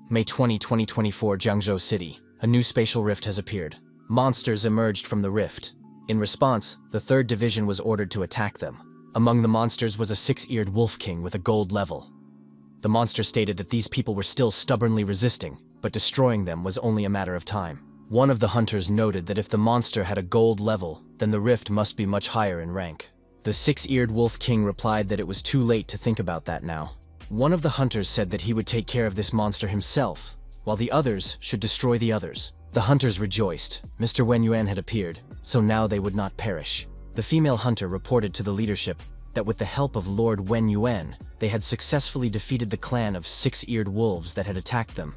May 20, 2024, Jiangzhou City. A new spatial rift has appeared. Monsters emerged from the rift. In response, the 3rd Division was ordered to attack them. Among the monsters was a 6-eared wolf king with a gold level. The monster stated that these people were still stubbornly resisting, but destroying them was only a matter of time. One of the hunters noted that if the monster had a gold level, then the rift must be much higher in rank. The 6-eared wolf king replied that it was too late to think about that now. One of the hunters said that he would take care of this monster himself, while the others should destroy the others. The hunters rejoiced. Mr. Wen Yuan had appeared, so now they would not perish. The female hunter reported to the leadership that with the help of Lord Wen Yuan, they had successfully defeated the clan of 6-eared wolves that had attacked them.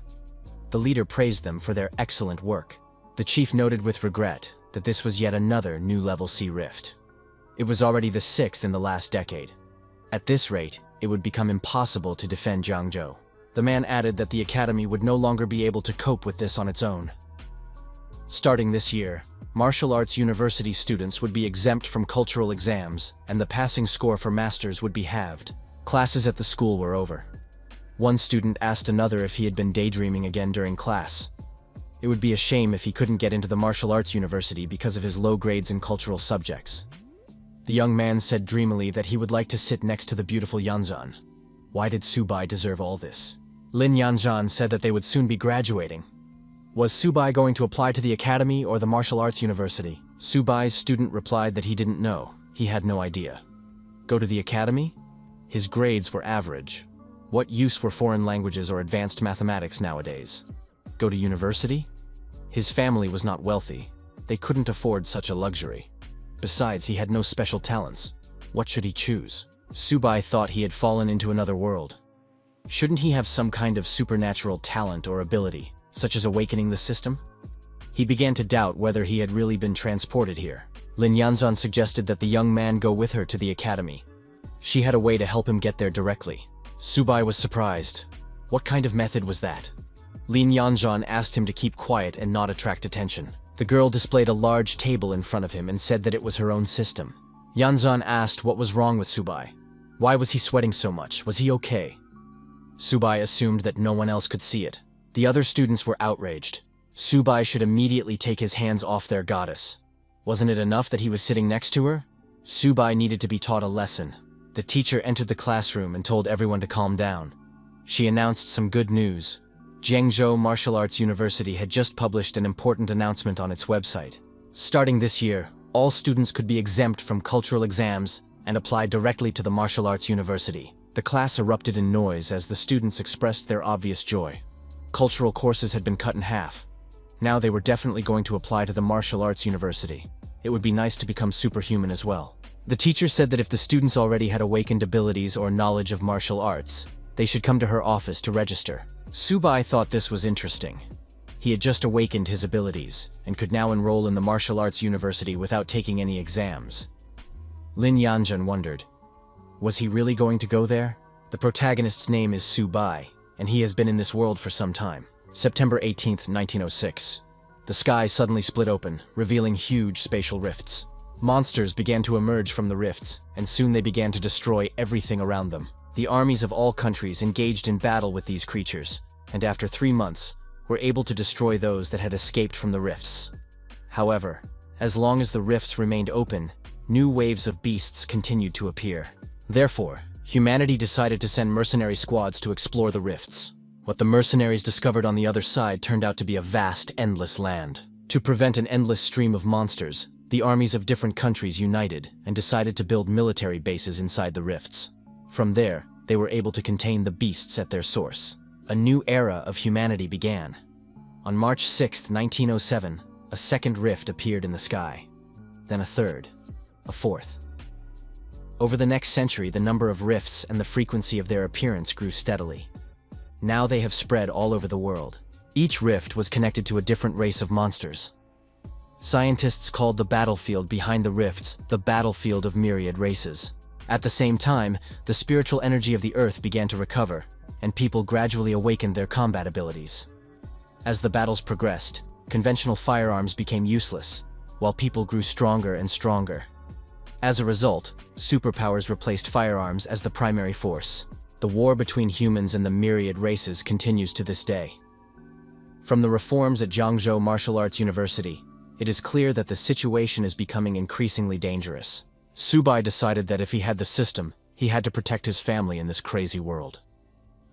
The leader praised them for their excellent work. The chief noted with regret that this was yet another new level C rift. It was already the 6th in the last decade. At this rate, it would become impossible to defend Jiangzhou. The man added that the academy would no longer be able to cope with this on its own. Starting this year, martial arts university students would be exempt from cultural exams, and the passing score for masters would be halved. Classes at the school were over. One student asked another if he had been daydreaming again during class. It would be a shame if he couldn't get into the martial arts university because of his low grades in cultural subjects. The young man said dreamily that he would like to sit next to the beautiful Yanzhan. Why did Subai deserve all this? Lin Yanzhan said that they would soon be graduating. Was Subai going to apply to the academy or the martial arts university? Subai's student replied that he didn't know. He had no idea. Go to the academy? His grades were average. What use were foreign languages or advanced mathematics nowadays? Go to university? His family was not wealthy. They couldn't afford such a luxury. Besides, he had no special talents. What should he choose? Subai thought he had fallen into another world. Shouldn't he have some kind of supernatural talent or ability, such as awakening the system? He began to doubt whether he had really been transported here. Lin Yanzhan suggested that the young man go with her to the academy. She had a way to help him get there directly. Subai was surprised. What kind of method was that? Lin Yanzhan asked him to keep quiet and not attract attention. The girl displayed a large table in front of him and said that it was her own system. Yanzhan asked what was wrong with Subai. Why was he sweating so much? Was he okay? Subai assumed that no one else could see it. The other students were outraged. Subai should immediately take his hands off their goddess. Wasn't it enough that he was sitting next to her? Subai needed to be taught a lesson. The teacher entered the classroom and told everyone to calm down. She announced some good news. Jiangzhou Martial Arts University had just published an important announcement on its website. Starting this year, all students could be exempt from cultural exams and apply directly to the Martial Arts University. The class erupted in noise as the students expressed their obvious joy. Cultural courses had been cut in half. Now they were definitely going to apply to the Martial Arts University. It would be nice to become superhuman as well. The teacher said that if the students already had awakened abilities or knowledge of martial arts, they should come to her office to register. Subai thought this was interesting. He had just awakened his abilities and could now enroll in the Martial Arts University without taking any exams. Lin Yanzhan wondered, was he really going to go there? The protagonist's name is Subai, and he has been in this world for some time. September 18th, 1906. The sky suddenly split open, revealing huge spatial rifts. Monsters began to emerge from the rifts, and soon they began to destroy everything around them. The armies of all countries engaged in battle with these creatures, and after 3 months, were able to destroy those that had escaped from the rifts. However, as long as the rifts remained open, new waves of beasts continued to appear. Therefore, humanity decided to send mercenary squads to explore the rifts. What the mercenaries discovered on the other side turned out to be a vast, endless land. To prevent an endless stream of monsters, the armies of different countries united and decided to build military bases inside the rifts. From there, they were able to contain the beasts at their source. A new era of humanity began. On March 6, 1907, a second rift appeared in the sky. Then a third, a fourth. Over the next century, the number of rifts and the frequency of their appearance grew steadily. Now they have spread all over the world. Each rift was connected to a different race of monsters. Scientists called the battlefield behind the rifts the battlefield of myriad races. At the same time, the spiritual energy of the earth began to recover, and people gradually awakened their combat abilities. As the battles progressed, conventional firearms became useless, while people grew stronger and stronger. As a result, superpowers replaced firearms as the primary force. The war between humans and the myriad races continues to this day. From the reforms at Zhangzhou Martial Arts University, it is clear that the situation is becoming increasingly dangerous. Subai decided that if he had the system, he had to protect his family in this crazy world.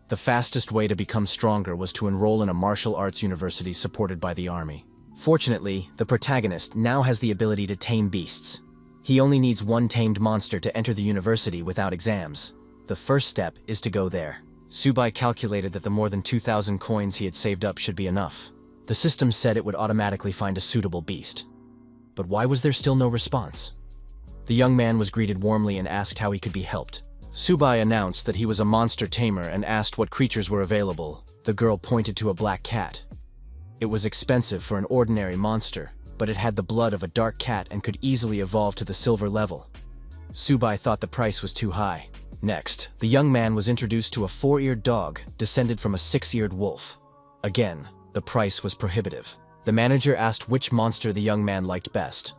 The fastest way to become stronger was to enroll in a martial arts university supported by the army. Fortunately, the protagonist now has the ability to tame beasts. He only needs one tamed monster to enter the university without exams. The first step is to go there. Subai calculated that the more than 2,000 coins he had saved up should be enough. The system said it would automatically find a suitable beast. But why was there still no response? The young man was greeted warmly and asked how he could be helped. Subai announced that he was a monster tamer and asked what creatures were available. The girl pointed to a black cat. It was expensive for an ordinary monster, but it had the blood of a dark cat and could easily evolve to the silver level. Subai thought the price was too high. Next, the young man was introduced to a 4-eared dog, descended from a 6-eared wolf. Again, the price was prohibitive. The manager asked which monster the young man liked best.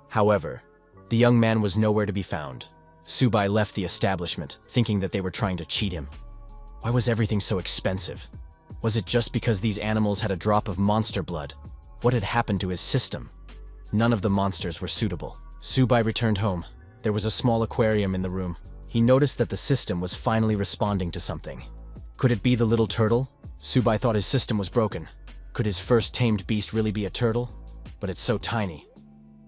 However, the young man was nowhere to be found. Subai left the establishment, thinking that they were trying to cheat him. Why was everything so expensive? Was it just because these animals had a drop of monster blood? What had happened to his system? None of the monsters were suitable. Subai returned home. There was a small aquarium in the room. He noticed that the system was finally responding to something. Could it be the little turtle? Subai thought his system was broken. Could his first tamed beast really be a turtle? But it's so tiny.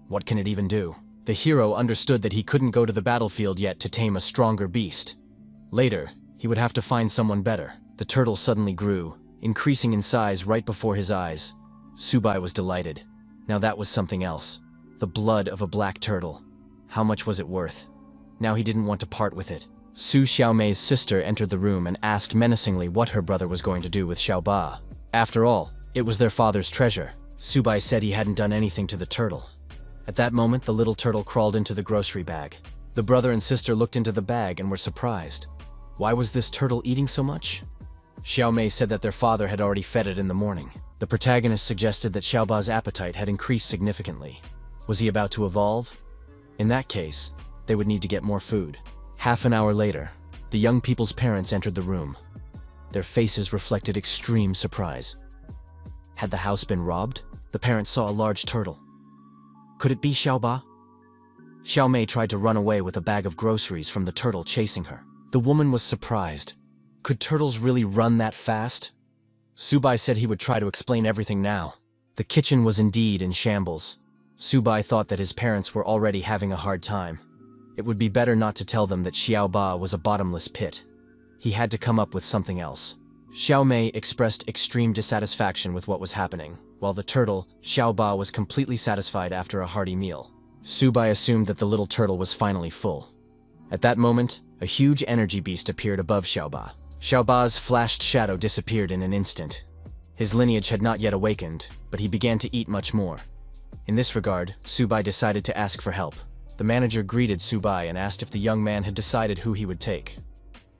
What can it even do? The hero understood that he couldn't go to the battlefield yet to tame a stronger beast. Later, he would have to find someone better. The turtle suddenly grew, increasing in size right before his eyes. Subai was delighted. Now that was something else. The blood of a black turtle. How much was it worth? Now he didn't want to part with it. Su Xiaomei's sister entered the room and asked menacingly what her brother was going to do with Xiaoba. After all, it was their father's treasure. Subai said he hadn't done anything to the turtle. At that moment, the little turtle crawled into the grocery bag. The brother and sister looked into the bag and were surprised. Why was this turtle eating so much? Xiaomei said that their father had already fed it in the morning. The protagonist suggested that Xiaoba's appetite had increased significantly. Was he about to evolve? In that case, they would need to get more food. Half an hour later, the young people's parents entered the room. Their faces reflected extreme surprise. Had the house been robbed? The parents saw a large turtle. Could it be Xiaoba? Xiaomei tried to run away with a bag of groceries from the turtle chasing her. The woman was surprised. Could turtles really run that fast? Subai said he would try to explain everything now. The kitchen was indeed in shambles. Subai thought that his parents were already having a hard time. It would be better not to tell them that Xiaoba was a bottomless pit. He had to come up with something else. Xiaomei expressed extreme dissatisfaction with what was happening, while the turtle, Xiaoba, was completely satisfied after a hearty meal. Subai assumed that the little turtle was finally full. At that moment, a huge energy beast appeared above Xiaoba. Xiaoba's flashed shadow disappeared in an instant. His lineage had not yet awakened, but he began to eat much more. In this regard, Subai decided to ask for help. The manager greeted Subai and asked if the young man had decided who he would take.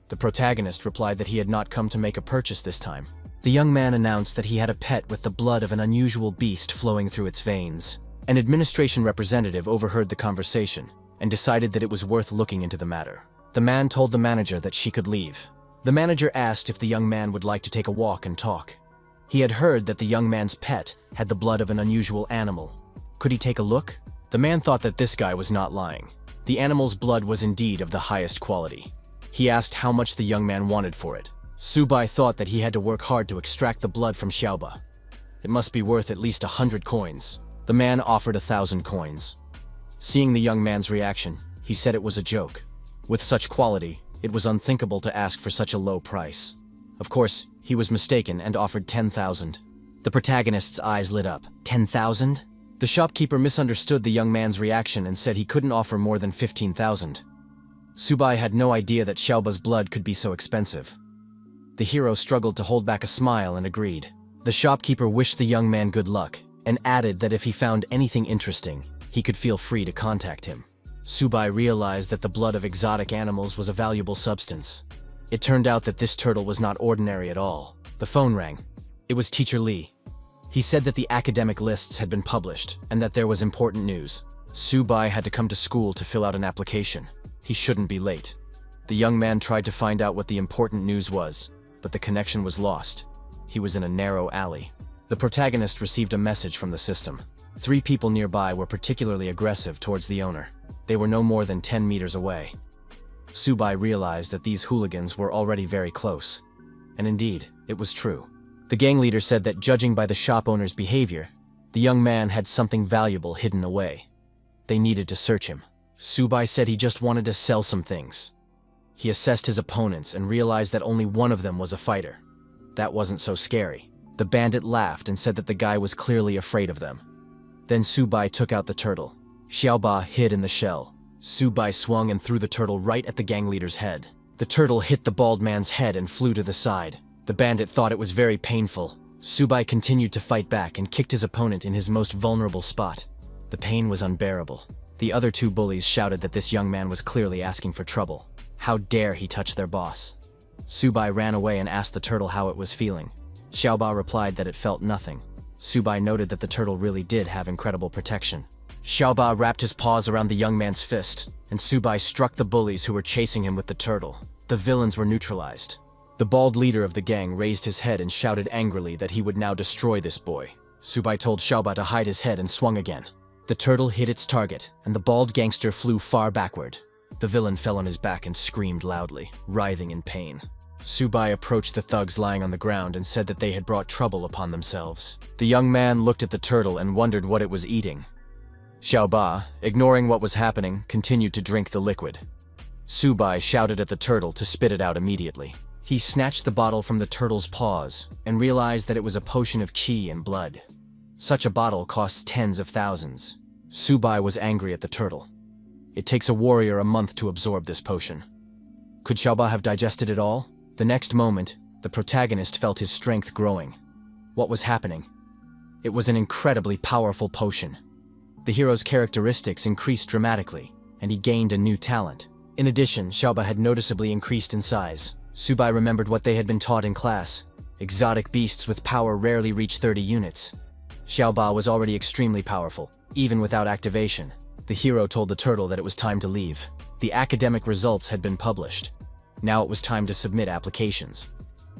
The protagonist replied that he had not come to make a purchase this time. The young man announced that he had a pet with the blood of an unusual beast flowing through its veins. An administration representative overheard the conversation and decided that it was worth looking into the matter. The man told the manager that she could leave. The manager asked if the young man would like to take a walk and talk. He had heard that the young man's pet had the blood of an unusual animal. Could he take a look? The man thought that this guy was not lying. The animal's blood was indeed of the highest quality. He asked how much the young man wanted for it. Subai thought that he had to work hard to extract the blood from Xiaoba. It must be worth at least 100 coins. The man offered 1,000 coins. Seeing the young man's reaction, he said it was a joke. With such quality, it was unthinkable to ask for such a low price. Of course, he was mistaken and offered 10,000. The protagonist's eyes lit up. 10,000? The shopkeeper misunderstood the young man's reaction and said he couldn't offer more than 15,000. Subai had no idea that Xiaoba's blood could be so expensive. The hero struggled to hold back a smile and agreed. The shopkeeper wished the young man good luck and added that if he found anything interesting, he could feel free to contact him. Subai realized that the blood of exotic animals was a valuable substance. It turned out that this turtle was not ordinary at all. The phone rang. It was Teacher Li. He said that the academic lists had been published and that there was important news. Subai had to come to school to fill out an application. He shouldn't be late. The young man tried to find out what the important news was, but the connection was lost. He was in a narrow alley. The protagonist received a message from the system. 3 people nearby were particularly aggressive towards the owner. They were no more than 10 meters away. Subai realized that these hooligans were already very close. And indeed, it was true. The gang leader said that judging by the shop owner's behavior, the young man had something valuable hidden away. They needed to search him. Subai said he just wanted to sell some things. He assessed his opponents and realized that only one of them was a fighter. That wasn't so scary. The bandit laughed and said that the guy was clearly afraid of them. Then Subai took out the turtle. Xiaoba hid in the shell. Subai swung and threw the turtle right at the gang leader's head. The turtle hit the bald man's head and flew to the side. The bandit thought it was very painful. Subai continued to fight back and kicked his opponent in his most vulnerable spot. The pain was unbearable. The other 2 bullies shouted that this young man was clearly asking for trouble. How dare he touch their boss? Subai ran away and asked the turtle how it was feeling. Xiaoba replied that it felt nothing. Subai noted that the turtle really did have incredible protection. Xiaoba wrapped his paws around the young man's fist, and Subai struck the bullies who were chasing him with the turtle. The villains were neutralized. The bald leader of the gang raised his head and shouted angrily that he would now destroy this boy. Subai told Xiaoba to hide his head and swung again. The turtle hit its target, and the bald gangster flew far backward. The villain fell on his back and screamed loudly, writhing in pain. Subai approached the thugs lying on the ground and said that they had brought trouble upon themselves. The young man looked at the turtle and wondered what it was eating. Xiaoba, ignoring what was happening, continued to drink the liquid. Subai shouted at the turtle to spit it out immediately. He snatched the bottle from the turtle's paws and realized that it was a potion of qi and blood. Such a bottle costs tens of thousands. Subai was angry at the turtle. It takes a warrior a month to absorb this potion. Could Xiaoba have digested it all? The next moment, the protagonist felt his strength growing. What was happening? It was an incredibly powerful potion. The hero's characteristics increased dramatically, and he gained a new talent. In addition, Xiaoba had noticeably increased in size. Subai remembered what they had been taught in class. Exotic beasts with power rarely reach 30 units. Xiaoba was already extremely powerful, even without activation. The hero told the turtle that it was time to leave. The academic results had been published. Now it was time to submit applications.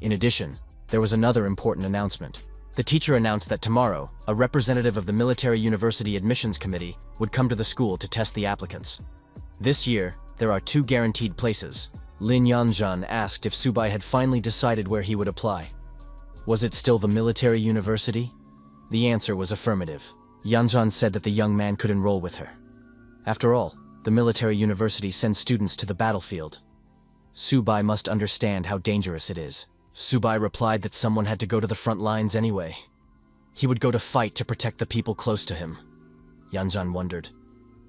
In addition, there was another important announcement. The teacher announced that tomorrow, a representative of the Military University Admissions Committee would come to the school to test the applicants. This year, there are 2 guaranteed places. Lin Yanzhan asked if Subai had finally decided where he would apply. Was it still the military university? The answer was affirmative. Yanzhan said that the young man could enroll with her. After all, the military university sends students to the battlefield. Subai must understand how dangerous it is. Subai replied that someone had to go to the front lines anyway. He would go to fight to protect the people close to him. Yanzhan wondered,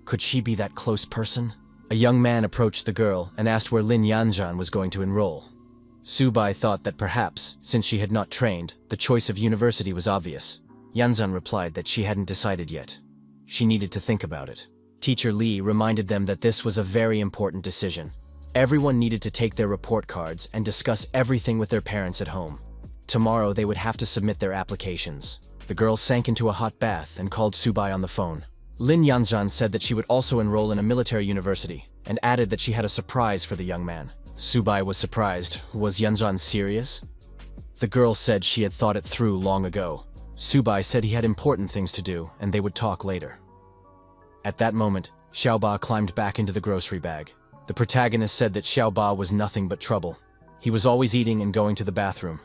could she be that close person? A young man approached the girl and asked where Lin Yanzhan was going to enroll. Subai thought that perhaps, since she had not trained, the choice of university was obvious. Yanzhan replied that she hadn't decided yet. She needed to think about it. Teacher Li reminded them that this was a very important decision. Everyone needed to take their report cards and discuss everything with their parents at home. Tomorrow they would have to submit their applications. The girl sank into a hot bath and called Subai on the phone. Lin Yanzhan said that she would also enroll in a military university and added that she had a surprise for the young man. Subai was surprised. Was Yanzhan serious? The girl said she had thought it through long ago. Subai said he had important things to do and they would talk later. At that moment, Xiaoba climbed back into the grocery bag. The protagonist said that Xiaoba was nothing but trouble. He was always eating and going to the bathroom.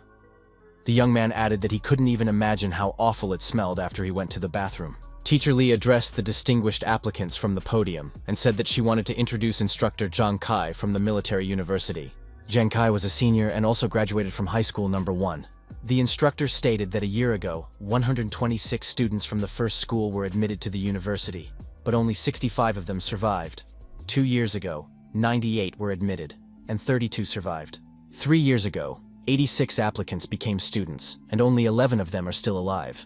The young man added that he couldn't even imagine how awful it smelled after he went to the bathroom. Teacher Li addressed the distinguished applicants from the podium and said that she wanted to introduce instructor Zhang Kai from the military university. Zhang Kai was a senior and also graduated from high school number 1. The instructor stated that a year ago, 126 students from the first school were admitted to the university, but only 65 of them survived. 2 years ago, 98 were admitted, and 32 survived. 3 years ago, 86 applicants became students, and only 11 of them are still alive.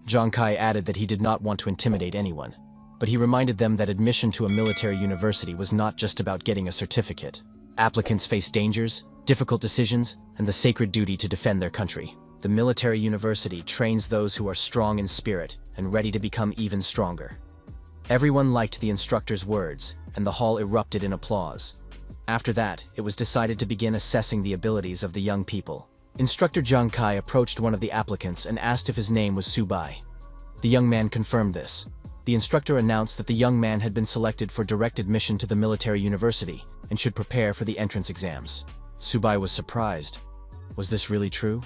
Zhang Kai added that he did not want to intimidate anyone, but he reminded them that admission to a military university was not just about getting a certificate. Applicants face dangers, difficult decisions, and the sacred duty to defend their country. The military university trains those who are strong in spirit and ready to become even stronger. Everyone liked the instructor's words, and the hall erupted in applause. After that, it was decided to begin assessing the abilities of the young people. Instructor Zhang Kai approached one of the applicants and asked if his name was Subai. The young man confirmed this. The instructor announced that the young man had been selected for direct admission to the military university and should prepare for the entrance exams. Subai was surprised. Was this really true?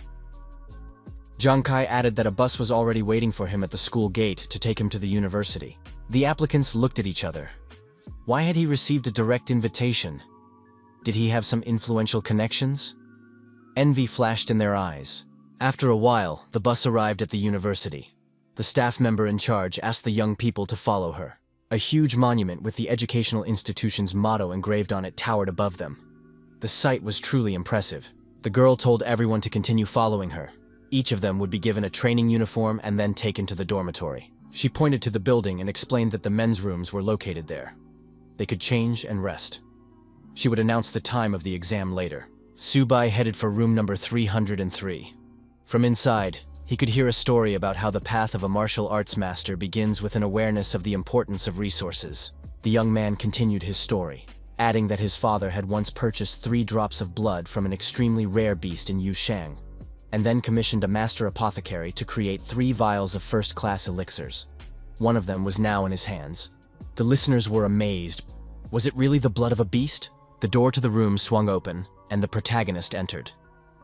Zhang Kai added that a bus was already waiting for him at the school gate to take him to the university. The applicants looked at each other. Why had he received a direct invitation? Did he have some influential connections? Envy flashed in their eyes. After a while, the bus arrived at the university. The staff member in charge asked the young people to follow her. A huge monument with the educational institution's motto engraved on it towered above them. The sight was truly impressive. The girl told everyone to continue following her. Each of them would be given a training uniform and then taken to the dormitory. She pointed to the building and explained that the men's rooms were located there. They could change and rest. She would announce the time of the exam later. Subai headed for room number 303. From inside, he could hear a story about how the path of a martial arts master begins with an awareness of the importance of resources. The young man continued his story, adding that his father had once purchased 3 drops of blood from an extremely rare beast in Yushang, and then commissioned a master apothecary to create 3 vials of first-class elixirs. One of them was now in his hands. The listeners were amazed. Was it really the blood of a beast? The door to the room swung open, and the protagonist entered.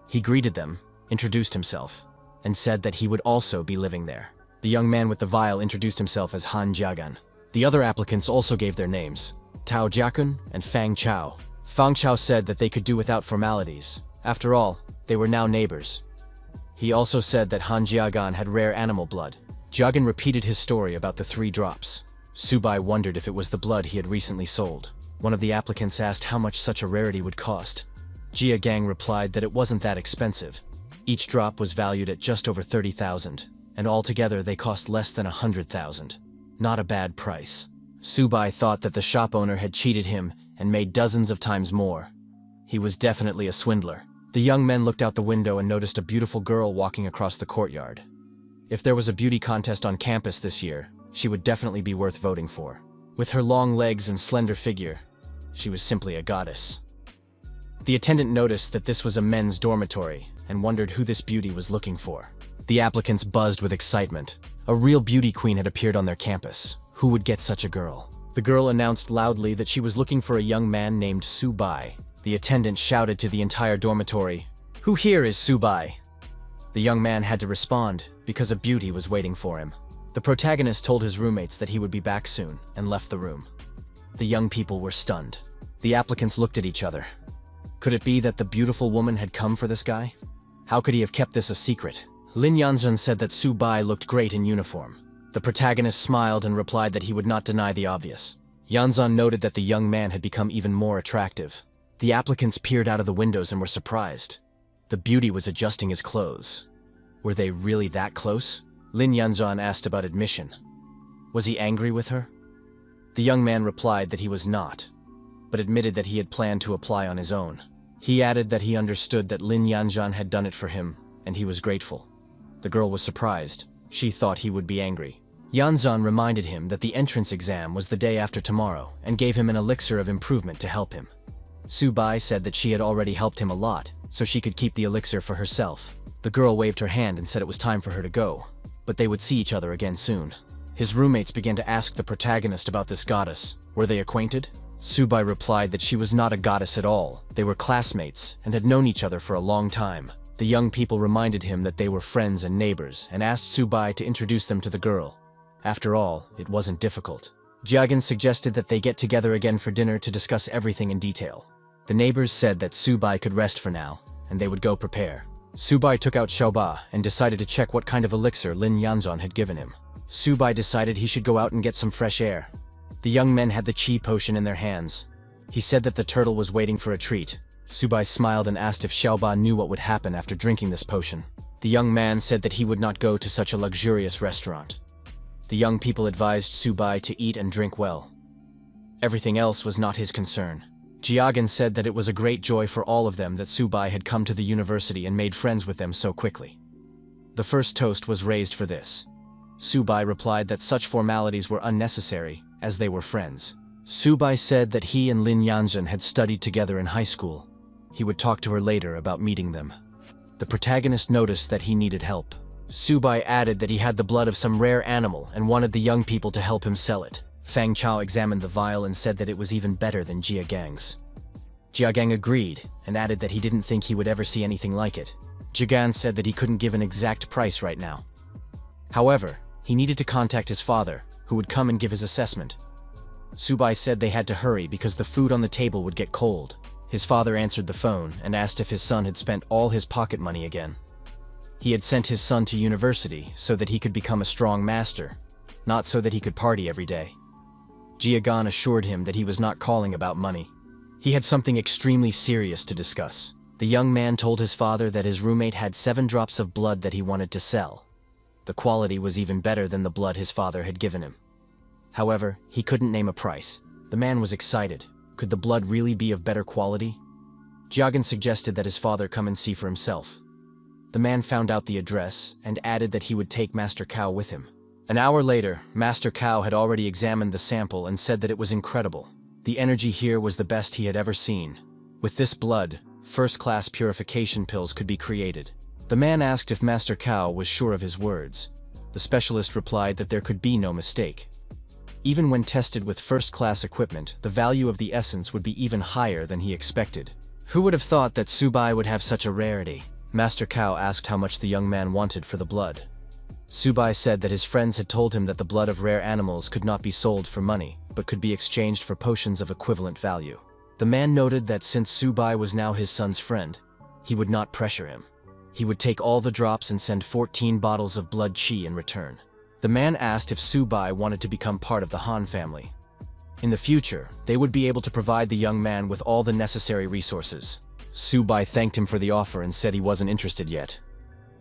He greeted them, introduced himself, and said that he would also be living there. The young man with the vial introduced himself as Han Jiagan. The other applicants also gave their names, Tao Jiakun and Fang Chao. Fang Chao said that they could do without formalities. After all, they were now neighbors. He also said that Han Jiagan had rare animal blood. Jiagan repeated his story about the 3 drops. Subai wondered if it was the blood he had recently sold. One of the applicants asked how much such a rarity would cost. Jia Gang replied that it wasn't that expensive. Each drop was valued at just over 30,000, and altogether they cost less than 100,000. Not a bad price. Subai thought that the shop owner had cheated him and made dozens of times more. He was definitely a swindler. The young men looked out the window and noticed a beautiful girl walking across the courtyard. If there was a beauty contest on campus this year, she would definitely be worth voting for. With her long legs and slender figure, she was simply a goddess. The attendant noticed that this was a men's dormitory and wondered who this beauty was looking for. The applicants buzzed with excitement. A real beauty queen had appeared on their campus. Who would get such a girl? The girl announced loudly that she was looking for a young man named Subai. The attendant shouted to the entire dormitory, "Who here is Subai?" The young man had to respond because a beauty was waiting for him. The protagonist told his roommates that he would be back soon and left the room. The young people were stunned. The applicants looked at each other. Could it be that the beautiful woman had come for this guy? How could he have kept this a secret? Lin Yanzhen said that Subai looked great in uniform. The protagonist smiled and replied that he would not deny the obvious. Yanzhen noted that the young man had become even more attractive. The applicants peered out of the windows and were surprised. The beauty was adjusting his clothes. Were they really that close? Lin Yanzhen asked about admission. Was he angry with her? The young man replied that he was not, but admitted that he had planned to apply on his own. He added that he understood that Lin Yanzhen had done it for him, and he was grateful. The girl was surprised. She thought he would be angry. Yanzhen reminded him that the entrance exam was the day after tomorrow and gave him an elixir of improvement to help him. Subai said that she had already helped him a lot, so she could keep the elixir for herself. The girl waved her hand and said it was time for her to go, but they would see each other again soon. His roommates began to ask the protagonist about this goddess. Were they acquainted? Subai replied that she was not a goddess at all. They were classmates and had known each other for a long time. The young people reminded him that they were friends and neighbors and asked Subai to introduce them to the girl. After all, it wasn't difficult. Jiagan suggested that they get together again for dinner to discuss everything in detail. The neighbors said that Subai could rest for now, and they would go prepare. Subai took out Xiaoba and decided to check what kind of elixir Lin Yanzhen had given him. Subai decided he should go out and get some fresh air. The young men had the chi potion in their hands. He said that the turtle was waiting for a treat. Subai smiled and asked if Xiaoba knew what would happen after drinking this potion. The young man said that he would not go to such a luxurious restaurant. The young people advised Subai to eat and drink well. Everything else was not his concern. Jiagan said that it was a great joy for all of them that Subai had come to the university and made friends with them so quickly. The first toast was raised for this. Subai replied that such formalities were unnecessary, as they were friends. Subai said that he and Lin Yanzhen had studied together in high school. He would talk to her later about meeting them. The protagonist noticed that he needed help. Subai added that he had the blood of some rare animal and wanted the young people to help him sell it. Fang Chao examined the vial and said that it was even better than Jia Gang's. Jia Gang agreed and added that he didn't think he would ever see anything like it. Jia Gang said that he couldn't give an exact price right now. However, he needed to contact his father, who would come and give his assessment. Subai said they had to hurry because the food on the table would get cold. His father answered the phone and asked if his son had spent all his pocket money again. He had sent his son to university so that he could become a strong master, not so that he could party every day. Jia Gan assured him that he was not calling about money. He had something extremely serious to discuss. The young man told his father that his roommate had 7 drops of blood that he wanted to sell. The quality was even better than the blood his father had given him. However, he couldn't name a price. The man was excited. Could the blood really be of better quality? Jiagan suggested that his father come and see for himself. The man found out the address and added that he would take Master Cao with him. An hour later, Master Cao had already examined the sample and said that it was incredible. The energy here was the best he had ever seen. With this blood, first-class purification pills could be created. The man asked if Master Cao was sure of his words. The specialist replied that there could be no mistake. Even when tested with first-class equipment, the value of the essence would be even higher than he expected. Who would have thought that Subai would have such a rarity? Master Cao asked how much the young man wanted for the blood. Subai said that his friends had told him that the blood of rare animals could not be sold for money, but could be exchanged for potions of equivalent value. The man noted that since Subai was now his son's friend, he would not pressure him. He would take all the drops and send 14 bottles of blood qi in return. The man asked if Subai wanted to become part of the Han family. In the future, they would be able to provide the young man with all the necessary resources. Subai thanked him for the offer and said he wasn't interested yet.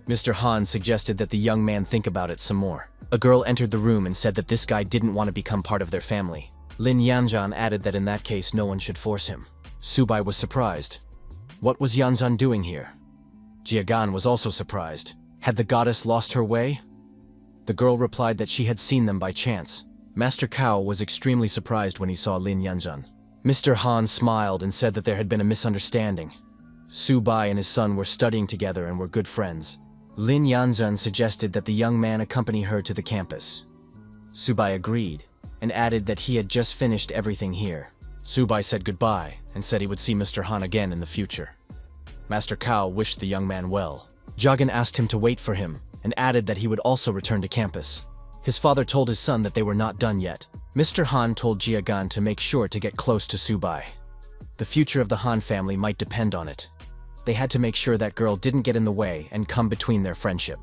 Mr. Han suggested that the young man think about it some more. A girl entered the room and said that this guy didn't want to become part of their family. Lin Yanzhan added that in that case no one should force him. Subai was surprised. What was Yanzhan doing here? Jia Gan was also surprised. Had the goddess lost her way? The girl replied that she had seen them by chance. Master Cao was extremely surprised when he saw Lin Yanzhan. Mr. Han smiled and said that there had been a misunderstanding. Subai and his son were studying together and were good friends. Lin Yanzhen suggested that the young man accompany her to the campus. Subai agreed and added that he had just finished everything here. Subai said goodbye and said he would see Mr. Han again in the future. Master Cao wished the young man well. Jiagan asked him to wait for him and added that he would also return to campus. His father told his son that they were not done yet. Mr. Han told Jia Gan to make sure to get close to Subai. The future of the Han family might depend on it. They had to make sure that girl didn't get in the way and come between their friendship.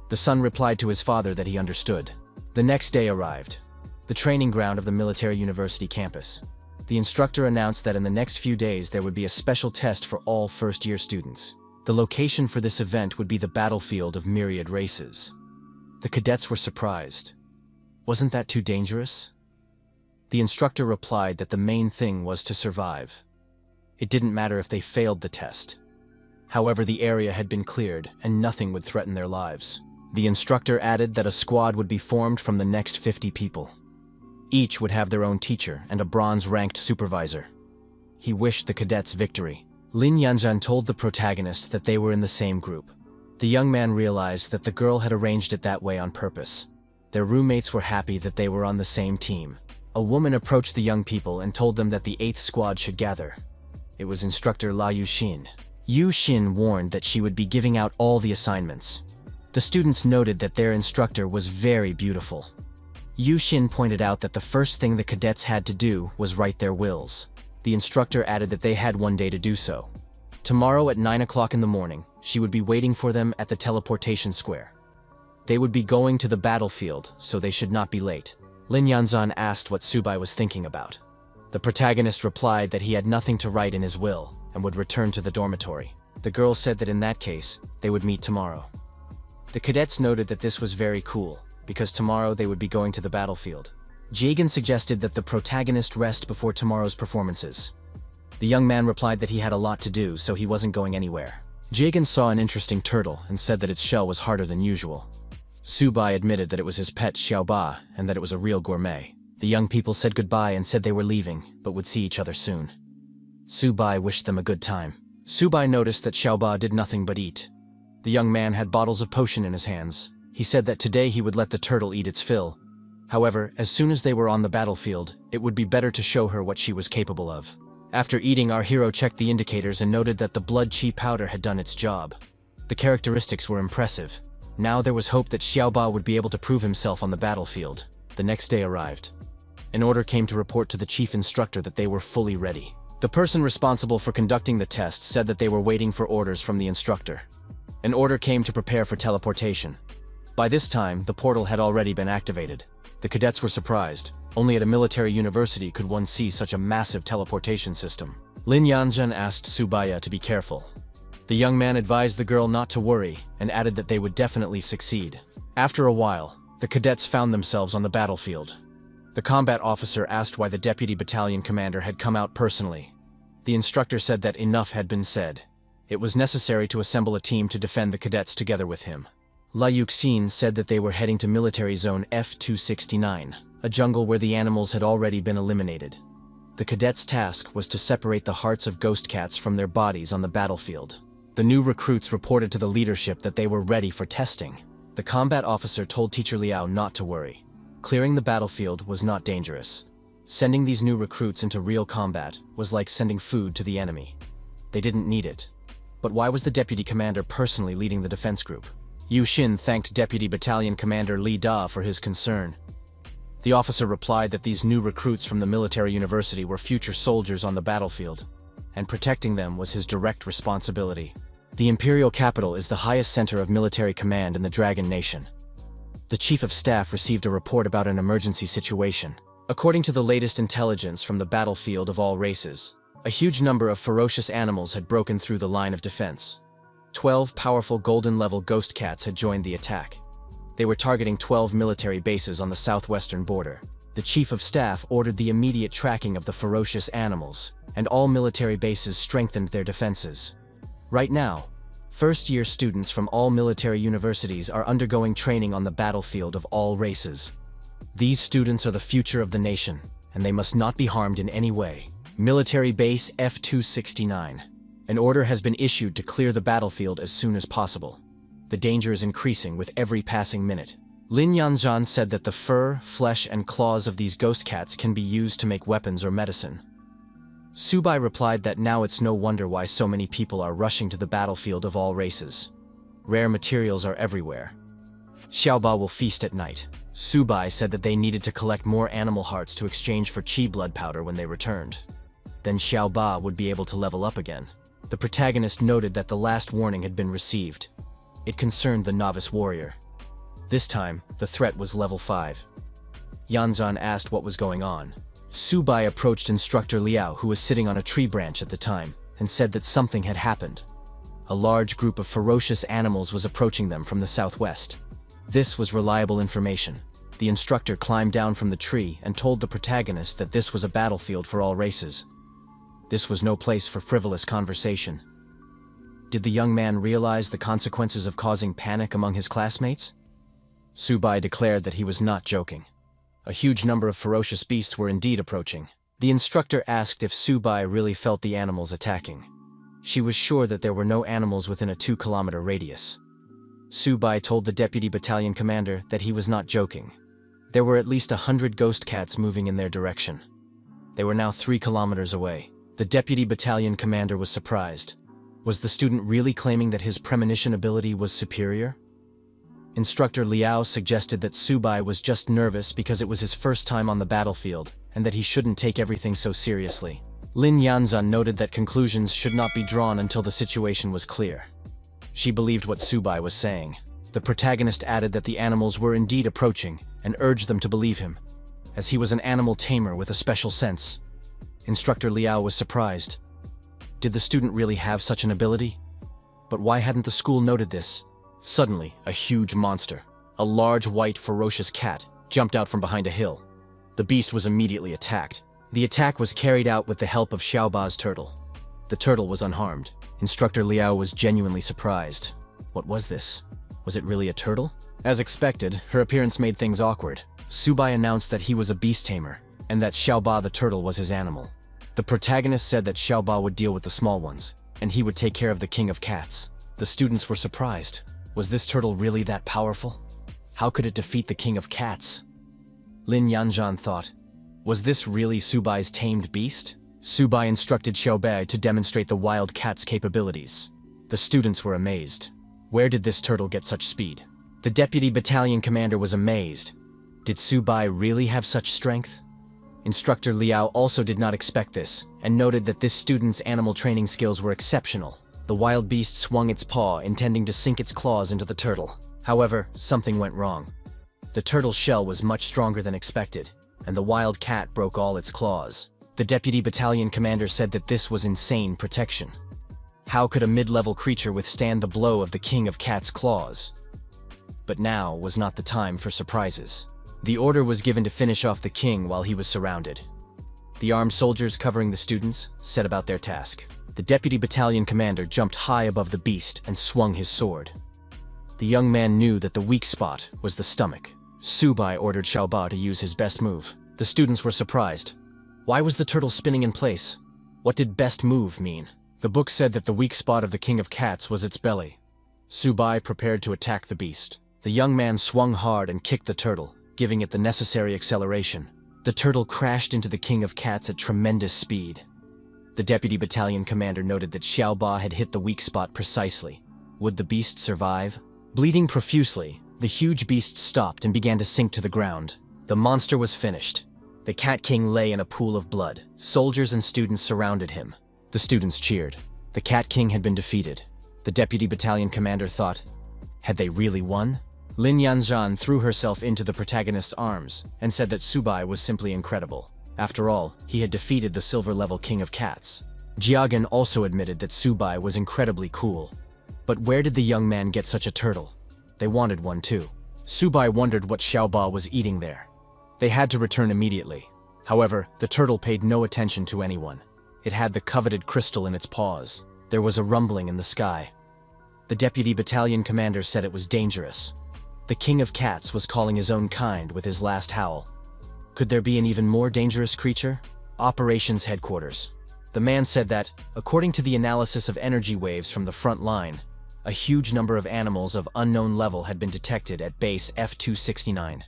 The son replied to his father that he understood. The next day arrived. The training ground of the military university campus. The instructor announced that in the next few days there would be a special test for all first-year students. The location for this event would be the battlefield of myriad races. The cadets were surprised. Wasn't that too dangerous? The instructor replied that the main thing was to survive. It didn't matter if they failed the test. However, the area had been cleared and nothing would threaten their lives. The instructor added that a squad would be formed from the next 50 people. Each would have their own teacher and a bronze-ranked supervisor. He wished the cadets victory. Lin Yanzhan told the protagonist that they were in the same group. The young man realized that the girl had arranged it that way on purpose. Their roommates were happy that they were on the same team. A woman approached the young people and told them that the 8th squad should gather. It was instructor La Yuxin. Yuxin warned that she would be giving out all the assignments. The students noted that their instructor was very beautiful. Yuxin pointed out that the first thing the cadets had to do was write their wills. The instructor added that they had one day to do so. Tomorrow at 9 o'clock in the morning, she would be waiting for them at the teleportation square. They would be going to the battlefield, so they should not be late. Lin Yanzhan asked what Subai was thinking about. The protagonist replied that he had nothing to write in his will and would return to the dormitory. The girl said that in that case, they would meet tomorrow. The cadets noted that this was very cool, because tomorrow they would be going to the battlefield. Jagan suggested that the protagonist rest before tomorrow's performances. The young man replied that he had a lot to do, so he wasn't going anywhere. Jagan saw an interesting turtle and said that its shell was harder than usual. Subai admitted that it was his pet Xiaoba and that it was a real gourmet. The young people said goodbye and said they were leaving, but would see each other soon. Subai wished them a good time. Subai noticed that Xiaoba did nothing but eat. The young man had bottles of potion in his hands. He said that today he would let the turtle eat its fill. However, as soon as they were on the battlefield, it would be better to show her what she was capable of. After eating, our hero checked the indicators and noted that the blood chi powder had done its job. The characteristics were impressive. Now there was hope that Xiaoba would be able to prove himself on the battlefield. The next day arrived. An order came to report to the chief instructor that they were fully ready. The person responsible for conducting the test said that they were waiting for orders from the instructor. An order came to prepare for teleportation. By this time, the portal had already been activated. The cadets were surprised. Only at a military university could one see such a massive teleportation system. Lin Yanzhen asked Subaya to be careful. The young man advised the girl not to worry and added that they would definitely succeed. After a while, the cadets found themselves on the battlefield. The combat officer asked why the deputy battalion commander had come out personally. The instructor said that enough had been said. It was necessary to assemble a team to defend the cadets together with him. La Yuxin said that they were heading to military zone F-269, a jungle where the animals had already been eliminated. The cadets' task was to separate the hearts of ghost cats from their bodies on the battlefield. The new recruits reported to the leadership that they were ready for testing. The combat officer told Teacher Liao not to worry. Clearing the battlefield was not dangerous. Sending these new recruits into real combat was like sending food to the enemy. They didn't need it. But why was the deputy commander personally leading the defense group? Yu Xin thanked Deputy Battalion Commander Li Da for his concern. The officer replied that these new recruits from the military university were future soldiers on the battlefield, and protecting them was his direct responsibility. The imperial capital is the highest center of military command in the Dragon Nation. The chief of staff received a report about an emergency situation. According to the latest intelligence from the battlefield of all races, a huge number of ferocious animals had broken through the line of defense. 12 powerful golden-level ghost cats had joined the attack. They were targeting 12 military bases on the southwestern border. The chief of staff ordered the immediate tracking of the ferocious animals, and all military bases strengthened their defenses. Right now, first-year students from all military universities are undergoing training on the battlefield of all races. These students are the future of the nation, and they must not be harmed in any way. Military Base F-269. An order has been issued to clear the battlefield as soon as possible. The danger is increasing with every passing minute. Lin Yanzhan said that the fur, flesh, and claws of these ghost cats can be used to make weapons or medicine. Subai replied that now it's no wonder why so many people are rushing to the battlefield of all races. Rare materials are everywhere. Xiaoba will feast at night. Subai said that they needed to collect more animal hearts to exchange for chi blood powder when they returned. Then Xiaoba would be able to level up again. The protagonist noted that the last warning had been received. It concerned the novice warrior. This time, the threat was level 5. Yanzhan asked what was going on. Subai approached Instructor Liao, who was sitting on a tree branch at the time, and said that something had happened. A large group of ferocious animals was approaching them from the southwest. This was reliable information. The instructor climbed down from the tree and told the protagonist that this was a battlefield for all races. This was no place for frivolous conversation. Did the young man realize the consequences of causing panic among his classmates? Subai declared that he was not joking. A huge number of ferocious beasts were indeed approaching. The instructor asked if Subai really felt the animals attacking. She was sure that there were no animals within a 2-kilometer radius. Subai told the deputy battalion commander that he was not joking. There were at least 100 ghost cats moving in their direction. They were now 3 kilometers away. The deputy battalion commander was surprised. Was the student really claiming that his premonition ability was superior? Instructor Liao suggested that Subai was just nervous because it was his first time on the battlefield, and that he shouldn't take everything so seriously. Lin Yanzhan noted that conclusions should not be drawn until the situation was clear. She believed what Subai was saying. The protagonist added that the animals were indeed approaching, and urged them to believe him, as he was an animal tamer with a special sense. Instructor Liao was surprised. Did the student really have such an ability? But why hadn't the school noted this? Suddenly, a huge monster, a large white ferocious cat, jumped out from behind a hill. The beast was immediately attacked. The attack was carried out with the help of Xiaoba's turtle. The turtle was unharmed. Instructor Liao was genuinely surprised. What was this? Was it really a turtle? As expected, her appearance made things awkward. Subai announced that he was a beast tamer, and that Xiaoba the turtle was his animal. The protagonist said that Xiaoba would deal with the small ones, and he would take care of the king of cats. The students were surprised. Was this turtle really that powerful? How could it defeat the king of cats? Lin Yanzhan thought, was this really Subai's tamed beast? Subai instructed Xiaobai to demonstrate the wild cat's capabilities. The students were amazed. Where did this turtle get such speed? The deputy battalion commander was amazed. Did Subai really have such strength? Instructor Liao also did not expect this, and noted that this student's animal training skills were exceptional. The wild beast swung its paw, intending to sink its claws into the turtle. However, something went wrong. The turtle's shell was much stronger than expected, and the wild cat broke all its claws. The deputy battalion commander said that this was insane protection. How could a mid-level creature withstand the blow of the king of cats' claws? But now was not the time for surprises. The order was given to finish off the king while he was surrounded. The armed soldiers covering the students set about their task. The deputy battalion commander jumped high above the beast and swung his sword. The young man knew that the weak spot was the stomach. Subai ordered Xiaoba to use his best move. The students were surprised. Why was the turtle spinning in place? What did best move mean? The book said that the weak spot of the king of cats was its belly. Subai prepared to attack the beast. The young man swung hard and kicked the turtle, giving it the necessary acceleration. The turtle crashed into the king of cats at tremendous speed. The deputy battalion commander noted that Xiaoba had hit the weak spot precisely. Would the beast survive? Bleeding profusely, the huge beast stopped and began to sink to the ground. The monster was finished. The Cat King lay in a pool of blood. Soldiers and students surrounded him. The students cheered. The Cat King had been defeated. The deputy battalion commander thought, had they really won? Lin Yanzhan threw herself into the protagonist's arms and said that Subai was simply incredible. After all, he had defeated the silver-level king of cats. Jiagan also admitted that Subai was incredibly cool. But where did the young man get such a turtle? They wanted one too. Subai wondered what Xiaoba was eating there. They had to return immediately. However, the turtle paid no attention to anyone. It had the coveted crystal in its paws. There was a rumbling in the sky. The deputy battalion commander said it was dangerous. The king of cats was calling his own kind with his last howl. Could there be an even more dangerous creature? Operations headquarters. The man said that, according to the analysis of energy waves from the front line, a huge number of animals of unknown level had been detected at base F-269.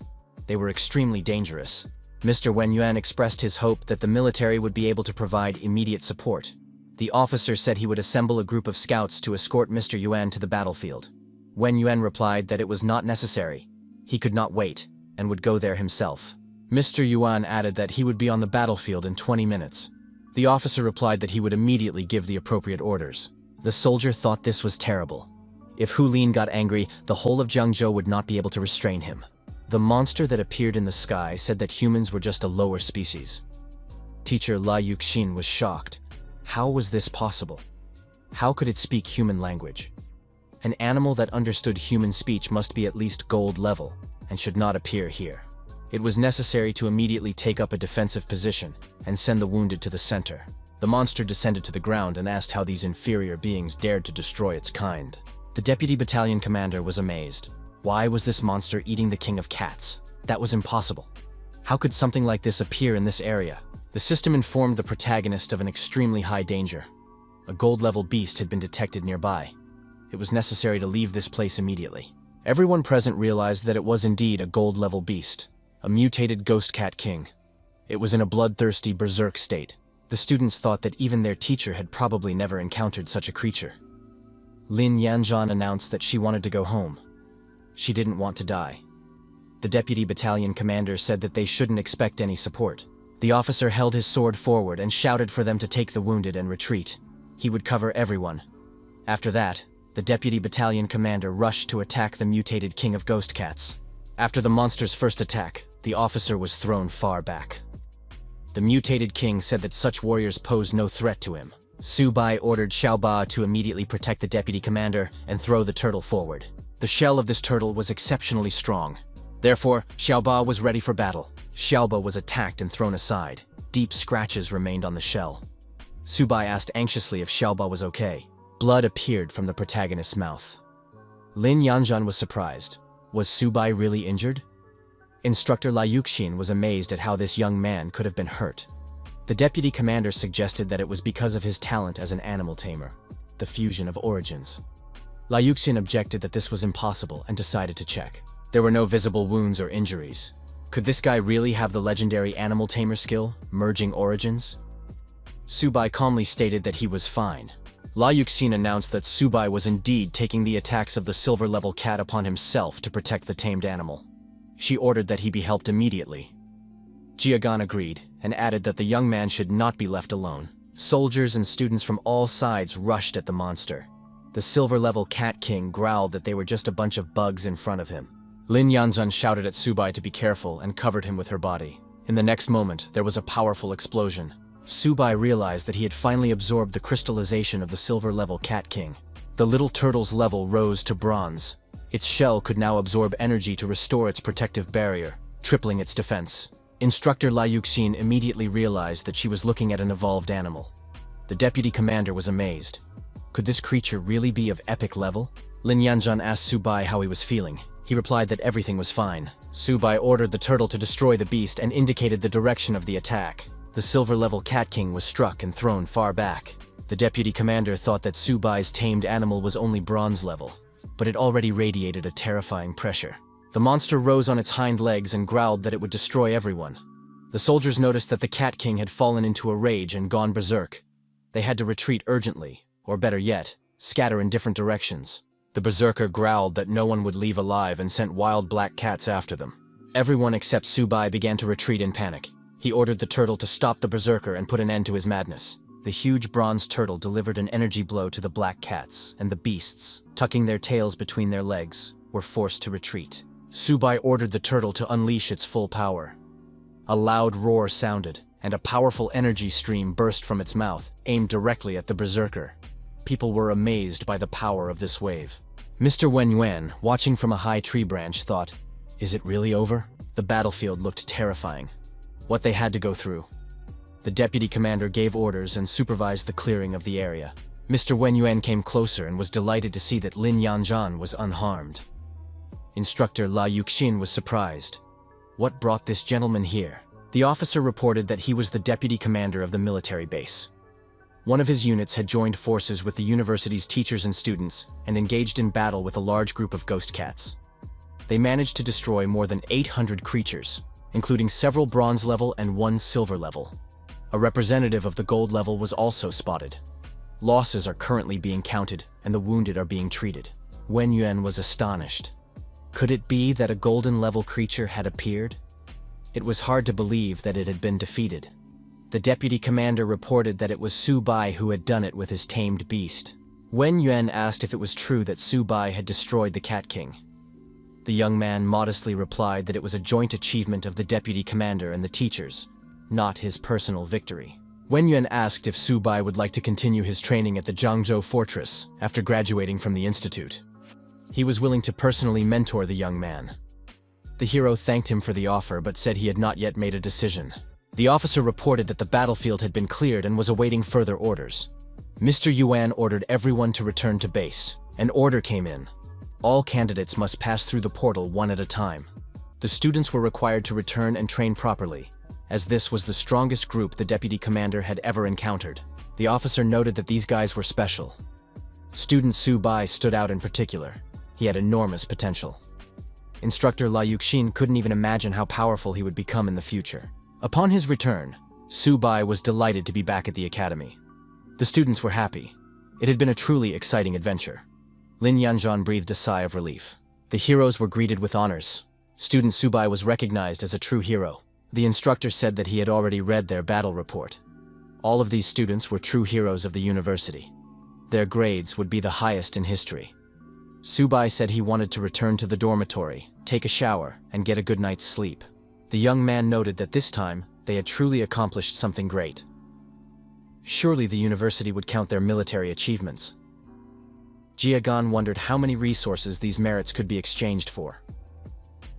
They were extremely dangerous. Mr. Wen Yuan expressed his hope that the military would be able to provide immediate support. The officer said he would assemble a group of scouts to escort Mr. Yuan to the battlefield. Wen Yuan replied that it was not necessary. He could not wait, and would go there himself. Mr. Yuan added that he would be on the battlefield in 20 minutes. The officer replied that he would immediately give the appropriate orders. The soldier thought this was terrible. If Hu Lin got angry, the whole of Jiangzhou would not be able to restrain him. The monster that appeared in the sky said that humans were just a lower species. Teacher La Yuxin was shocked. How was this possible? How could it speak human language? An animal that understood human speech must be at least gold level, and should not appear here. It was necessary to immediately take up a defensive position, and send the wounded to the center. The monster descended to the ground and asked how these inferior beings dared to destroy its kind. The deputy battalion commander was amazed. Why was this monster eating the king of cats? That was impossible. How could something like this appear in this area? The system informed the protagonist of an extremely high danger. A gold-level beast had been detected nearby. It was necessary to leave this place immediately. Everyone present realized that it was indeed a gold-level beast, a mutated ghost cat king. It was in a bloodthirsty berserk state. The students thought that even their teacher had probably never encountered such a creature. Lin Yanzhan announced that she wanted to go home. She didn't want to die. The deputy battalion commander said that they shouldn't expect any support. The officer held his sword forward and shouted for them to take the wounded and retreat. He would cover everyone. After that, the deputy battalion commander rushed to attack the mutated king of ghost cats. After the monster's first attack, the officer was thrown far back. The mutated king said that such warriors posed no threat to him. Subai ordered Xiaoba to immediately protect the deputy commander and throw the turtle forward. The shell of this turtle was exceptionally strong. Therefore, Xiaoba was ready for battle. Xiaoba was attacked and thrown aside. Deep scratches remained on the shell. Subai asked anxiously if Xiaoba was okay. Blood appeared from the protagonist's mouth. Lin Yanzhan was surprised. Was Subai really injured? Instructor Liuxin was amazed at how this young man could have been hurt. The deputy commander suggested that it was because of his talent as an animal tamer, the fusion of origins. Liuxin objected that this was impossible and decided to check. There were no visible wounds or injuries. Could this guy really have the legendary animal tamer skill, merging origins? Subai calmly stated that he was fine. Liuxin announced that Subai was indeed taking the attacks of the silver-level cat upon himself to protect the tamed animal. She ordered that he be helped immediately. Jiagan agreed and added that the young man should not be left alone. Soldiers and students from all sides rushed at the monster. The silver-level cat king growled that they were just a bunch of bugs in front of him. Lin Yanzhan shouted at Subai to be careful and covered him with her body. In the next moment, there was a powerful explosion. Subai realized that he had finally absorbed the crystallization of the silver-level cat king. The little turtle's level rose to bronze. Its shell could now absorb energy to restore its protective barrier, tripling its defense. Instructor Liuxin immediately realized that she was looking at an evolved animal. The deputy commander was amazed. Could this creature really be of epic level? Lin Yanzhan asked Subai how he was feeling. He replied that everything was fine. Subai ordered the turtle to destroy the beast and indicated the direction of the attack. The silver-level cat king was struck and thrown far back. The deputy commander thought that Subai's tamed animal was only bronze level, but it already radiated a terrifying pressure. The monster rose on its hind legs and growled that it would destroy everyone. The soldiers noticed that the cat king had fallen into a rage and gone berserk. They had to retreat urgently, or better yet, scatter in different directions. The berserker growled that no one would leave alive and sent wild black cats after them. Everyone except Subai began to retreat in panic. He ordered the turtle to stop the berserker and put an end to his madness. The huge bronze turtle delivered an energy blow to the black cats, and the beasts, tucking their tails between their legs, were forced to retreat. Subai ordered the turtle to unleash its full power. A loud roar sounded, and a powerful energy stream burst from its mouth, aimed directly at the berserker. People were amazed by the power of this wave. Mr. Wen Yuan, watching from a high tree branch, thought, "Is it really over?" The battlefield looked terrifying. What they had to go through. The deputy commander gave orders and supervised the clearing of the area. Mr. Wen Yuan came closer and was delighted to see that Lin Yanzhan was unharmed. Instructor Liuxin was surprised. What brought this gentleman here? The officer reported that he was the deputy commander of the military base. One of his units had joined forces with the university's teachers and students and engaged in battle with a large group of ghost cats. They managed to destroy more than 800 creatures, including several bronze level and one silver level. A representative of the gold level was also spotted. Losses are currently being counted, and the wounded are being treated. Wen Yuan was astonished. Could it be that a golden level creature had appeared? It was hard to believe that it had been defeated. The deputy commander reported that it was Subai who had done it with his tamed beast. Wen Yuan asked if it was true that Subai had destroyed the Cat King. The young man modestly replied that it was a joint achievement of the deputy commander and the teachers, not his personal victory. Wen Yuan asked if Subai would like to continue his training at the Zhangzhou fortress after graduating from the institute. He was willing to personally mentor the young man. The hero thanked him for the offer but said he had not yet made a decision. The officer reported that the battlefield had been cleared and was awaiting further orders. Mr. Yuan ordered everyone to return to base. An order came in. All candidates must pass through the portal one at a time. The students were required to return and train properly, as this was the strongest group the deputy commander had ever encountered. The officer noted that these guys were special. Student Subai stood out in particular. He had enormous potential. Instructor Liuxin couldn't even imagine how powerful he would become in the future. Upon his return, Subai was delighted to be back at the academy. The students were happy. It had been a truly exciting adventure. Lin Yanzhan breathed a sigh of relief. The heroes were greeted with honors. Student Subai was recognized as a true hero. The instructor said that he had already read their battle report. All of these students were true heroes of the university. Their grades would be the highest in history. Subai said he wanted to return to the dormitory, take a shower, and get a good night's sleep. The young man noted that this time, they had truly accomplished something great. Surely the university would count their military achievements. Jiagan wondered how many resources these merits could be exchanged for.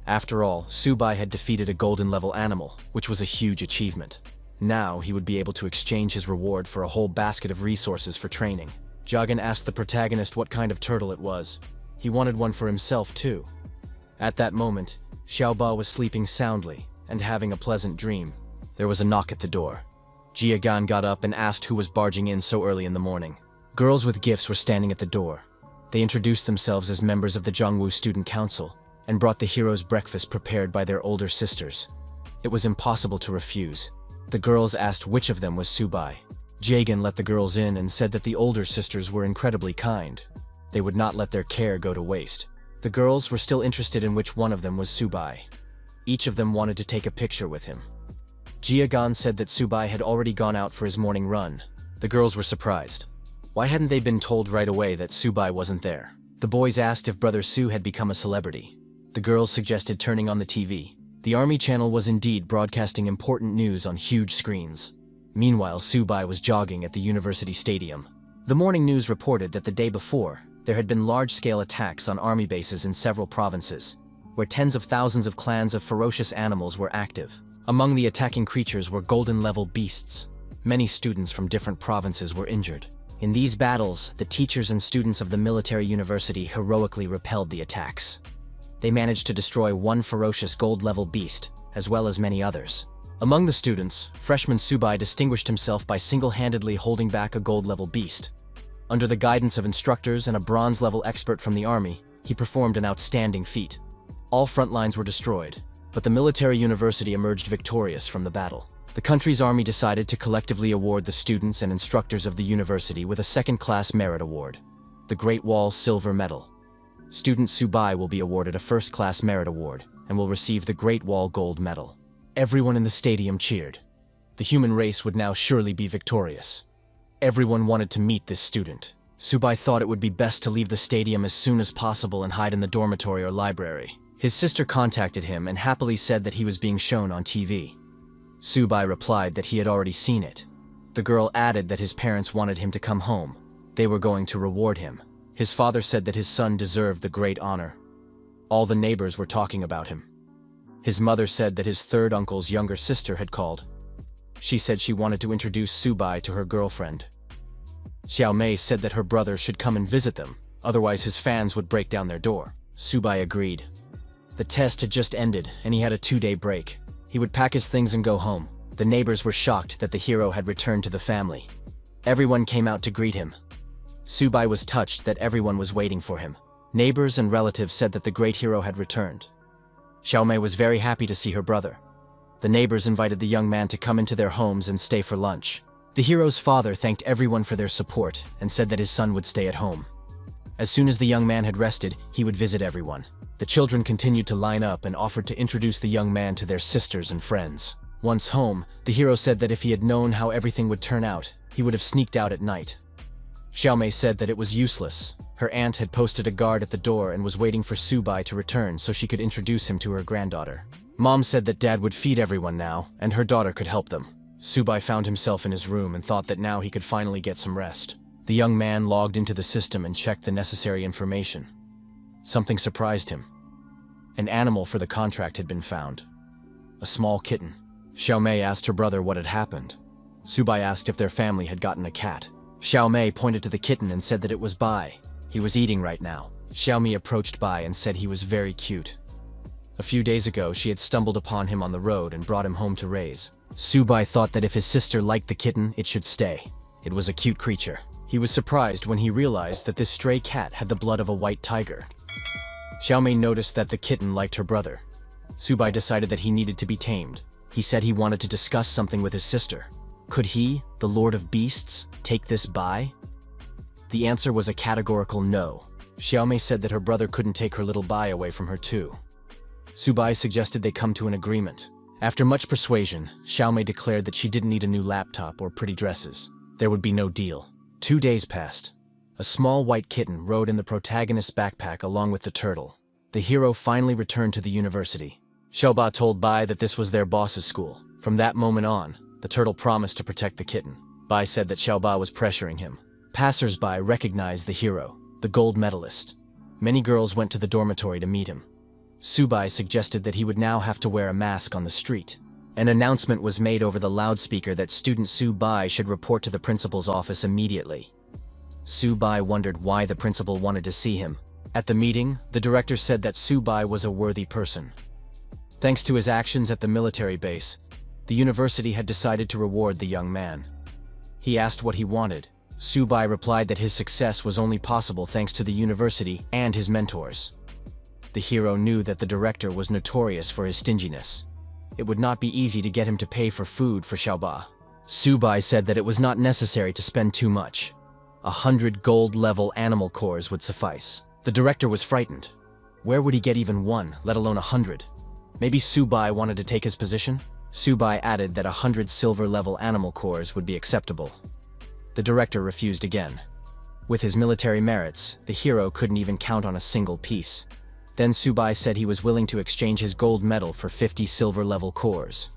After all, Subai had defeated a golden-level animal, which was a huge achievement. Now he would be able to exchange his reward for a whole basket of resources for training. Jiagan asked the protagonist what kind of turtle it was. He wanted one for himself too. At that moment, Xiaoba was sleeping soundly and having a pleasant dream. There was a knock at the door. Jiagan got up and asked who was barging in so early in the morning. Girls with gifts were standing at the door. They introduced themselves as members of the Zhongwu Student Council and brought the heroes breakfast prepared by their older sisters. It was impossible to refuse. The girls asked which of them was Subai. Jagan let the girls in and said that the older sisters were incredibly kind. They would not let their care go to waste. The girls were still interested in which one of them was Subai. Each of them wanted to take a picture with him. Jiagan said that Subai had already gone out for his morning run. The girls were surprised. Why hadn't they been told right away that Subai wasn't there? The boys asked if Brother Su had become a celebrity. The girls suggested turning on the TV. The army channel was indeed broadcasting important news on huge screens. Meanwhile, Subai was jogging at the university stadium. The morning news reported that the day before, there had been large-scale attacks on army bases in several provinces, where tens of thousands of clans of ferocious animals were active. Among the attacking creatures were golden-level beasts. Many students from different provinces were injured. In these battles, the teachers and students of the military university heroically repelled the attacks. They managed to destroy one ferocious gold-level beast, as well as many others. Among the students, freshman Subai distinguished himself by single-handedly holding back a gold-level beast. Under the guidance of instructors and a bronze-level expert from the army, he performed an outstanding feat. All front lines were destroyed, but the military university emerged victorious from the battle. The country's army decided to collectively award the students and instructors of the university with a second-class merit award, the Great Wall Silver Medal. Student Subai will be awarded a first-class merit award and will receive the Great Wall Gold Medal. Everyone in the stadium cheered. The human race would now surely be victorious. Everyone wanted to meet this student. Subai thought it would be best to leave the stadium as soon as possible and hide in the dormitory or library. His sister contacted him and happily said that he was being shown on TV. Subai replied that he had already seen it. The girl added that his parents wanted him to come home. They were going to reward him. His father said that his son deserved the great honor. All the neighbors were talking about him. His mother said that his third uncle's younger sister had called. She said she wanted to introduce Subai to her girlfriend. Xiao Mei said that her brother should come and visit them, otherwise his fans would break down their door. Subai agreed. The test had just ended, and he had a 2-day break. He would pack his things and go home. The neighbors were shocked that the hero had returned to the family. Everyone came out to greet him. Subai was touched that everyone was waiting for him. Neighbors and relatives said that the great hero had returned. Xiaomei was very happy to see her brother. The neighbors invited the young man to come into their homes and stay for lunch. The hero's father thanked everyone for their support and said that his son would stay at home. As soon as the young man had rested, he would visit everyone. The children continued to line up and offered to introduce the young man to their sisters and friends. Once home, the hero said that if he had known how everything would turn out, he would have sneaked out at night. Xiaomei said that it was useless. Her aunt had posted a guard at the door and was waiting for Subai to return so she could introduce him to her granddaughter. Mom said that dad would feed everyone now, and her daughter could help them. Subai found himself in his room and thought that now he could finally get some rest. The young man logged into the system and checked the necessary information. Something surprised him. An animal for the contract had been found. A small kitten. Xiaomei asked her brother what had happened. Subai asked if their family had gotten a cat. Xiaomei pointed to the kitten and said that it was Bai. He was eating right now. Xiaomei approached Bai and said he was very cute. A few days ago, she had stumbled upon him on the road and brought him home to raise. Subai thought that if his sister liked the kitten, it should stay. It was a cute creature. He was surprised when he realized that this stray cat had the blood of a white tiger. Xiaomei noticed that the kitten liked her brother. Subai decided that he needed to be tamed. He said he wanted to discuss something with his sister. Could he, the Lord of Beasts, take this Bai? The answer was a categorical no. Xiaomei said that her brother couldn't take her little Bai away from her too. Subai suggested they come to an agreement. After much persuasion, Xiaomei declared that she didn't need a new laptop or pretty dresses. There would be no deal. 2 days passed. A small white kitten rode in the protagonist's backpack along with the turtle. The hero finally returned to the university. Xiaoba told Bai that this was their boss's school. From that moment on, the turtle promised to protect the kitten. Bai said that Xiaoba was pressuring him. Passers-by recognized the hero, the gold medalist. Many girls went to the dormitory to meet him. Subai suggested that he would now have to wear a mask on the street. An announcement was made over the loudspeaker that student Subai should report to the principal's office immediately. Subai wondered why the principal wanted to see him. At the meeting, the director said that Subai was a worthy person. Thanks to his actions at the military base, the university had decided to reward the young man. He asked what he wanted. Subai replied that his success was only possible thanks to the university and his mentors. The hero knew that the director was notorious for his stinginess. It would not be easy to get him to pay for food for Xiaoba. Subai said that it was not necessary to spend too much. 100 gold-level animal cores would suffice. The director was frightened. Where would he get even one, let alone 100? Maybe Subai wanted to take his position? Subai added that 100 silver-level animal cores would be acceptable. The director refused again. With his military merits, the hero couldn't even count on a single piece. Then Subai said he was willing to exchange his gold medal for 50 silver-level cores.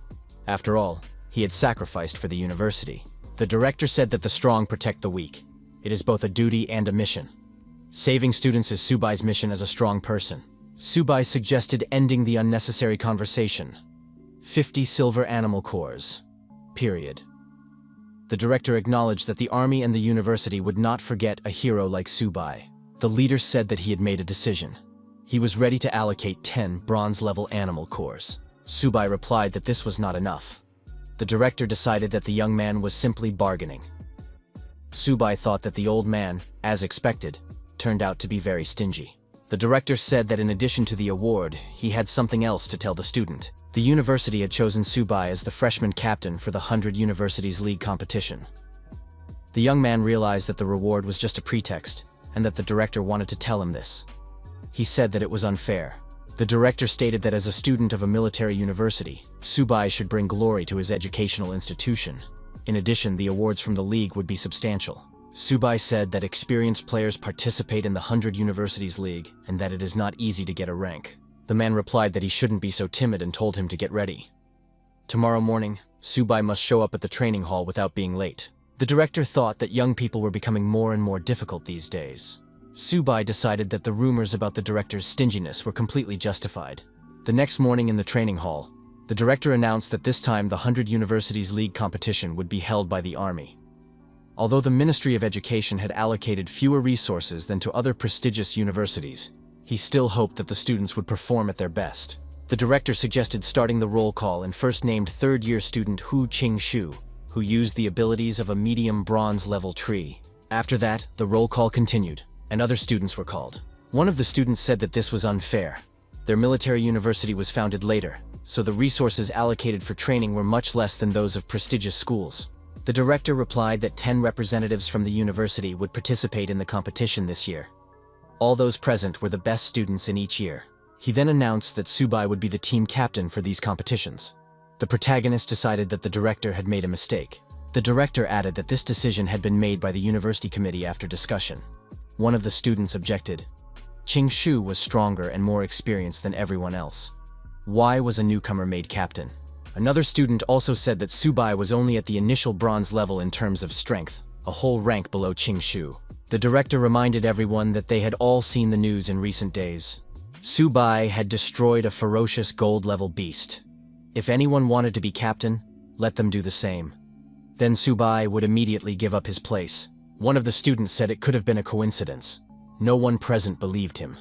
After all, he had sacrificed for the university. The director said that the strong protect the weak. It is both a duty and a mission. Saving students is Subai's mission as a strong person. Subai suggested ending the unnecessary conversation. 50 silver animal cores. Period. The director acknowledged that the army and the university would not forget a hero like Subai. The leader said that he had made a decision. He was ready to allocate 10 bronze-level animal cores. Subai replied that this was not enough. The director decided that the young man was simply bargaining. Subai thought that the old man, as expected, turned out to be very stingy. The director said that in addition to the award, he had something else to tell the student. The university had chosen Subai as the freshman captain for the 100 Universities League competition. The young man realized that the reward was just a pretext, and that the director wanted to tell him this. He said that it was unfair. The director stated that as a student of a military university, Subai should bring glory to his educational institution. In addition, the awards from the league would be substantial. Subai said that experienced players participate in the 100 Universities League and that it is not easy to get a rank. The man replied that he shouldn't be so timid and told him to get ready. Tomorrow morning, Subai must show up at the training hall without being late. The director thought that young people were becoming more and more difficult these days. Subai decided that the rumors about the director's stinginess were completely justified. The next morning in the training hall, the director announced that this time the 100 Universities League competition would be held by the army. Although the Ministry of Education had allocated fewer resources than to other prestigious universities, he still hoped that the students would perform at their best. The director suggested starting the roll call and first named third-year student Hu Qing-shu, who used the abilities of a medium bronze-level tree. After that, the roll call continued, and other students were called. One of the students said that this was unfair. Their military university was founded later, so the resources allocated for training were much less than those of prestigious schools. The director replied that 10 representatives from the university would participate in the competition this year. All those present were the best students in each year. He then announced that Subai would be the team captain for these competitions. The protagonist decided that the director had made a mistake. The director added that this decision had been made by the university committee after discussion. One of the students objected. Qing Shu was stronger and more experienced than everyone else. Why was a newcomer made captain? Another student also said that Subai was only at the initial bronze level in terms of strength, a whole rank below Qing Shu. The director reminded everyone that they had all seen the news in recent days. Subai had destroyed a ferocious gold-level beast. If anyone wanted to be captain, let them do the same. Then Subai would immediately give up his place. One of the students said it could have been a coincidence. No one present believed him.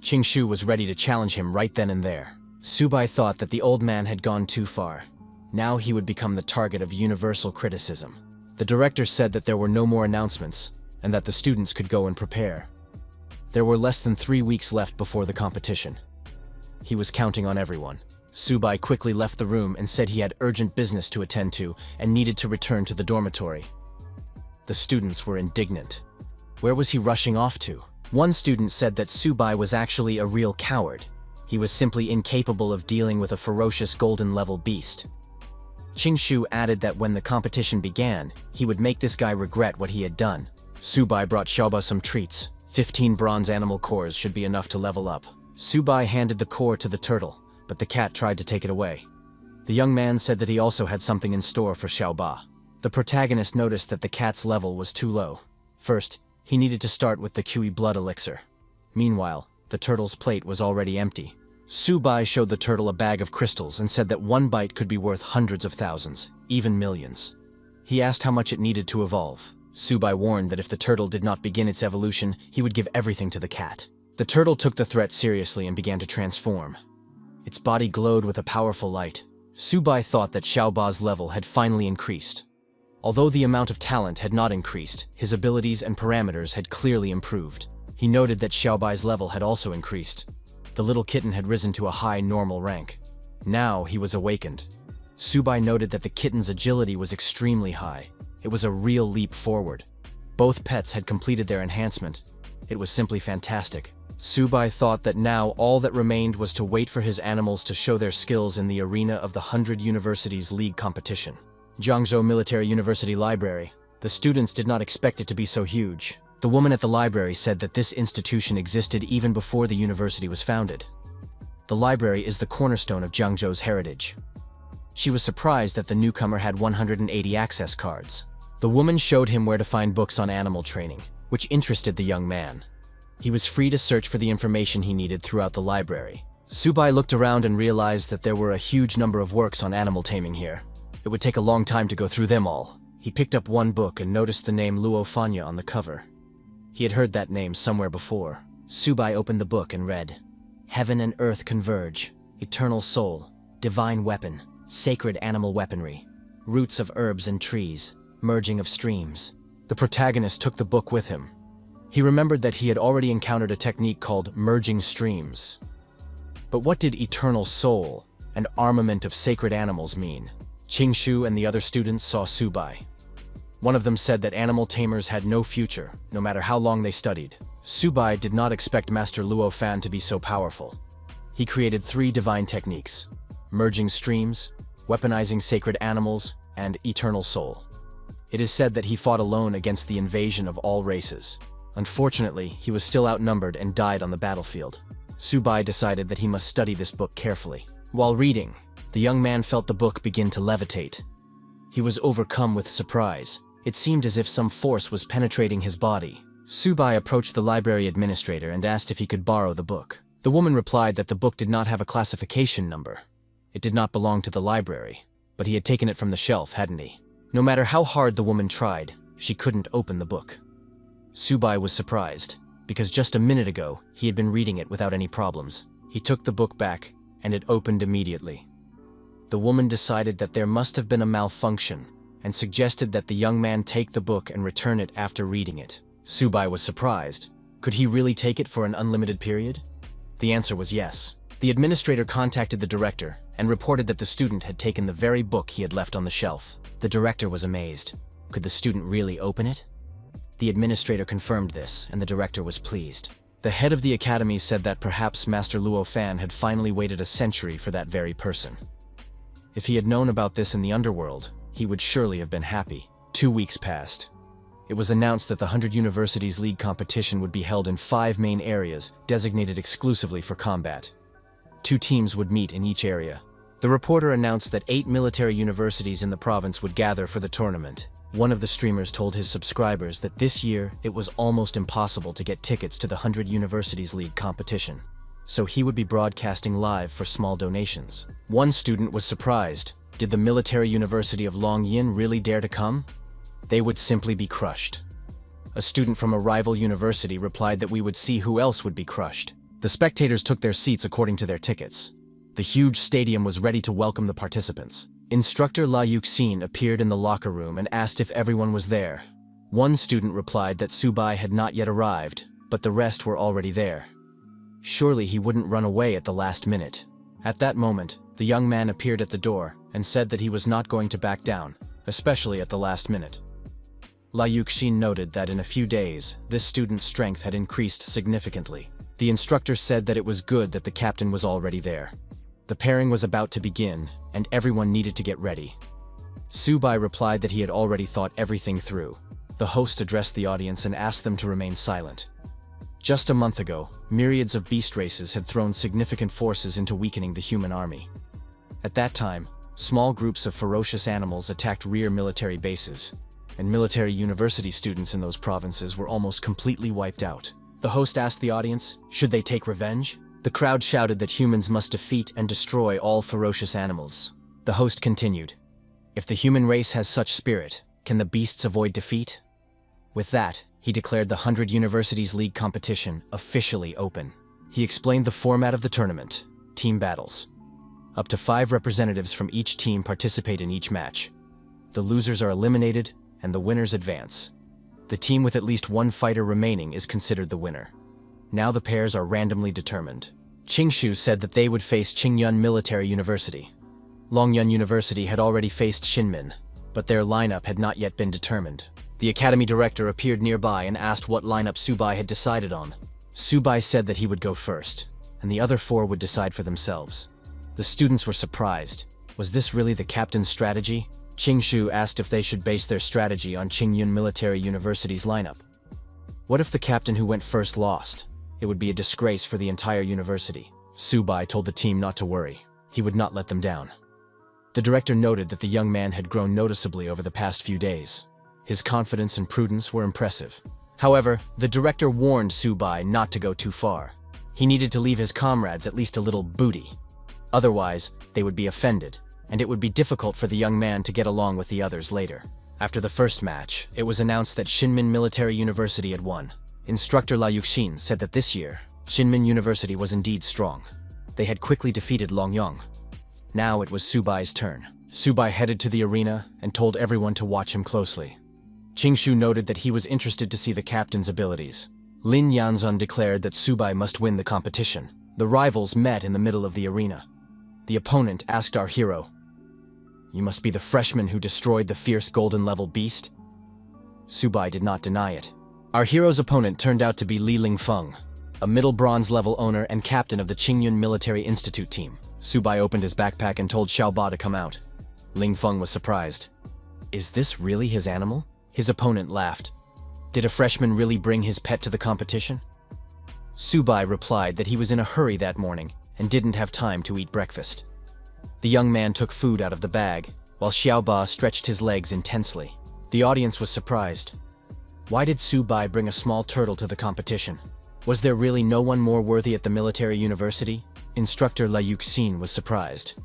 Qing Shu was ready to challenge him right then and there. Subai thought that the old man had gone too far. Now he would become the target of universal criticism. The director said that there were no more announcements, and that the students could go and prepare. There were less than 3 weeks left before the competition. He was counting on everyone. Subai quickly left the room and said he had urgent business to attend to and needed to return to the dormitory. The students were indignant. Where was he rushing off to? One student said that Subai was actually a real coward. He was simply incapable of dealing with a ferocious golden-level beast. Qing Shu added that when the competition began, he would make this guy regret what he had done. Subai brought Xiaoba some treats. 15 bronze animal cores should be enough to level up. Subai handed the core to the turtle, but the cat tried to take it away. The young man said that he also had something in store for Xiaoba. The protagonist noticed that the cat's level was too low. First, he needed to start with the Qi blood elixir. Meanwhile, the turtle's plate was already empty. Subai showed the turtle a bag of crystals and said that one bite could be worth hundreds of thousands, even millions. He asked how much it needed to evolve. Subai warned that if the turtle did not begin its evolution, he would give everything to the cat. The turtle took the threat seriously and began to transform. Its body glowed with a powerful light. Subai thought that Xiaoba's level had finally increased. Although the amount of talent had not increased, his abilities and parameters had clearly improved. He noted that Xiaobai's level had also increased. The little kitten had risen to a high normal rank. Now he was awakened. Subai noted that the kitten's agility was extremely high. It was a real leap forward. Both pets had completed their enhancement. It was simply fantastic. Subai thought that now all that remained was to wait for his animals to show their skills in the arena of the 100 Universities League competition. Jiangzhou Military University Library. The students did not expect it to be so huge. The woman at the library said that this institution existed even before the university was founded. The library is the cornerstone of Jiangzhou's heritage. She was surprised that the newcomer had 180 access cards. The woman showed him where to find books on animal training, which interested the young man. He was free to search for the information he needed throughout the library. Subai looked around and realized that there were a huge number of works on animal taming here. It would take a long time to go through them all. He picked up one book and noticed the name Luo Fanya on the cover. He had heard that name somewhere before. Subai opened the book and read, "Heaven and Earth Converge, Eternal Soul, Divine Weapon, Sacred Animal Weaponry, Roots of Herbs and Trees, Merging of Streams." The protagonist took the book with him. He remembered that he had already encountered a technique called merging streams. But what did eternal soul and armament of sacred animals mean? Qingshu and the other students saw Subai. One of them said that animal tamers had no future, no matter how long they studied. Subai did not expect Master Luo Fan to be so powerful. He created 3 divine techniques: merging streams, weaponizing sacred animals, and eternal soul. It is said that he fought alone against the invasion of all races. Unfortunately, he was still outnumbered and died on the battlefield. Subai decided that he must study this book carefully. While reading, the young man felt the book begin to levitate. He was overcome with surprise. It seemed as if some force was penetrating his body. Subai approached the library administrator and asked if he could borrow the book. The woman replied that the book did not have a classification number. It did not belong to the library, but he had taken it from the shelf, hadn't he? No matter how hard the woman tried, she couldn't open the book. Subai was surprised, because just a minute ago, he had been reading it without any problems. He took the book back, and it opened immediately. The woman decided that there must have been a malfunction, and suggested that the young man take the book and return it after reading it. Subai was surprised. Could he really take it for an unlimited period? The answer was yes. The administrator contacted the director and reported that the student had taken the very book he had left on the shelf. The director was amazed. Could the student really open it? The administrator confirmed this, and the director was pleased. The head of the academy said that perhaps Master Luo Fan had finally waited a century for that very person. If he had known about this in the underworld, he would surely have been happy. 2 weeks passed. It was announced that the 100 Universities League competition would be held in 5 main areas, designated exclusively for combat. 2 teams would meet in each area. The reporter announced that 8 military universities in the province would gather for the tournament. One of the streamers told his subscribers that this year it was almost impossible to get tickets to the 100 Universities League competition, so he would be broadcasting live for small donations. One student was surprised. Did the Military University of Longyin really dare to come? They would simply be crushed. A student from a rival university replied that we would see who else would be crushed. The spectators took their seats according to their tickets. The huge stadium was ready to welcome the participants. Instructor La Yuxin appeared in the locker room and asked if everyone was there. One student replied that Subai had not yet arrived, but the rest were already there. Surely he wouldn't run away at the last minute. At that moment, the young man appeared at the door and said that he was not going to back down, especially at the last minute. La Yuxin noted that in a few days, this student's strength had increased significantly. The instructor said that it was good that the captain was already there. The pairing was about to begin, and everyone needed to get ready. Subai replied that he had already thought everything through. The host addressed the audience and asked them to remain silent. Just a month ago, myriads of beast races had thrown significant forces into weakening the human army. At that time, small groups of ferocious animals attacked rear military bases, and military university students in those provinces were almost completely wiped out. The host asked the audience, should they take revenge? The crowd shouted that humans must defeat and destroy all ferocious animals. The host continued, if the human race has such spirit, can the beasts avoid defeat? With that, he declared the 100 Universities League competition officially open. He explained the format of the tournament: team battles. Up to 5 representatives from each team participate in each match. The losers are eliminated, and the winners advance. The team with at least 1 fighter remaining is considered the winner. Now the pairs are randomly determined. Qingshu said that they would face Qingyun Military University. Longyun University had already faced Shinmin, but their lineup had not yet been determined. The academy director appeared nearby and asked what lineup Subai had decided on. Subai said that he would go first, and the other 4 would decide for themselves. The students were surprised. Was this really the captain's strategy? Qingshu asked if they should base their strategy on Qingyun Military University's lineup. What if the captain who went first lost? It would be a disgrace for the entire university. Subai told the team not to worry. He would not let them down. The director noted that the young man had grown noticeably over the past few days. His confidence and prudence were impressive. However, the director warned Subai not to go too far. He needed to leave his comrades at least a little booty. Otherwise, they would be offended, and it would be difficult for the young man to get along with the others later. After the first match, it was announced that Shinmin Military University had won. Instructor La Yuxin said that this year, Shinmin University was indeed strong. They had quickly defeated Longyang. Now it was Subai's turn. Subai headed to the arena and told everyone to watch him closely. Qingshu noted that he was interested to see the captain's abilities. Lin Yanzun declared that Subai must win the competition. The rivals met in the middle of the arena. The opponent asked our hero, "You must be the freshman who destroyed the fierce golden-level beast?" Subai did not deny it. Our hero's opponent turned out to be Li Lingfeng, a middle bronze-level owner and captain of the Qingyun Military Institute team. Subai opened his backpack and told Xiaoba to come out. Lingfeng was surprised. Is this really his animal? His opponent laughed. Did a freshman really bring his pet to the competition? Subai replied that he was in a hurry that morning and didn't have time to eat breakfast. The young man took food out of the bag, while Xiaoba stretched his legs intensely. The audience was surprised. Why did Subai bring a small turtle to the competition? Was there really no one more worthy at the military university? Instructor La Yuxin was surprised.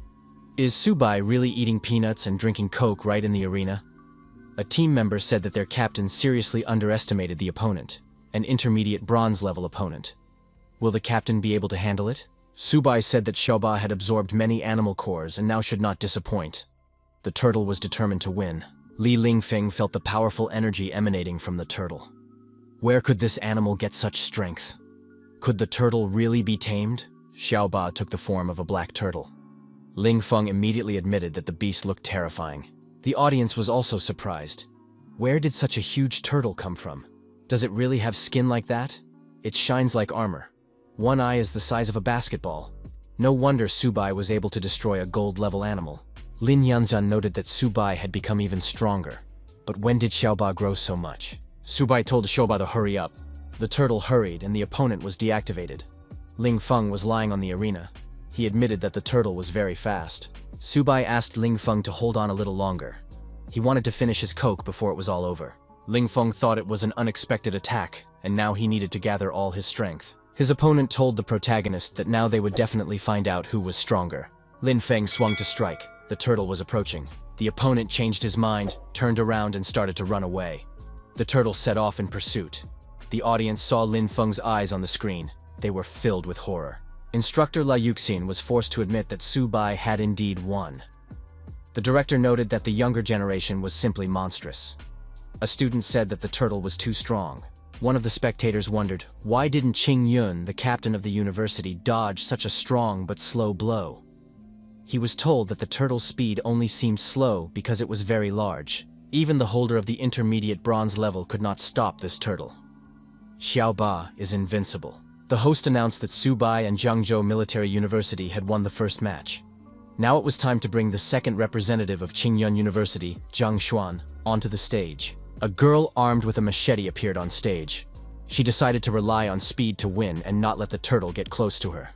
Is Subai really eating peanuts and drinking Coke right in the arena? A team member said that their captain seriously underestimated the opponent, an intermediate bronze-level opponent. Will the captain be able to handle it? Subai said that Xiaoba had absorbed many animal cores and now should not disappoint. The turtle was determined to win. Li Lingfeng felt the powerful energy emanating from the turtle. Where could this animal get such strength? Could the turtle really be tamed? Xiaoba took the form of a black turtle. Lingfeng immediately admitted that the beast looked terrifying. The audience was also surprised. Where did such a huge turtle come from? Does it really have skin like that? It shines like armor. One eye is the size of a basketball. No wonder Subai was able to destroy a gold-level animal. Lin Yanzun noted that Subai had become even stronger. But when did Xiaoba grow so much? Subai told Xiaoba to hurry up. The turtle hurried and the opponent was deactivated. Lingfeng was lying on the arena. He admitted that the turtle was very fast. Subai asked Lingfeng to hold on a little longer. He wanted to finish his Coke before it was all over. Lingfeng thought it was an unexpected attack, and now he needed to gather all his strength. His opponent told the protagonist that now they would definitely find out who was stronger. Lingfeng swung to strike. The turtle was approaching. The opponent changed his mind, turned around and started to run away. The turtle set off in pursuit. The audience saw Lingfeng's eyes on the screen. They were filled with horror. Instructor La Yuxin was forced to admit that Subai had indeed won. The director noted that the younger generation was simply monstrous. A student said that the turtle was too strong. One of the spectators wondered, why didn't Qing Yun, the captain of the university, dodge such a strong but slow blow? He was told that the turtle's speed only seemed slow because it was very large. Even the holder of the intermediate bronze level could not stop this turtle. Xiaoba is invincible. The host announced that Subai and Jiangzhou Military University had won the first match. Now it was time to bring the second representative of Qingyun University, Zhang Xuan, onto the stage. A girl armed with a machete appeared on stage. She decided to rely on speed to win and not let the turtle get close to her.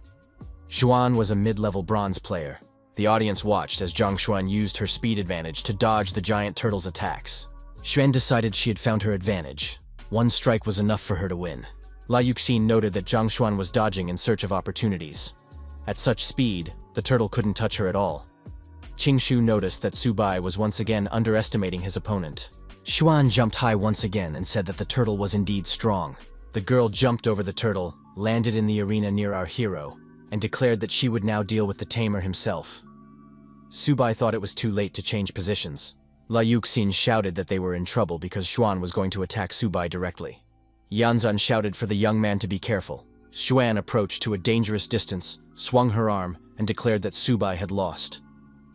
Xuan was a mid-level bronze player. The audience watched as Zhang Xuan used her speed advantage to dodge the giant turtle's attacks. Xuan decided she had found her advantage. One strike was enough for her to win. La Yuxin noted that Zhang Xuan was dodging in search of opportunities. At such speed, the turtle couldn't touch her at all. Qingshu noticed that Subai was once again underestimating his opponent. Xuan jumped high once again and said that the turtle was indeed strong. The girl jumped over the turtle, landed in the arena near our hero, and declared that she would now deal with the tamer himself. Subai thought it was too late to change positions. Liuxin shouted that they were in trouble because Xuan was going to attack Subai directly. Yanzan shouted for the young man to be careful. Xuan approached to a dangerous distance, swung her arm, and declared that Subai had lost.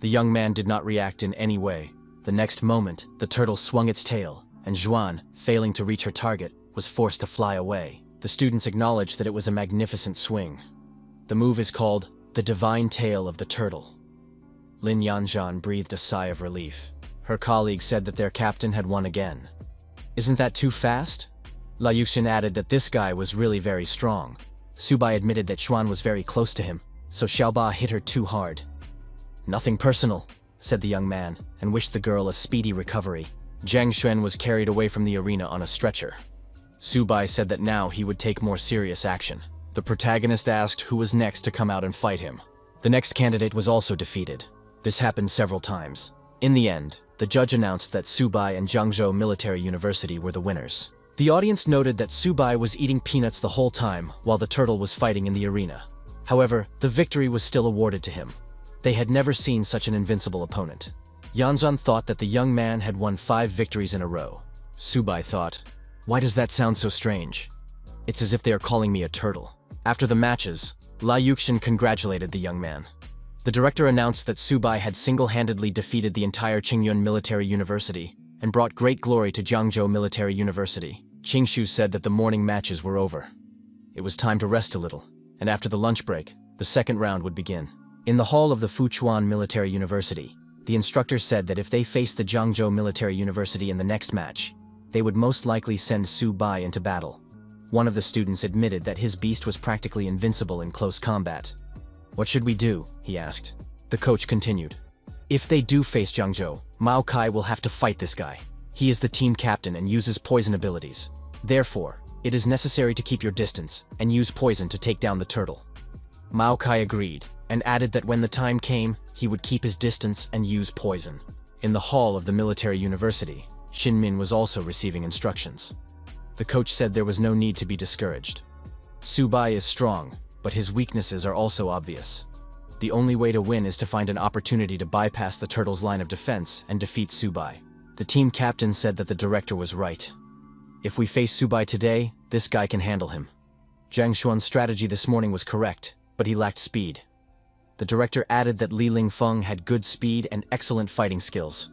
The young man did not react in any way. The next moment, the turtle swung its tail, and Xuan, failing to reach her target, was forced to fly away. The students acknowledged that it was a magnificent swing. The move is called the Divine Tail of the Turtle. Lin Yanzhan breathed a sigh of relief. Her colleagues said that their captain had won again. Isn't that too fast? Liuxin added that this guy was really very strong. Subai admitted that Xuan was very close to him, so Xiaoba hit her too hard. Nothing personal, said the young man, and wished the girl a speedy recovery. Zhang Xuan was carried away from the arena on a stretcher. Subai said that now he would take more serious action. The protagonist asked who was next to come out and fight him. The next candidate was also defeated. This happened several times. In the end, the judge announced that Subai and Jiangzhou Military University were the winners. The audience noted that Subai was eating peanuts the whole time while the turtle was fighting in the arena. However, the victory was still awarded to him. They had never seen such an invincible opponent. Yanzhan thought that the young man had won 5 victories in a row. Subai thought, "Why does that sound so strange? It's as if they are calling me a turtle." After the matches, Liuxin congratulated the young man. The director announced that Subai had single-handedly defeated the entire Qingyun Military University and brought great glory to Jiangzhou Military University. Qingshu said that the morning matches were over. It was time to rest a little, and after the lunch break, the second round would begin. In the hall of the Fuchuan Military University, the instructor said that if they faced the Jiangzhou Military University in the next match, they would most likely send Subai into battle. One of the students admitted that his beast was practically invincible in close combat. "What should we do?" he asked. The coach continued. "If they do face Jiangzhou, Mao Kai will have to fight this guy. He is the team captain and uses poison abilities. Therefore, it is necessary to keep your distance and use poison to take down the turtle." Mao Kai agreed and added that when the time came, he would keep his distance and use poison. In the hall of the military university, Xinmin was also receiving instructions. The coach said there was no need to be discouraged. Subai is strong, but his weaknesses are also obvious. The only way to win is to find an opportunity to bypass the turtle's line of defense and defeat Subai. The team captain said that the director was right. If we face Subai today, this guy can handle him. Zhang Xuan's strategy this morning was correct, but he lacked speed. The director added that Li Lingfeng had good speed and excellent fighting skills.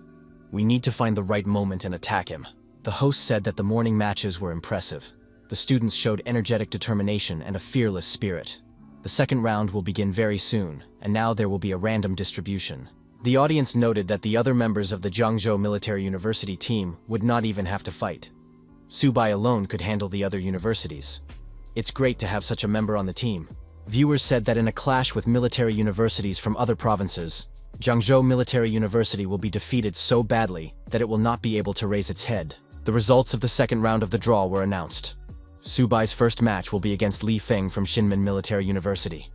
We need to find the right moment and attack him. The host said that the morning matches were impressive. The students showed energetic determination and a fearless spirit. The second round will begin very soon, and now there will be a random distribution. The audience noted that the other members of the Jiangzhou Military University team would not even have to fight. Subai alone could handle the other universities. It's great to have such a member on the team. Viewers said that in a clash with military universities from other provinces, Jiangzhou Military University will be defeated so badly that it will not be able to raise its head. The results of the second round of the draw were announced. Subai's first match will be against Li Feng from Xinmin Military University.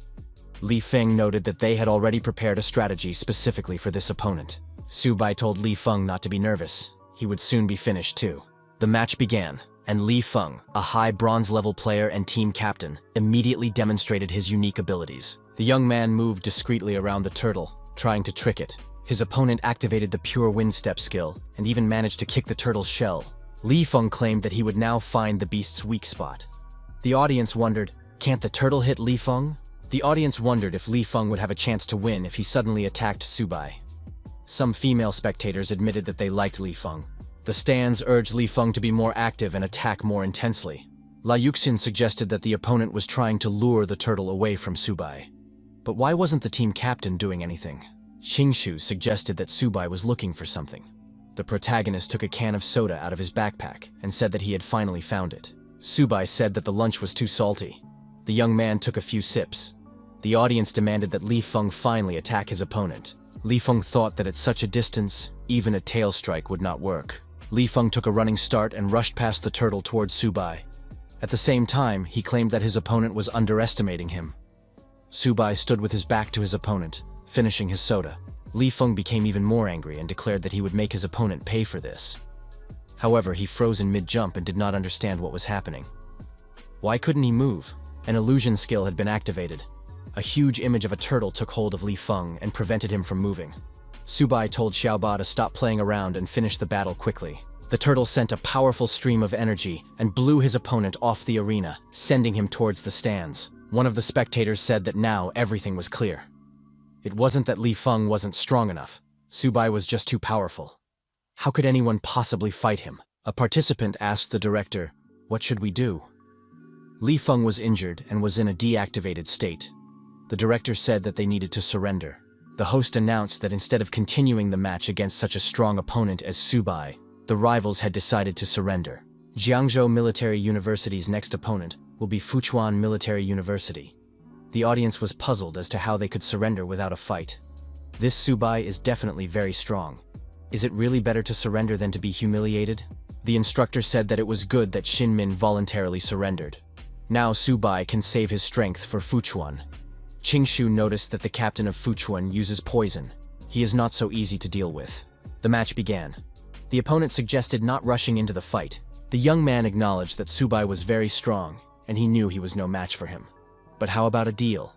Li Feng noted that they had already prepared a strategy specifically for this opponent. Subai told Li Feng not to be nervous. He would soon be finished too. The match began, and Li Feng, a high bronze-level player and team captain, immediately demonstrated his unique abilities. The young man moved discreetly around the turtle, trying to trick it. His opponent activated the pure wind step skill, and even managed to kick the turtle's shell. Li Feng claimed that he would now find the beast's weak spot. The audience wondered, can't the turtle hit Li Feng? The audience wondered if Li Feng would have a chance to win if he suddenly attacked Subai. Some female spectators admitted that they liked Li Feng. The stands urged Li Feng to be more active and attack more intensely. Liuxin suggested that the opponent was trying to lure the turtle away from Subai. But why wasn't the team captain doing anything? Qingshu suggested that Subai was looking for something. The protagonist took a can of soda out of his backpack and said that he had finally found it. Subai said that the lunch was too salty. The young man took a few sips. The audience demanded that Li Feng finally attack his opponent. Li Feng thought that at such a distance, even a tail strike would not work. Li Feng took a running start and rushed past the turtle towards Subai. At the same time, he claimed that his opponent was underestimating him. Subai stood with his back to his opponent, finishing his soda. Li Feng became even more angry and declared that he would make his opponent pay for this. However, he froze in mid-jump and did not understand what was happening. Why couldn't he move? An illusion skill had been activated. A huge image of a turtle took hold of Li Feng and prevented him from moving. Subai told Xiaoba to stop playing around and finish the battle quickly. The turtle sent a powerful stream of energy and blew his opponent off the arena, sending him towards the stands. One of the spectators said that now everything was clear. It wasn't that Li Feng wasn't strong enough. Subai was just too powerful. How could anyone possibly fight him? A participant asked the director, "What should we do?" Li Feng was injured and was in a deactivated state. The director said that they needed to surrender. The host announced that instead of continuing the match against such a strong opponent as Subai, the rivals had decided to surrender. Jiangzhou Military University's next opponent will be Fuchuan Military University. The audience was puzzled as to how they could surrender without a fight. This Subai is definitely very strong. Is it really better to surrender than to be humiliated? The instructor said that it was good that Xinmin voluntarily surrendered. Now Subai can save his strength for Fuchuan. Qingshu noticed that the captain of Fuchuan uses poison. He is not so easy to deal with. The match began. The opponent suggested not rushing into the fight. The young man acknowledged that Subai was very strong, and he knew he was no match for him. But how about a deal?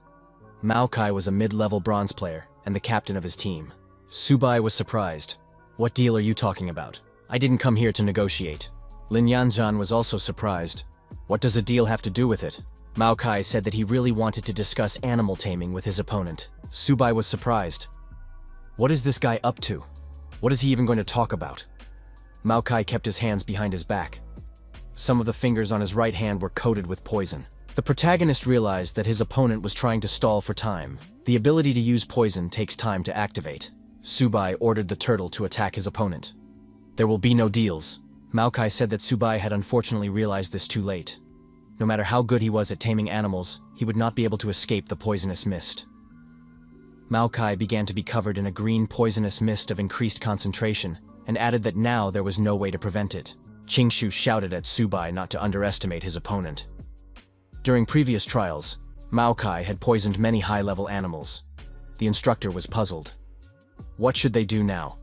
Mao Kai was a mid-level bronze player and the captain of his team. Subai was surprised. "What deal are you talking about? I didn't come here to negotiate." Lin Yanzhan was also surprised. "What does a deal have to do with it?" Mao Kai said that he really wanted to discuss animal taming with his opponent. Subai was surprised. What is this guy up to? What is he even going to talk about? Mao Kai kept his hands behind his back. Some of the fingers on his right hand were coated with poison. The protagonist realized that his opponent was trying to stall for time. The ability to use poison takes time to activate. Subai ordered the turtle to attack his opponent. "There will be no deals." Mao Kai said that Subai had unfortunately realized this too late. No matter how good he was at taming animals, he would not be able to escape the poisonous mist. Mao Kai began to be covered in a green poisonous mist of increased concentration, and added that now there was no way to prevent it. Qingshu shouted at Subai not to underestimate his opponent. During previous trials, Mao Kai had poisoned many high-level animals. The instructor was puzzled. What should they do now?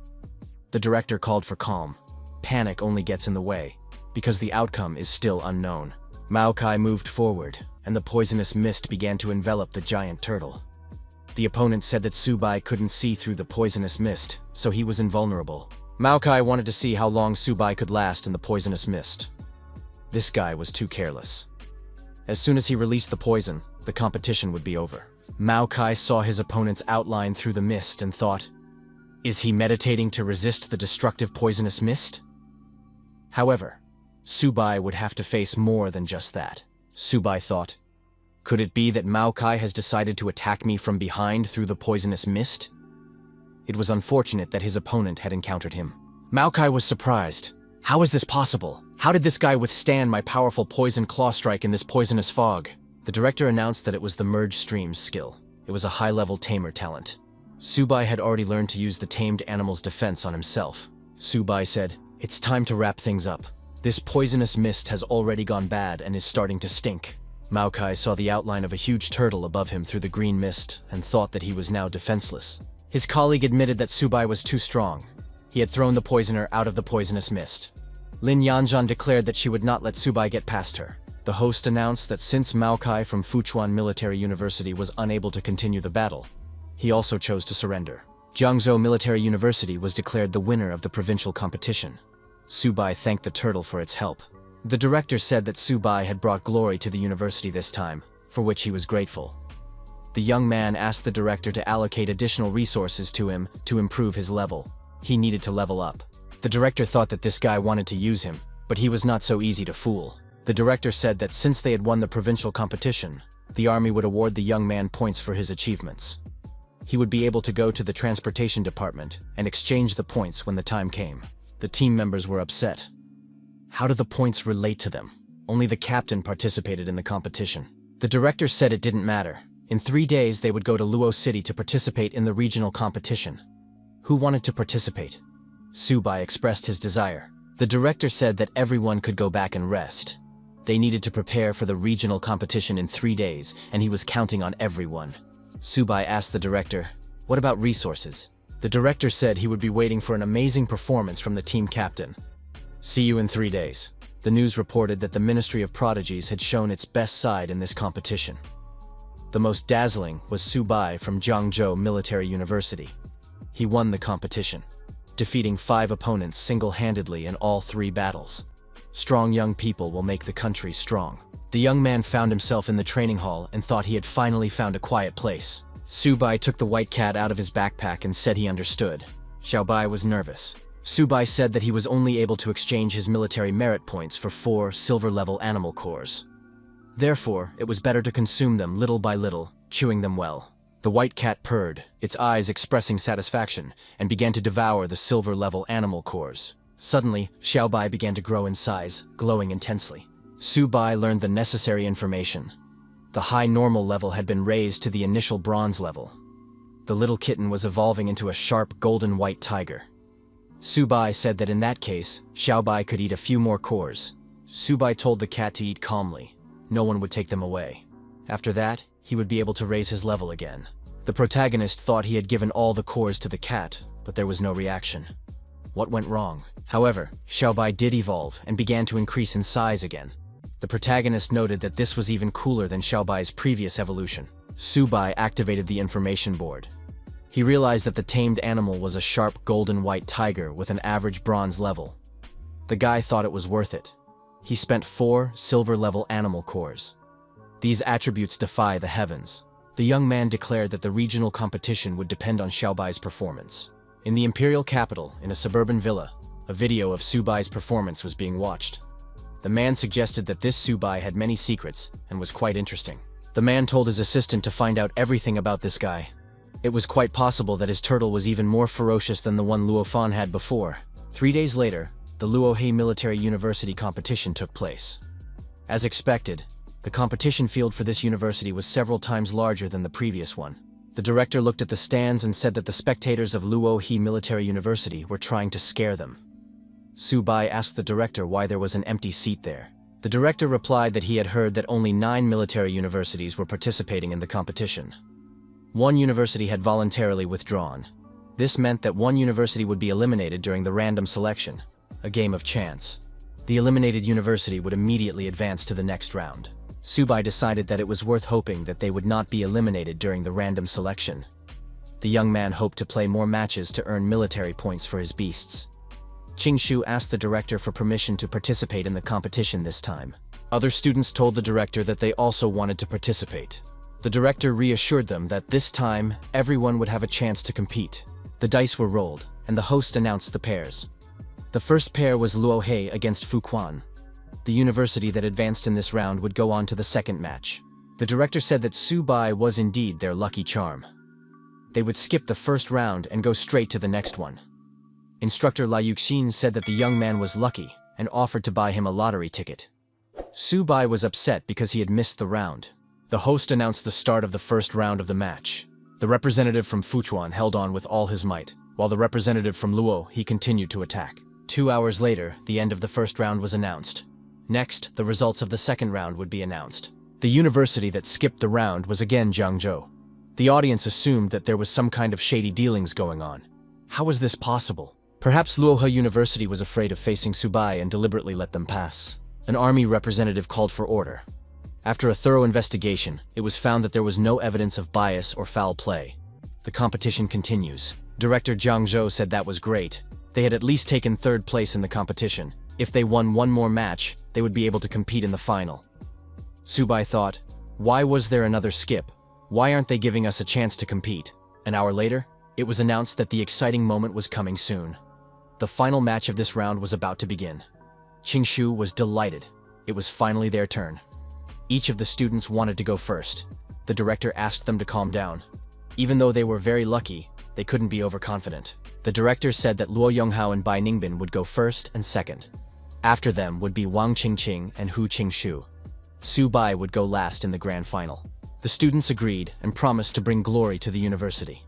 The director called for calm. Panic only gets in the way, because the outcome is still unknown. Mao Kai moved forward, and the poisonous mist began to envelop the giant turtle. The opponent said that Subai couldn't see through the poisonous mist, so he was invulnerable. Mao Kai wanted to see how long Subai could last in the poisonous mist. This guy was too careless. As soon as he released the poison, the competition would be over. Mao Kai saw his opponent's outline through the mist and thought, is he meditating to resist the destructive poisonous mist? However, Subai would have to face more than just that. Subai thought, could it be that Mao Kai has decided to attack me from behind through the poisonous mist? It was unfortunate that his opponent had encountered him. Mao Kai was surprised. How is this possible? How did this guy withstand my powerful poison claw strike in this poisonous fog? The director announced that it was the Merge Streams skill. It was a high-level tamer talent. Subai had already learned to use the tamed animal's defense on himself. Subai said, it's time to wrap things up. This poisonous mist has already gone bad and is starting to stink. Mao Kai saw the outline of a huge turtle above him through the green mist and thought that he was now defenseless. His colleague admitted that Subai was too strong. He had thrown the poisoner out of the poisonous mist. Lin Yanzhan declared that she would not let Subai get past her. The host announced that since Mao Kai from Fuchuan Military University was unable to continue the battle, he also chose to surrender. Jiangzhou Military University was declared the winner of the provincial competition. Subai thanked the turtle for its help. The director said that Subai had brought glory to the university this time, for which he was grateful. The young man asked the director to allocate additional resources to him to improve his level. He needed to level up. The director thought that this guy wanted to use him, but he was not so easy to fool. The director said that since they had won the provincial competition, the army would award the young man points for his achievements. He would be able to go to the transportation department and exchange the points when the time came. The team members were upset. How did the points relate to them? Only the captain participated in the competition. The director said it didn't matter. In 3 days they would go to Luo City to participate in the regional competition. Who wanted to participate? Subai expressed his desire. The director said that everyone could go back and rest. They needed to prepare for the regional competition in 3 days, and he was counting on everyone. Subai asked the director, what about resources? The director said he would be waiting for an amazing performance from the team captain. See you in 3 days. The news reported that the Ministry of Prodigies had shown its best side in this competition. The most dazzling was Su Bai from Jiangzhou Military University. He won the competition, defeating 5 opponents single-handedly in all 3 battles. Strong young people will make the country strong. The young man found himself in the training hall and thought he had finally found a quiet place. Su Bai took the white cat out of his backpack and said he understood. Xiao Bai was nervous. Su Bai said that he was only able to exchange his military merit points for 4 silver-level animal cores. Therefore, it was better to consume them little by little, chewing them well. The white cat purred, its eyes expressing satisfaction, and began to devour the silver-level animal cores. Suddenly, Xiao Bai began to grow in size, glowing intensely. Su Bai learned the necessary information. The high normal level had been raised to the initial bronze level. The little kitten was evolving into a sharp golden white tiger. Su Bai said that in that case, Xiao Bai could eat a few more cores. Su Bai told the cat to eat calmly. No one would take them away. After that, he would be able to raise his level again. The protagonist thought he had given all the cores to the cat, but there was no reaction. What went wrong? However, Xiao Bai did evolve and began to increase in size again. The protagonist noted that this was even cooler than Xiao Bai's previous evolution. Su Bai activated the information board. He realized that the tamed animal was a sharp golden white tiger with an average bronze level. The guy thought it was worth it. He spent 4 silver-level animal cores. These attributes defy the heavens. The young man declared that the regional competition would depend on Xiao Bai's performance. In the imperial capital, in a suburban villa, a video of Su Bai's performance was being watched. The man suggested that this Su Bai had many secrets and was quite interesting. The man told his assistant to find out everything about this guy. It was quite possible that his turtle was even more ferocious than the one Luo Fan had before. 3 days later, the Luohe Military University competition took place. As expected, the competition field for this university was several times larger than the previous one. The director looked at the stands and said that the spectators of Luohe Military University were trying to scare them. Su Bai asked the director why there was an empty seat there. The director replied that he had heard that only 9 military universities were participating in the competition. 1 university had voluntarily withdrawn. This meant that 1 university would be eliminated during the random selection, a game of chance. The eliminated university would immediately advance to the next round. Su Bai decided that it was worth hoping that they would not be eliminated during the random selection. The young man hoped to play more matches to earn military points for his beasts. Qingshu asked the director for permission to participate in the competition this time. Other students told the director that they also wanted to participate. The director reassured them that this time, everyone would have a chance to compete. The dice were rolled, and the host announced the pairs. The first pair was Luohe against Fuquan. The university that advanced in this round would go on to the second match. The director said that Su Bai was indeed their lucky charm. They would skip the first round and go straight to the next one. Instructor Liu Yuxin said that the young man was lucky and offered to buy him a lottery ticket. Su Bai was upset because he had missed the round. The host announced the start of the first round of the match. The representative from Fuquan held on with all his might, while the representative from Luo he continued to attack. 2 hours later, the end of the first round was announced. Next, the results of the second round would be announced. The university that skipped the round was again Jiangzhou. The audience assumed that there was some kind of shady dealings going on. How was this possible? Perhaps Luohe University was afraid of facing Su Bai and deliberately let them pass. An army representative called for order. After a thorough investigation, it was found that there was no evidence of bias or foul play. The competition continues. Director Zhang Zhou said that was great. They had at least taken 3rd place in the competition. If they won 1 more match, they would be able to compete in the final. Su Bai thought, why was there another skip? Why aren't they giving us a chance to compete? An hour later, it was announced that the exciting moment was coming soon. The final match of this round was about to begin. Qingshu was delighted. It was finally their turn. Each of the students wanted to go first. The director asked them to calm down. Even though they were very lucky, they couldn't be overconfident. The director said that Luo Yonghao and Bai Ningbin would go first and second. After them would be Wang Qingqing and Hu Qingshu. Su Bai would go last in the grand final. The students agreed and promised to bring glory to the university.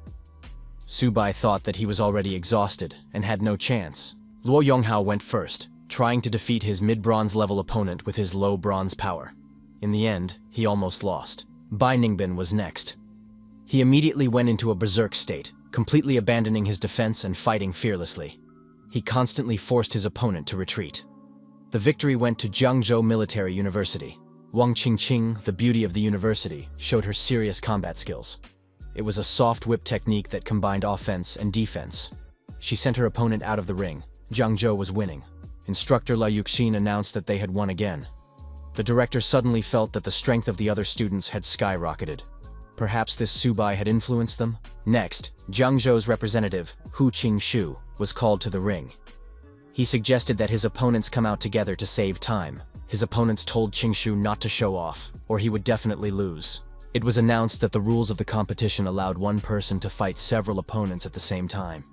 Su Bai thought that he was already exhausted and had no chance. Luo Yonghao went first, trying to defeat his mid-bronze level opponent with his low bronze power. In the end, he almost lost. Bai Ningbin was next. He immediately went into a berserk state, completely abandoning his defense and fighting fearlessly. He constantly forced his opponent to retreat. The victory went to Jiangzhou Military University. Wang Qingqing, the beauty of the university, showed her serious combat skills. It was a soft whip technique that combined offense and defense. She sent her opponent out of the ring. Jiangzhou was winning. Instructor Liu Yuxin announced that they had won again. The director suddenly felt that the strength of the other students had skyrocketed. Perhaps this Subai had influenced them? Next, Jiangzhou's representative, Hu Qingshu, was called to the ring. He suggested that his opponents come out together to save time. His opponents told Qingshu not to show off, or he would definitely lose. It was announced that the rules of the competition allowed one person to fight several opponents at the same time.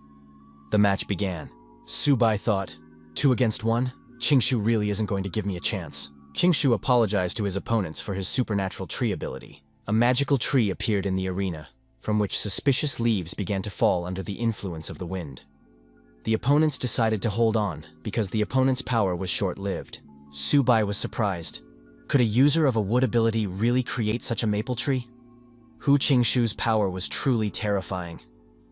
The match began. Subai thought, 2 against 1? Qingshu really isn't going to give me a chance. Qingshu apologized to his opponents for his supernatural tree ability. A magical tree appeared in the arena, from which suspicious leaves began to fall under the influence of the wind. The opponents decided to hold on, because the opponent's power was short-lived. Subai was surprised. Could a user of a wood ability really create such a maple tree? Hu Qingshu's power was truly terrifying.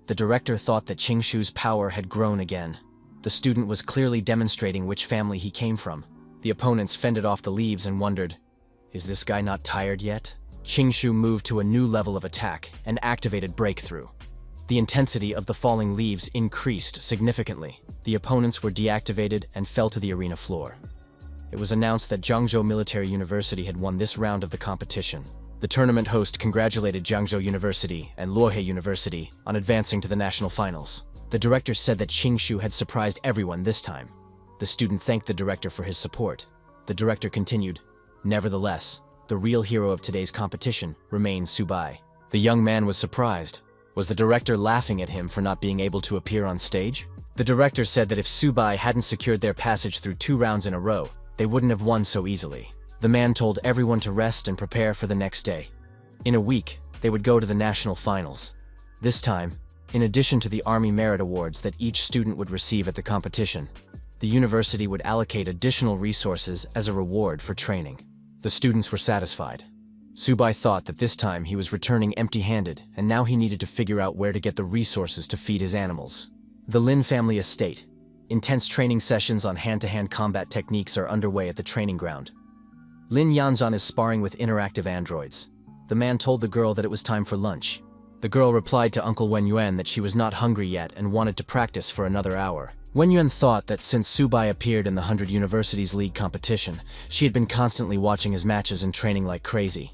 The director thought that Qingshu's power had grown again. The student was clearly demonstrating which family he came from. The opponents fended off the leaves and wondered, is this guy not tired yet? Qingshu moved to a new level of attack and activated Breakthrough. The intensity of the falling leaves increased significantly. The opponents were deactivated and fell to the arena floor. It was announced that Jiangzhou Military University had won this round of the competition. The tournament host congratulated Jiangzhou University and Luohe University on advancing to the national finals. The director said that Qingshu had surprised everyone this time. The student thanked the director for his support. The director continued, nevertheless, the real hero of today's competition remains Subai. The young man was surprised. Was the director laughing at him for not being able to appear on stage? The director said that if Subai hadn't secured their passage through 2 rounds in a row, they wouldn't have won so easily. The man told everyone to rest and prepare for the next day. In a week, they would go to the national finals. This time, in addition to the Army Merit Awards that each student would receive at the competition, the university would allocate additional resources as a reward for training. The students were satisfied. Subai thought that this time he was returning empty-handed, and now he needed to figure out where to get the resources to feed his animals. The Lin family estate. Intense training sessions on hand-to-hand combat techniques are underway at the training ground. Lin Yanzan is sparring with interactive androids. The man told the girl that it was time for lunch. The girl replied to Uncle Wen Yuan that she was not hungry yet and wanted to practice for another hour. Wen Yuan thought that since Subai appeared in the 100 Universities League competition, she had been constantly watching his matches and training like crazy.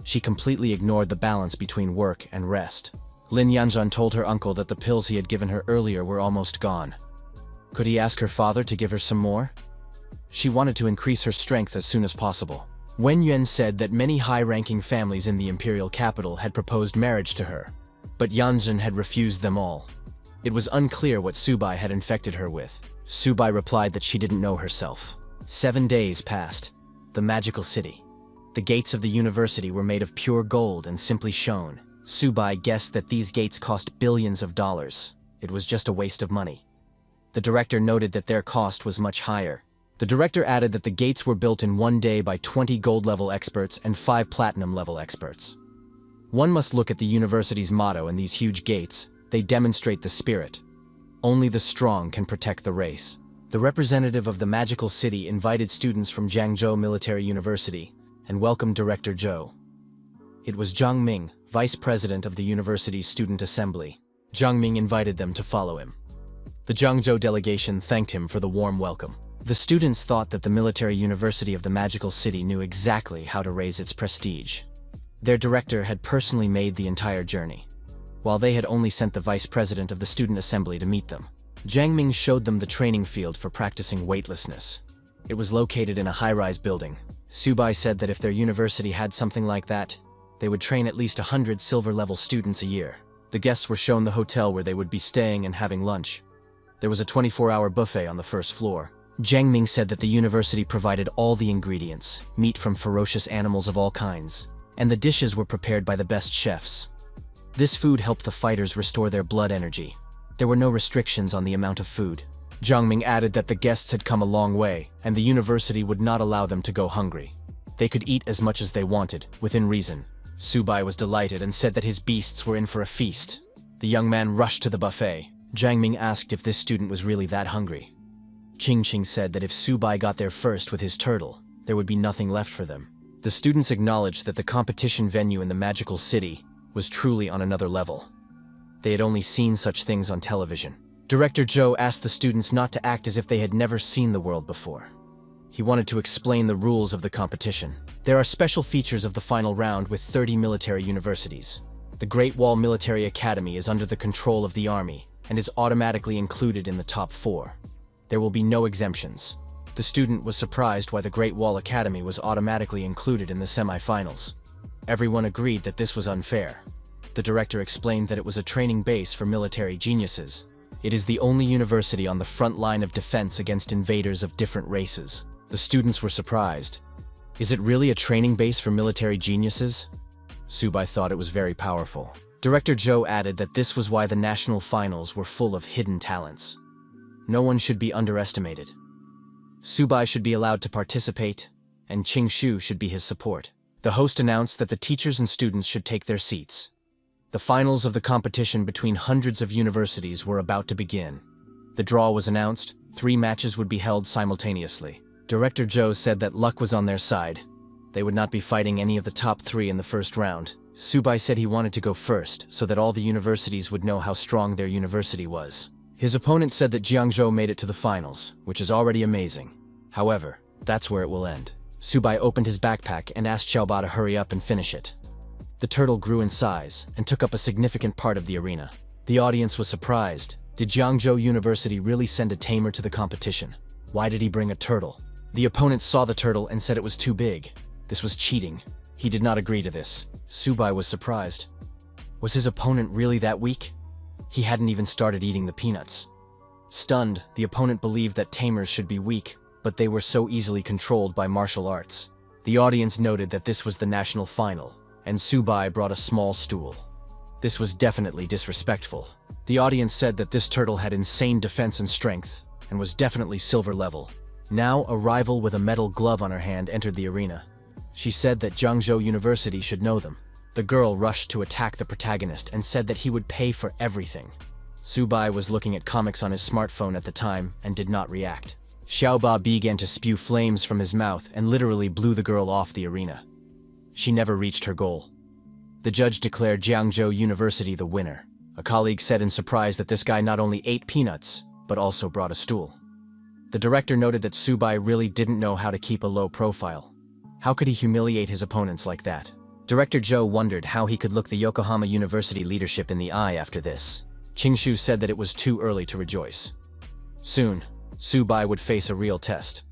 She completely ignored the balance between work and rest. Lin Yanzhan told her uncle that the pills he had given her earlier were almost gone. Could he ask her father to give her some more? She wanted to increase her strength as soon as possible. Wen Yuan said that many high-ranking families in the imperial capital had proposed marriage to her, but Yanzhan had refused them all. It was unclear what Subai had infected her with. Subai replied that she didn't know herself. 7 days passed. The magical city. The gates of the university were made of pure gold and simply shone. Subai guessed that these gates cost billions of dollars. It was just a waste of money. The director noted that their cost was much higher. The director added that the gates were built in 1 day by 20 gold-level experts and 5 platinum-level experts. One must look at the university's motto in these huge gates. They demonstrate the spirit. Only the strong can protect the race. The representative of the magical city invited students from Jiangzhou Military University and welcomed Director Zhou. It was Zhang Ming, vice president of the university's student assembly. Zhang Ming invited them to follow him. The Jiangzhou delegation thanked him for the warm welcome. The students thought that the military university of the magical city knew exactly how to raise its prestige. Their director had personally made the entire journey, while they had only sent the vice president of the student assembly to meet them. Zhang Ming showed them the training field for practicing weightlessness. It was located in a high-rise building. Subai said that if their university had something like that, they would train at least 100 silver-level students a year. The guests were shown the hotel where they would be staying and having lunch. There was a 24-hour buffet on the first floor. Zhang Ming said that the university provided all the ingredients, meat from ferocious animals of all kinds, and the dishes were prepared by the best chefs. This food helped the fighters restore their blood energy. There were no restrictions on the amount of food. Zhang Ming added that the guests had come a long way, and the university would not allow them to go hungry. They could eat as much as they wanted, within reason. Subai was delighted and said that his beasts were in for a feast. The young man rushed to the buffet. Zhang Ming asked if this student was really that hungry. Ching said that if Subai got there first with his turtle, there would be nothing left for them. The students acknowledged that the competition venue in the magical city was truly on another level. They had only seen such things on television. Director Zhou asked the students not to act as if they had never seen the world before. He wanted to explain the rules of the competition. There are special features of the final round with 30 military universities. The Great Wall Military Academy is under the control of the army and is automatically included in the top 4. There will be no exemptions. The student was surprised why the Great Wall Academy was automatically included in the semi-finals. Everyone agreed that this was unfair. The director explained that it was a training base for military geniuses. It is the only university on the front line of defense against invaders of different races. The students were surprised. Is it really a training base for military geniuses? Subai thought it was very powerful. Director Zhou added that this was why the national finals were full of hidden talents. No one should be underestimated. Subai should be allowed to participate, and Qingshu should be his support. The host announced that the teachers and students should take their seats. The finals of the competition between hundreds of universities were about to begin. The draw was announced. 3 matches would be held simultaneously. Director Zhou said that luck was on their side. They would not be fighting any of the top 3 in the first round. Subai said he wanted to go first so that all the universities would know how strong their university was. His opponent said that Jiangzhou made it to the finals, which is already amazing. However, that's where it will end. Subai opened his backpack and asked Xiaoba to hurry up and finish it. The turtle grew in size and took up a significant part of the arena. The audience was surprised. Did Jiangzhou University really send a tamer to the competition? Why did he bring a turtle? The opponent saw the turtle and said it was too big. This was cheating. He did not agree to this. Subai was surprised. Was his opponent really that weak? He hadn't even started eating the peanuts. Stunned, the opponent believed that tamers should be weak, but they were so easily controlled by martial arts. The audience noted that this was the national final, and Subai brought a small stool. This was definitely disrespectful. The audience said that this turtle had insane defense and strength, and was definitely silver level. Now, a rival with a metal glove on her hand entered the arena. She said that Jiangzhou University should know them. The girl rushed to attack the protagonist and said that he would pay for everything. Subai was looking at comics on his smartphone at the time and did not react. Xiaoba began to spew flames from his mouth and literally blew the girl off the arena. She never reached her goal. The judge declared Jiangzhou University the winner. A colleague said in surprise that this guy not only ate peanuts, but also brought a stool. The director noted that Subai really didn't know how to keep a low profile. How could he humiliate his opponents like that? Director Zhou wondered how he could look the Yokohama University leadership in the eye after this. Qingshu said that it was too early to rejoice. Soon, Subai would face a real test.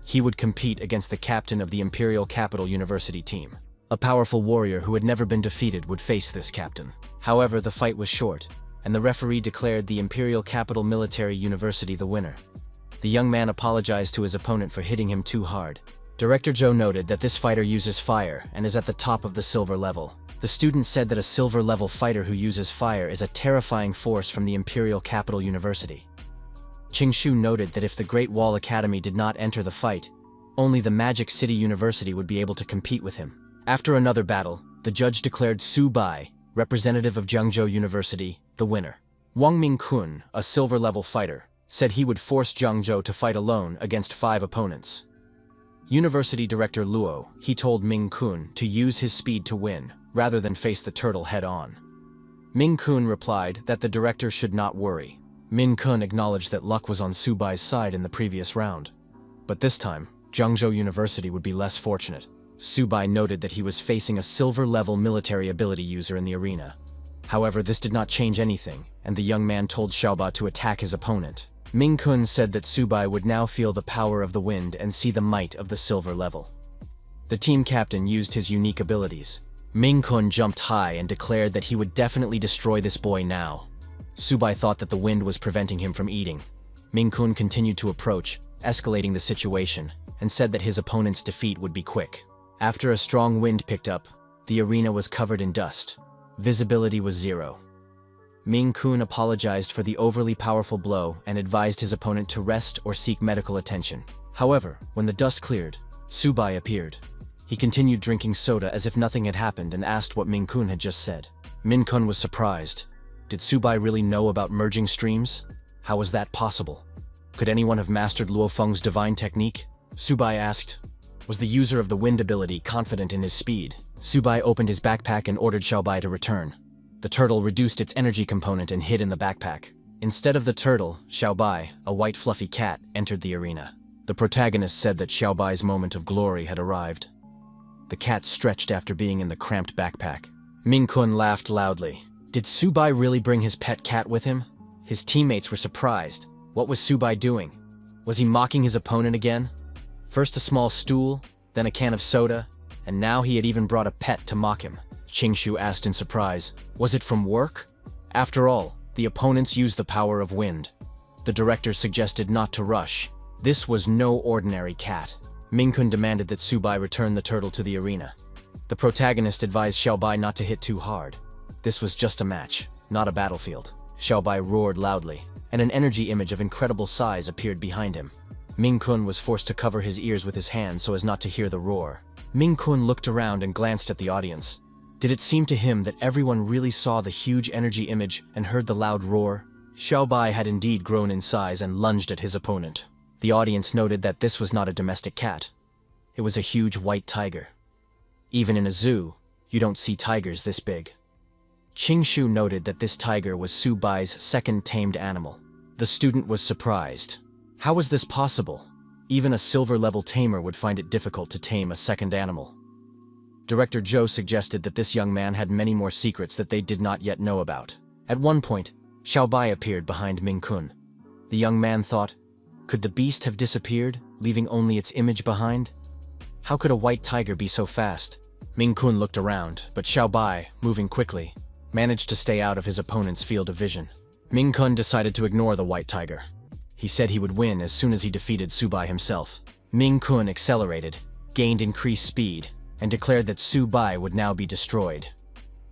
He would compete against the captain of the Imperial Capital University team. A powerful warrior who had never been defeated would face this captain. However, the fight was short, and the referee declared the Imperial Capital Military University the winner. The young man apologized to his opponent for hitting him too hard. Director Zhou noted that this fighter uses fire and is at the top of the silver level. The student said that a silver-level fighter who uses fire is a terrifying force from the Imperial Capital University. Qingshu noted that if the Great Wall Academy did not enter the fight, only the Magic City University would be able to compete with him. After another battle, the judge declared Subai, representative of Jiangzhou University, the winner. Wang Mingkun, a silver-level fighter, said he would force Jiangzhou to fight alone against 5 opponents. University director Luo, he told Ming Kun to use his speed to win, rather than face the turtle head-on. Ming Kun replied that the director should not worry. Min Kun acknowledged that luck was on Subai's side in the previous round. But this time, Jiangzhou University would be less fortunate. Subai noted that he was facing a silver-level military ability user in the arena. However, this did not change anything, and the young man told Xiaoba to attack his opponent. Ming Kun said that Subai would now feel the power of the wind and see the might of the silver level. The team captain used his unique abilities. Ming Kun jumped high and declared that he would definitely destroy this boy now. Subai thought that the wind was preventing him from eating. Ming Kun continued to approach, escalating the situation, and said that his opponent's defeat would be quick. After a strong wind picked up, the arena was covered in dust. Visibility was 0. Ming Kun apologized for the overly powerful blow and advised his opponent to rest or seek medical attention. However, when the dust cleared, Subai appeared. He continued drinking soda as if nothing had happened and asked what Ming Kun had just said. Min Kun was surprised. Did Subai really know about merging streams? How was that possible? Could anyone have mastered Luo Feng's divine technique? Subai asked. Was the user of the wind ability confident in his speed? Subai opened his backpack and ordered Xiaobai to return. The turtle reduced its energy component and hid in the backpack. Instead of the turtle, Xiaobai, a white fluffy cat, entered the arena. The protagonist said that Xiaobai's moment of glory had arrived. The cat stretched after being in the cramped backpack. Ming-kun laughed loudly. Did Subai really bring his pet cat with him? His teammates were surprised. What was Subai doing? Was he mocking his opponent again? First a small stool, then a can of soda, and now he had even brought a pet to mock him. Qingshu asked in surprise, was it from work? After all, the opponents used the power of wind. The director suggested not to rush. This was no ordinary cat. Ming-kun demanded that Subai return the turtle to the arena. The protagonist advised Xiaobai not to hit too hard. This was just a match, not a battlefield. Xiaobai roared loudly, and an energy image of incredible size appeared behind him. Ming-kun was forced to cover his ears with his hands so as not to hear the roar. Ming-kun looked around and glanced at the audience. Did it seem to him that everyone really saw the huge energy image and heard the loud roar? Xiaobai had indeed grown in size and lunged at his opponent. The audience noted that this was not a domestic cat. It was a huge white tiger. Even in a zoo, you don't see tigers this big. Qingshu noted that this tiger was Subai's second tamed animal. The student was surprised. How was this possible? Even a silver-level tamer would find it difficult to tame a second animal. Director Zhou suggested that this young man had many more secrets that they did not yet know about. At one point, Xiaobai appeared behind Ming-kun. The young man thought, could the beast have disappeared, leaving only its image behind? How could a white tiger be so fast? Ming-kun looked around, but Xiaobai, moving quickly, managed to stay out of his opponent's field of vision. Ming-kun decided to ignore the white tiger. He said he would win as soon as he defeated Subai himself. Ming-kun accelerated, gained increased speed, and declared that Subai would now be destroyed.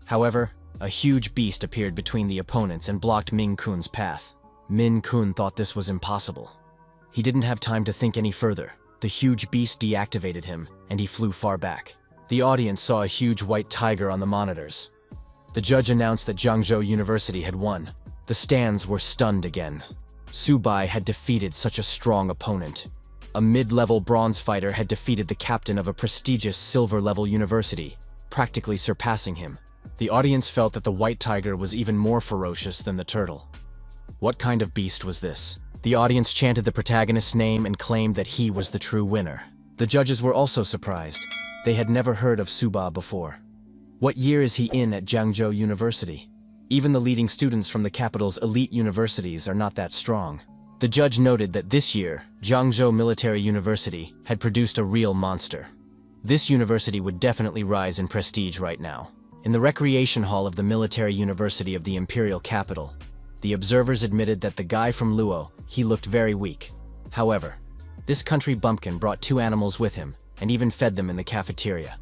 However, a huge beast appeared between the opponents and blocked Ming-kun's path. Ming-kun thought this was impossible. He didn't have time to think any further. The huge beast deactivated him, and he flew far back. The audience saw a huge white tiger on the monitors. The judge announced that Jiangzhou University had won. The stands were stunned again. Subai had defeated such a strong opponent. A mid-level bronze fighter had defeated the captain of a prestigious silver-level university, practically surpassing him. The audience felt that the white tiger was even more ferocious than the turtle. What kind of beast was this? The audience chanted the protagonist's name and claimed that he was the true winner. The judges were also surprised. They had never heard of Subai before. What year is he in at Jiangzhou University? Even the leading students from the capital's elite universities are not that strong. The judge noted that this year, Jiangzhou Military University had produced a real monster. This university would definitely rise in prestige right now. In the recreation hall of the Military University of the imperial capital, the observers admitted that the guy from Luo, he looked very weak. However, this country bumpkin brought 2 animals with him and even fed them in the cafeteria.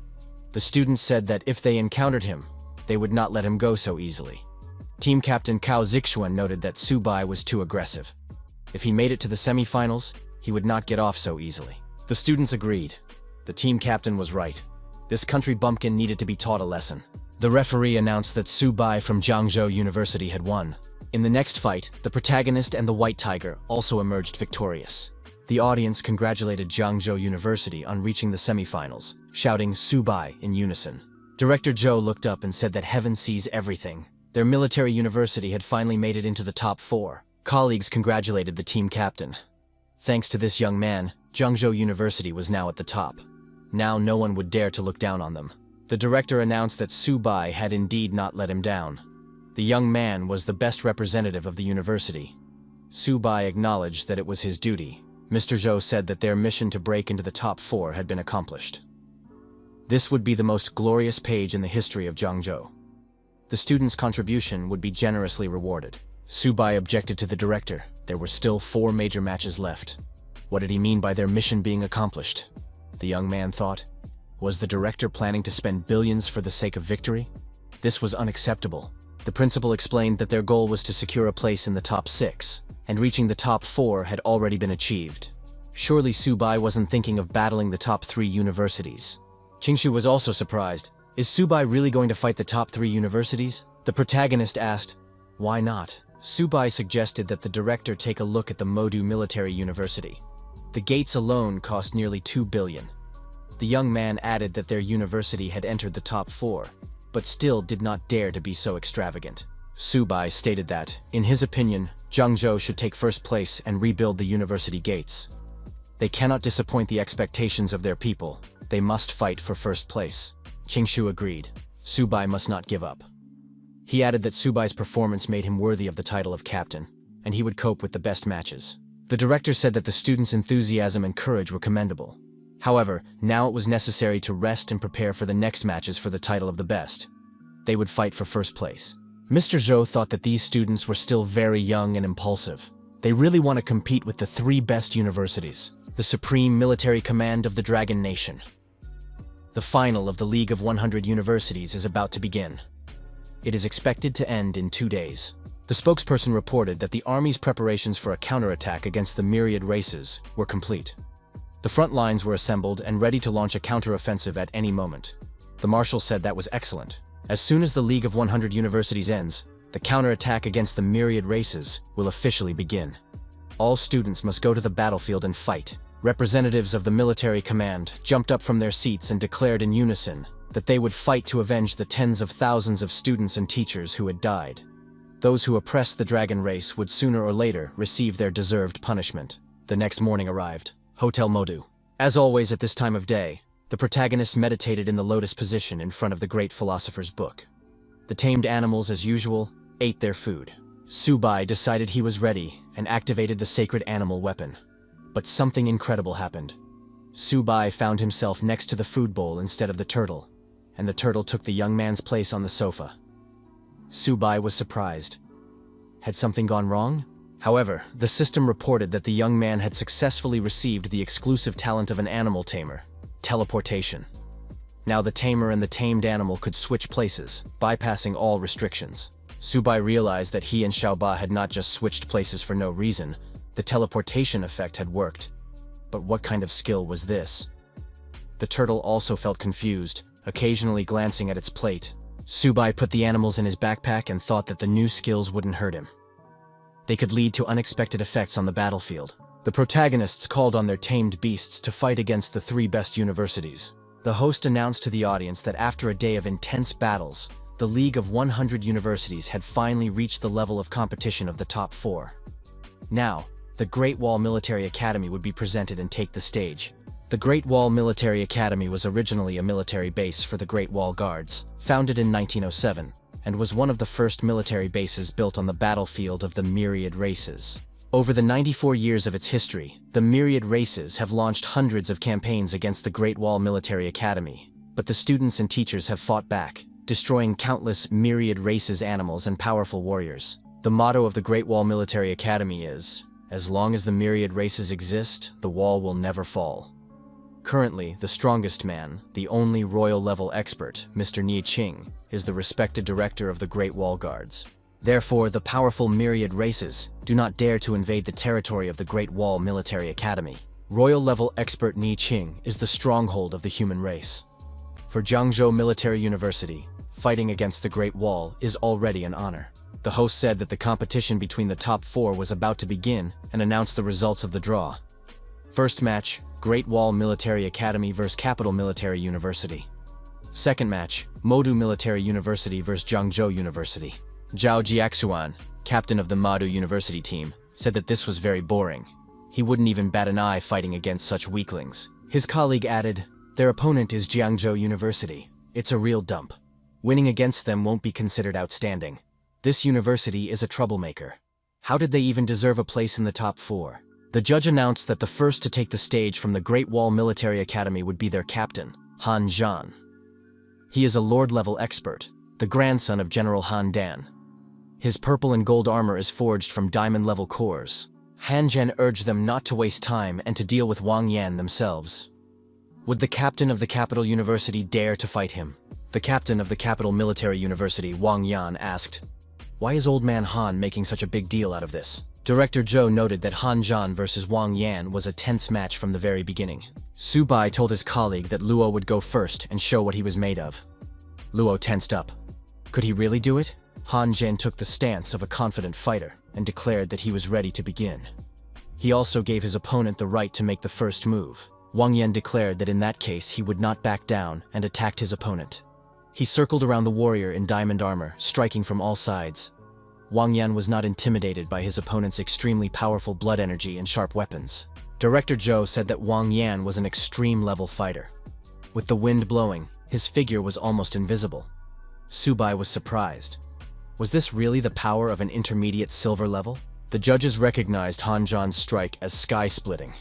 The students said that if they encountered him, they would not let him go so easily. Team captain Cao Zixuan noted that Subai was too aggressive. If he made it to the semi-finals, he would not get off so easily. The students agreed. The team captain was right. This country bumpkin needed to be taught a lesson. The referee announced that Subai from Jiangzhou University had won. In the next fight, the protagonist and the white tiger also emerged victorious. The audience congratulated Jiangzhou University on reaching the semi-finals, shouting Subai in unison. Director Zhou looked up and said that heaven sees everything. Their military university had finally made it into the top 4. Colleagues congratulated the team captain. Thanks to this young man, Jiangzhou University was now at the top. Now no one would dare to look down on them. The director announced that Subai had indeed not let him down. The young man was the best representative of the university. Subai acknowledged that it was his duty. Mr. Zhou said that their mission to break into the top 4 had been accomplished. This would be the most glorious page in the history of Jiangzhou. The students' contribution would be generously rewarded. Subai objected to the director. There were still 4 major matches left. What did he mean by their mission being accomplished? The young man thought. Was the director planning to spend billions for the sake of victory? This was unacceptable. The principal explained that their goal was to secure a place in the top 6, and reaching the top 4 had already been achieved. Surely Subai wasn't thinking of battling the top 3 universities. Qingshu was also surprised. Is Subai really going to fight the top 3 universities? The protagonist asked, why not? Subai suggested that the director take a look at the Modu Military University. The gates alone cost nearly 2 billion. The young man added that their university had entered the top 4, but still did not dare to be so extravagant. Subai stated that, in his opinion, Zhangzhou should take first place and rebuild the university gates. They cannot disappoint the expectations of their people. They must fight for first place. Qingshu agreed. Subai must not give up. He added that Subai's performance made him worthy of the title of captain, and he would cope with the best matches. The director said that the students' enthusiasm and courage were commendable. However, now it was necessary to rest and prepare for the next matches for the title of the best. They would fight for first place. Mr. Zhou thought that these students were still very young and impulsive. They really want to compete with the 3 best universities, the Supreme Military Command of the Dragon Nation. The final of the League of 100 Universities is about to begin. It is expected to end in 2 days. The spokesperson reported that the army's preparations for a counterattack against the myriad races were complete. The front lines were assembled and ready to launch a counteroffensive at any moment. The marshal said that was excellent. As soon as the League of 100 Universities ends, the counterattack against the myriad races will officially begin. All students must go to the battlefield and fight. Representatives of the military command jumped up from their seats and declared in unison that they would fight to avenge the tens of thousands of students and teachers who had died. Those who oppressed the dragon race would sooner or later receive their deserved punishment. The next morning arrived. Hotel Modu. As always at this time of day, the protagonists meditated in the lotus position in front of the great philosopher's book. The tamed animals, as usual, ate their food. Subai decided he was ready and activated the sacred animal weapon. But something incredible happened. Subai found himself next to the food bowl instead of the turtle, and the turtle took the young man's place on the sofa. Subai was surprised. Had something gone wrong? However, the system reported that the young man had successfully received the exclusive talent of an animal tamer, teleportation. Now the tamer and the tamed animal could switch places, bypassing all restrictions. Subai realized that he and Xiaoba had not just switched places for no reason. The teleportation effect had worked. But what kind of skill was this? The turtle also felt confused, occasionally glancing at its plate. Subai put the animals in his backpack and thought that the new skills wouldn't hurt him. They could lead to unexpected effects on the battlefield. The protagonists called on their tamed beasts to fight against the 3 best universities. The host announced to the audience that after a day of intense battles, the League of 100 Universities had finally reached the level of competition of the top 4. Now, the Great Wall Military Academy would be presented and take the stage. The Great Wall Military Academy was originally a military base for the Great Wall Guards, founded in 1907, and was one of the first military bases built on the battlefield of the myriad races. Over the 94 years of its history, the myriad races have launched hundreds of campaigns against the Great Wall Military Academy, but the students and teachers have fought back, destroying countless myriad races, animals, and powerful warriors. The motto of the Great Wall Military Academy is, "As long as the myriad races exist, the wall will never fall." Currently, the strongest man, the only royal-level expert, Mr. Ni Qing, is the respected director of the Great Wall Guards. Therefore, the powerful myriad races do not dare to invade the territory of the Great Wall Military Academy. Royal-level expert Ni Qing is the stronghold of the human race. For Zhangzhou Military University, fighting against the Great Wall is already an honor. The host said that the competition between the top 4 was about to begin and announced the results of the draw. First match, Great Wall Military Academy vs. Capital Military University. Second match, Modu Military University vs. Zhangzhou University. Zhao Jiaxuan, captain of the Modu University team, said that this was very boring. He wouldn't even bat an eye fighting against such weaklings. His colleague added, "Their opponent is Jiangzhou University. It's a real dump. Winning against them won't be considered outstanding. This university is a troublemaker. How did they even deserve a place in the top 4? The judge announced that the first to take the stage from the Great Wall Military Academy would be their captain, Han Zhan. He is a lord-level expert, the grandson of General Han Dan. His purple and gold armor is forged from diamond-level cores. Han Zhan urged them not to waste time and to deal with Wang Yan themselves. Would the captain of the Capital University dare to fight him? The captain of the Capital Military University, Wang Yan, asked, "Why is old man Han making such a big deal out of this?" Director Zhou noted that Han Zhan versus Wang Yan was a tense match from the very beginning. Subai told his colleague that Luo would go first and show what he was made of. Luo tensed up. Could he really do it? Han Jian took the stance of a confident fighter and declared that he was ready to begin. He also gave his opponent the right to make the first move. Wang Yan declared that in that case he would not back down and attacked his opponent. He circled around the warrior in diamond armor, striking from all sides. Wang Yan was not intimidated by his opponent's extremely powerful blood energy and sharp weapons. Director Zhou said that Wang Yan was an extreme-level fighter. With the wind blowing, his figure was almost invisible. Su Bai was surprised. Was this really the power of an intermediate silver level? The judges recognized Han Zhan's strike as sky-splitting.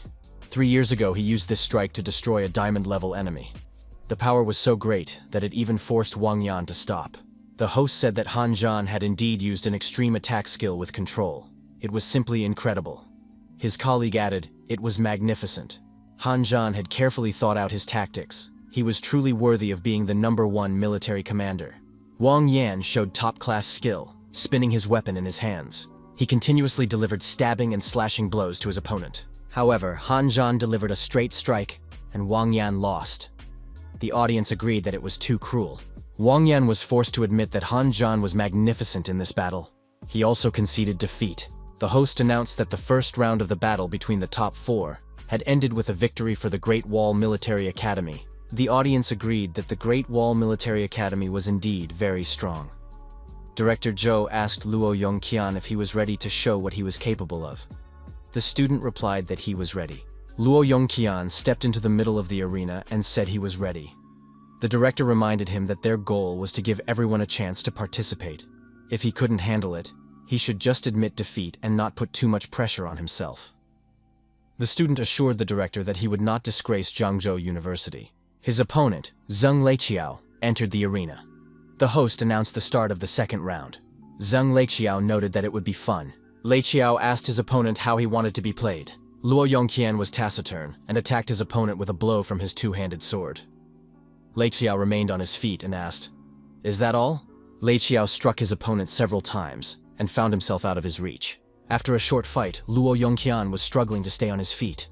3 years ago, he used this strike to destroy a diamond-level enemy. The power was so great that it even forced Wang Yan to stop. The host said that Han Zhan had indeed used an extreme attack skill with control. It was simply incredible. His colleague added, "It was magnificent." Han Zhan had carefully thought out his tactics. He was truly worthy of being the #1 military commander. Wang Yan showed top-class skill, spinning his weapon in his hands. He continuously delivered stabbing and slashing blows to his opponent. However, Han Zhan delivered a straight strike, and Wang Yan lost. The audience agreed that it was too cruel. Wang Yan was forced to admit that Han Zhan was magnificent in this battle. He also conceded defeat. The host announced that the first round of the battle between the top 4 had ended with a victory for the Great Wall Military Academy. The audience agreed that the Great Wall Military Academy was indeed very strong. Director Zhou asked Luo Yongqian if he was ready to show what he was capable of. The student replied that he was ready. Luo Yongqian stepped into the middle of the arena and said he was ready. The director reminded him that their goal was to give everyone a chance to participate. If he couldn't handle it, he should just admit defeat and not put too much pressure on himself. The student assured the director that he would not disgrace Jiangzhou University. His opponent, Zheng Leiqiao, entered the arena. The host announced the start of the second round. Zheng Leiqiao noted that it would be fun. Leiqiao asked his opponent how he wanted to be played. Luo Yongqian was taciturn and attacked his opponent with a blow from his two-handed sword. Leiqiao remained on his feet and asked, "Is that all?" Leiqiao struck his opponent several times and found himself out of his reach. After a short fight, Luo Yongqian was struggling to stay on his feet.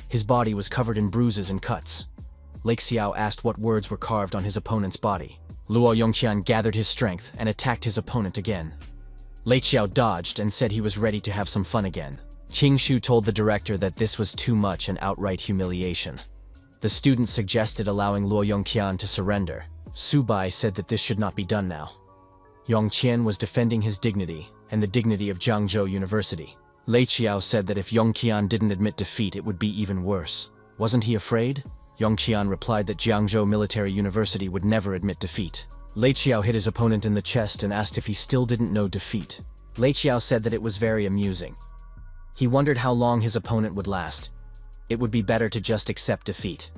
His body was covered in bruises and cuts. Leiqiao asked what words were carved on his opponent's body. Luo Yongqian gathered his strength and attacked his opponent again. Leiqiao dodged and said he was ready to have some fun again. Qing Shu told the director that this was too much and outright humiliation. The student suggested allowing Luo Yongqian to surrender. Su Bai said that this should not be done now. Yongqian was defending his dignity and the dignity of Jiangzhou University. Leiqiao said that if Yongqian didn't admit defeat, it would be even worse. Wasn't he afraid? Yongqian replied that Jiangzhou Military University would never admit defeat. Leiqiao hit his opponent in the chest and asked if he still didn't know defeat. Leiqiao said that it was very amusing. He wondered how long his opponent would last. It would be better to just accept defeat.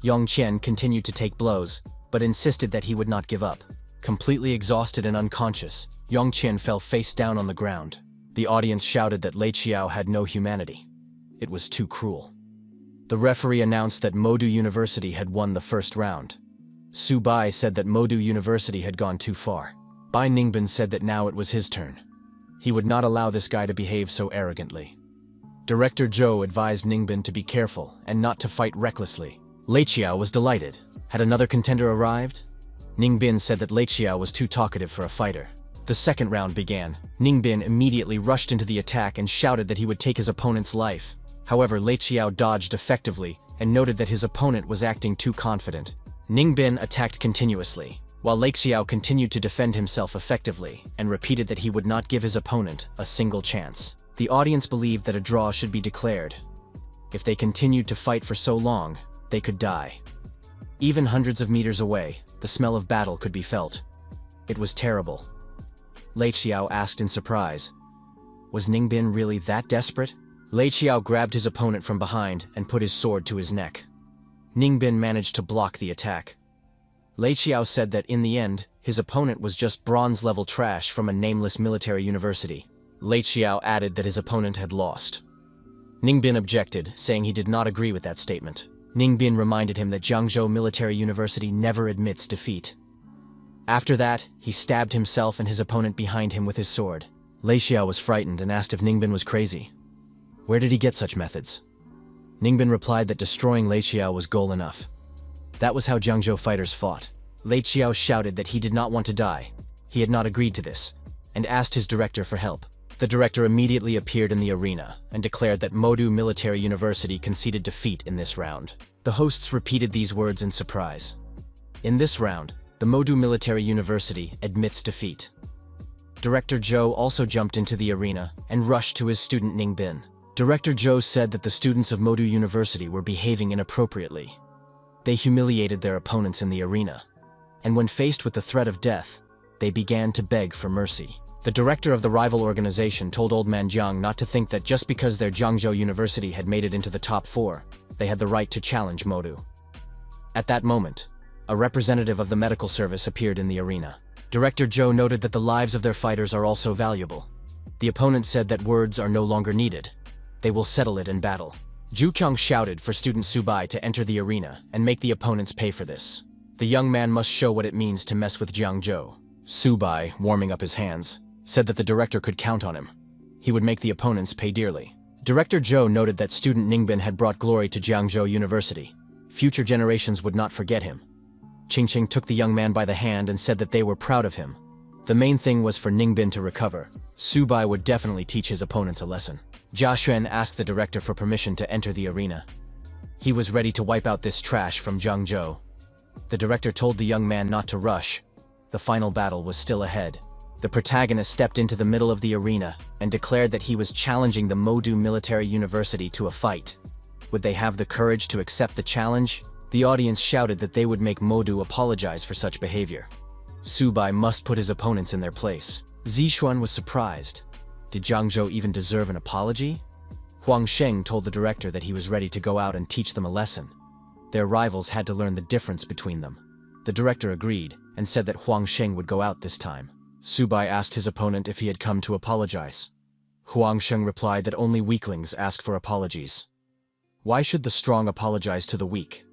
Yongqian continued to take blows, but insisted that he would not give up. Completely exhausted and unconscious, Yongqian fell face down on the ground. The audience shouted that Leiqiao had no humanity. It was too cruel. The referee announced that Modu University had won the first round. Su Bai said that Modu University had gone too far. Bai Ningbin said that now it was his turn. He would not allow this guy to behave so arrogantly. Director Zhou advised Ningbin to be careful and not to fight recklessly. Leiqiao was delighted. Had another contender arrived? Ningbin said that Leiqiao was too talkative for a fighter. The second round began. Ningbin immediately rushed into the attack and shouted that he would take his opponent's life. However, Leiqiao dodged effectively and noted that his opponent was acting too confident. Ningbin attacked continuously, while Leiqiao continued to defend himself effectively and repeated that he would not give his opponent a single chance. The audience believed that a draw should be declared. If they continued to fight for so long, they could die. Even hundreds of meters away, the smell of battle could be felt. It was terrible. Leiqiao asked in surprise, "Was Ningbin really that desperate?" Leiqiao grabbed his opponent from behind and put his sword to his neck. Ningbin managed to block the attack. Leiqiao said that in the end, his opponent was just bronze-level trash from a nameless military university. Leiqiao added that his opponent had lost. Ningbin objected, saying he did not agree with that statement. Ningbin reminded him that Jiangzhou Military University never admits defeat. After that, he stabbed himself and his opponent behind him with his sword. Leiqiao was frightened and asked if Ningbin was crazy. Where did he get such methods? Ningbin replied that destroying Leiqiao was goal enough. That was how Jiangzhou fighters fought. Leiqiao shouted that he did not want to die. He had not agreed to this, and asked his director for help. The director immediately appeared in the arena and declared that Modu Military University conceded defeat in this round. The hosts repeated these words in surprise. In this round, the Modu Military University admits defeat. Director Zhou also jumped into the arena and rushed to his student Ningbin. Director Zhou said that the students of Modu University were behaving inappropriately. They humiliated their opponents in the arena, and when faced with the threat of death, they began to beg for mercy. The director of the rival organization told Old Man Jiang not to think that just because their Jiangzhou University had made it into the top 4, they had the right to challenge Modu. At that moment, a representative of the medical service appeared in the arena. Director Zhou noted that the lives of their fighters are also valuable. The opponent said that words are no longer needed. They will settle it in battle. Zhu Qiang shouted for student Subai to enter the arena and make the opponents pay for this. The young man must show what it means to mess with Jiangzhou. Subai, warming up his hands, said that the director could count on him. He would make the opponents pay dearly. Director Zhou noted that student Ningbin had brought glory to Jiangzhou University. Future generations would not forget him. Qingqing took the young man by the hand and said that they were proud of him. The main thing was for Ningbin to recover. Subai would definitely teach his opponents a lesson. Jia Xuan asked the director for permission to enter the arena. He was ready to wipe out this trash from Jiangzhou. The director told the young man not to rush. The final battle was still ahead. The protagonist stepped into the middle of the arena and declared that he was challenging the Modu Military University to a fight. Would they have the courage to accept the challenge? The audience shouted that they would make Modu apologize for such behavior. Subai must put his opponents in their place. Zixuan was surprised. Did Jiangzhou even deserve an apology? Huang Sheng told the director that he was ready to go out and teach them a lesson. Their rivals had to learn the difference between them. The director agreed and said that Huang Sheng would go out this time. Subai asked his opponent if he had come to apologize. Huang Sheng replied that only weaklings ask for apologies. Why should the strong apologize to the weak?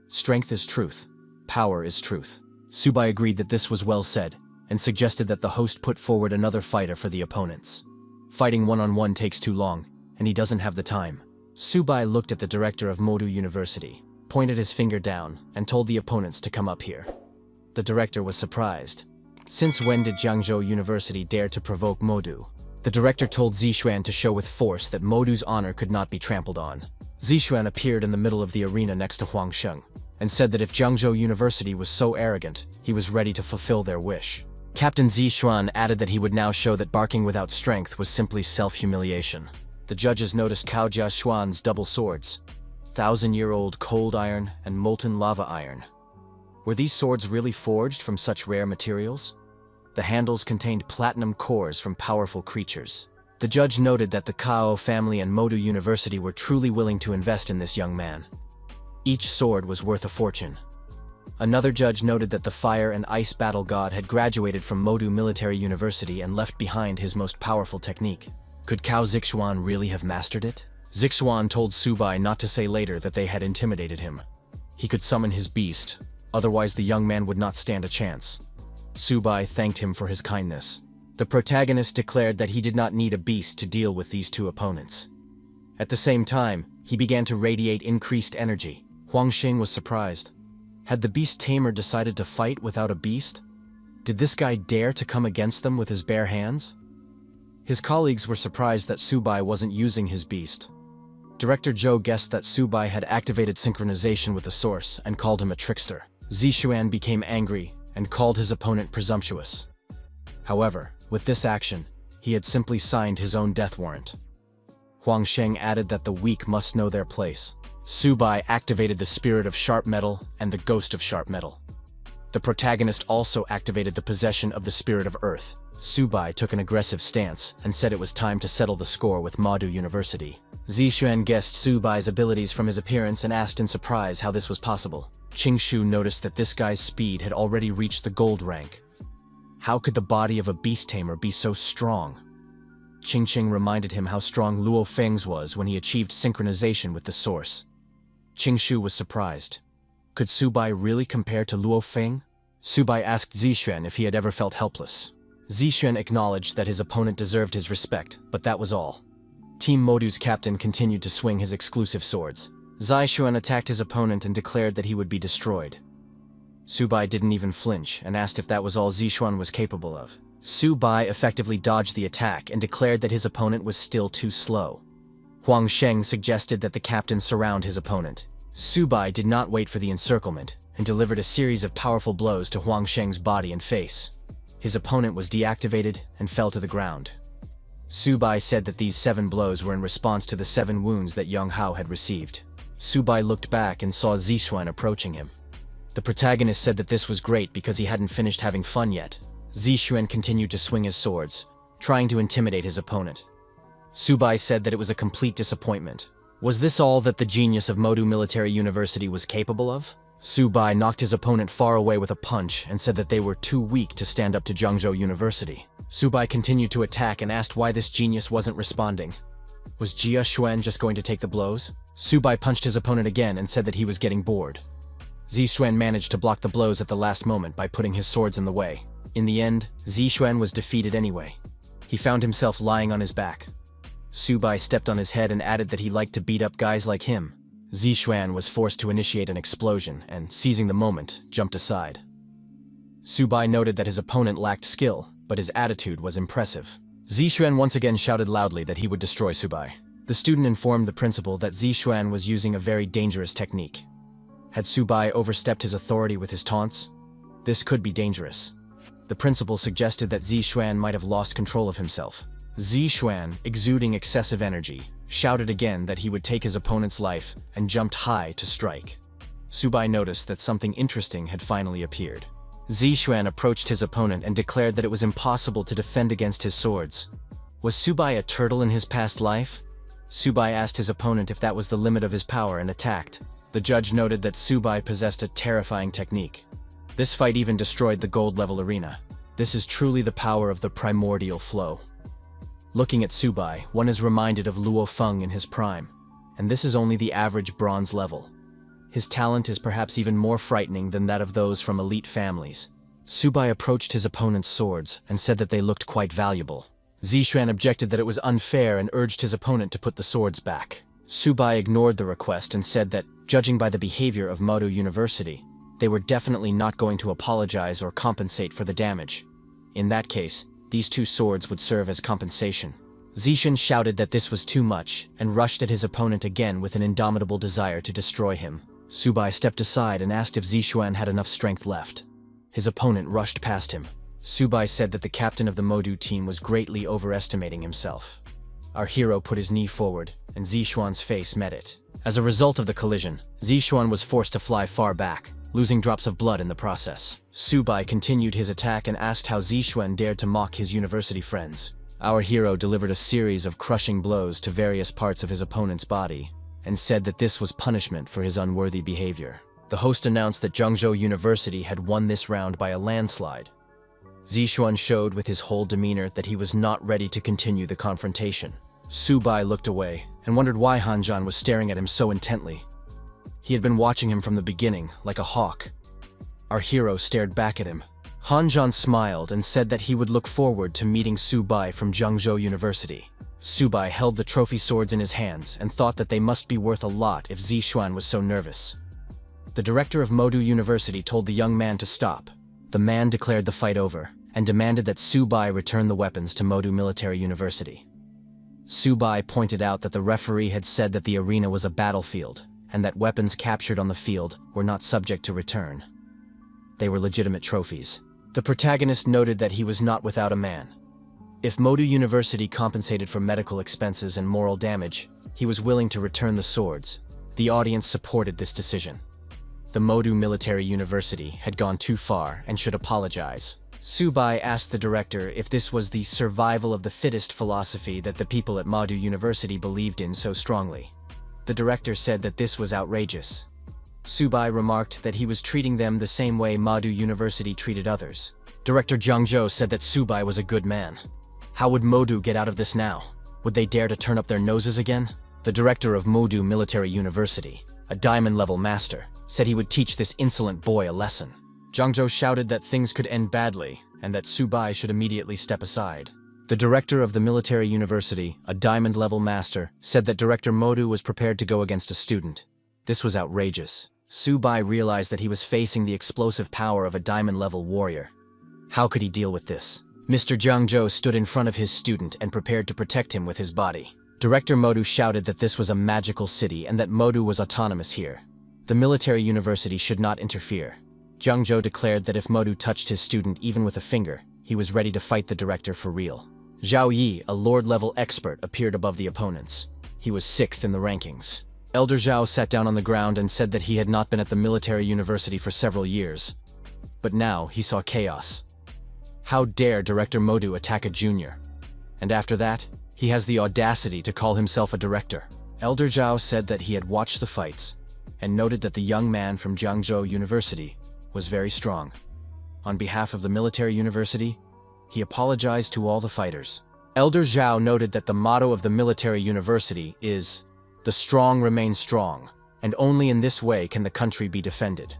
Strength is truth. Power is truth. Subai agreed that this was well said and suggested that the host put forward another fighter for the opponents. Fighting one-on-one takes too long, and he doesn't have the time. Subai looked at the director of Modu University, pointed his finger down, and told the opponents to come up here. The director was surprised. Since when did Jiangzhou University dare to provoke Modu? The director told Zixuan to show with force that Modu's honor could not be trampled on. Zixuan appeared in the middle of the arena next to Huang Sheng, and said that if Jiangzhou University was so arrogant, he was ready to fulfill their wish. Captain Zixuan added that he would now show that barking without strength was simply self-humiliation. The judges noticed Cao Jia Xuan's double swords, 1,000-year-old cold iron and molten lava iron. Were these swords really forged from such rare materials? The handles contained platinum cores from powerful creatures. The judge noted that the Cao family and Modu University were truly willing to invest in this young man. Each sword was worth a fortune. Another judge noted that the fire and ice battle god had graduated from Modu Military University and left behind his most powerful technique. Could Cao Zixuan really have mastered it? Zixuan told Subai not to say later that they had intimidated him. He could summon his beast, otherwise the young man would not stand a chance. Subai thanked him for his kindness. The protagonist declared that he did not need a beast to deal with these two opponents. At the same time, he began to radiate increased energy. Huang Sheng was surprised. Had the beast tamer decided to fight without a beast? Did this guy dare to come against them with his bare hands? His colleagues were surprised that Subai wasn't using his beast. Director Zhou guessed that Subai had activated synchronization with the source and called him a trickster. Zixuan became angry and called his opponent presumptuous. However, with this action, he had simply signed his own death warrant. Huang Sheng added that the weak must know their place. Subai activated the spirit of sharp metal and the ghost of sharp metal. The protagonist also activated the possession of the spirit of earth. Subai took an aggressive stance and said it was time to settle the score with Modu University. Zixuan guessed Subai's abilities from his appearance and asked in surprise how this was possible. Qingshu noticed that this guy's speed had already reached the gold rank. How could the body of a beast tamer be so strong? Qingqing reminded him how strong Luo Feng's was when he achieved synchronization with the source. Qingshu was surprised. Could Subai really compare to Luo Feng? Subai asked Zixuan if he had ever felt helpless. Zixuan acknowledged that his opponent deserved his respect, but that was all. Team Modu's captain continued to swing his exclusive swords. Zixuan attacked his opponent and declared that he would be destroyed. Subai didn't even flinch and asked if that was all Zixuan was capable of. Subai effectively dodged the attack and declared that his opponent was still too slow. Huang Sheng suggested that the captain surround his opponent. Subai did not wait for the encirclement and delivered a series of powerful blows to Huang Sheng's body and face. His opponent was deactivated and fell to the ground. Subai said that these 7 blows were in response to the 7 wounds that Yang Hao had received. Subai looked back and saw Zixuan approaching him. The protagonist said that this was great because he hadn't finished having fun yet. Zixuan continued to swing his swords, trying to intimidate his opponent. Subai said that it was a complete disappointment. Was this all that the genius of Modu Military University was capable of? Subai knocked his opponent far away with a punch and said that they were too weak to stand up to Zhengzhou University. Subai continued to attack and asked why this genius wasn't responding. Was Jia Xuan just going to take the blows? Subai punched his opponent again and said that he was getting bored. Zixuan managed to block the blows at the last moment by putting his swords in the way. In the end, Zixuan was defeated anyway. He found himself lying on his back. Subai stepped on his head and added that he liked to beat up guys like him. Zixuan was forced to initiate an explosion and, seizing the moment, jumped aside. Subai noted that his opponent lacked skill, but his attitude was impressive. Zixuan once again shouted loudly that he would destroy Subai. The student informed the principal that Zixuan was using a very dangerous technique. Had Subai overstepped his authority with his taunts? This could be dangerous. The principal suggested that Zixuan might have lost control of himself. Zixuan, exuding excessive energy, shouted again that he would take his opponent's life and jumped high to strike. Subai noticed that something interesting had finally appeared. Zixuan approached his opponent and declared that it was impossible to defend against his swords. Was Subai a turtle in his past life? Subai asked his opponent if that was the limit of his power and attacked. The judge noted that Subai possessed a terrifying technique. This fight even destroyed the gold-level arena. This is truly the power of the primordial flow. Looking at Subai, one is reminded of Luo Feng in his prime, and this is only the average bronze level. His talent is perhaps even more frightening than that of those from elite families. Subai approached his opponent's swords and said that they looked quite valuable. Zixuan objected that it was unfair and urged his opponent to put the swords back. Subai ignored the request and said that, judging by the behavior of Modu University, they were definitely not going to apologize or compensate for the damage. In that case, these 2 swords would serve as compensation. Zixuan shouted that this was too much and rushed at his opponent again with an indomitable desire to destroy him. Subai stepped aside and asked if Zixuan had enough strength left. His opponent rushed past him. Subai said that the captain of the Modu team was greatly overestimating himself. Our hero put his knee forward, and Zixuan's face met it. As a result of the collision, Zixuan was forced to fly far back, losing drops of blood in the process. Subai continued his attack and asked how Zixuan dared to mock his university friends. Our hero delivered a series of crushing blows to various parts of his opponent's body, and said that this was punishment for his unworthy behavior. The host announced that Zhengzhou University had won this round by a landslide. Zixuan showed with his whole demeanor that he was not ready to continue the confrontation. Subai looked away and wondered why Hanzhan was staring at him so intently. He had been watching him from the beginning, like a hawk. Our hero stared back at him. Hanzhan smiled and said that he would look forward to meeting Subai from Zhengzhou University. Subai held the trophy swords in his hands and thought that they must be worth a lot if Zixuan was so nervous. The director of Modu University told the young man to stop. The man declared the fight over and demanded that Subai return the weapons to Modu Military University. Subai pointed out that the referee had said that the arena was a battlefield and that weapons captured on the field were not subject to return. They were legitimate trophies. The protagonist noted that he was not without a man. If Modu University compensated for medical expenses and moral damage, he was willing to return the swords. The audience supported this decision. The Modu Military University had gone too far and should apologize. Subai asked the director if this was the survival of the fittest philosophy that the people at Modu University believed in so strongly. The director said that this was outrageous. Subai remarked that he was treating them the same way Modu University treated others. Director Zhangzhou said that Subai was a good man. How would Modu get out of this now? Would they dare to turn up their noses again? The director of Modu Military University, a diamond-level master, said he would teach this insolent boy a lesson. Zhangzhou shouted that things could end badly and that Subai should immediately step aside. The director of the military university, a diamond-level master, said that Director Modu was prepared to go against a student. This was outrageous. Su-bai realized that he was facing the explosive power of a diamond-level warrior. How could he deal with this? Mr. Zhang Zhou stood in front of his student and prepared to protect him with his body. Director Modu shouted that this was a magical city and that Modu was autonomous here. The military university should not interfere. Zhang Zhou declared that if Modu touched his student even with a finger, he was ready to fight the director for real. Zhao Yi, a lord-level expert, appeared above the opponents. He was 6th in the rankings. Elder Zhao sat down on the ground and said that he had not been at the military university for several years. But now he saw chaos. How dare Director Modu attack a junior? And after that, he has the audacity to call himself a director. Elder Zhao said that he had watched the fights and noted that the young man from Jiangzhou University was very strong. On behalf of the military university, he apologized to all the fighters. Elder Zhao noted that the motto of the military university is, "The strong remain strong, and only in this way can the country be defended."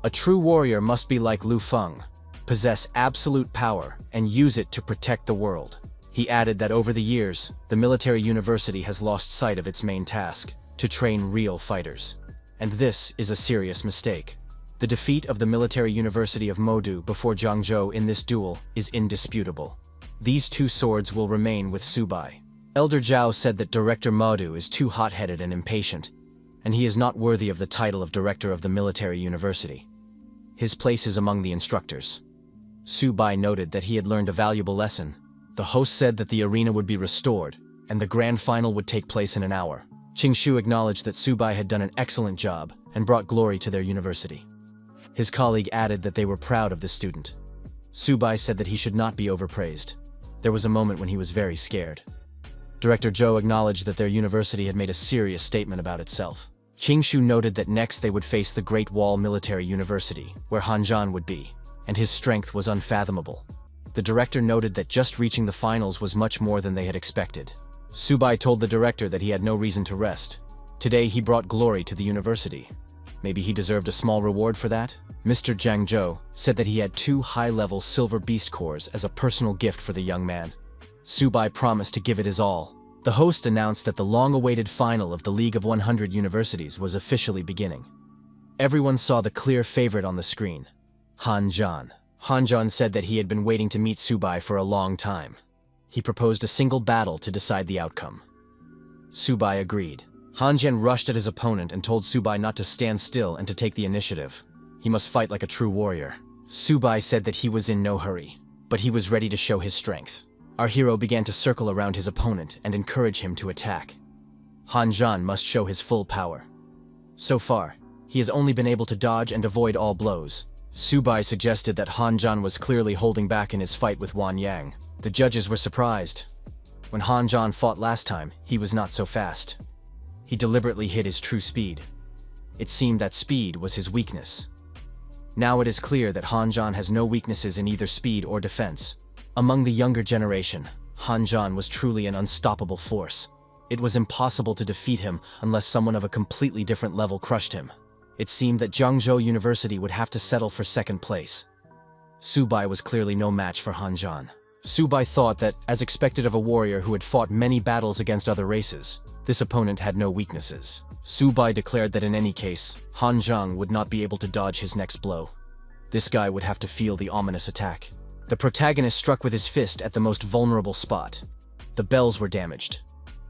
A true warrior must be like Lu Feng, possess absolute power, and use it to protect the world. He added that over the years, the military university has lost sight of its main task, to train real fighters. And this is a serious mistake. The defeat of the military university of Modu before Jiangzhou in this duel is indisputable. These two swords will remain with Su-bai. Elder Zhao said that Director Modu is too hot-headed and impatient, and he is not worthy of the title of director of the military university. His place is among the instructors. Su-bai noted that he had learned a valuable lesson. The host said that the arena would be restored, and the grand final would take place in an hour. Qingshu acknowledged that Su-bai had done an excellent job and brought glory to their university. His colleague added that they were proud of the student. Su-bai said that he should not be overpraised. There was a moment when he was very scared. Director Zhou acknowledged that their university had made a serious statement about itself. Qingshu noted that next they would face the Great Wall Military University, where Han Zhan would be, and his strength was unfathomable. The director noted that just reaching the finals was much more than they had expected. Su-bai told the director that he had no reason to rest. Today he brought glory to the university. Maybe he deserved a small reward for that? Mr. Zhang Zhou said that he had 2 high-level silver beast cores as a personal gift for the young man. Su-bai promised to give it his all. The host announced that the long-awaited final of the League of 100 Universities was officially beginning. Everyone saw the clear favorite on the screen, Han Zhan. Han Zhan said that he had been waiting to meet Su-bai for a long time. He proposed a single battle to decide the outcome. Su-bai agreed. Han Zhan rushed at his opponent and told Su-bai not to stand still and to take the initiative. He must fight like a true warrior. Su-bai said that he was in no hurry, but he was ready to show his strength. Our hero began to circle around his opponent and encourage him to attack. Han Zhan must show his full power. So far, he has only been able to dodge and avoid all blows. Su-bai suggested that Han Zhan was clearly holding back in his fight with Wan Yang. The judges were surprised. When Han Zhan fought last time, he was not so fast. He deliberately hid his true speed. It seemed that speed was his weakness. Now it is clear that Han Zhan has no weaknesses in either speed or defense. Among the younger generation, Han Zhan was truly an unstoppable force. It was impossible to defeat him unless someone of a completely different level crushed him. It seemed that Jiangzhou University would have to settle for second place. Su-bai was clearly no match for Han Zhan. Su-bai thought that, as expected of a warrior who had fought many battles against other races, this opponent had no weaknesses. Su-bai declared that in any case, Han Zhan would not be able to dodge his next blow. This guy would have to feel the ominous attack. The protagonist struck with his fist at the most vulnerable spot. The bells were damaged.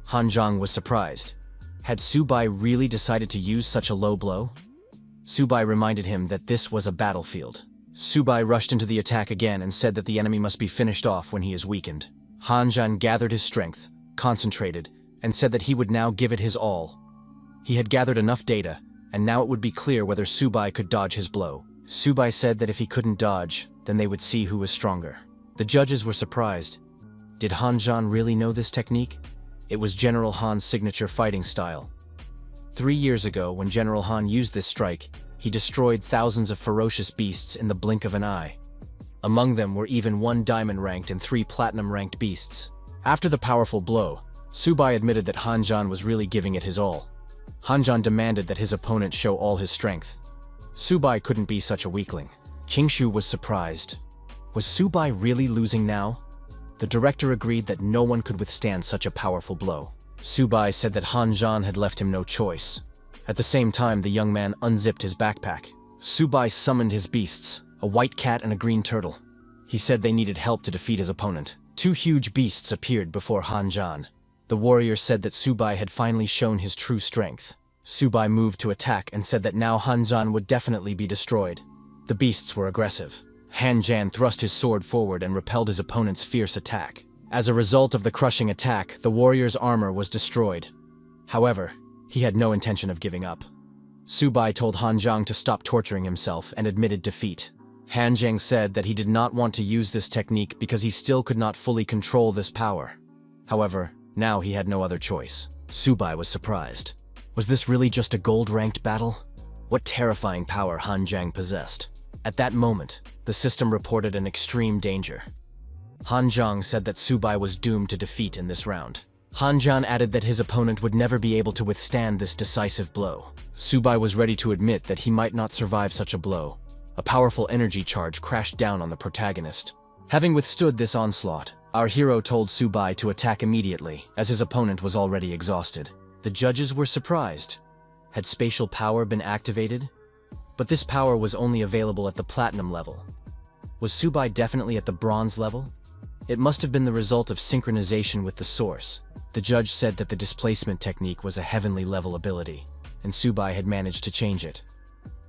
Han Zhan was surprised. Had Su-bai really decided to use such a low blow? Su-bai reminded him that this was a battlefield. Su-bai rushed into the attack again and said that the enemy must be finished off when he is weakened. Han Zhan gathered his strength, concentrated, and said that he would now give it his all. He had gathered enough data, and now it would be clear whether Su-bai could dodge his blow. Su-bai said that if he couldn't dodge, then they would see who was stronger. The judges were surprised. Did Han Zhan really know this technique? It was General Han's signature fighting style. 3 years ago, when General Han used this strike, he destroyed thousands of ferocious beasts in the blink of an eye. Among them were even 1 diamond-ranked and 3 platinum-ranked beasts. After the powerful blow, Su-bai admitted that Han Zhan was really giving it his all. Han Zhan demanded that his opponent show all his strength. Su-bai couldn't be such a weakling. Qingshu was surprised. Was Su-bai really losing now? The director agreed that no one could withstand such a powerful blow. Su-bai said that Han Zhan had left him no choice. At the same time, the young man unzipped his backpack. Subai summoned his beasts, a white cat and a green turtle. He said they needed help to defeat his opponent. Two huge beasts appeared before Hanjan. The warrior said that Subai had finally shown his true strength. Subai moved to attack and said that now Hanjan would definitely be destroyed. The beasts were aggressive. Hanjan thrust his sword forward and repelled his opponent's fierce attack. As a result of the crushing attack, the warrior's armor was destroyed. However, he had no intention of giving up. Subai told Hanjang to stop torturing himself and admitted defeat. Hanjang said that he did not want to use this technique because he still could not fully control this power. However, now he had no other choice. Subai was surprised. Was this really just a gold-ranked battle? What terrifying power Hanjang possessed. At that moment, the system reported an extreme danger. Hanjang said that Subai was doomed to defeat in this round. Hanjan added that his opponent would never be able to withstand this decisive blow. Subai was ready to admit that he might not survive such a blow. A powerful energy charge crashed down on the protagonist. Having withstood this onslaught, our hero told Subai to attack immediately, as his opponent was already exhausted. The judges were surprised. Had spatial power been activated? But this power was only available at the platinum level. Was Subai definitely at the bronze level? It must have been the result of synchronization with the source. The judge said that the displacement technique was a heavenly level ability, and Subai had managed to change it.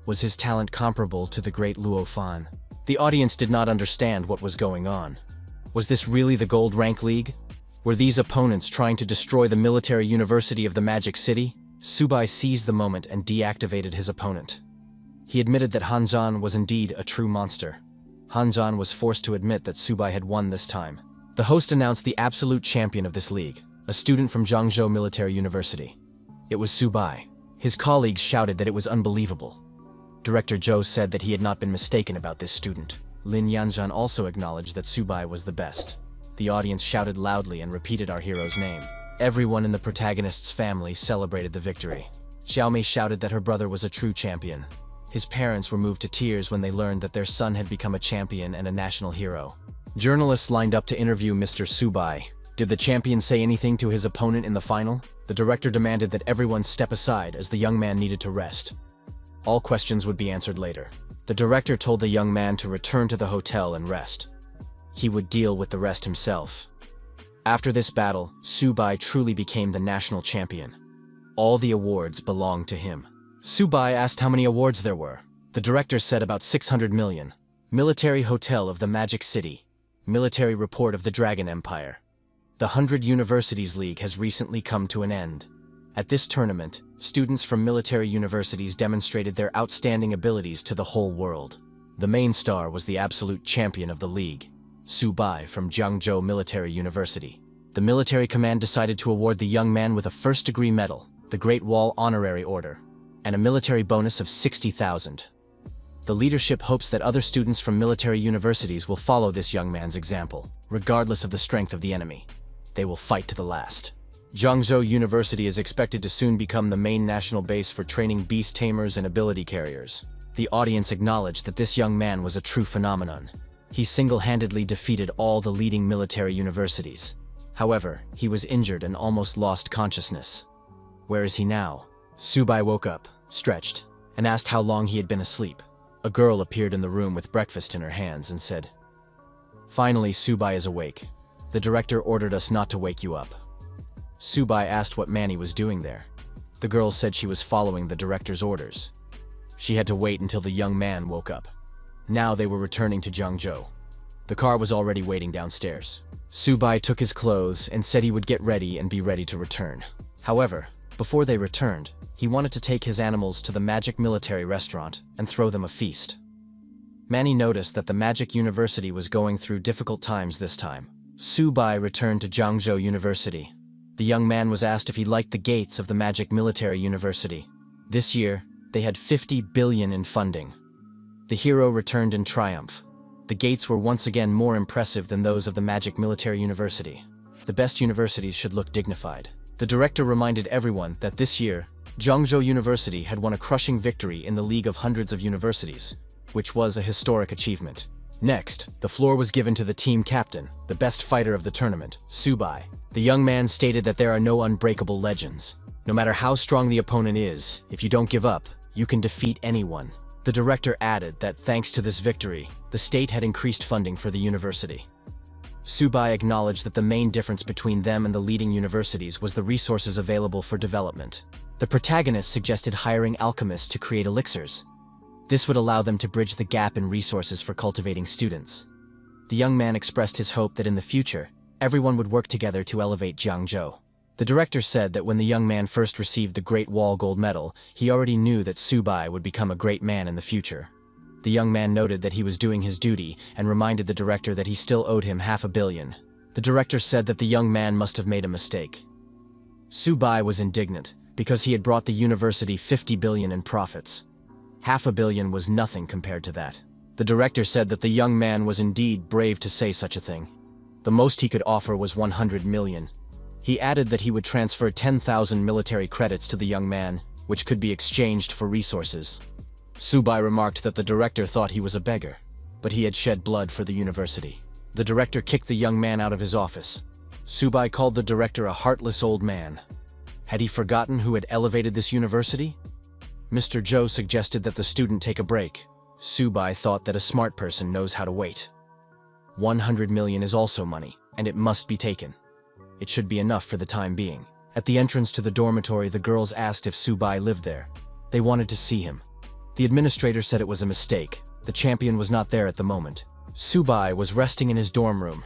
Was his talent comparable to the great Luo Fan? The audience did not understand what was going on. Was this really the Gold Rank League? Were these opponents trying to destroy the military university of the Magic City? Subai seized the moment and deactivated his opponent. He admitted that Hanjan was indeed a true monster. Hanjan was forced to admit that Subai had won this time. The host announced the absolute champion of this league, a student from Zhangzhou Military University. It was Subai. His colleagues shouted that it was unbelievable. Director Zhou said that he had not been mistaken about this student. Lin Yanzhan also acknowledged that Subai was the best. The audience shouted loudly and repeated our hero's name. Everyone in the protagonist's family celebrated the victory. Xiaomei shouted that her brother was a true champion. His parents were moved to tears when they learned that their son had become a champion and a national hero. Journalists lined up to interview Mr. Subai. Did the champion say anything to his opponent in the final? The director demanded that everyone step aside as the young man needed to rest. All questions would be answered later. The director told the young man to return to the hotel and rest. He would deal with the rest himself. After this battle, Subai truly became the national champion. All the awards belonged to him. Subai asked how many awards there were. The director said about 600 million. Military Hotel of the Magic City. Military Report of the Dragon Empire. The 100 Universities League has recently come to an end. At this tournament, students from military universities demonstrated their outstanding abilities to the whole world. The main star was the absolute champion of the league, Subai from Jiangzhou Military University. The military command decided to award the young man with a first-degree medal, the Great Wall Honorary Order, and a military bonus of 60,000. The leadership hopes that other students from military universities will follow this young man's example, regardless of the strength of the enemy. They will fight to the last. Zhangzhou University is expected to soon become the main national base for training beast tamers and ability carriers. The audience acknowledged that this young man was a true phenomenon. He single-handedly defeated all the leading military universities. However, he was injured and almost lost consciousness. Where is he now? Subai woke up, stretched, and asked how long he had been asleep. A girl appeared in the room with breakfast in her hands and said, "Finally, Subai is awake. The director ordered us not to wake you up." Subai asked what Manny was doing there. The girl said she was following the director's orders. She had to wait until the young man woke up. Now they were returning to Jiangzhou. The car was already waiting downstairs. Subai took his clothes and said he would get ready and be ready to return. However, before they returned, he wanted to take his animals to the Magic Military Restaurant and throw them a feast. Manny noticed that the Magic University was going through difficult times this time. Subai returned to Jiangzhou University. The young man was asked if he liked the gates of the Magic Military University. This year, they had 50 billion in funding. The hero returned in triumph. The gates were once again more impressive than those of the Magic Military University. The best universities should look dignified. The director reminded everyone that this year, Zhangzhou University had won a crushing victory in the League of Hundreds of Universities, which was a historic achievement. Next, the floor was given to the team captain, the best fighter of the tournament, Subai. The young man stated that there are no unbreakable legends. No matter how strong the opponent is, if you don't give up, you can defeat anyone. The director added that thanks to this victory, the state had increased funding for the university. Subai acknowledged that the main difference between them and the leading universities was the resources available for development. The protagonist suggested hiring alchemists to create elixirs. This would allow them to bridge the gap in resources for cultivating students. The young man expressed his hope that in the future, everyone would work together to elevate Jiangzhou. The director said that when the young man first received the Great Wall Gold Medal, he already knew that Subai would become a great man in the future. The young man noted that he was doing his duty and reminded the director that he still owed him $500 million. The director said that the young man must have made a mistake. Subai was indignant because he had brought the university $50 billion in profits. $500 million was nothing compared to that. The director said that the young man was indeed brave to say such a thing. The most he could offer was $100 million. He added that he would transfer 10,000 military credits to the young man, which could be exchanged for resources. Subai remarked that the director thought he was a beggar, but he had shed blood for the university. The director kicked the young man out of his office. Subai called the director a heartless old man. Had he forgotten who had elevated this university? Mr. Zhou suggested that the student take a break. Subai thought that a smart person knows how to wait. 100 million is also money, and it must be taken. It should be enough for the time being. At the entrance to the dormitory, the girls asked if Subai lived there. They wanted to see him. The administrator said it was a mistake. The champion was not there at the moment. Subai was resting in his dorm room.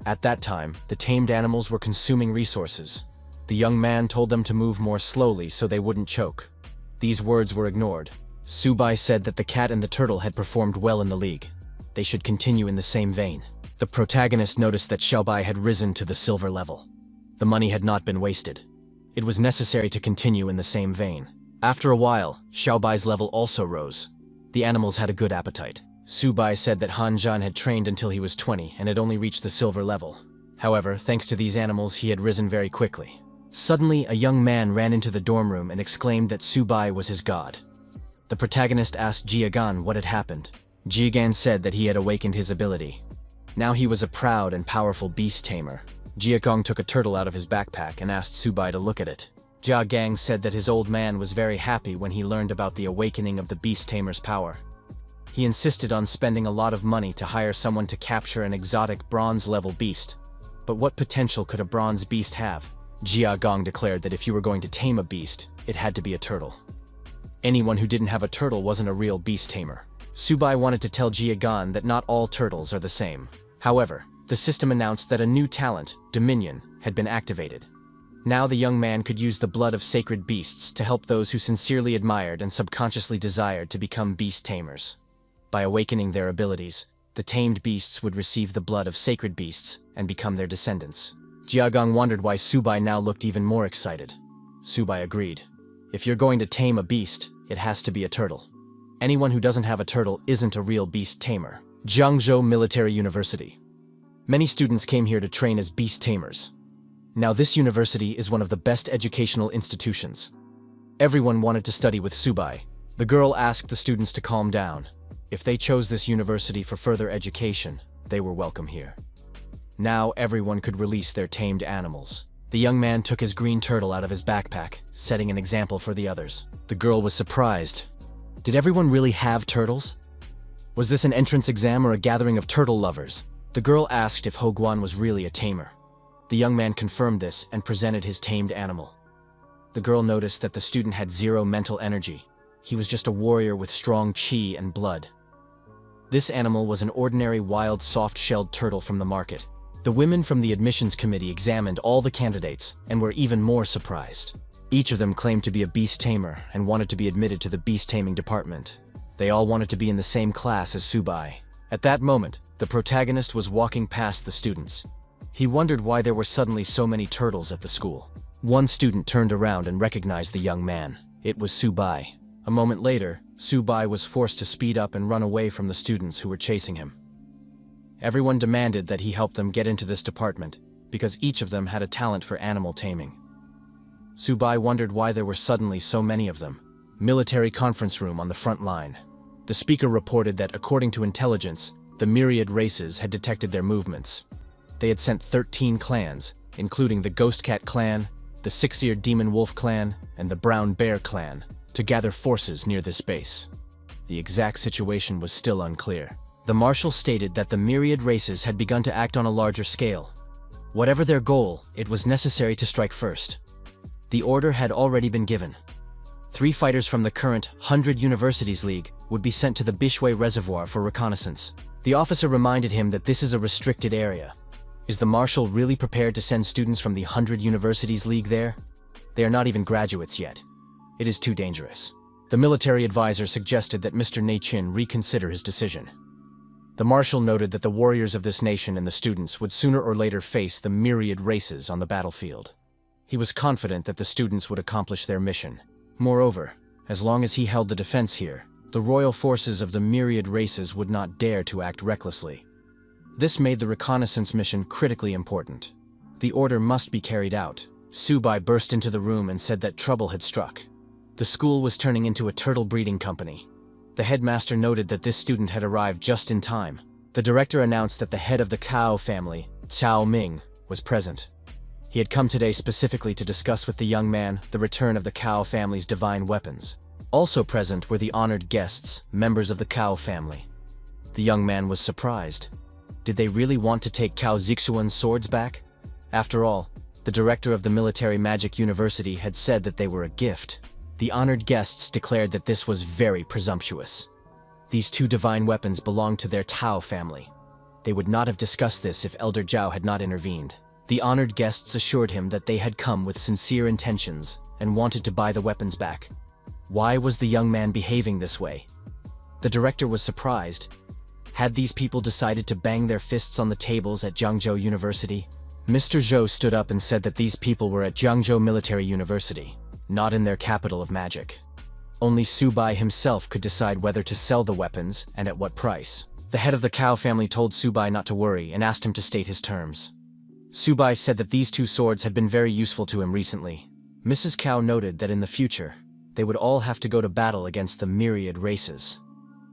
At that time, the tamed animals were consuming resources. The young man told them to move more slowly so they wouldn't choke. These words were ignored. Subai said that the cat and the turtle had performed well in the league. They should continue in the same vein. The protagonist noticed that Xiaobai had risen to the silver level. The money had not been wasted. It was necessary to continue in the same vein. After a while, Xiaobai's level also rose. The animals had a good appetite. Subai said that Han Zhan had trained until he was 20 and had only reached the silver level. However, thanks to these animals, he had risen very quickly. Suddenly, a young man ran into the dorm room and exclaimed that Subai was his god. The protagonist asked Jiagan what had happened. Jiagan said that he had awakened his ability. Now he was a proud and powerful beast tamer. Jiagong took a turtle out of his backpack and asked Subai to look at it. Jiagang said that his old man was very happy when he learned about the awakening of the beast tamer's power. He insisted on spending a lot of money to hire someone to capture an exotic bronze-level beast. But what potential could a bronze beast have? Jiagong declared that if you were going to tame a beast, it had to be a turtle. Anyone who didn't have a turtle wasn't a real beast tamer. Subai wanted to tell Jiagan that not all turtles are the same. However, the system announced that a new talent, Dominion, had been activated. Now the young man could use the blood of sacred beasts to help those who sincerely admired and subconsciously desired to become beast tamers. By awakening their abilities, the tamed beasts would receive the blood of sacred beasts and become their descendants. Jiagong wondered why Subai now looked even more excited. Subai agreed. If you're going to tame a beast, it has to be a turtle. Anyone who doesn't have a turtle isn't a real beast tamer. Jiangzhou Military University. Many students came here to train as beast tamers. Now this university is one of the best educational institutions. Everyone wanted to study with Subai. The girl asked the students to calm down. If they chose this university for further education, they were welcome here. Now everyone could release their tamed animals. The young man took his green turtle out of his backpack, setting an example for the others. The girl was surprised. Did everyone really have turtles? Was this an entrance exam or a gathering of turtle lovers? The girl asked if Hoguan was really a tamer. The young man confirmed this and presented his tamed animal. The girl noticed that the student had zero mental energy. He was just a warrior with strong chi and blood. This animal was an ordinary wild soft-shelled turtle from the market. The women from the admissions committee examined all the candidates and were even more surprised. Each of them claimed to be a beast tamer and wanted to be admitted to the beast taming department. They all wanted to be in the same class as Subai. At that moment, the protagonist was walking past the students. He wondered why there were suddenly so many turtles at the school. One student turned around and recognized the young man. It was Subai. A moment later, Subai was forced to speed up and run away from the students who were chasing him. Everyone demanded that he help them get into this department, because each of them had a talent for animal taming. Subai wondered why there were suddenly so many of them. Military conference room on the front line. The speaker reported that according to intelligence, the myriad races had detected their movements. They had sent 13 clans, including the Ghost Cat clan, the Six-Eared Demon Wolf Clan, and the Brown Bear Clan, to gather forces near this base. The exact situation was still unclear. The Marshal stated that the myriad races had begun to act on a larger scale. Whatever their goal, it was necessary to strike first. The order had already been given. 3 fighters from the current 100 Universities League would be sent to the Bishwe Reservoir for reconnaissance. The officer reminded him that this is a restricted area. Is the Marshal really prepared to send students from the 100 Universities League there? They are not even graduates yet. It is too dangerous. The military advisor suggested that Mr. Ziyin reconsider his decision. The Marshal noted that the warriors of this nation and the students would sooner or later face the myriad races on the battlefield. He was confident that the students would accomplish their mission. Moreover, as long as he held the defense here, the royal forces of the myriad races would not dare to act recklessly. This made the reconnaissance mission critically important. The order must be carried out. Subai burst into the room and said that trouble had struck. The school was turning into a turtle breeding company. The headmaster noted that this student had arrived just in time. The director announced that the head of the Cao family, Cao Ming, was present. He had come today specifically to discuss with the young man the return of the Cao family's divine weapons. Also present were the honored guests, members of the Cao family. The young man was surprised. Did they really want to take Cao Zixuan's swords back? After all, the director of the Military Magic University had said that they were a gift. The honored guests declared that this was very presumptuous. These 2 divine weapons belonged to their Tao family. They would not have discussed this if Elder Zhao had not intervened. The honored guests assured him that they had come with sincere intentions and wanted to buy the weapons back. Why was the young man behaving this way? The director was surprised. Had these people decided to bang their fists on the tables at Jiangzhou University? Mr. Zhou stood up and said that these people were at Jiangzhou Military University, not in their capital of magic. Only Subai himself could decide whether to sell the weapons and at what price. The head of the Cao family told Subai not to worry and asked him to state his terms. Subai said that these 2 swords had been very useful to him recently. Mrs. Cao noted that in the future, they would all have to go to battle against the myriad races.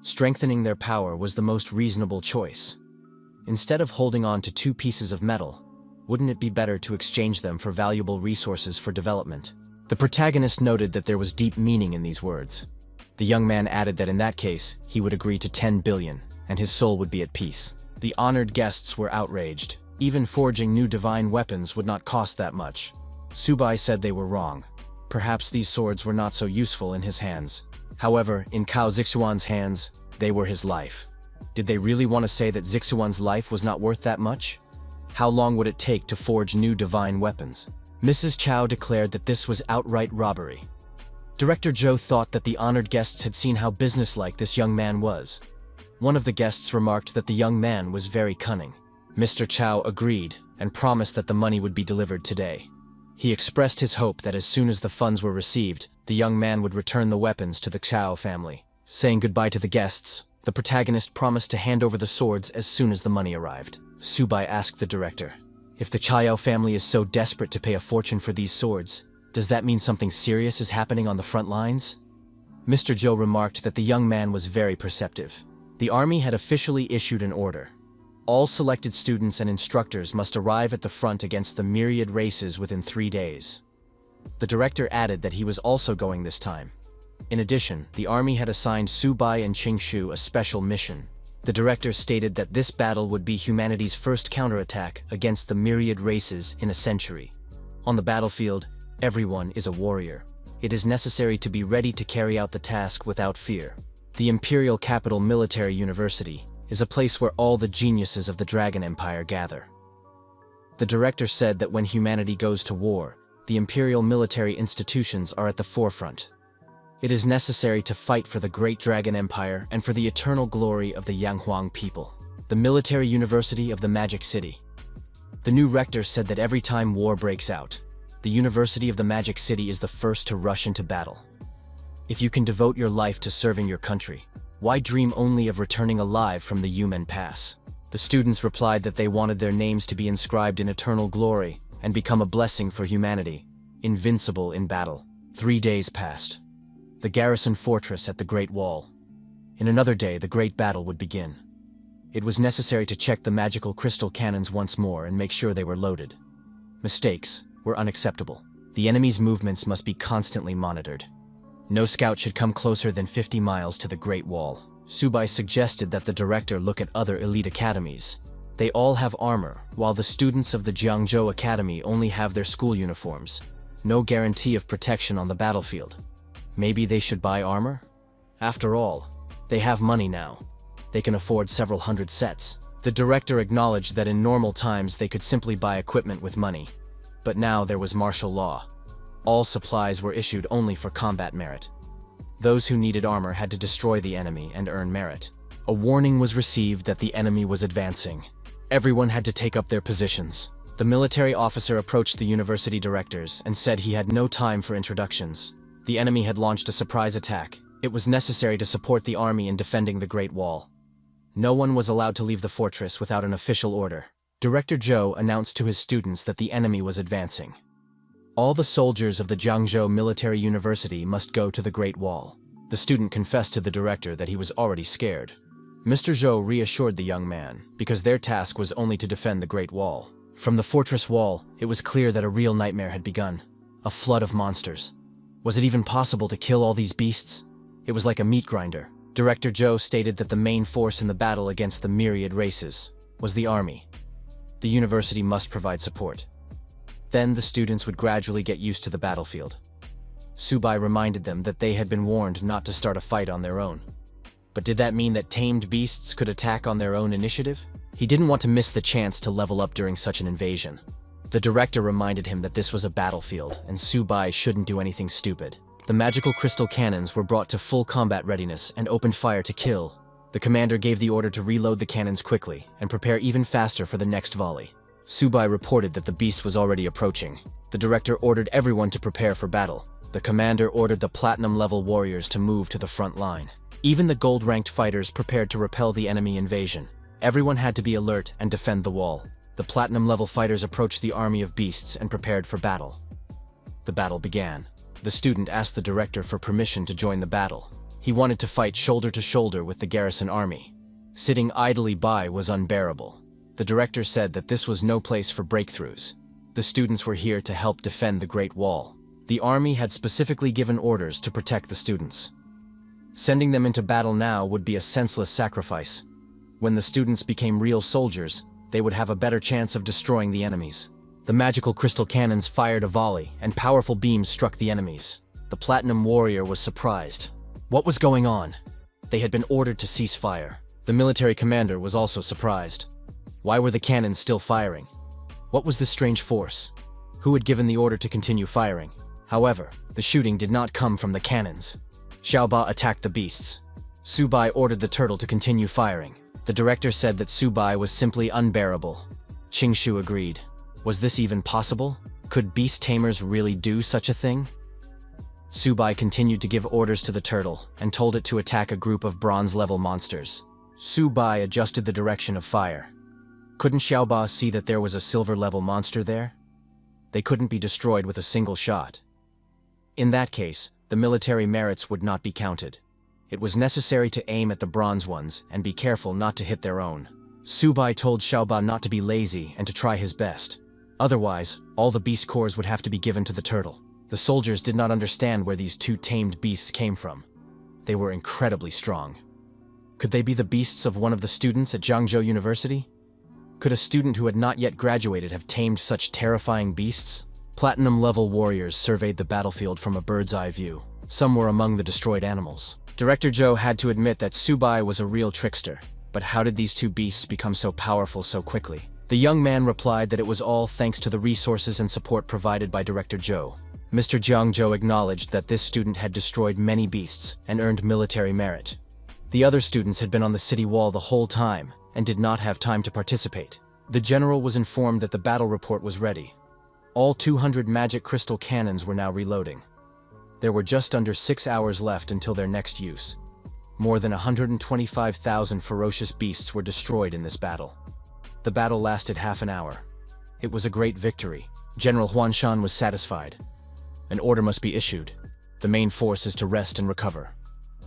Strengthening their power was the most reasonable choice. Instead of holding on to 2 pieces of metal, wouldn't it be better to exchange them for valuable resources for development? The protagonist noted that there was deep meaning in these words. The young man added that in that case, he would agree to 10 billion, and his soul would be at peace. The honored guests were outraged. Even forging new divine weapons would not cost that much. Subai said they were wrong. Perhaps these swords were not so useful in his hands. However, in Cao Zixuan's hands, they were his life. Did they really want to say that Zixuan's life was not worth that much? How long would it take to forge new divine weapons? Mrs. Cao declared that this was outright robbery. Director Zhou thought that the honored guests had seen how businesslike this young man was. One of the guests remarked that the young man was very cunning. Mr. Cao agreed and promised that the money would be delivered today. He expressed his hope that as soon as the funds were received, the young man would return the weapons to the Cao family. Saying goodbye to the guests, the protagonist promised to hand over the swords as soon as the money arrived. Subai asked the director, if the Chao family is so desperate to pay a fortune for these swords, does that mean something serious is happening on the front lines? Mr. Zhou remarked that the young man was very perceptive. The army had officially issued an order. All selected students and instructors must arrive at the front against the myriad races within 3 days. The director added that he was also going this time. In addition, the army had assigned Subai and Qingshu a special mission. The director stated that this battle would be humanity's first counterattack against the myriad races in a century. On the battlefield, everyone is a warrior. It is necessary to be ready to carry out the task without fear. The Imperial Capital Military University is a place where all the geniuses of the Dragon Empire gather. The director said that when humanity goes to war, the imperial military institutions are at the forefront. It is necessary to fight for the great Dragon Empire and for the eternal glory of the Yanghuang people. The Military University of the Magic City. The new rector said that every time war breaks out, the University of the Magic City is the first to rush into battle. If you can devote your life to serving your country, why dream only of returning alive from the Yumen Pass? The students replied that they wanted their names to be inscribed in eternal glory and become a blessing for humanity, invincible in battle. 3 days passed. The garrison fortress at the Great Wall. In another day, the great battle would begin. It was necessary to check the magical crystal cannons once more and make sure they were loaded. Mistakes were unacceptable. The enemy's movements must be constantly monitored. No scout should come closer than 50 miles to the Great Wall. Subai suggested that the director look at other elite academies. They all have armor, while the students of the Jiangzhou Academy only have their school uniforms. No guarantee of protection on the battlefield. Maybe they should buy armor? After all, they have money now. They can afford several hundred sets. The director acknowledged that in normal times they could simply buy equipment with money. But now there was martial law. All supplies were issued only for combat merit. Those who needed armor had to destroy the enemy and earn merit. A warning was received that the enemy was advancing. Everyone had to take up their positions. The military officer approached the university directors and said he had no time for introductions. The enemy had launched a surprise attack. It was necessary to support the army in defending the Great Wall. No one was allowed to leave the fortress without an official order. Director Zhou announced to his students that the enemy was advancing. All the soldiers of the Jiangzhou Military University must go to the Great Wall. The student confessed to the director that he was already scared. Mr. Zhou reassured the young man, because their task was only to defend the Great Wall. From the fortress wall, it was clear that a real nightmare had begun. A flood of monsters. Was it even possible to kill all these beasts? It was like a meat grinder. Director Zhou stated that the main force in the battle against the myriad races was the army. The university must provide support. Then the students would gradually get used to the battlefield. Subai reminded them that they had been warned not to start a fight on their own. But did that mean that tamed beasts could attack on their own initiative? He didn't want to miss the chance to level up during such an invasion. The director reminded him that this was a battlefield, and Subai shouldn't do anything stupid. The magical crystal cannons were brought to full combat readiness and opened fire to kill. The commander gave the order to reload the cannons quickly and prepare even faster for the next volley. Subai reported that the beast was already approaching. The director ordered everyone to prepare for battle. The commander ordered the platinum-level warriors to move to the front line. Even the gold-ranked fighters prepared to repel the enemy invasion. Everyone had to be alert and defend the wall. The platinum-level fighters approached the army of beasts and prepared for battle. The battle began. The student asked the director for permission to join the battle. He wanted to fight shoulder to shoulder with the garrison army. Sitting idly by was unbearable. The director said that this was no place for breakthroughs. The students were here to help defend the Great Wall. The army had specifically given orders to protect the students. Sending them into battle now would be a senseless sacrifice. When the students became real soldiers, they would have a better chance of destroying the enemies. The magical crystal cannons fired a volley, and powerful beams struck the enemies. The platinum warrior was surprised. What was going on? They had been ordered to cease fire. The military commander was also surprised. Why were the cannons still firing? What was this strange force? Who had given the order to continue firing? However, the shooting did not come from the cannons. Xiaoba attacked the beasts. Subai ordered the turtle to continue firing. The director said that Subai was simply unbearable. Qingshu agreed. Was this even possible? Could beast tamers really do such a thing? Subai continued to give orders to the turtle and told it to attack a group of bronze-level monsters. Subai adjusted the direction of fire. Couldn't Xiaoba see that there was a silver-level monster there? They couldn't be destroyed with a single shot. In that case, the military merits would not be counted. It was necessary to aim at the bronze ones and be careful not to hit their own. Subai told Xiaoba not to be lazy and to try his best. Otherwise, all the beast cores would have to be given to the turtle. The soldiers did not understand where these two tamed beasts came from. They were incredibly strong. Could they be the beasts of one of the students at Jiangzhou University? Could a student who had not yet graduated have tamed such terrifying beasts? Platinum-level warriors surveyed the battlefield from a bird's-eye view. Some were among the destroyed animals. Director Zhou had to admit that Subai was a real trickster. But how did these two beasts become so powerful so quickly? The young man replied that it was all thanks to the resources and support provided by Director Zhou. Mr. Jiangzhou acknowledged that this student had destroyed many beasts and earned military merit. The other students had been on the city wall the whole time and did not have time to participate. The general was informed that the battle report was ready. All 200 magic crystal cannons were now reloading. There were just under 6 hours left until their next use. More than 125,000 ferocious beasts were destroyed in this battle. The battle lasted half an hour. It was a great victory. General Huanshan was satisfied. An order must be issued. The main force is to rest and recover.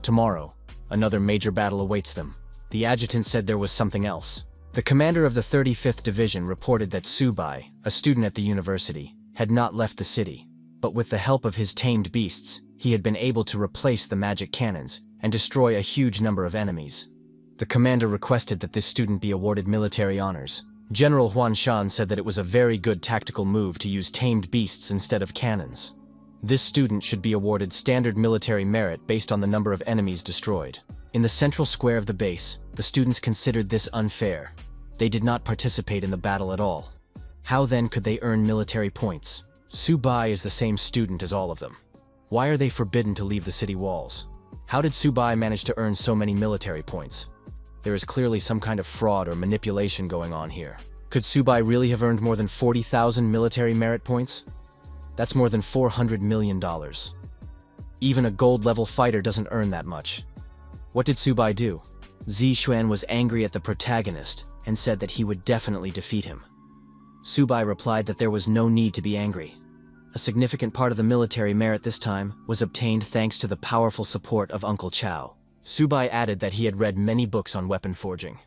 Tomorrow, another major battle awaits them. The adjutant said there was something else. The commander of the 35th Division reported that Subai, a student at the university, had not left the city. but with the help of his tamed beasts, he had been able to replace the magic cannons and destroy a huge number of enemies. The commander requested that this student be awarded military honors. General Huan Shan said that it was a very good tactical move to use tamed beasts instead of cannons. This student should be awarded standard military merit based on the number of enemies destroyed. In the central square of the base, the students considered this unfair. They did not participate in the battle at all. How then could they earn military points? Su Bai is the same student as all of them. Why are they forbidden to leave the city walls? How did Su Bai manage to earn so many military points? There is clearly some kind of fraud or manipulation going on here. Could Su Bai really have earned more than 40,000 military merit points? That's more than $400 million. Even a gold-level fighter doesn't earn that much. What did Su Bai do? Zi Xuan was angry at the protagonist and said that he would definitely defeat him. Su Bai replied that there was no need to be angry. A significant part of the military merit this time was obtained thanks to the powerful support of Uncle Chao. Su Bai added that he had read many books on weapon forging.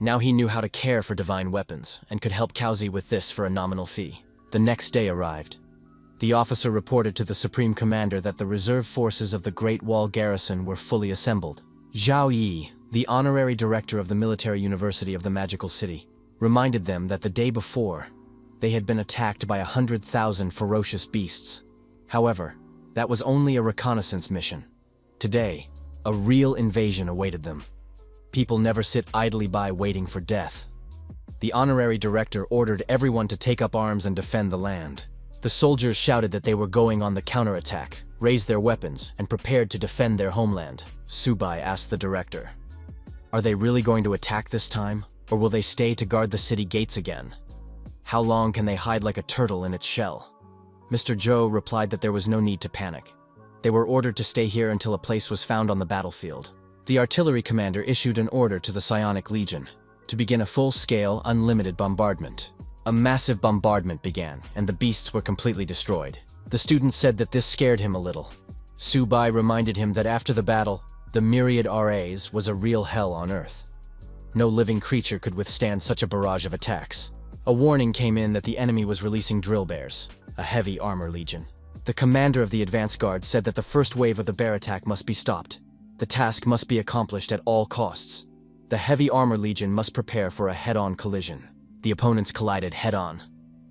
Now he knew how to care for divine weapons and could help Caozi with this for a nominal fee. The next day arrived. The officer reported to the Supreme Commander that the reserve forces of the Great Wall garrison were fully assembled. Zhao Yi, the honorary director of the Military University of the Magical City, reminded them that the day before, they had been attacked by 100,000 ferocious beasts. However, that was only a reconnaissance mission. Today, a real invasion awaited them. People never sit idly by waiting for death. The honorary director ordered everyone to take up arms and defend the land. The soldiers shouted that they were going on the counterattack, raised their weapons, and prepared to defend their homeland. Su Bai asked the director, "Are they really going to attack this time, or will they stay to guard the city gates again? How long can they hide like a turtle in its shell?" Mr. Zhou replied that there was no need to panic. They were ordered to stay here until a place was found on the battlefield. The artillery commander issued an order to the Psionic Legion to begin a full-scale, unlimited bombardment. A massive bombardment began, and the beasts were completely destroyed. The student said that this scared him a little. Su Bai reminded him that after the battle, the myriad RAs was a real hell on Earth. No living creature could withstand such a barrage of attacks. A warning came in that the enemy was releasing drill bears, a heavy armor legion. The commander of the advance guard said that the first wave of the bear attack must be stopped. The task must be accomplished at all costs. The heavy armor legion must prepare for a head-on collision. The opponents collided head-on.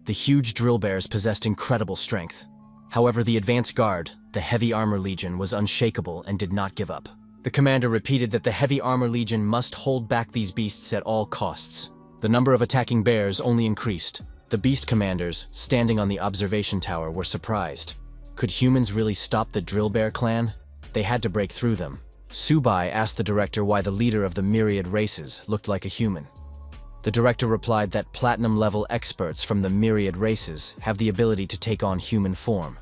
The huge drill bears possessed incredible strength. However, the advance guard, the heavy armor legion, was unshakable and did not give up. The commander repeated that the heavy armor legion must hold back these beasts at all costs. The number of attacking bears only increased. The beast commanders, standing on the observation tower, were surprised. Could humans really stop the drill bear clan? They had to break through them. Su Bai asked the director why the leader of the myriad races looked like a human. The director replied that platinum-level experts from the myriad races have the ability to take on human form.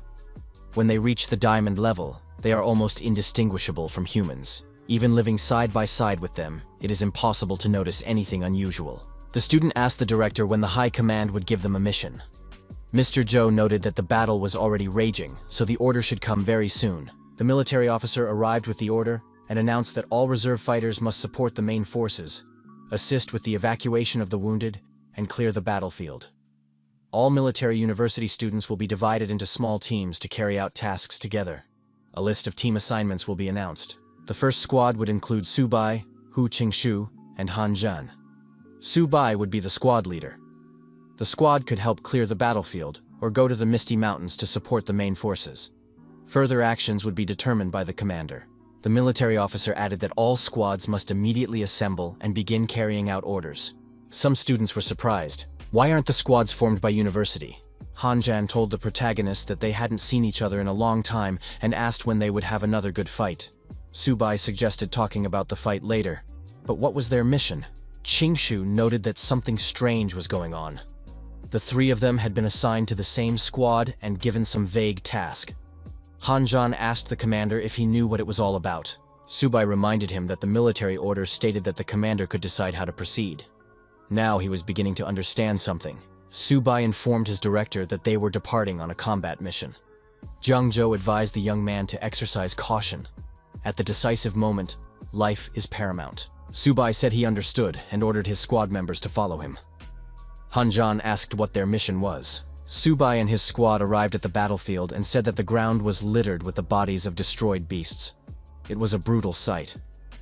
When they reach the diamond level, they are almost indistinguishable from humans. Even living side by side with them, it is impossible to notice anything unusual. The student asked the director when the High Command would give them a mission. Mr. Zhou noted that the battle was already raging, so the order should come very soon. The military officer arrived with the order and announced that all reserve fighters must support the main forces, assist with the evacuation of the wounded, and clear the battlefield. All military university students will be divided into small teams to carry out tasks together. A list of team assignments will be announced. The first squad would include Su Bai, Hu Qingshu, and Han Zhan. Su Bai would be the squad leader. The squad could help clear the battlefield or go to the Misty Mountains to support the main forces. Further actions would be determined by the commander. The military officer added that all squads must immediately assemble and begin carrying out orders. Some students were surprised. Why aren't the squads formed by university? Han Zhan told the protagonist that they hadn't seen each other in a long time and asked when they would have another good fight. Su Bai suggested talking about the fight later. But what was their mission? Qingshu noted that something strange was going on. The three of them had been assigned to the same squad and given some vague task. Han Zhan asked the commander if he knew what it was all about. Su Bai reminded him that the military order stated that the commander could decide how to proceed. Now he was beginning to understand something. Su Bai informed his director that they were departing on a combat mission. Zhang Zhou advised the young man to exercise caution. At the decisive moment, life is paramount. Su Bai said he understood and ordered his squad members to follow him. Han Zhan asked what their mission was. Subai and his squad arrived at the battlefield and said that the ground was littered with the bodies of destroyed beasts. It was a brutal sight.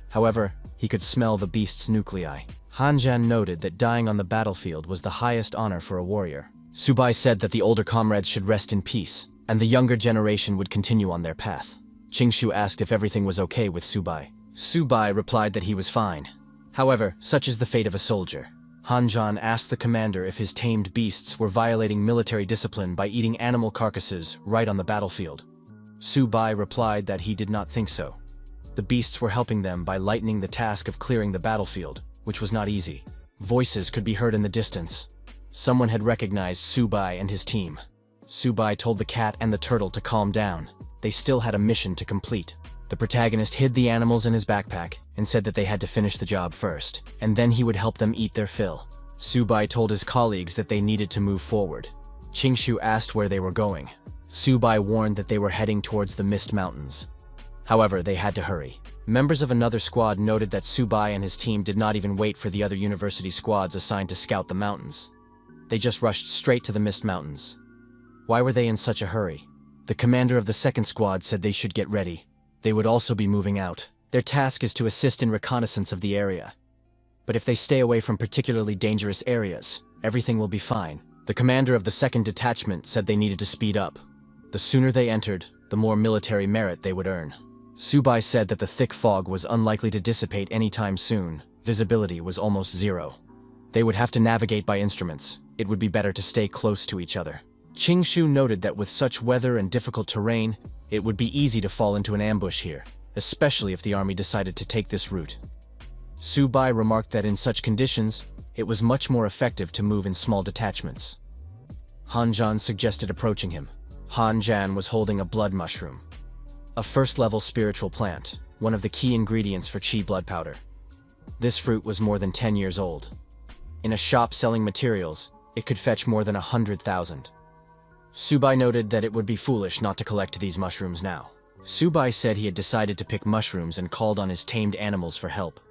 However, he could smell the beasts' nuclei. Hanjan noted that dying on the battlefield was the highest honor for a warrior. Subai said that the older comrades should rest in peace, and the younger generation would continue on their path. Qingshu asked if everything was okay with Subai. Subai replied that he was fine. However, such is the fate of a soldier. Hanjan asked the commander if his tamed beasts were violating military discipline by eating animal carcasses right on the battlefield. Subai replied that he did not think so. The beasts were helping them by lightening the task of clearing the battlefield, which was not easy. Voices could be heard in the distance. Someone had recognized Subai and his team. Subai told the cat and the turtle to calm down. They still had a mission to complete. The protagonist hid the animals in his backpack and said that they had to finish the job first, and then he would help them eat their fill. Subai told his colleagues that they needed to move forward. Qingshu asked where they were going. Subai warned that they were heading towards the Mist Mountains. However, they had to hurry. Members of another squad noted that Subai and his team did not even wait for the other university squads assigned to scout the mountains. They just rushed straight to the Mist Mountains. Why were they in such a hurry? The commander of the second squad said they should get ready. They would also be moving out. Their task is to assist in reconnaissance of the area. But if they stay away from particularly dangerous areas, everything will be fine. The commander of the second detachment said they needed to speed up. The sooner they entered, the more military merit they would earn. Subai said that the thick fog was unlikely to dissipate anytime soon. Visibility was almost zero. They would have to navigate by instruments. It would be better to stay close to each other. Qingshu noted that with such weather and difficult terrain, it would be easy to fall into an ambush here, especially if the army decided to take this route. Subai remarked that in such conditions, it was much more effective to move in small detachments. Hanjan suggested approaching him. Hanjan was holding a blood mushroom, a first-level spiritual plant, one of the key ingredients for Qi blood powder. This fruit was more than 10 years old. In a shop selling materials, it could fetch more than 100,000. Subai noted that it would be foolish not to collect these mushrooms now. Subai said he had decided to pick mushrooms and called on his tamed animals for help.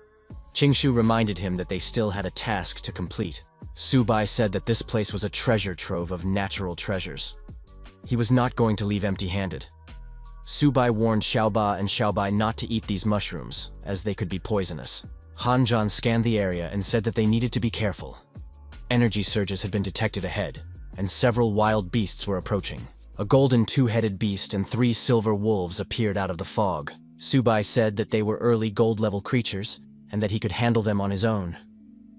Qingshu reminded him that they still had a task to complete. Subai said that this place was a treasure trove of natural treasures. He was not going to leave empty-handed. Subai warned Xiaoba and Xiaobai not to eat these mushrooms, as they could be poisonous. Hanjan scanned the area and said that they needed to be careful. Energy surges had been detected ahead, and several wild beasts were approaching. A golden two-headed beast and 3 silver wolves appeared out of the fog. Subai said that they were early gold-level creatures, and that he could handle them on his own.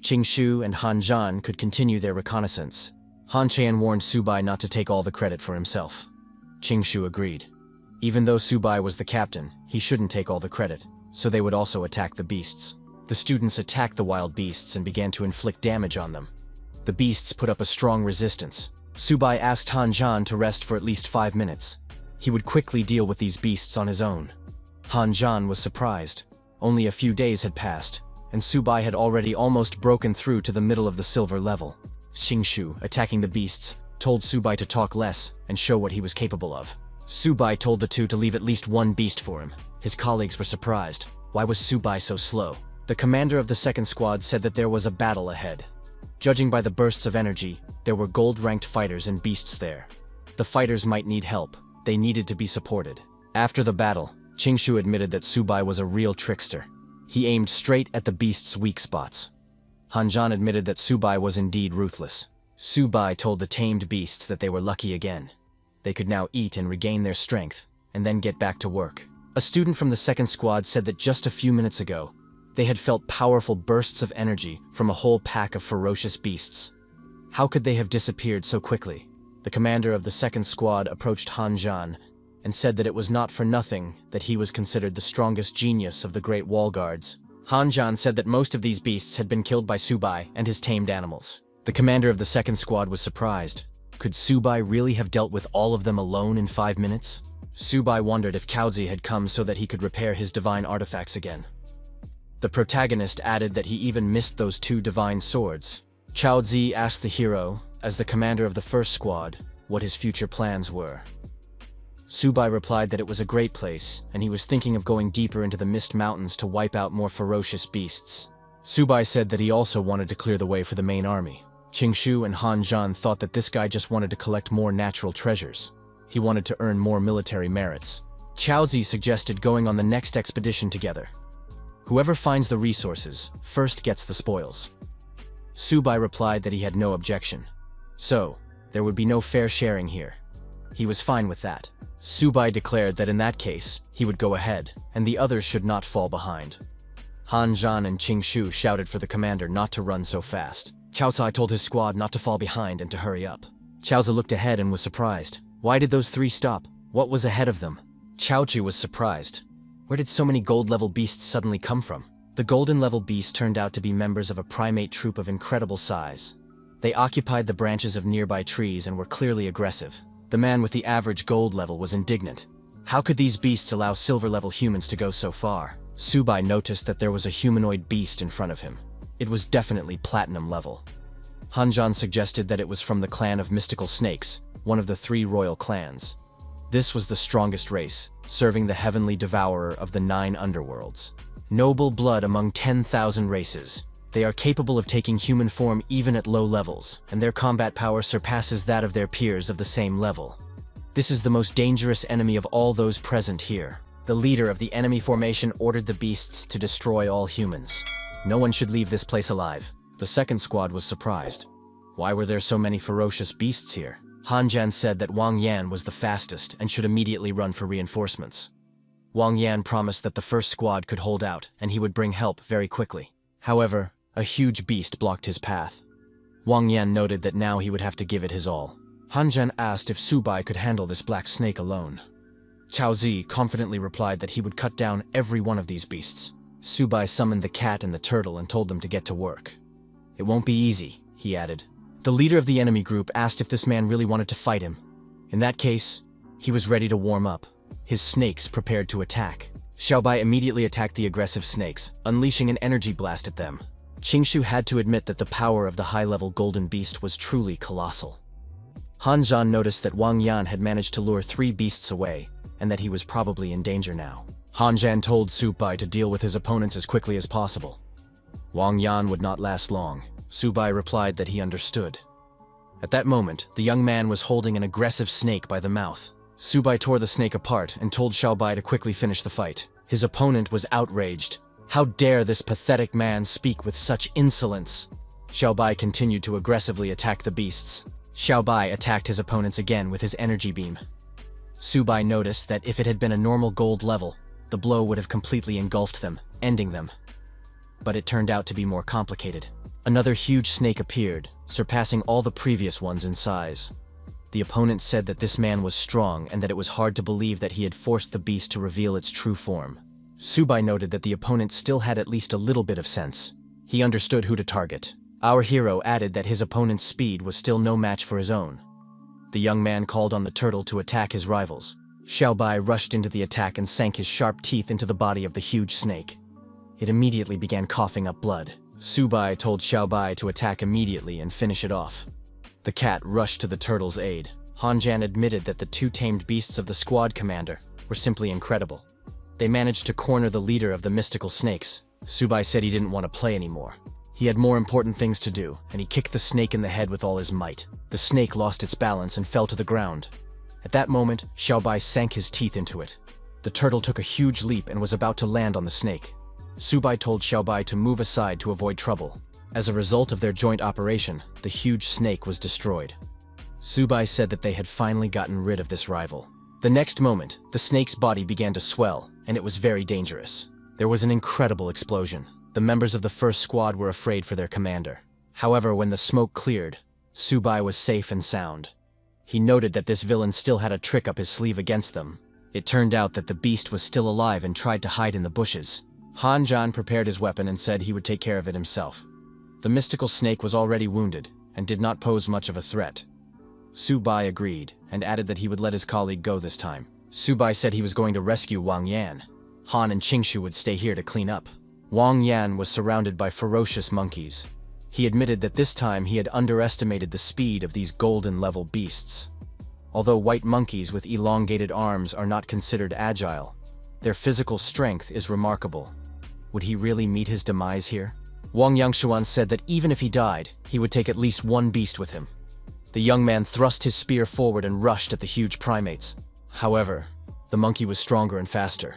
Qingshu and Hanjan could continue their reconnaissance. Han Qian warned Subai not to take all the credit for himself. Qingshu agreed. Even though Subai was the captain, he shouldn't take all the credit, so they would also attack the beasts. The students attacked the wild beasts and began to inflict damage on them. The beasts put up a strong resistance. Subai asked Hanjan to rest for at least 5 minutes. He would quickly deal with these beasts on his own. Hanjan was surprised. Only a few days had passed, and Subai had already almost broken through to the middle of the silver level. Qingshu, attacking the beasts, told Subai to talk less and show what he was capable of. Subai told the two to leave at least one beast for him. His colleagues were surprised. Why was Subai so slow? The commander of the second squad said that there was a battle ahead. Judging by the bursts of energy, there were gold-ranked fighters and beasts there. The fighters might need help. They needed to be supported. After the battle, Qingshu admitted that Subai was a real trickster. He aimed straight at the beast's weak spots. Hanjan admitted that Subai was indeed ruthless. Subai told the tamed beasts that they were lucky again. They could now eat and regain their strength, and then get back to work. A student from the second squad said that just a few minutes ago, they had felt powerful bursts of energy from a whole pack of ferocious beasts. How could they have disappeared so quickly? The commander of the second squad approached Hanjan and said that it was not for nothing that he was considered the strongest genius of the Great Wall Guards. Hanjan said that most of these beasts had been killed by Subai and his tamed animals. The commander of the second squad was surprised. Could Subai really have dealt with all of them alone in 5 minutes? Subai wondered if Caozi had come so that he could repair his divine artifacts again. The protagonist added that he even missed those 2 divine swords. Caozi asked the hero, as the commander of the first squad, what his future plans were. Subai replied that it was a great place, and he was thinking of going deeper into the Mist Mountains to wipe out more ferocious beasts. Subai said that he also wanted to clear the way for the main army. Qingshu and Han Zhan thought that this guy just wanted to collect more natural treasures. He wanted to earn more military merits. Chaozi suggested going on the next expedition together. Whoever finds the resources first gets the spoils. Subai replied that he had no objection. So, there would be no fair sharing here. He was fine with that. Subai declared that in that case, he would go ahead, and the others should not fall behind. Han Zhan and Qingshu shouted for the commander not to run so fast. Chaozi told his squad not to fall behind and to hurry up. Chaozi looked ahead and was surprised. Why did those three stop? What was ahead of them? Chaozi was surprised. Where did so many gold-level beasts suddenly come from? The golden-level beasts turned out to be members of a primate troop of incredible size. They occupied the branches of nearby trees and were clearly aggressive. The man with the average gold level was indignant. How could these beasts allow silver-level humans to go so far? Subai noticed that there was a humanoid beast in front of him. It was definitely platinum level. Han Zhan suggested that it was from the clan of mystical snakes, one of the 3 royal clans. This was the strongest race, serving the heavenly devourer of the 9 underworlds. Noble blood among 10,000 races. They are capable of taking human form even at low levels, and their combat power surpasses that of their peers of the same level. This is the most dangerous enemy of all those present here. The leader of the enemy formation ordered the beasts to destroy all humans. No one should leave this place alive. The second squad was surprised. Why were there so many ferocious beasts here? Han Zhan said that Wang Yan was the fastest and should immediately run for reinforcements. Wang Yan promised that the first squad could hold out and he would bring help very quickly. However, a huge beast blocked his path. Wang Yan noted that now he would have to give it his all. Han Zhan asked if Subai could handle this black snake alone. Chaozi confidently replied that he would cut down every one of these beasts. Subai summoned the cat and the turtle and told them to get to work. It won't be easy, he added. The leader of the enemy group asked if this man really wanted to fight him. In that case, he was ready to warm up. His snakes prepared to attack. Xiaobai immediately attacked the aggressive snakes, unleashing an energy blast at them. Qingshu had to admit that the power of the high-level golden beast was truly colossal. Han Zhan noticed that Wang Yan had managed to lure 3 beasts away, and that he was probably in danger now. Han Zhan told Subai to deal with his opponents as quickly as possible. Wang Yan would not last long. Subai replied that he understood. At that moment, the young man was holding an aggressive snake by the mouth. Subai tore the snake apart and told Xiaobai to quickly finish the fight. His opponent was outraged. How dare this pathetic man speak with such insolence? Xiaobai continued to aggressively attack the beasts. Xiaobai attacked his opponents again with his energy beam. Subai noticed that if it had been a normal gold level, the blow would have completely engulfed them, ending them. But it turned out to be more complicated. Another huge snake appeared, surpassing all the previous ones in size. The opponent said that this man was strong and that it was hard to believe that he had forced the beast to reveal its true form. Subai noted that the opponent still had at least a little bit of sense. He understood who to target. Our hero added that his opponent's speed was still no match for his own. The young man called on the turtle to attack his rivals. Xiaobai rushed into the attack and sank his sharp teeth into the body of the huge snake. It immediately began coughing up blood. Subai told Xiaobai to attack immediately and finish it off. The cat rushed to the turtle's aid. Han Zhan admitted that the 2 tamed beasts of the squad commander were simply incredible. They managed to corner the leader of the mystical snakes. Subai said he didn't want to play anymore. He had more important things to do, and he kicked the snake in the head with all his might. The snake lost its balance and fell to the ground. At that moment, Xiaobai sank his teeth into it. The turtle took a huge leap and was about to land on the snake. Subai told Xiaobai to move aside to avoid trouble. As a result of their joint operation, the huge snake was destroyed. Subai said that they had finally gotten rid of this rival. The next moment, the snake's body began to swell, and it was very dangerous. There was an incredible explosion. The members of the first squad were afraid for their commander. However, when the smoke cleared, Subai was safe and sound. He noted that this villain still had a trick up his sleeve against them. It turned out that the beast was still alive and tried to hide in the bushes. Han Zhan prepared his weapon and said he would take care of it himself. The mystical snake was already wounded and did not pose much of a threat. Subai agreed and added that he would let his colleague go this time. Subai said he was going to rescue Wang Yan. Han and Qingshu would stay here to clean up. Wang Yan was surrounded by ferocious monkeys. He admitted that this time he had underestimated the speed of these golden-level beasts. Although white monkeys with elongated arms are not considered agile, their physical strength is remarkable. Would he really meet his demise here? Wang Yangshuan said that even if he died, he would take at least one beast with him. The young man thrust his spear forward and rushed at the huge primates. However, the monkey was stronger and faster.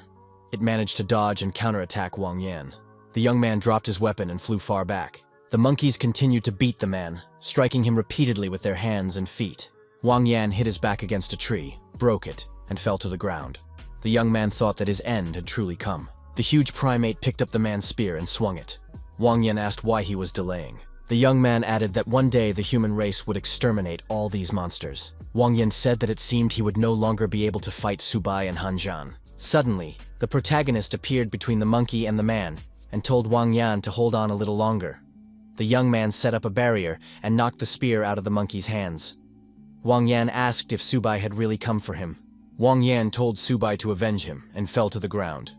It managed to dodge and counterattack Wang Yan. The young man dropped his weapon and flew far back. The monkeys continued to beat the man, striking him repeatedly with their hands and feet. Wang Yan hit his back against a tree, broke it, and fell to the ground. The young man thought that his end had truly come. The huge primate picked up the man's spear and swung it. Wang Yan asked why he was delaying. The young man added that one day the human race would exterminate all these monsters. Wang Yan said that it seemed he would no longer be able to fight Subai and Han Zhan. Suddenly, the protagonist appeared between the monkey and the man and told Wang Yan to hold on a little longer. The young man set up a barrier and knocked the spear out of the monkey's hands. Wang Yan asked if Subai had really come for him. Wang Yan told Subai to avenge him and fell to the ground.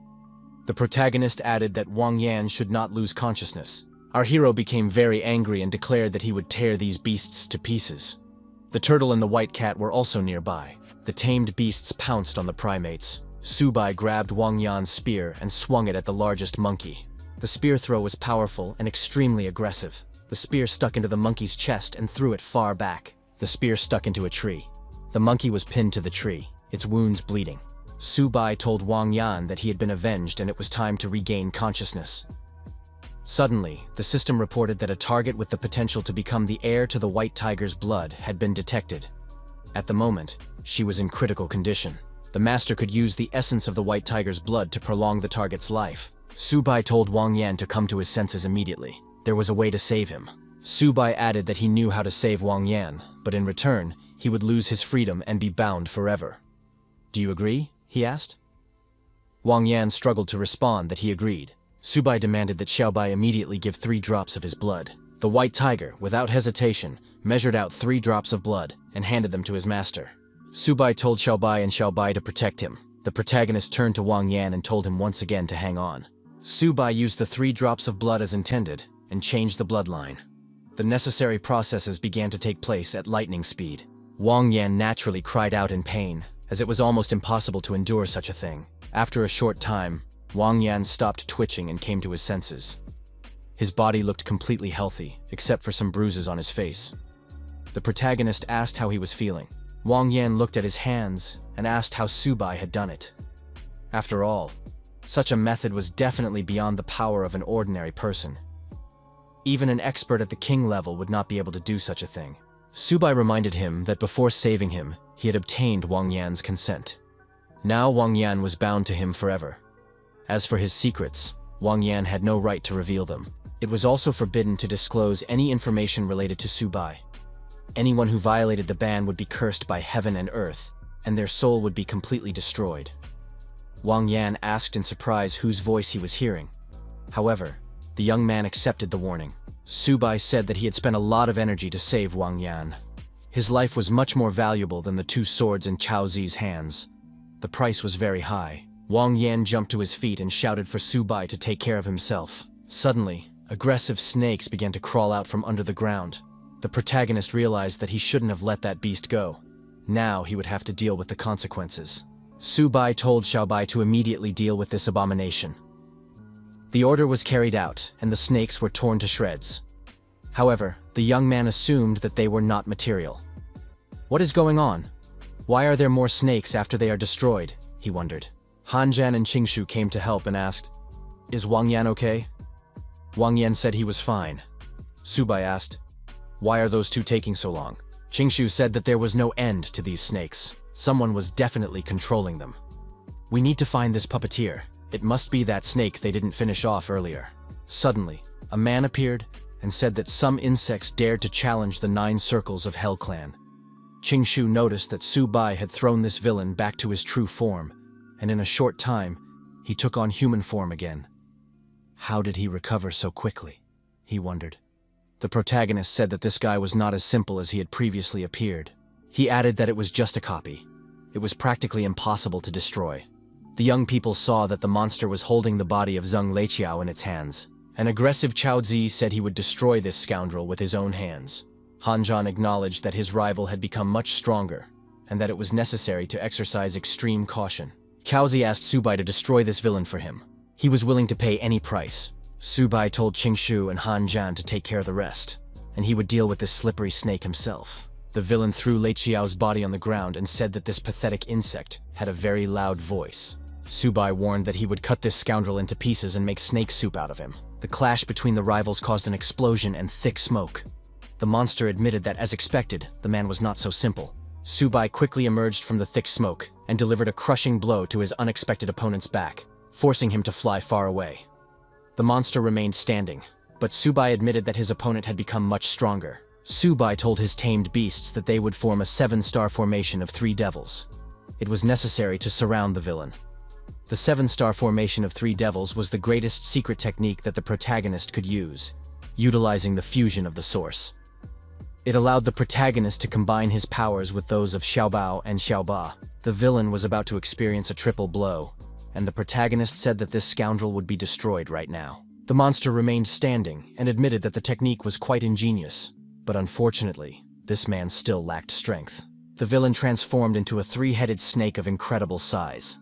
The protagonist added that Wang Yan should not lose consciousness. Our hero became very angry and declared that he would tear these beasts to pieces. The turtle and the white cat were also nearby. The tamed beasts pounced on the primates. Subai grabbed Wang Yan's spear and swung it at the largest monkey. The spear throw was powerful and extremely aggressive. The spear stuck into the monkey's chest and threw it far back. The spear stuck into a tree. The monkey was pinned to the tree, its wounds bleeding. Subai told Wang Yan that he had been avenged and it was time to regain consciousness. Suddenly, the system reported that a target with the potential to become the heir to the white tiger's blood had been detected. At the moment, she was in critical condition. The master could use the essence of the white tiger's blood to prolong the target's life. Subai told Wang Yan to come to his senses immediately. There was a way to save him. Subai added that he knew how to save Wang Yan, but in return, he would lose his freedom and be bound forever. "Do you agree?" he asked. Wang Yan struggled to respond that he agreed. Subai demanded that Xiaobai immediately give 3 drops of his blood. The white tiger, without hesitation, measured out 3 drops of blood and handed them to his master. Subai told Xiaobai to protect him. The protagonist turned to Wang Yan and told him once again to hang on. Subai used the 3 drops of blood as intended and changed the bloodline. The necessary processes began to take place at lightning speed. Wang Yan naturally cried out in pain, as it was almost impossible to endure such a thing. After a short time, Wang Yan stopped twitching and came to his senses. His body looked completely healthy, except for some bruises on his face. The protagonist asked how he was feeling. Wang Yan looked at his hands and asked how Subai had done it. After all, such a method was definitely beyond the power of an ordinary person. Even an expert at the king level would not be able to do such a thing. Subai reminded him that before saving him, he had obtained Wang Yan's consent. Now Wang Yan was bound to him forever. As for his secrets, Wang Yan had no right to reveal them. It was also forbidden to disclose any information related to Subai. Anyone who violated the ban would be cursed by heaven and earth, and their soul would be completely destroyed. Wang Yan asked in surprise whose voice he was hearing. However, the young man accepted the warning. Subai said that he had spent a lot of energy to save Wang Yan. His life was much more valuable than the 2 swords in Chao Zi's hands. The price was very high. Wang Yan jumped to his feet and shouted for Subai to take care of himself. Suddenly, aggressive snakes began to crawl out from under the ground. The protagonist realized that he shouldn't have let that beast go. Now he would have to deal with the consequences. Subai told Xiaobai to immediately deal with this abomination. The order was carried out, and the snakes were torn to shreds. However, the young man assumed that they were not material. What is going on? Why are there more snakes after they are destroyed? He wondered. Han Zhan and Qingshu came to help and asked, "Is Wang Yan okay?" Wang Yan said he was fine. Subai asked, "Why are those 2 taking so long?" Qingshu said that there was no end to these snakes. Someone was definitely controlling them. "We need to find this puppeteer. It must be that snake they didn't finish off earlier." Suddenly, a man appeared and said that some insects dared to challenge the 9 circles of Hell Clan. Qingshu noticed that Subai had thrown this villain back to his true form, and in a short time, he took on human form again. How did he recover so quickly? He wondered. The protagonist said that this guy was not as simple as he had previously appeared. He added that it was just a copy. It was practically impossible to destroy. The young people saw that the monster was holding the body of Zheng Leiqiao in its hands. An aggressive Chao Zi said he would destroy this scoundrel with his own hands. Han Zhan acknowledged that his rival had become much stronger, and that it was necessary to exercise extreme caution. Chao Zi asked Subai to destroy this villain for him. He was willing to pay any price. Subai told Qingshu and Han Zhan to take care of the rest, and he would deal with this slippery snake himself. The villain threw Lei Qiao's body on the ground and said that this pathetic insect had a very loud voice. Subai warned that he would cut this scoundrel into pieces and make snake soup out of him. The clash between the rivals caused an explosion and thick smoke. The monster admitted that, as expected, the man was not so simple. Subai quickly emerged from the thick smoke and delivered a crushing blow to his unexpected opponent's back, forcing him to fly far away. The monster remained standing, but Subai admitted that his opponent had become much stronger. Subai told his tamed beasts that they would form a 7-star formation of 3 devils. It was necessary to surround the villain. The 7-star formation of 3 devils was the greatest secret technique that the protagonist could use, utilizing the fusion of the source. It allowed the protagonist to combine his powers with those of Xiaobao and Xiaoba. The villain was about to experience a triple blow, and the protagonist said that this scoundrel would be destroyed right now. The monster remained standing and admitted that the technique was quite ingenious, but unfortunately, this man still lacked strength. The villain transformed into a 3-headed snake of incredible size.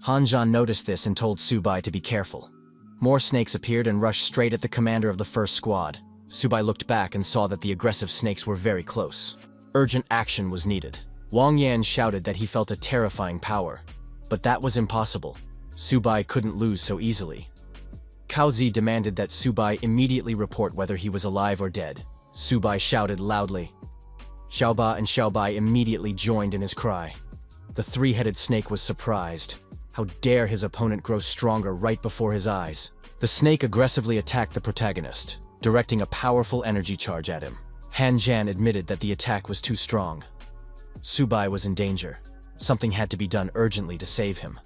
Han Zhan noticed this and told Subai to be careful. More snakes appeared and rushed straight at the commander of the first squad. Subai looked back and saw that the aggressive snakes were very close. Urgent action was needed. Wang Yan shouted that he felt a terrifying power, but that was impossible. Subai couldn't lose so easily. Cao Zi demanded that Subai immediately report whether he was alive or dead. Subai shouted loudly. Xiaoba and Xiaobai immediately joined in his cry. The 3-headed snake was surprised. How dare his opponent grow stronger right before his eyes? The snake aggressively attacked the protagonist, directing a powerful energy charge at him. Han Zhan admitted that the attack was too strong. Subai was in danger. Something had to be done urgently to save him.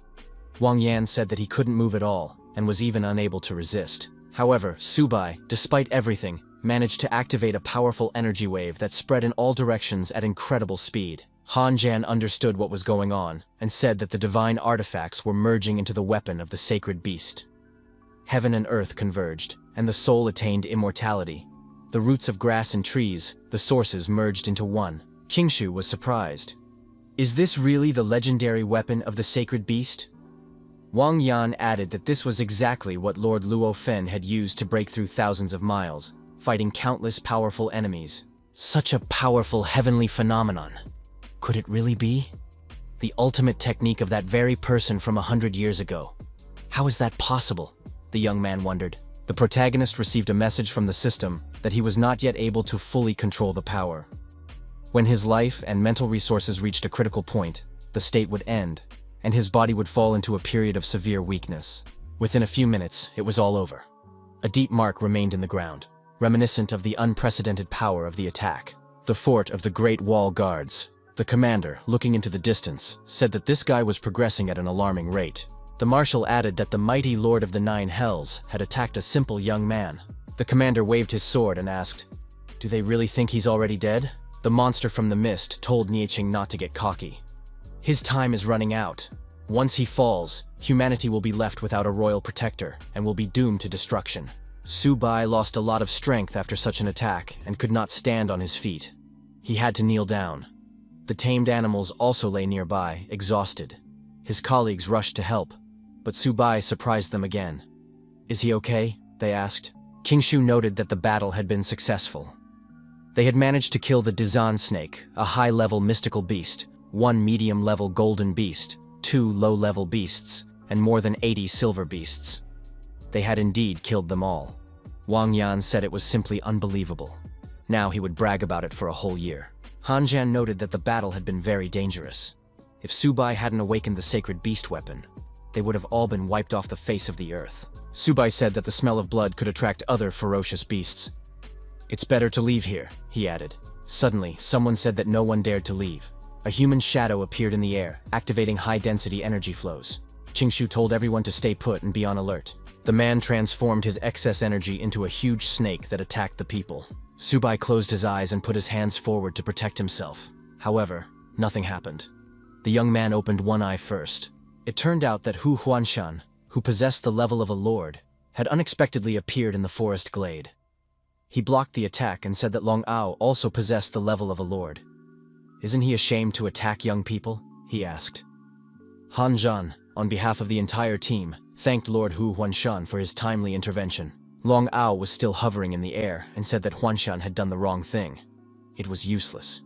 Wang Yan said that he couldn't move at all and was even unable to resist. However, Subai, despite everything, managed to activate a powerful energy wave that spread in all directions at incredible speed. Han Zhan understood what was going on and said that the divine artifacts were merging into the weapon of the sacred beast. Heaven and earth converged, and the soul attained immortality. The roots of grass and trees, the sources merged into one. Qingshu was surprised. Is this really the legendary weapon of the sacred beast? Wang Yan added that this was exactly what Lord Luo Fen had used to break through thousands of miles, fighting countless powerful enemies. Such a powerful heavenly phenomenon. Could it really be? The ultimate technique of that very person from 100 years ago. How is that possible? The young man wondered. The protagonist received a message from the system that he was not yet able to fully control the power. When his life and mental resources reached a critical point, the state would end, and his body would fall into a period of severe weakness. Within a few minutes, it was all over. A deep mark remained in the ground, reminiscent of the unprecedented power of the attack. The fort of the Great Wall Guards. The commander, looking into the distance, said that this guy was progressing at an alarming rate. The marshal added that the mighty Lord of the 9 Hells had attacked a simple young man. The commander waved his sword and asked, "Do they really think he's already dead?" The monster from the mist told Nieching not to get cocky. His time is running out. Once he falls, humanity will be left without a royal protector and will be doomed to destruction. Subai lost a lot of strength after such an attack and could not stand on his feet. He had to kneel down. The tamed animals also lay nearby, exhausted. His colleagues rushed to help, but Subai surprised them again. "Is he okay?" they asked. Qingshu noted that the battle had been successful. They had managed to kill the Dizan snake, a high-level mystical beast, 1 medium-level golden beast, 2 low-level beasts, and more than 80 silver beasts. They had indeed killed them all. Wang Yan said it was simply unbelievable. Now he would brag about it for a whole year. Han Zhan noted that the battle had been very dangerous. If Subai hadn't awakened the sacred beast weapon, they would have all been wiped off the face of the earth. Subai said that the smell of blood could attract other ferocious beasts. "It's better to leave here," he added. Suddenly, someone said that no one dared to leave. A human shadow appeared in the air, activating high-density energy flows. Qingshu told everyone to stay put and be on alert. The man transformed his excess energy into a huge snake that attacked the people. Subai closed his eyes and put his hands forward to protect himself. However, nothing happened. The young man opened one eye first. It turned out that Hu Huanshan, who possessed the level of a lord, had unexpectedly appeared in the forest glade. He blocked the attack and said that Long Ao also possessed the level of a lord. "Isn't he ashamed to attack young people?" he asked. Han Zhan, on behalf of the entire team, thanked Lord Hu Huanshan for his timely intervention. Long Ao was still hovering in the air and said that Huanshan had done the wrong thing. It was useless.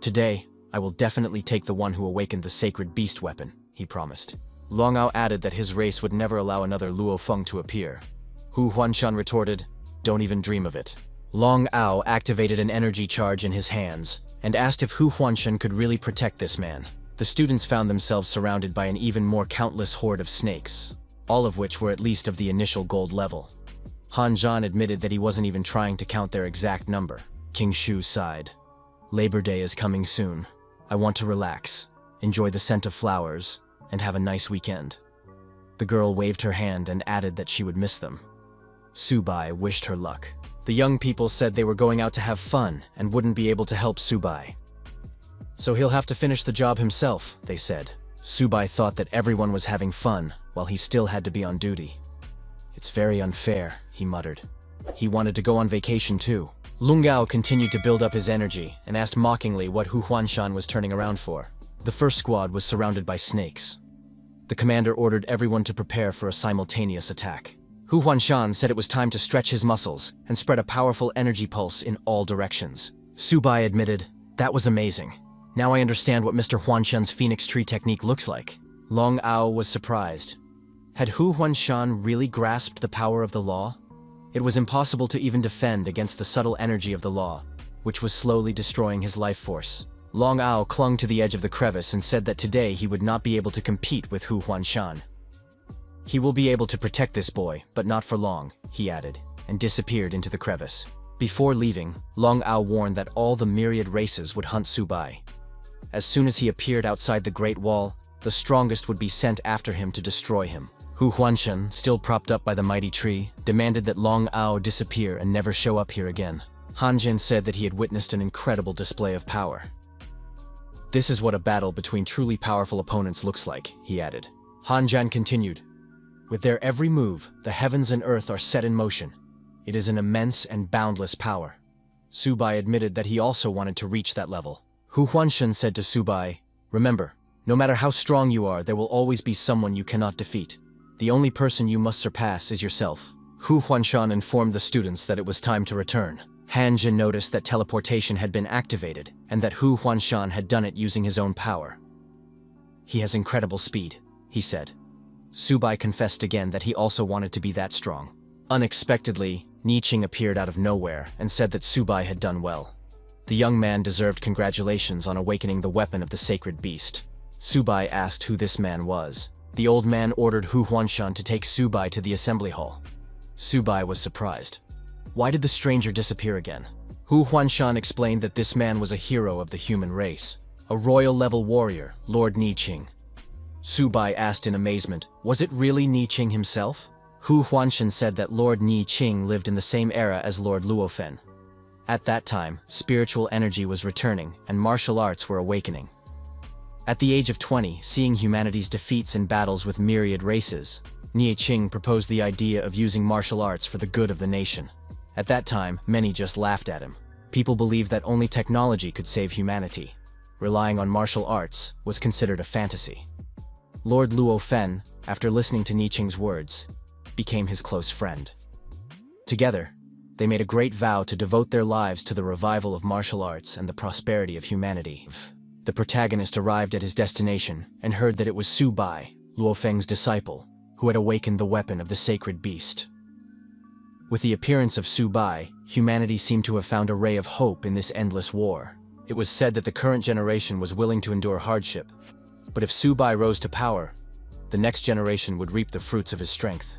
Today, I will definitely take the one who awakened the sacred beast weapon, he promised. Long Ao added that his race would never allow another Luo Feng to appear. Hu Huanshan retorted, "Don't even dream of it." Long Ao activated an energy charge in his hands and asked if Hu Huanshan could really protect this man. The students found themselves surrounded by an even more countless horde of snakes, all of which were at least of the initial gold level. Han Zhan admitted that he wasn't even trying to count their exact number. King Shu sighed. "Labor Day is coming soon. I want to relax, enjoy the scent of flowers, and have a nice weekend." The girl waved her hand and added that she would miss them. Subai wished her luck. The young people said they were going out to have fun and wouldn't be able to help Subai. "So he'll have to finish the job himself," they said. Subai thought that everyone was having fun while he still had to be on duty. "It's very unfair," he muttered. He wanted to go on vacation too. Lung Gao continued to build up his energy and asked mockingly what Hu Huanshan was turning around for. The first squad was surrounded by snakes. The commander ordered everyone to prepare for a simultaneous attack. Hu Huanshan said it was time to stretch his muscles and spread a powerful energy pulse in all directions. Subai admitted, "That was amazing. Now I understand what Mr. Huanshan's Phoenix Tree technique looks like." Long Ao was surprised. Had Hu Huanshan really grasped the power of the law? It was impossible to even defend against the subtle energy of the law, which was slowly destroying his life force. Long Ao clung to the edge of the crevice and said that today he would not be able to compete with Hu Huanshan. "He will be able to protect this boy, but not for long," he added, and disappeared into the crevice. Before leaving, Long Ao warned that all the myriad races would hunt Subai. As soon as he appeared outside the Great Wall, the strongest would be sent after him to destroy him. Hu Huanshan, still propped up by the mighty tree, demanded that Long Ao disappear and never show up here again. Han Jin said that he had witnessed an incredible display of power. "This is what a battle between truly powerful opponents looks like," he added. Han Zhan continued, "With their every move, the heavens and earth are set in motion. It is an immense and boundless power." Subai admitted that he also wanted to reach that level. Hu Huanshan said to Subai, "Remember, no matter how strong you are, there will always be someone you cannot defeat. The only person you must surpass is yourself." Hu Huanshan informed the students that it was time to return. Han Jin noticed that teleportation had been activated and that Hu Huanshan had done it using his own power. "He has incredible speed," he said. Subai confessed again that he also wanted to be that strong. Unexpectedly, Ni Qing appeared out of nowhere and said that Subai had done well. The young man deserved congratulations on awakening the weapon of the sacred beast. Subai asked who this man was. The old man ordered Hu Huanshan to take Subai to the assembly hall. Subai was surprised. Why did the stranger disappear again? Hu Huanshan explained that this man was a hero of the human race, a royal-level warrior, Lord Ni Qing. Subai asked in amazement, was it really Ni Qing himself? Hu Huanshan said that Lord Ni Qing lived in the same era as Lord Luofen. At that time, spiritual energy was returning and martial arts were awakening. At the age of 20, seeing humanity's defeats in battles with myriad races, Ni Qing proposed the idea of using martial arts for the good of the nation. At that time, many just laughed at him. People believed that only technology could save humanity. Relying on martial arts was considered a fantasy. Lord Luofen, after listening to Ni Qing's words, became his close friend. Together, they made a great vow to devote their lives to the revival of martial arts and the prosperity of humanity. The protagonist arrived at his destination and heard that it was Subai, Luofeng's disciple, who had awakened the weapon of the sacred beast. With the appearance of Subai, humanity seemed to have found a ray of hope in this endless war. It was said that the current generation was willing to endure hardship, but if Subai rose to power, the next generation would reap the fruits of his strength.